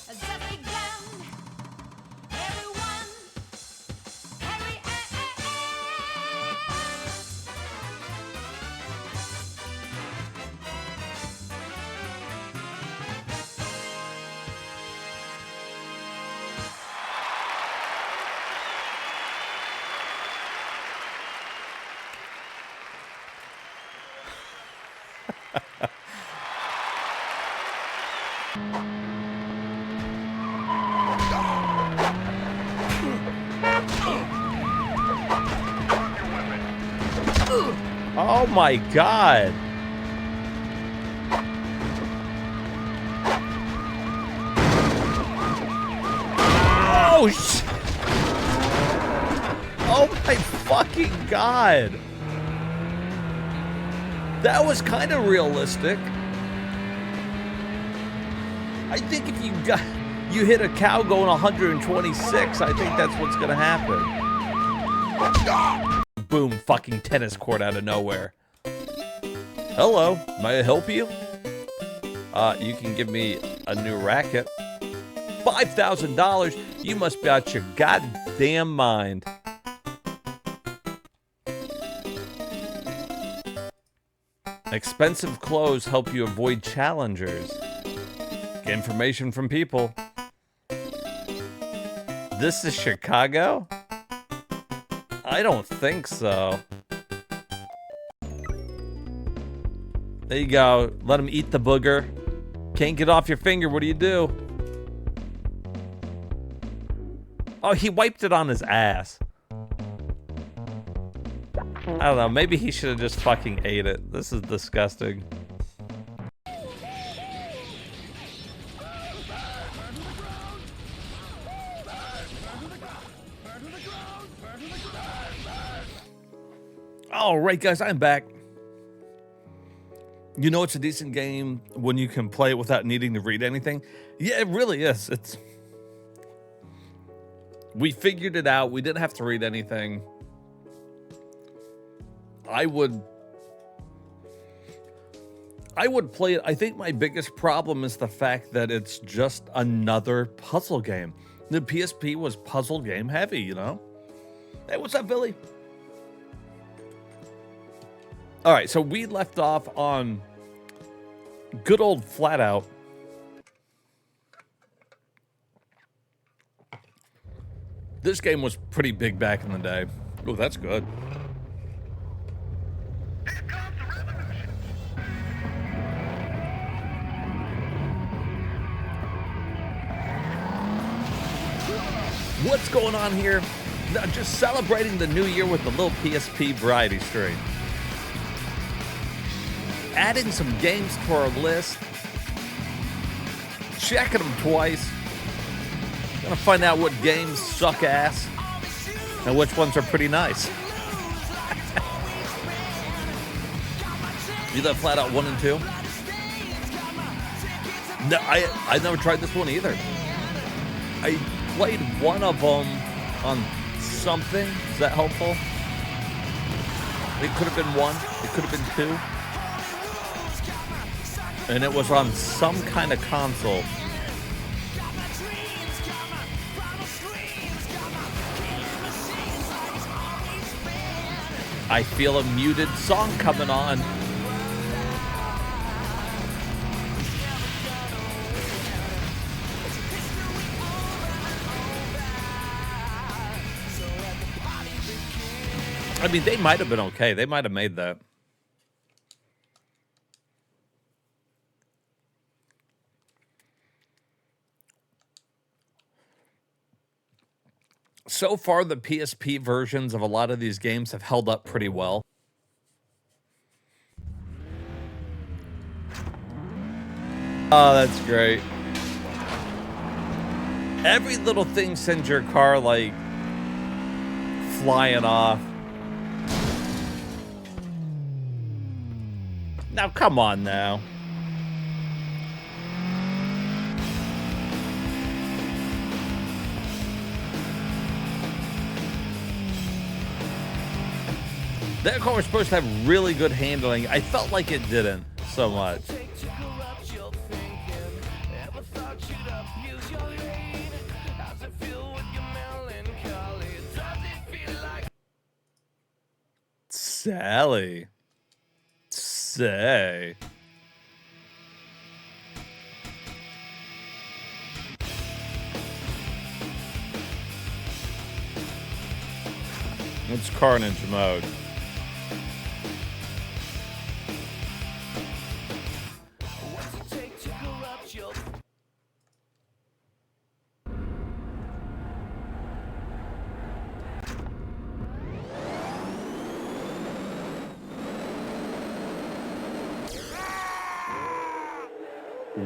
Has just begun. Everyone, hurry, Oh my god. Oh shit. Oh my fucking god. That was kind of realistic. I think if you hit a cow going 126, I think that's what's gonna happen. Boom, fucking tennis court out of nowhere. Hello, may I help you? You can give me a new racket. $5,000? You must be out your goddamn mind. Expensive clothes help you avoid challengers. Get information from people. This is Chicago? I don't think so. There you go. Let him eat the booger. Can't get off your finger. What do you do? Oh, he wiped it on his ass. I don't know. Maybe he should have just fucking ate it. This is disgusting. All right, guys, I'm back. You know it's a decent game when you can play it without needing to read anything? Yeah, it really is. We figured it out. We didn't have to read anything. I would play it. I think my biggest problem is the fact that it's just another puzzle game. The PSP was puzzle game heavy, you know? Hey, what's up, Billy? All right, so we left off on good old Flat Out. This game was pretty big back in the day. Oh, that's good. What's going on here? Just celebrating the new year with the little PSP variety stream. Adding some games to our list. Checking them twice. Gonna find out what games suck ass and which ones are pretty nice. You love Flat Out 1 and 2? No, I never tried this one either. I played one of them on something. Is that helpful? It could have been one. It could have been two. And it was on some kind of console. I feel a muted song coming on. I mean, they might have been okay. They might have made that. So far, the PSP versions of a lot of these games have held up pretty well. Oh, that's great. Every little thing sends your car, like, flying off. Now, come on now. That car was supposed to have really good handling. I felt like it didn't so much. Sally. Say. It's carnage mode.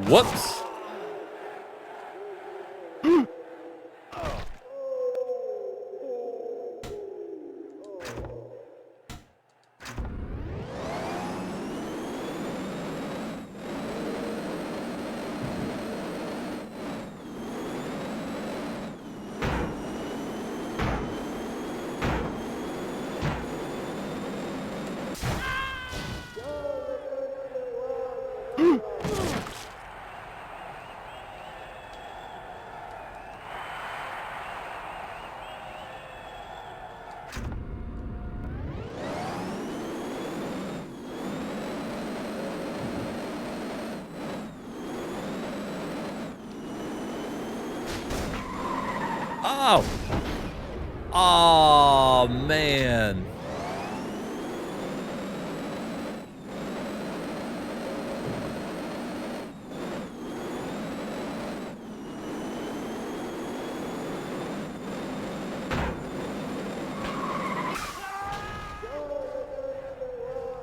Whoops. Oh. Oh, man.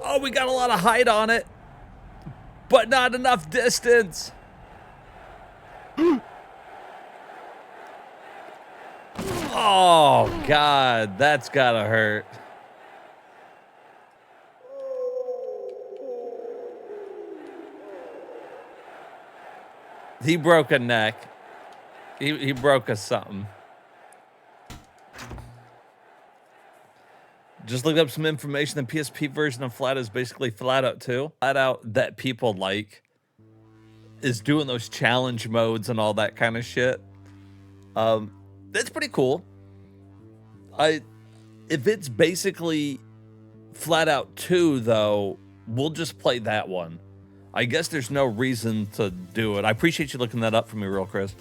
Oh, we got a lot of height on it, but not enough distance. Oh, God, that's gotta hurt. He broke a neck. He broke us something. Just looked up some information. The PSP version of Flat is basically Flat Out 2. Flat Out that people like is doing those challenge modes and all that kind of shit. That's pretty cool. If it's basically Flat Out 2, though, we'll just play that one. I guess there's no reason to do it. I appreciate you looking that up for me, real Chris.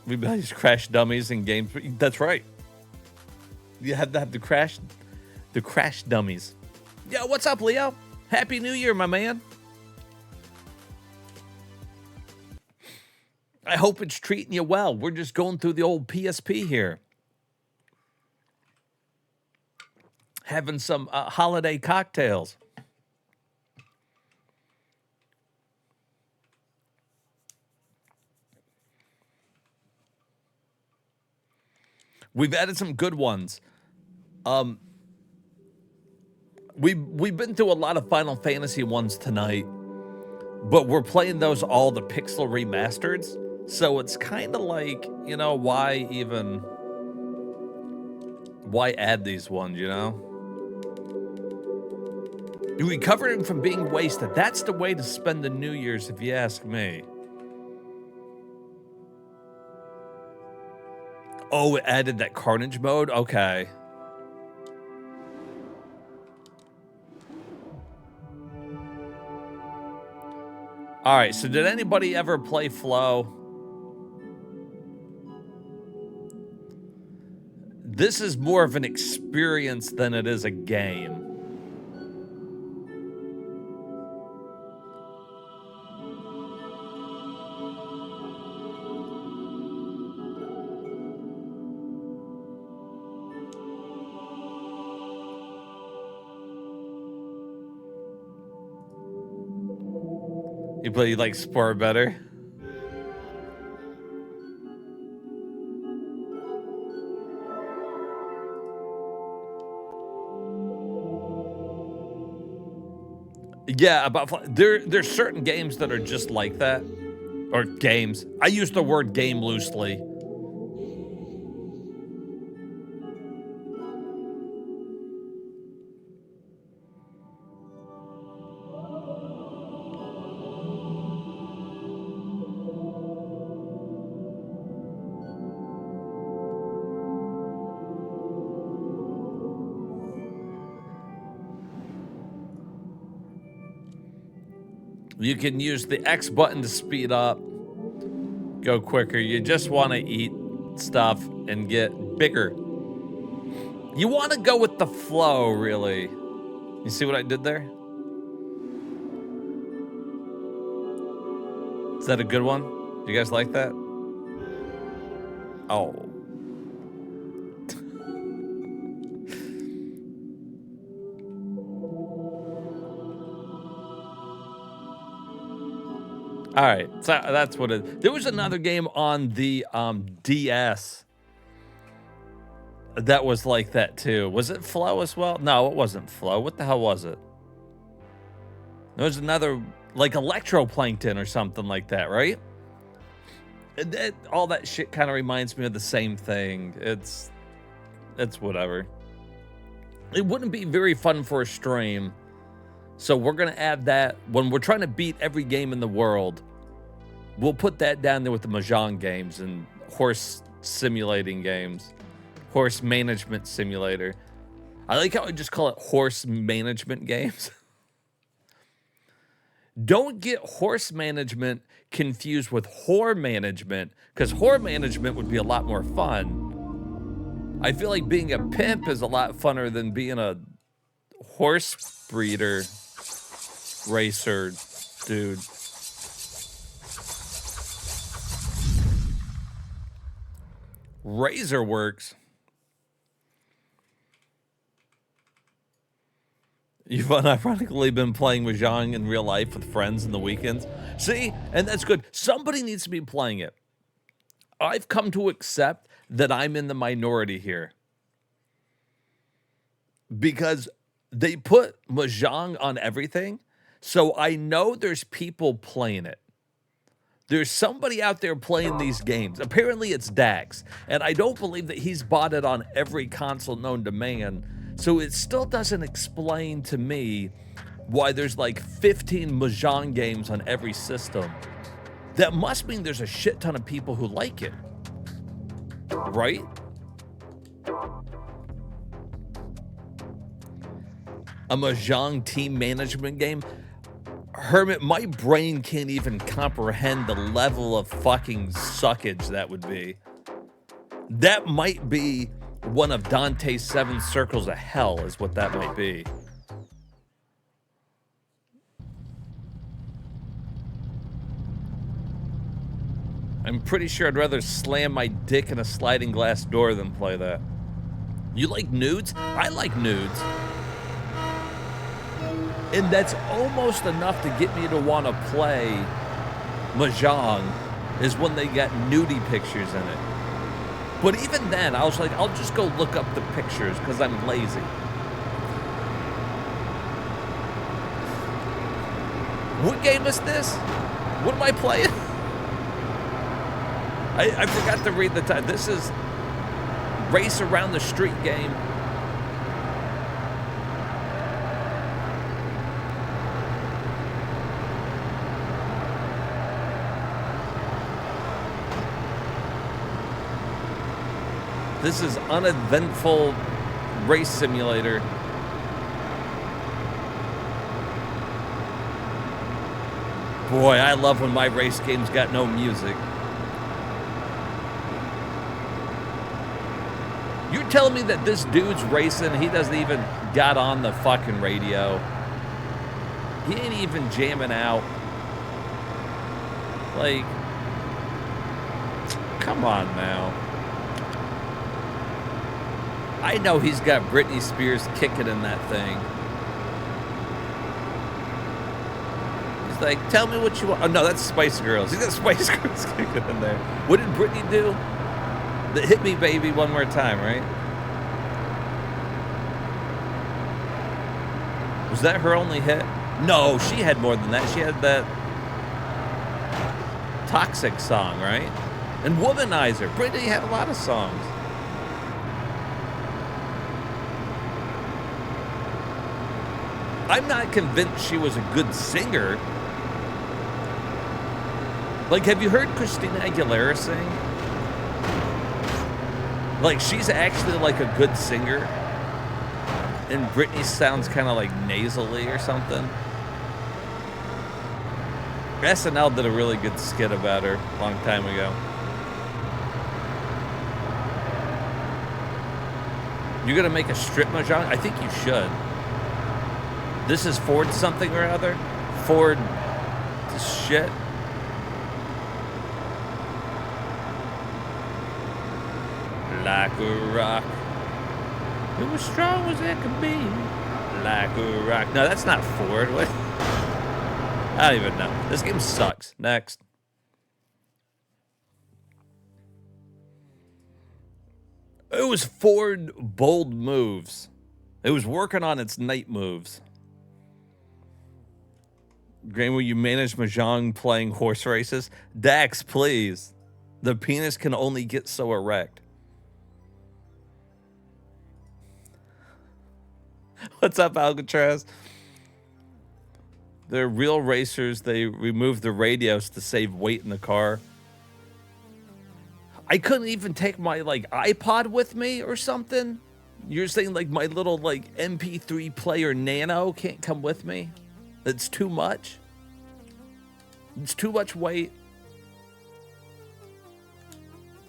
We just crash dummies in games. That's right. You have to have the crash dummies. Yo, what's up, Leo? Happy New Year, my man. I hope it's treating you well. We're just going through the old PSP here. Having some holiday cocktails. We've added some good ones. We've been through a lot of Final Fantasy ones tonight, but we're playing those all the pixel remasters. So it's kind of like, you know, why add these ones, you know? Recovering from being wasted. That's the way to spend the New Year's, if you ask me. Oh, it added that carnage mode? Okay. All right, so did anybody ever play Flow? This is more of an experience than it is a game. You like Sport better? Yeah, there's certain games that are just like that. Or games. I use the word game loosely. You can use the X button to speed up, go quicker. You just want to eat stuff and get bigger. You want to go with the flow, really. You see what I did there? Is that a good one? You guys like that? Oh. All right, so that's what it. There was another game on the DS that was like that too. Was it Flow as well? No, it wasn't Flow. What the hell was it? There was another like Electroplankton or something like that, right? All that shit kind of reminds me of the same thing. It's whatever. It wouldn't be very fun for a stream. So we're going to add that when we're trying to beat every game in the world. We'll put that down there with the Mahjong games and horse simulating games. Horse management simulator. I like how I just call it horse management games. Don't get horse management confused with whore management, because whore management would be a lot more fun. I feel like being a pimp is a lot funner than being a horse breeder racer dude. Razorworks. You've unironically been playing Mahjong in real life with friends in the weekends. See? And that's good. Somebody needs to be playing it. I've come to accept that I'm in the minority here. Because they put Mahjong on everything. So I know there's people playing it. There's somebody out there playing these games. Apparently it's Dax. And I don't believe that he's bought it on every console known to man. So it still doesn't explain to me why there's like 15 Mahjong games on every system. That must mean there's a shit ton of people who like it. Right? A Mahjong team management game? Hermit, my brain can't even comprehend the level of fucking suckage that would be. That might be one of Dante's 7 Circles of Hell is what that might be. I'm pretty sure I'd rather slam my dick in a sliding glass door than play that. You like nudes? I like nudes. And that's almost enough to get me to want to play Mahjong, is when they got nudie pictures in it. But even then, I was like, I'll just go look up the pictures because I'm lazy. What game is this? What am I playing? I forgot to read the title. This is Race Around the Street game. This is Uneventful Race Simulator. Boy, I love when my race games got no music. You're telling me that this dude's racing, he doesn't even got on the fucking radio. He ain't even jamming out. Like, come on now. I know he's got Britney Spears kicking in that thing. He's like, tell me what you want. Oh, no, that's Spice Girls. He's got Spice Girls kicking in there. What did Britney do? The Hit Me Baby One More Time, right? Was that her only hit? No, she had more than that. She had that Toxic song, right? And Womanizer. Britney had a lot of songs. I'm not convinced she was a good singer. Like, have you heard Christina Aguilera sing? Like, she's actually like a good singer. And Britney sounds kind of like nasally or something. SNL did a really good skit about her a long time ago. You're gonna make a strip mahjong? I think you should. This is Ford something or other? Ford shit? Like a rock. It was strong as it could be. Like a rock. No, that's not Ford. What? I don't even know. This game sucks. Next. It was Ford Bold Moves. It was working on its night moves. Game where you manage mahjong playing horse races. Dax, please. The penis can only get so erect. What's up, Alcatraz? They're real racers. They remove the radios to save weight in the car. I couldn't even take my like iPod with me or something. You're saying like my little like MP3 player Nano can't come with me? It's too much? It's too much weight?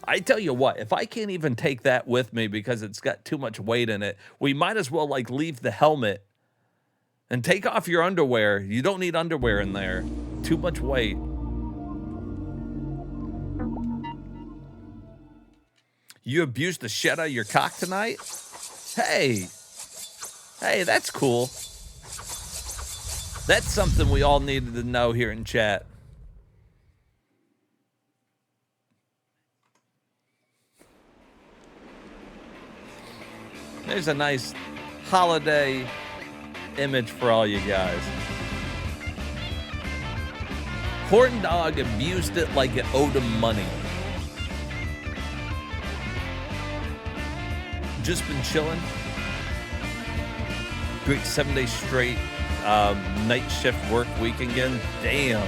I tell you what, if I can't even take that with me because it's got too much weight in it, we might as well like leave the helmet and take off your underwear. You don't need underwear in there. Too much weight. You abused the shit out of your cock tonight? Hey. Hey, that's cool. That's something we all needed to know here in chat. There's a nice holiday image for all you guys. Horn Dog abused it like it owed him money. Just been chilling. Great 7 days straight night shift work week again. Damn.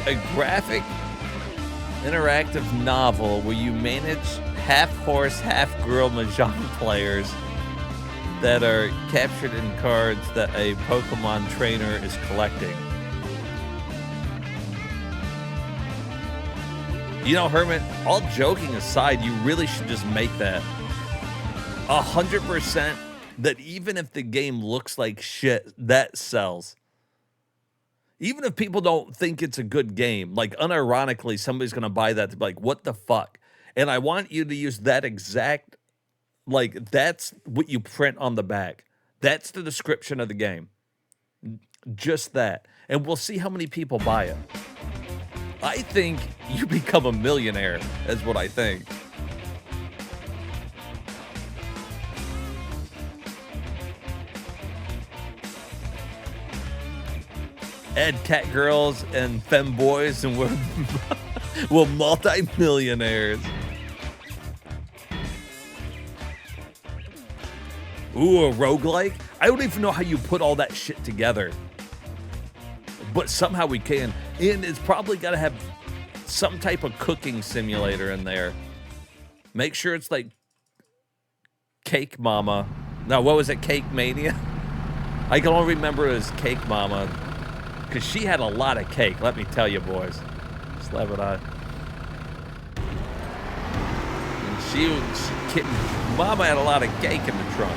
A graphic interactive novel where you manage half horse, half girl mahjong players that are captured in cards that a Pokemon trainer is collecting. You know, Hermit, all joking aside, you really should just make that 100% that even if the game looks like shit, that sells. Even if people don't think it's a good game, like unironically, somebody's going to buy that to be like, what the fuck? And I want you to use that exact, like, that's what you print on the back. That's the description of the game. Just that. And we'll see how many people buy it. I think you become a millionaire, is what I think. Add cat girls and femme boys and we're multi-millionaires. Ooh, a roguelike? I don't even know how you put all that shit together. But somehow we can. And it's probably got to have some type of cooking simulator in there. Make sure it's like Cake Mama. No, what was it? Cake Mania? I can only remember it as Cake Mama. Because she had a lot of cake, let me tell you, boys. Slap it on. She was kidding. Mama had a lot of cake in the trunk.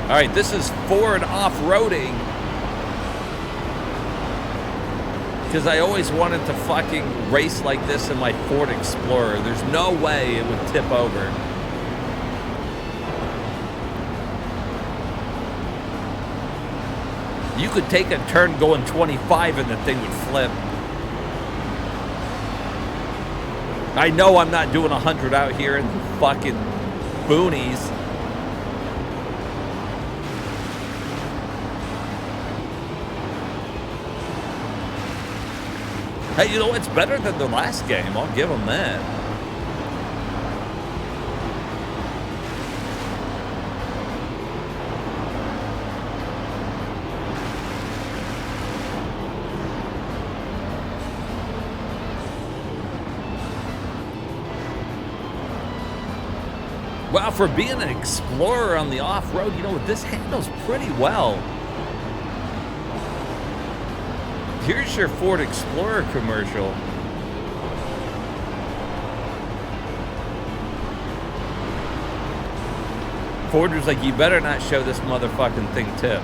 All right, this is Ford off-roading. Because I always wanted to fucking race like this in my Ford Explorer. There's no way it would tip over. You could take a turn going 25 and the thing would flip. I know I'm not doing 100 out here in the fucking boonies. Hey, you know what's better than the last game? I'll give them that. Wow, for being an Explorer on the off-road, you know what? This handles pretty well. Here's your Ford Explorer commercial. Ford was like, you better not show this motherfucking thing tip.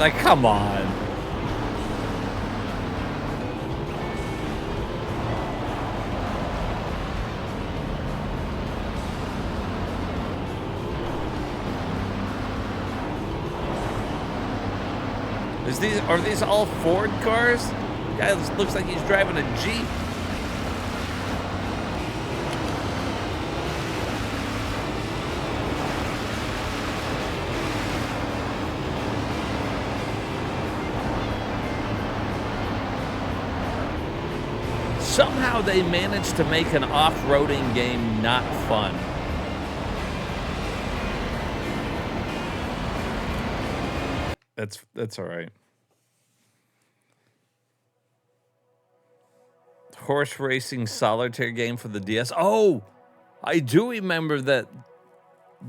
Like, come on. Are these all Ford cars? Guy looks like he's driving a Jeep. Somehow they managed to make an off-roading game not fun. That's all right. Horse racing solitaire game for the DS. Oh, I do remember that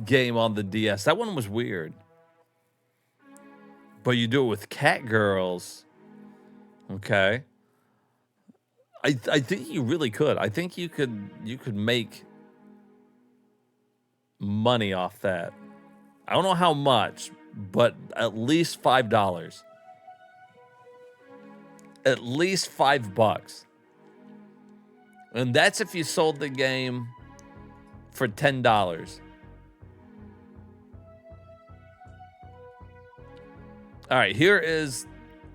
game on the DS. That one was weird. But you do it with cat girls. Okay. I think you really could. I think you could make money off that. I don't know how much, but at least $5. At least $5. And that's if you sold the game for $10. All right, here is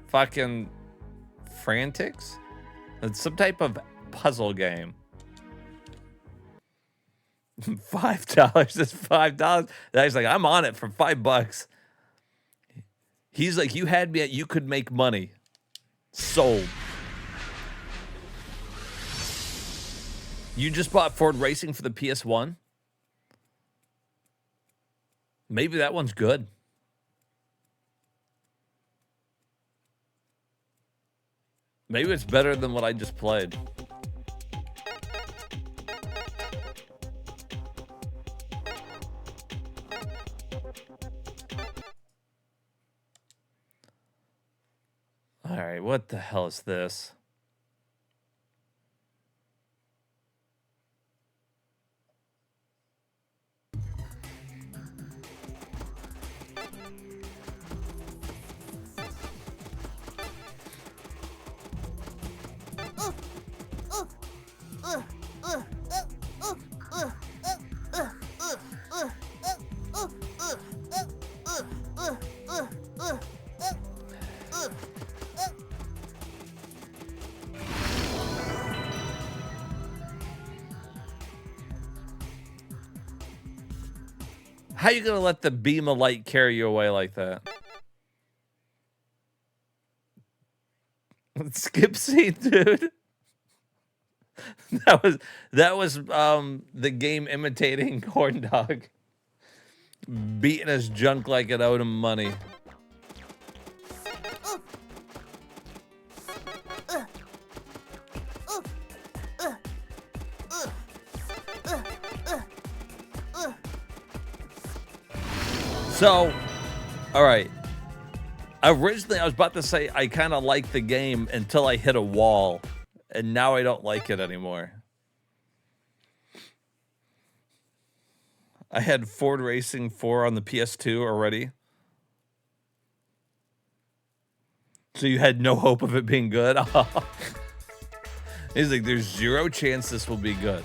fucking Frantics. It's some type of puzzle game. $5. That's $5. He's like, I'm on it for $5. He's like, you had me at you could make money. Sold. You just bought Ford Racing for the PS1? Maybe that one's good. Maybe it's better than what I just played. All right, what the hell is this? How you gonna let the beam of light carry you away like that? Skip scene, dude. That was the game imitating Horn Dog, beating his junk like it owed him money. So, all right. Originally, I was about to say I kind of liked the game until I hit a wall, and now I don't like it anymore. I had Ford Racing 4 on the PS2 already. So you had no hope of it being good? He's like, there's zero chance this will be good.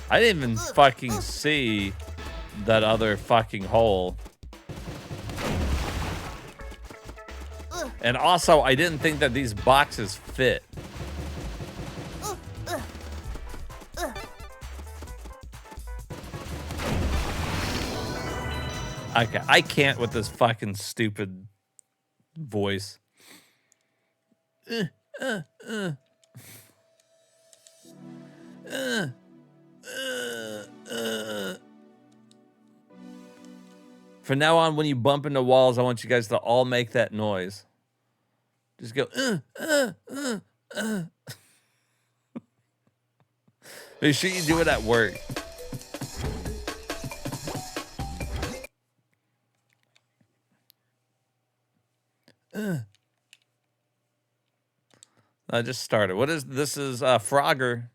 I didn't even fucking see that other fucking hole. And also, I didn't think that these boxes fit. Okay, I can't with this fucking stupid voice. From now on, when you bump into walls, I want you guys to all make that noise. Just go, Make sure you do it at work. I just started. What is this? Is Frogger.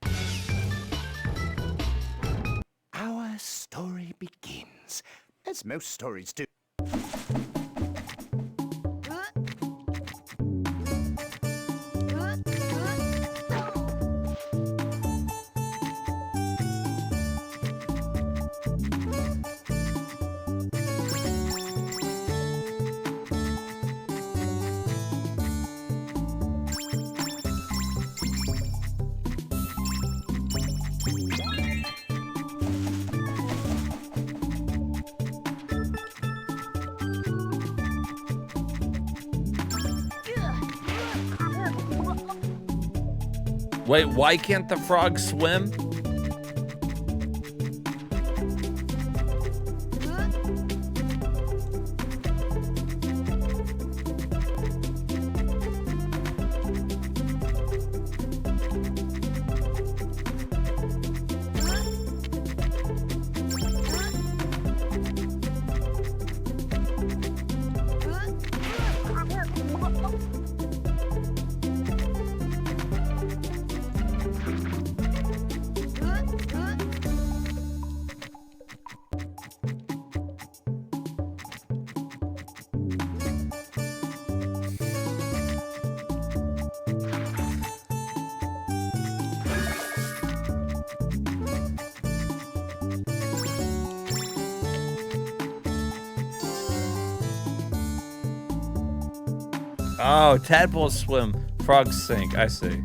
Our story begins, as most stories do. Wait, why can't the frog swim? Oh, tadpoles swim, frogs sink. I see.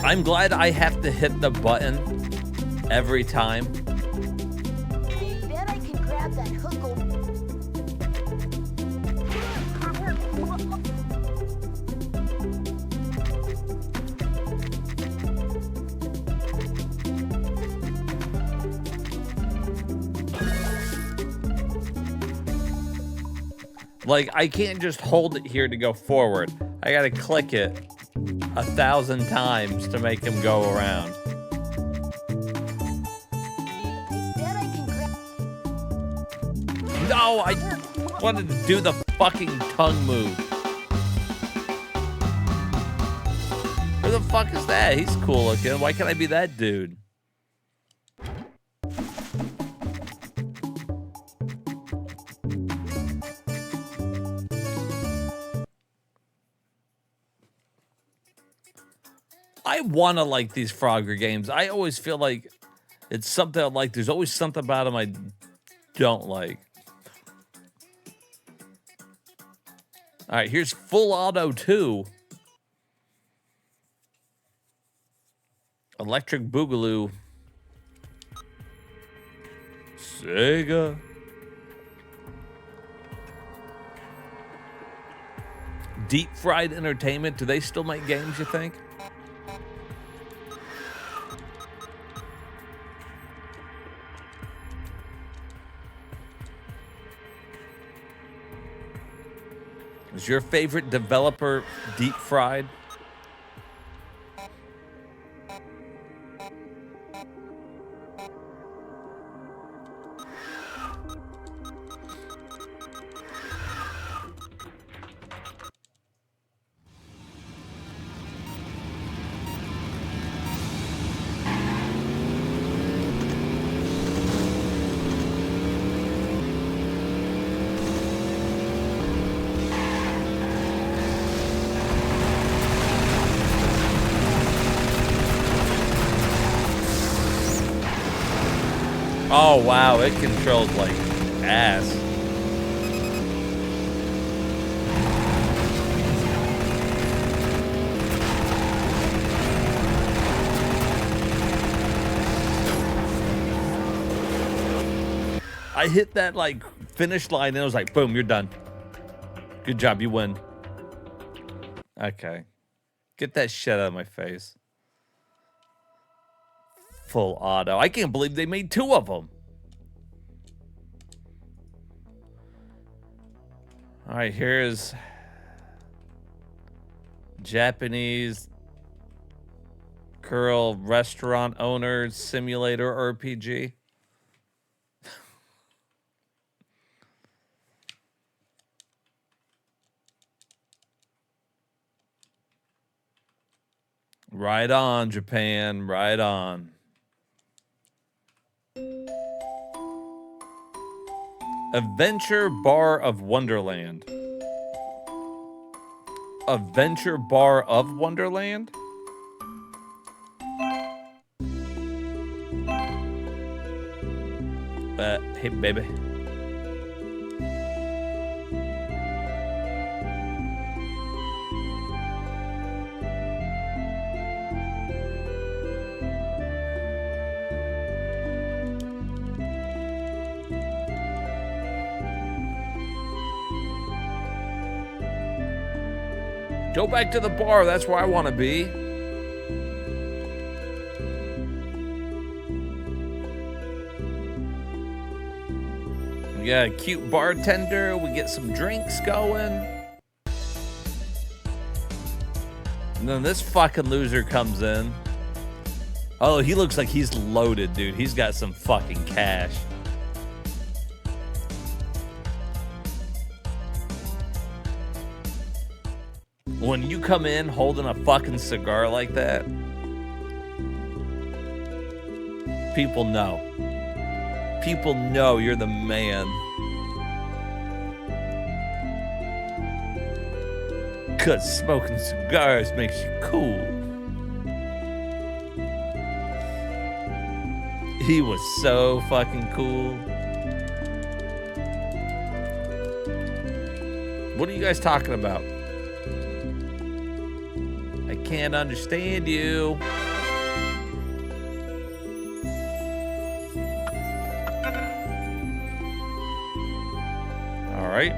I'm glad I have to hit the button every time. I bet I can grab that hook. Like, I can't just hold it here to go forward. I gotta click it 1,000 times to make him go around. No, I wanted to do the fucking tongue move. Who the fuck is that? He's cool looking. Why can't I be that dude? I want to like these Frogger games. I always feel like it's something I like. There's always something about them I don't like. All right, here's Full Auto 2. Electric Boogaloo. Sega. Deep Fried Entertainment. Do they still make games, you think? Is your favorite developer Deep Fried? Oh, wow, it controls like ass. I hit that like finish line and it was like, boom, you're done. Good job, you win. Okay. Get that shit out of my face. Full Auto. I can't believe they made 2 of them. All right, here's Japanese Girl Restaurant Owner Simulator RPG. Right on, Japan. Right on. Adventure Bar of Wonderland. Adventure Bar of Wonderland? Hey, baby. Go back to the bar. That's where I want to be. We got a cute bartender. We get some drinks going. And then this fucking loser comes in. Oh, he looks like he's loaded, dude. He's got some fucking cash. When you come in holding a fucking cigar like that, people know. People know you're the man. 'Cause smoking cigars makes you cool. He was so fucking cool. What are you guys talking about? I can't understand you. All right.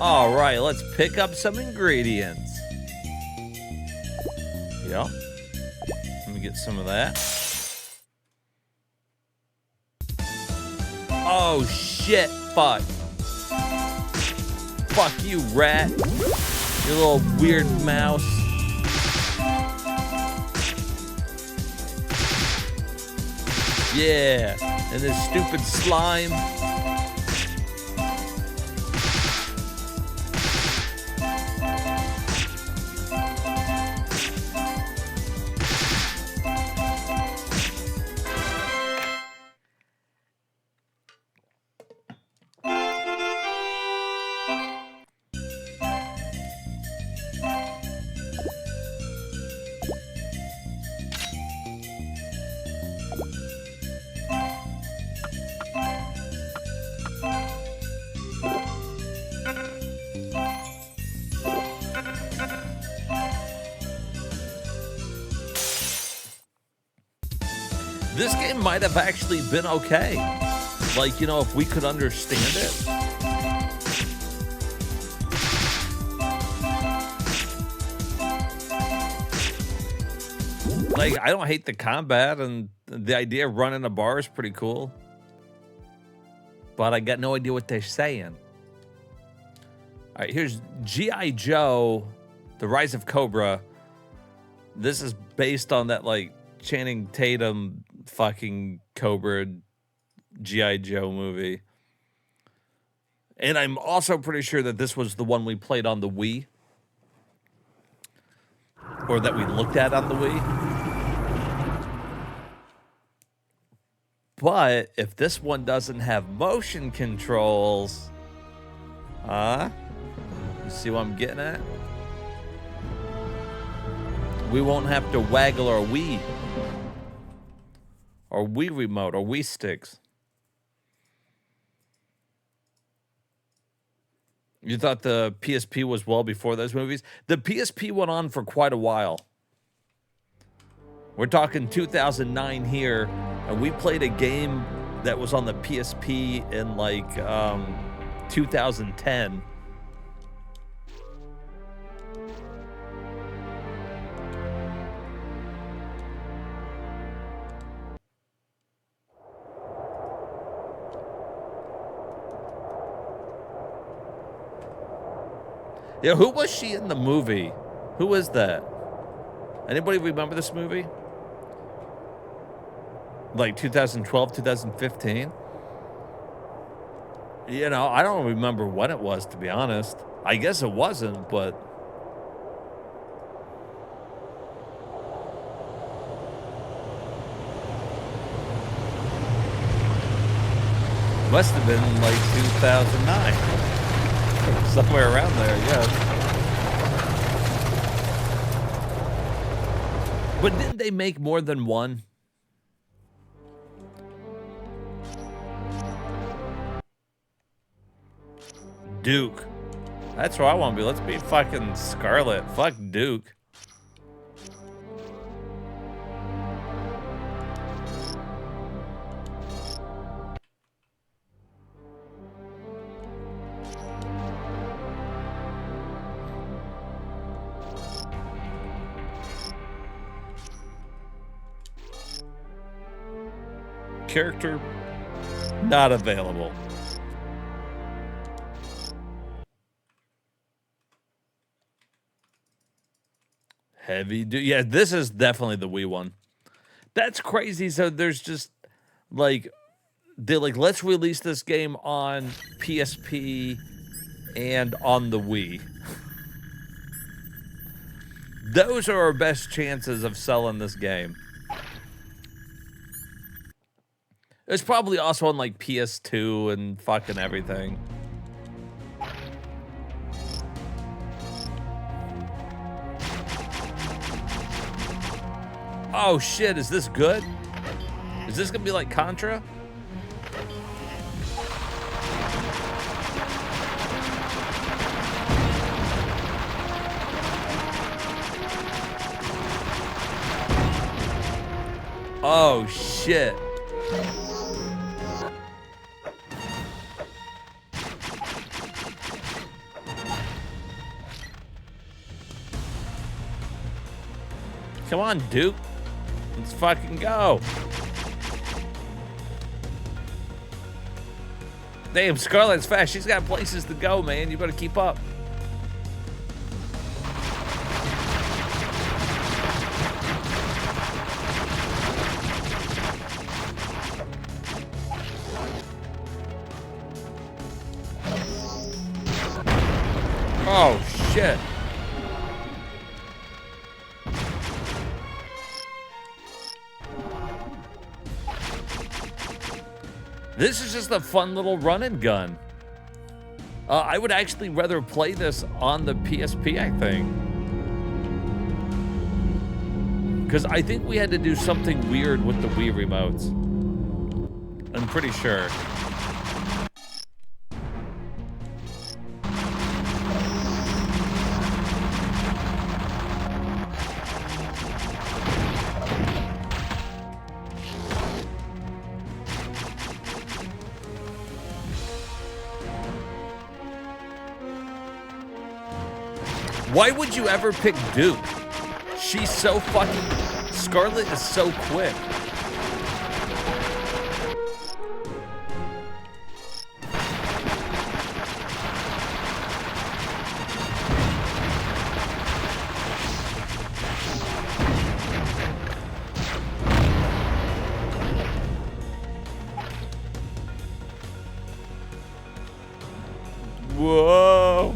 All right, let's pick up some ingredients. Yeah. Let me get some of that. Oh, shit. Fuck. Fuck you, rat. You little weird mouse. Yeah. And this stupid slime. This game might have actually been okay. Like, you know, if we could understand it. Like, I don't hate the combat, and the idea of running a bar is pretty cool. But I got no idea what they're saying. All right, here's G.I. Joe, The Rise of Cobra. This is based on that, like, Channing Tatum fucking Cobra G.I. Joe movie. And I'm also pretty sure that this was the one we played on the Wii. Or that we looked at on the Wii. But if this one doesn't have motion controls, you see what I'm getting at? We won't have to waggle our Wii remote, or Wii sticks. You thought the PSP was well before those movies? The PSP went on for quite a while. We're talking 2009 here, and we played a game that was on the PSP in like 2010. Yeah, who was she in the movie? Who is that? Anybody remember this movie? Like 2012, 2015? You know, I don't remember when it was, to be honest. I guess it wasn't, but... Must have been like 2009. Somewhere around there, yes. But didn't they make more than one? Duke. That's where I want to be. Let's be fucking Scarlet. Fuck Duke. Character not available. Heavy duty. Yeah, this is definitely the Wii one. That's crazy. So there's just like, they're like, let's release this game on PSP and on the Wii. Those are our best chances of selling this game. It's probably also on like PS2 and fucking everything. Oh shit, is this good? Is this gonna be like Contra? Oh shit. Come on, Duke. Let's fucking go. Damn, Scarlet's fast. She's got places to go, man. You better keep up. Oh, shit. This is just a fun little run and gun. I would actually rather play this on the PSP, I think. Because I think we had to do something weird with the Wii remotes. I'm pretty sure. Why would you ever pick Duke? She's so fucking... Scarlet is so quick. Whoa.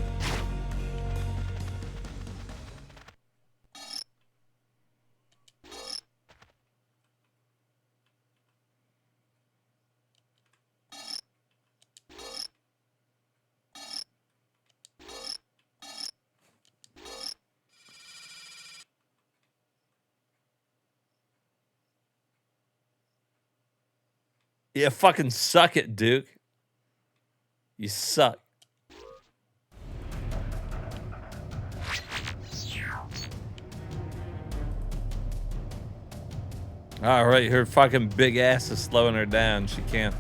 Yeah, fucking suck it, Duke. You suck. All right, her fucking big ass is slowing her down. She can't.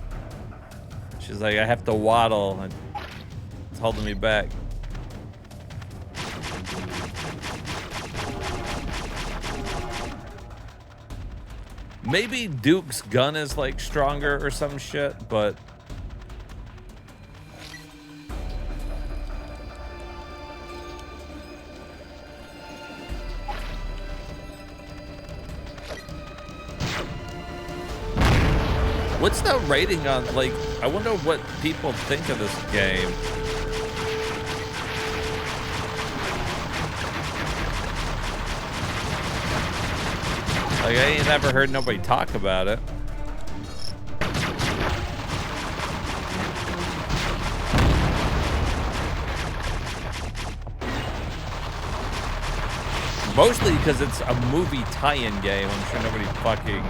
She's like, I have to waddle, and it's holding me back. Maybe Duke's gun is like stronger or some shit, but what's the rating on, like, I wonder what people think of this game. Like, I ain't never heard nobody talk about it. Mostly because it's a movie tie-in game. I'm sure nobody fucking...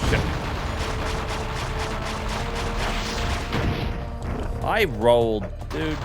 Shit. I rolled, dude.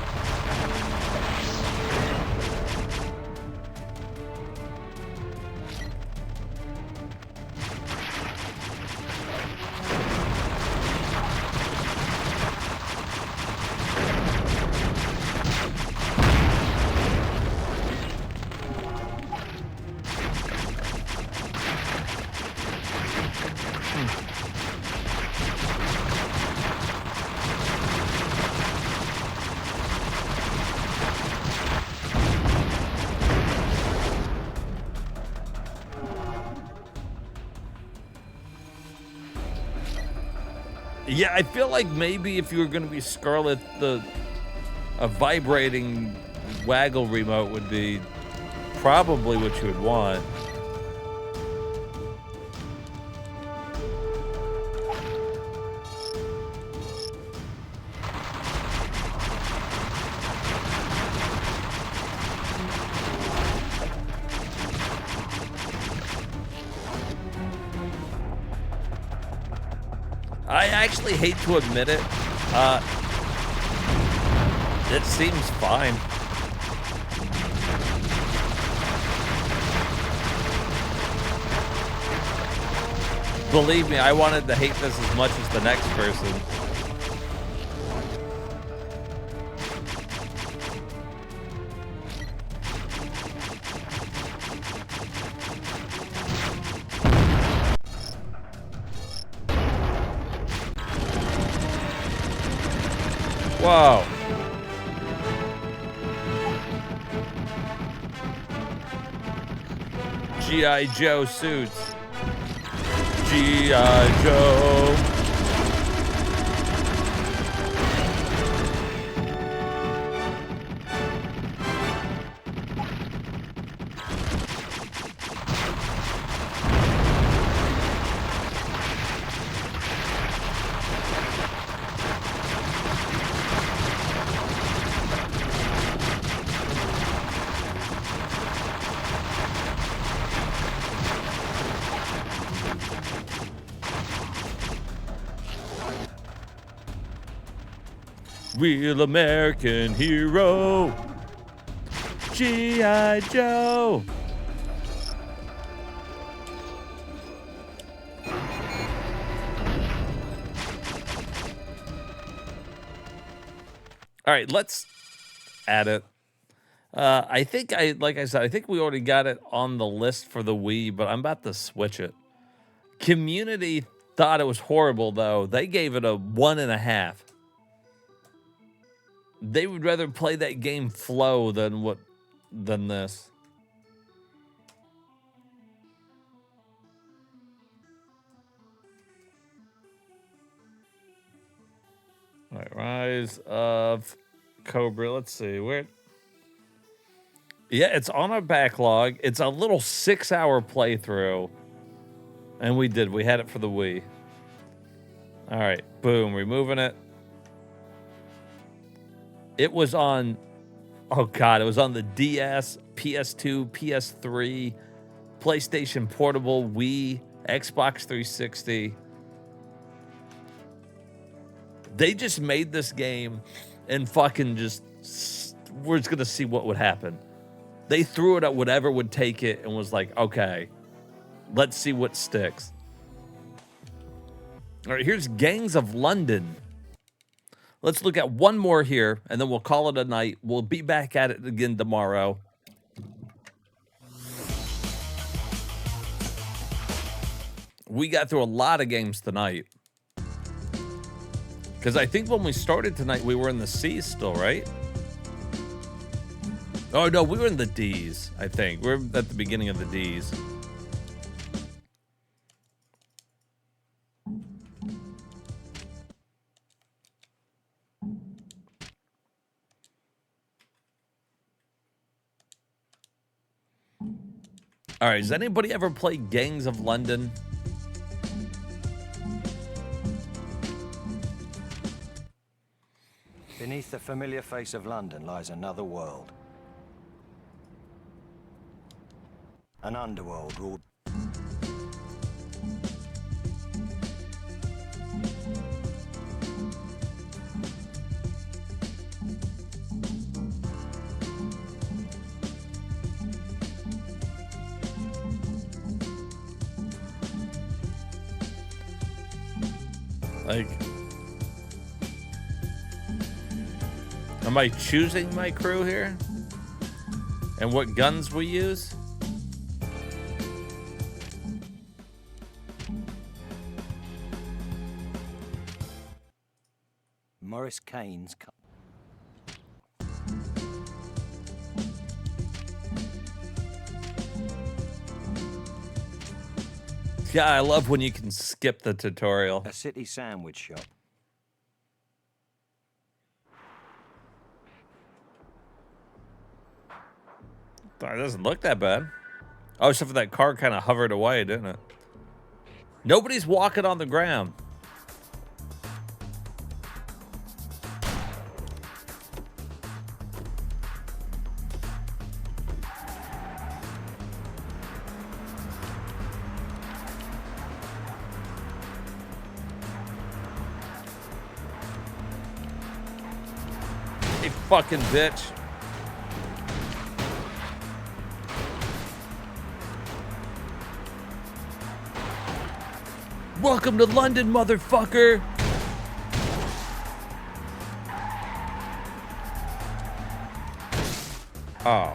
Yeah, I feel like maybe if you were going to be Scarlet, a vibrating waggle remote would be probably what you would want. I actually hate to admit it. It seems fine. Believe me, I wanted to hate this as much as the next person. Whoa. G.I. Joe suits. G.I. Joe. Real American hero, G.I. Joe. All right, let's add it. I think like I said, I think we already got it on the list for the Wii, but I'm about to switch it. Community thought it was horrible, though. They gave it a 1.5. They would rather play that game flow than this. All right, Rise of Cobra. Let's see where. Yeah, it's on our backlog. It's a little 6-hour playthrough, and we had it for the Wii. All right, boom, removing it. It was on. Oh God, it was on the DS, PS2, PS3, PlayStation Portable, Wii, Xbox 360. They just made this game and fucking we're just gonna see what would happen. They threw it at whatever would take it and was like, okay, let's see what sticks. All right, here's Gangs of London. Let's look at one more here, and then we'll call it a night. We'll be back at it again tomorrow. We got through a lot of games tonight. Because I think when we started tonight, we were in the C's still, right? Oh, no, we were in the D's, I think. We're at the beginning of the D's. All right, does anybody ever play Gangs of London? Beneath the familiar face of London lies another world. An underworld ruled... Like, am I choosing my crew here? And what guns we use? Morris Kane's... Yeah, I love when you can skip the tutorial. A city sandwich shop. It doesn't look that bad. Oh, except for that car kind of hovered away, didn't it? Nobody's walking on the ground. Fucking bitch. Welcome to London, motherfucker. Oh,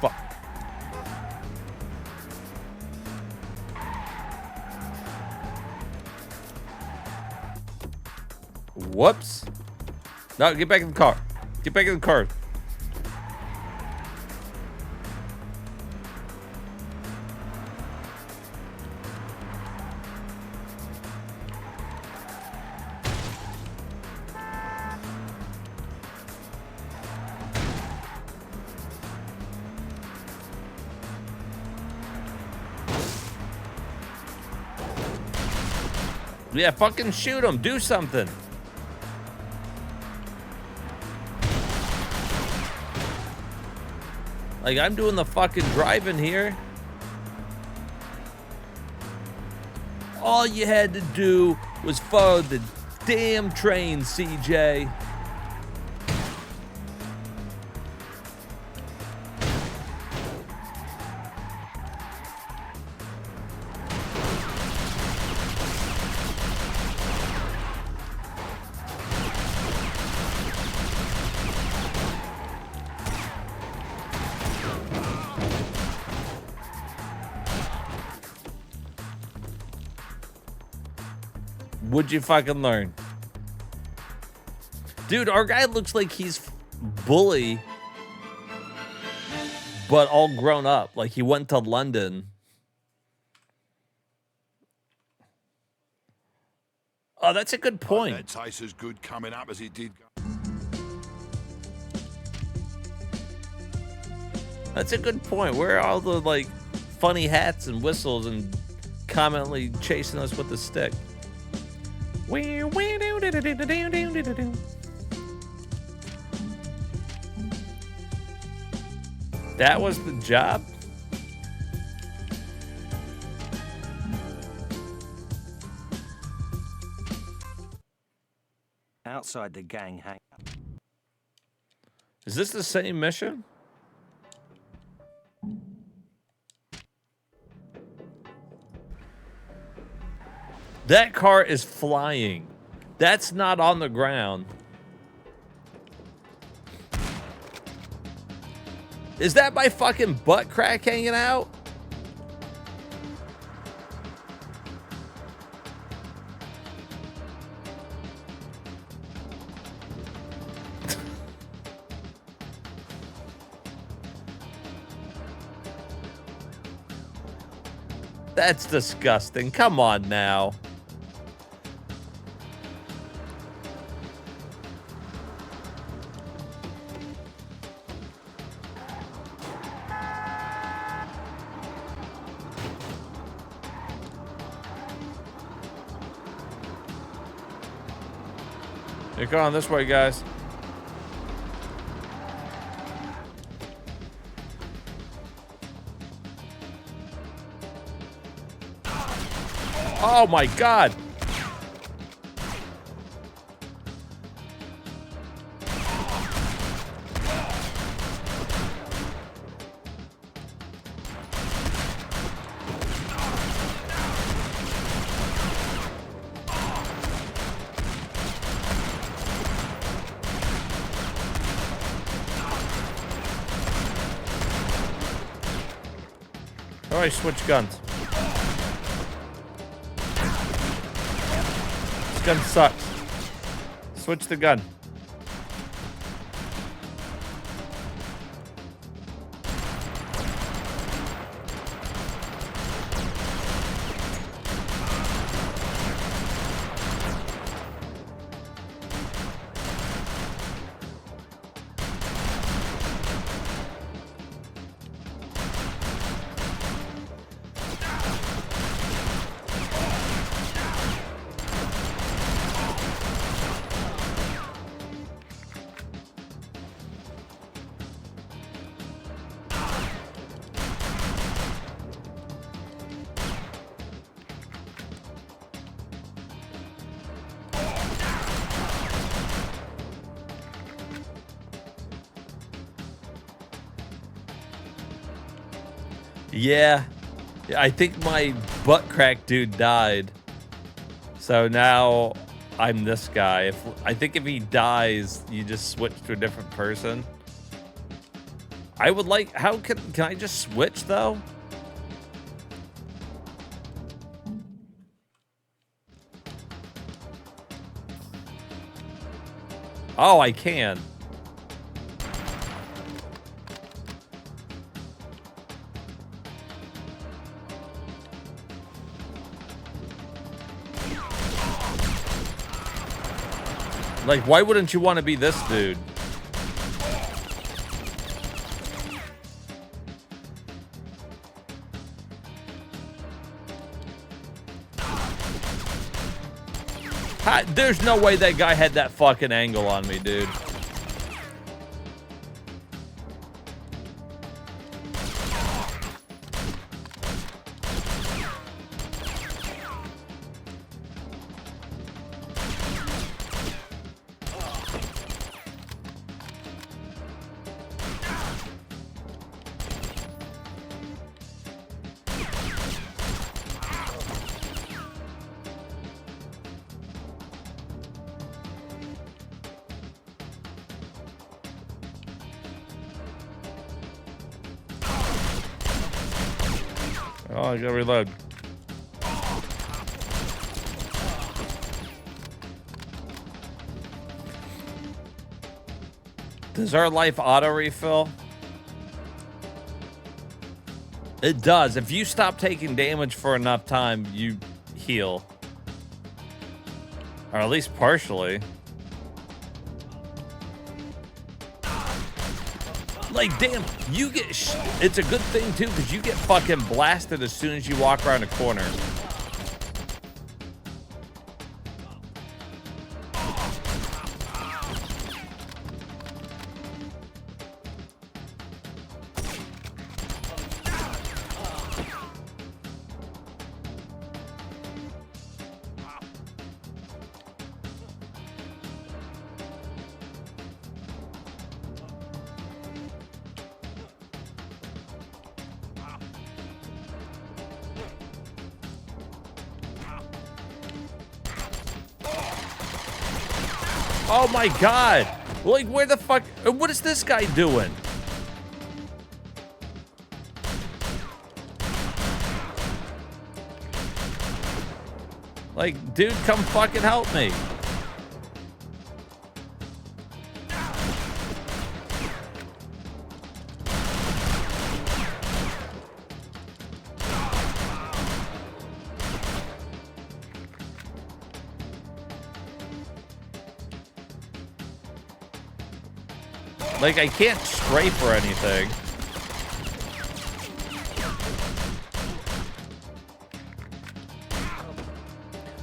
fuck. Whoops. No, get back in the car. Get back in the car. Yeah, fucking shoot him. Do something. Like, I'm doing the fucking driving here. All you had to do was follow the damn train, CJ. Would you fucking learn? Dude, our guy looks like he's Bully, but all grown up. Like he went to London. Oh, that's a good point. That tastes as good coming up as it did. That's a good point. Where are all the like funny hats and whistles and constantly chasing us with the stick? That was the job? Outside the gang hang. Is this the same mission? That car is flying. That's not on the ground. Is that my fucking butt crack hanging out? That's disgusting. Come on now. You're going this way, guys. Oh my God. All right, switch guns. This gun sucks. Switch the gun. Yeah, I think my butt crack dude died. So now I'm this guy. I think if he dies, you just switch to a different person. I would like, how can I just switch though? Oh, I can. Like, why wouldn't you want to be this dude? There's no way that guy had that fucking angle on me, dude. Oh, I gotta reload. Does our life auto refill? It does. If you stop taking damage for enough time, you heal. Or at least partially. Like, damn, you get... it's a good thing, too, because you get fucking blasted as soon as you walk around a corner. Oh my god! Like, where the fuck... what is this guy doing? Like, dude, come fucking help me. Like, I can't strafe or anything.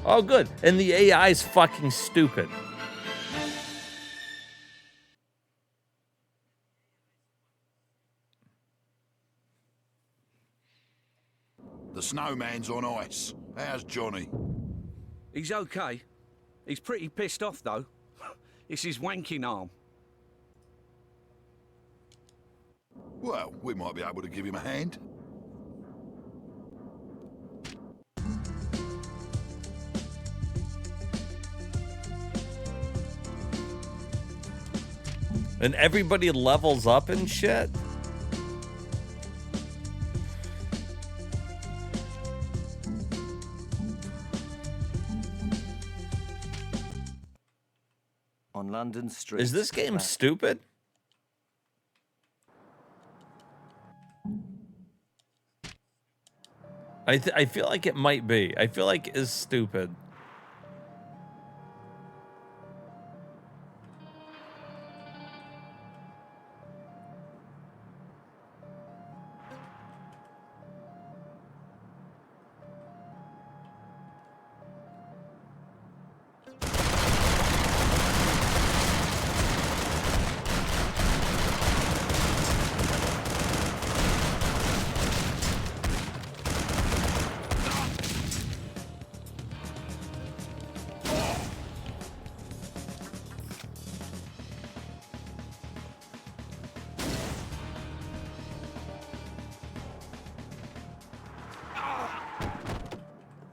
Oh, good. And the AI is fucking stupid. The snowman's on ice. How's Johnny? He's okay. He's pretty pissed off, though. It's his wanking arm. Well, we might be able to give him a hand. And everybody levels up and shit? On London streets. Is this game stupid? I feel like it might be. I feel like it's stupid.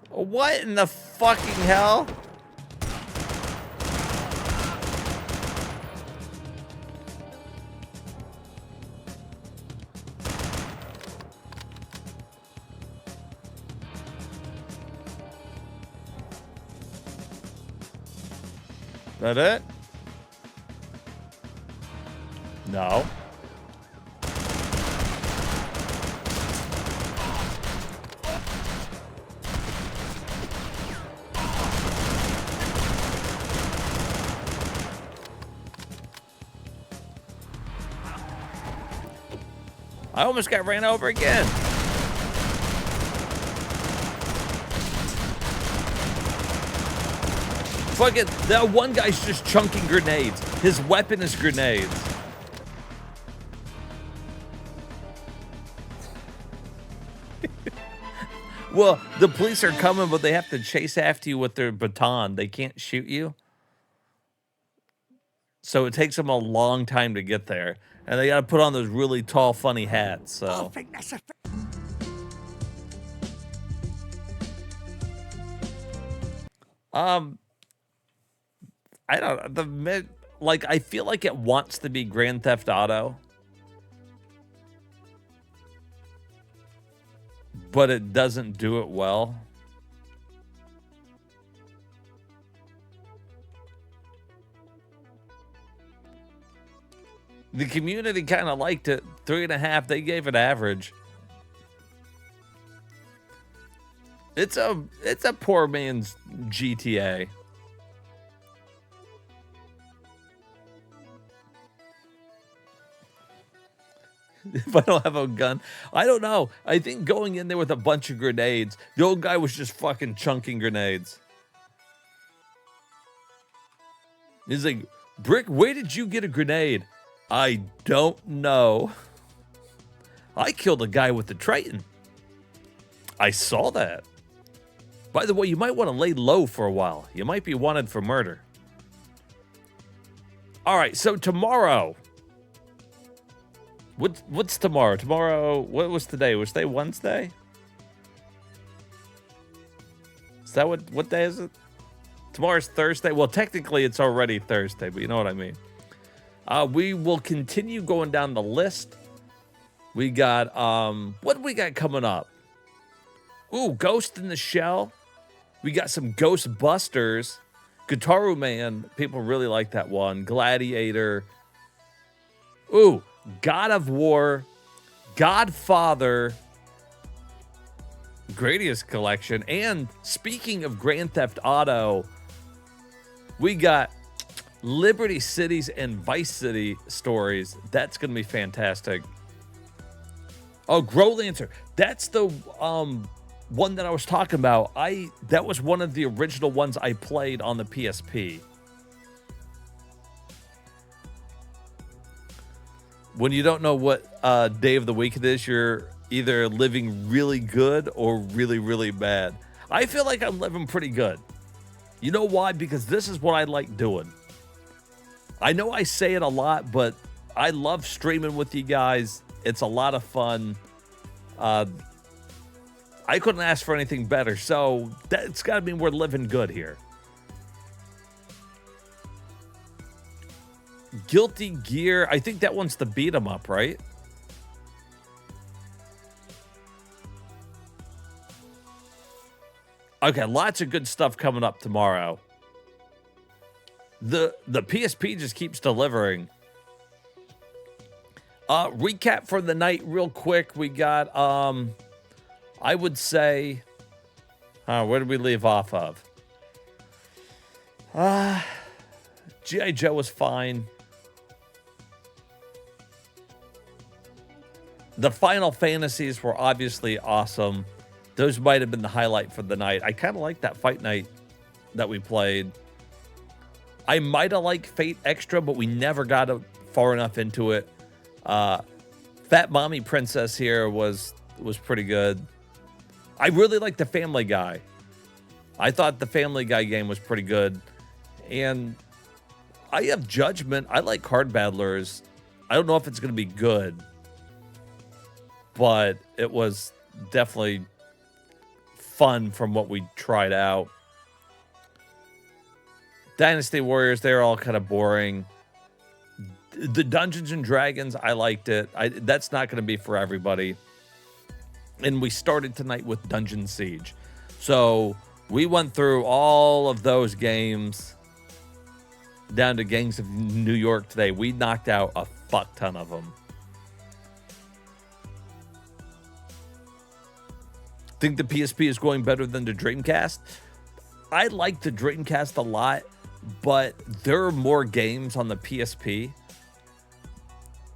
What in the fucking hell? That it? No. I almost got ran over again. Fucking, that one guy's just chunking grenades. His weapon is grenades. Well, the police are coming, but they have to chase after you with their baton. They can't shoot you. So it takes them a long time to get there. And they got to put on those really tall, funny hats. So. I don't, like, I feel like it wants to be Grand Theft Auto. But it doesn't do it well. The community kind of liked it. 3.5. They gave it average. It's a poor man's GTA. If I don't have a gun, I don't know. I think going in there with a bunch of grenades, the old guy was just fucking chunking grenades. He's like, Brick, where did you get a grenade? I don't know. I killed a guy with the Triton. I saw that. By the way, you might want to lay low for a while. You might be wanted for murder. All right, so tomorrow. What's tomorrow? Tomorrow, what was today? Was today Wednesday? Is that what day is it? Tomorrow's Thursday. Well, technically it's already Thursday, but you know what I mean. We will continue going down the list. We got, what do we got coming up? Ooh, Ghost in the Shell. We got some Ghostbusters. Guitaru Man, people really like that one. Gladiator. Ooh, God of War. Godfather. Gradius Collection. And speaking of Grand Theft Auto, we got Liberty Cities and Vice City stories. That's going to be fantastic. Oh, Grow Lancer. That's the one that I was talking about. That was one of the original ones I played on the PSP. When you don't know what day of the week it is, you're either living really good or really, really bad. I feel like I'm living pretty good. You know why? Because this is what I like doing. I know I say it a lot, but I love streaming with you guys. It's a lot of fun. I couldn't ask for anything better. So that's got to mean we're living good here. Guilty Gear. I think that one's the beat 'em up, right? Okay, lots of good stuff coming up tomorrow. The PSP just keeps delivering. Recap for the night real quick. We got, I would say, where did we leave off of? G.I. Joe was fine. The Final Fantasies were obviously awesome. Those might have been the highlight for the night. I kind of like that fight night that we played. I might have liked Fate Extra, but we never got far enough into it. Fat Mommy Princess here was pretty good. I really liked the Family Guy. I thought the Family Guy game was pretty good. And I have Judgment. I like Card Battlers. I don't know if it's going to be good, but it was definitely fun from what we tried out. Dynasty Warriors, they're all kind of boring. The Dungeons and Dragons, I liked it. That's not going to be for everybody. And we started tonight with Dungeon Siege. So we went through all of those games down to Gangs of New York today. We knocked out a fuck ton of them. Think the PSP is going better than the Dreamcast? I like the Dreamcast a lot, but there are more games on the PSP.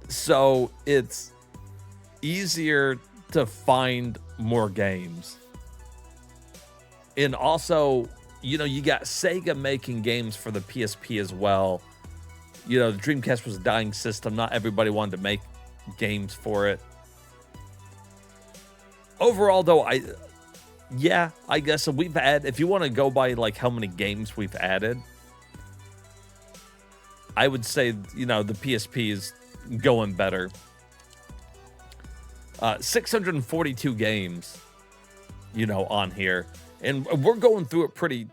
So it's easier to find more games. And also, you know, you got Sega making games for the PSP as well. You know, the Dreamcast was a dying system. Not everybody wanted to make games for it. Overall, though, I guess so. We've added, if you want to go by like how many games we've added, I would say, you know, the PSP is going better. 642 games, you know, on here. And we're going through it pretty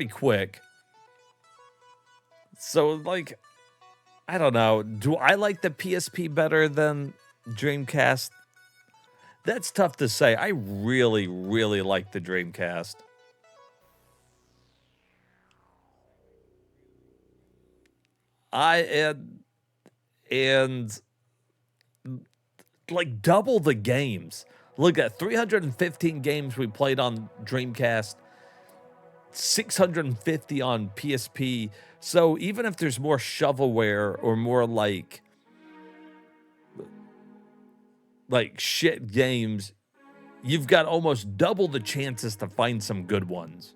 quick. So, like, I don't know. Do I like the PSP better than Dreamcast? That's tough to say. I really, really like the Dreamcast. and like double the games. Look at 315 games we played on Dreamcast, 650 on PSP. So even if there's more shovelware or more like shit games, you've got almost double the chances to find some good ones.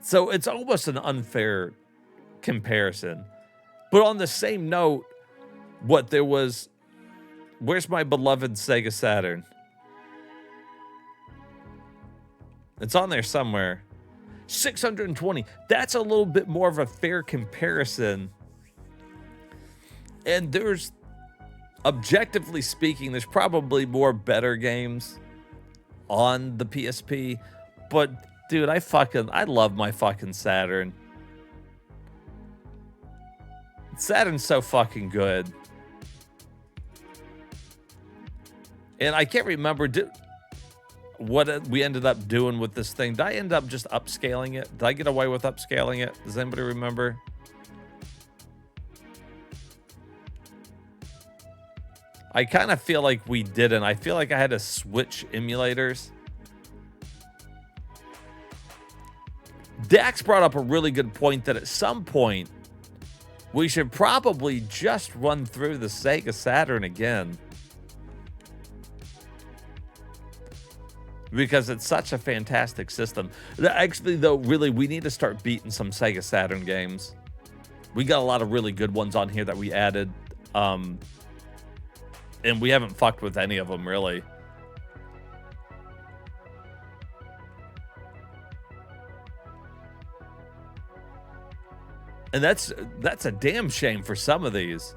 So it's almost an unfair comparison. But on the same note, where's my beloved Sega Saturn? It's on there somewhere. 620. That's a little bit more of a fair comparison. And there's, objectively speaking, there's probably more better games on the PSP. But, dude, I love my fucking Saturn. Saturn's so fucking good. And I can't remember what we ended up doing with this thing. Did I end up just upscaling it? Did I get away with upscaling it? Does anybody remember? I kind of feel like we didn't. I feel like I had to switch emulators. Dax brought up a really good point that at some point, we should probably just run through the Sega Saturn again. Because it's such a fantastic system. Actually, though, really, we need to start beating some Sega Saturn games. We got a lot of really good ones on here that we added. And we haven't fucked with any of them, really. And that's a damn shame for some of these.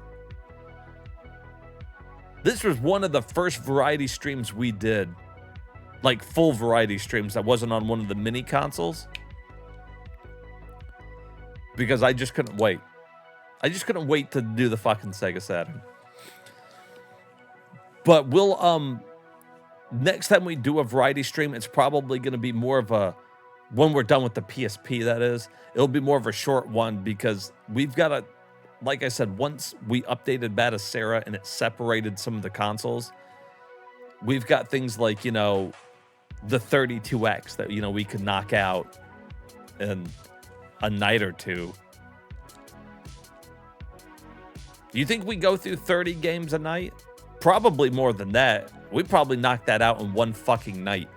This was one of the first variety streams we did. Like full variety streams that wasn't on one of the mini consoles. Because I just couldn't wait. I just couldn't wait to do the fucking Sega Saturn. But we'll, next time we do a variety stream, it's probably going to be more of a, when we're done with the PSP, that is, it'll be more of a short one because we've got to, like I said, once we updated Batacera and it separated some of the consoles, we've got things like, you know, the 32X that, you know, we could knock out in a night or two. Do you think we go through 30 games a night? Probably more than that. We probably knocked that out in one fucking night.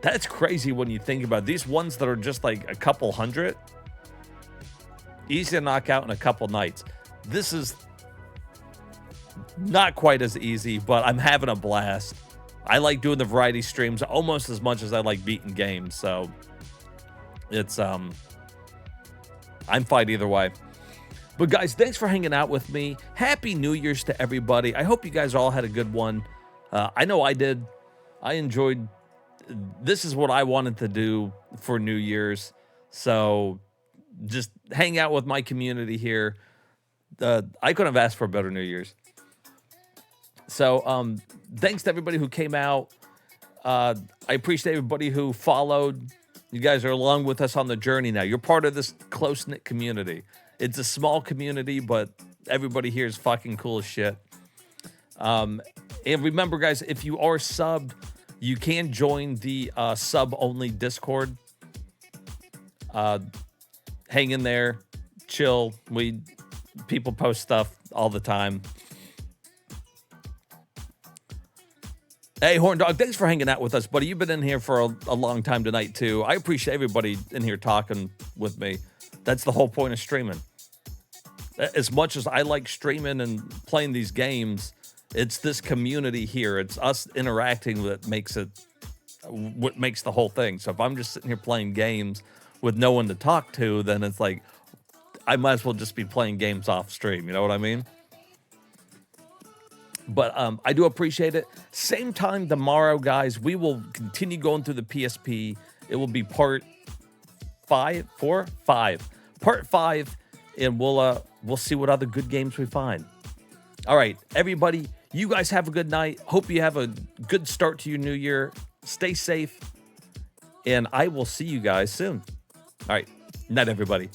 That's crazy when you think about it. These ones that are just like a couple hundred, easy to knock out in a couple nights. This is not quite as easy, but I'm having a blast. I like doing the variety streams almost as much as I like beating games, so it's I'm fine either way. But guys, thanks for hanging out with me. Happy New Year's to everybody. I hope you guys all had a good one. I know I did. I enjoyed. This is what I wanted to do for New Year's. So just hang out with my community here. I couldn't have asked for a better New Year's. So thanks to everybody who came out. I appreciate everybody who followed. You guys are along with us on the journey now. You're part of this close-knit community. It's a small community, but everybody here is fucking cool as shit. And remember, guys, if you are subbed, you can join the sub-only Discord. Hang in there. Chill. People post stuff all the time. Hey, Horn Dog, thanks for hanging out with us, buddy. You've been in here for a long time tonight, too. I appreciate everybody in here talking with me. That's the whole point of streaming. As much as I like streaming and playing these games, it's this community here. It's us interacting that makes it what makes the whole thing. So if I'm just sitting here playing games with no one to talk to, then it's like I might as well just be playing games off stream. You know what I mean? But I do appreciate it. Same time tomorrow, guys, we will continue going through the PSP. It will be part 5, and we'll see what other good games we find. All right, everybody, you guys have a good night. Hope you have a good start to your new year. Stay safe, and I will see you guys soon. All right. Night, everybody.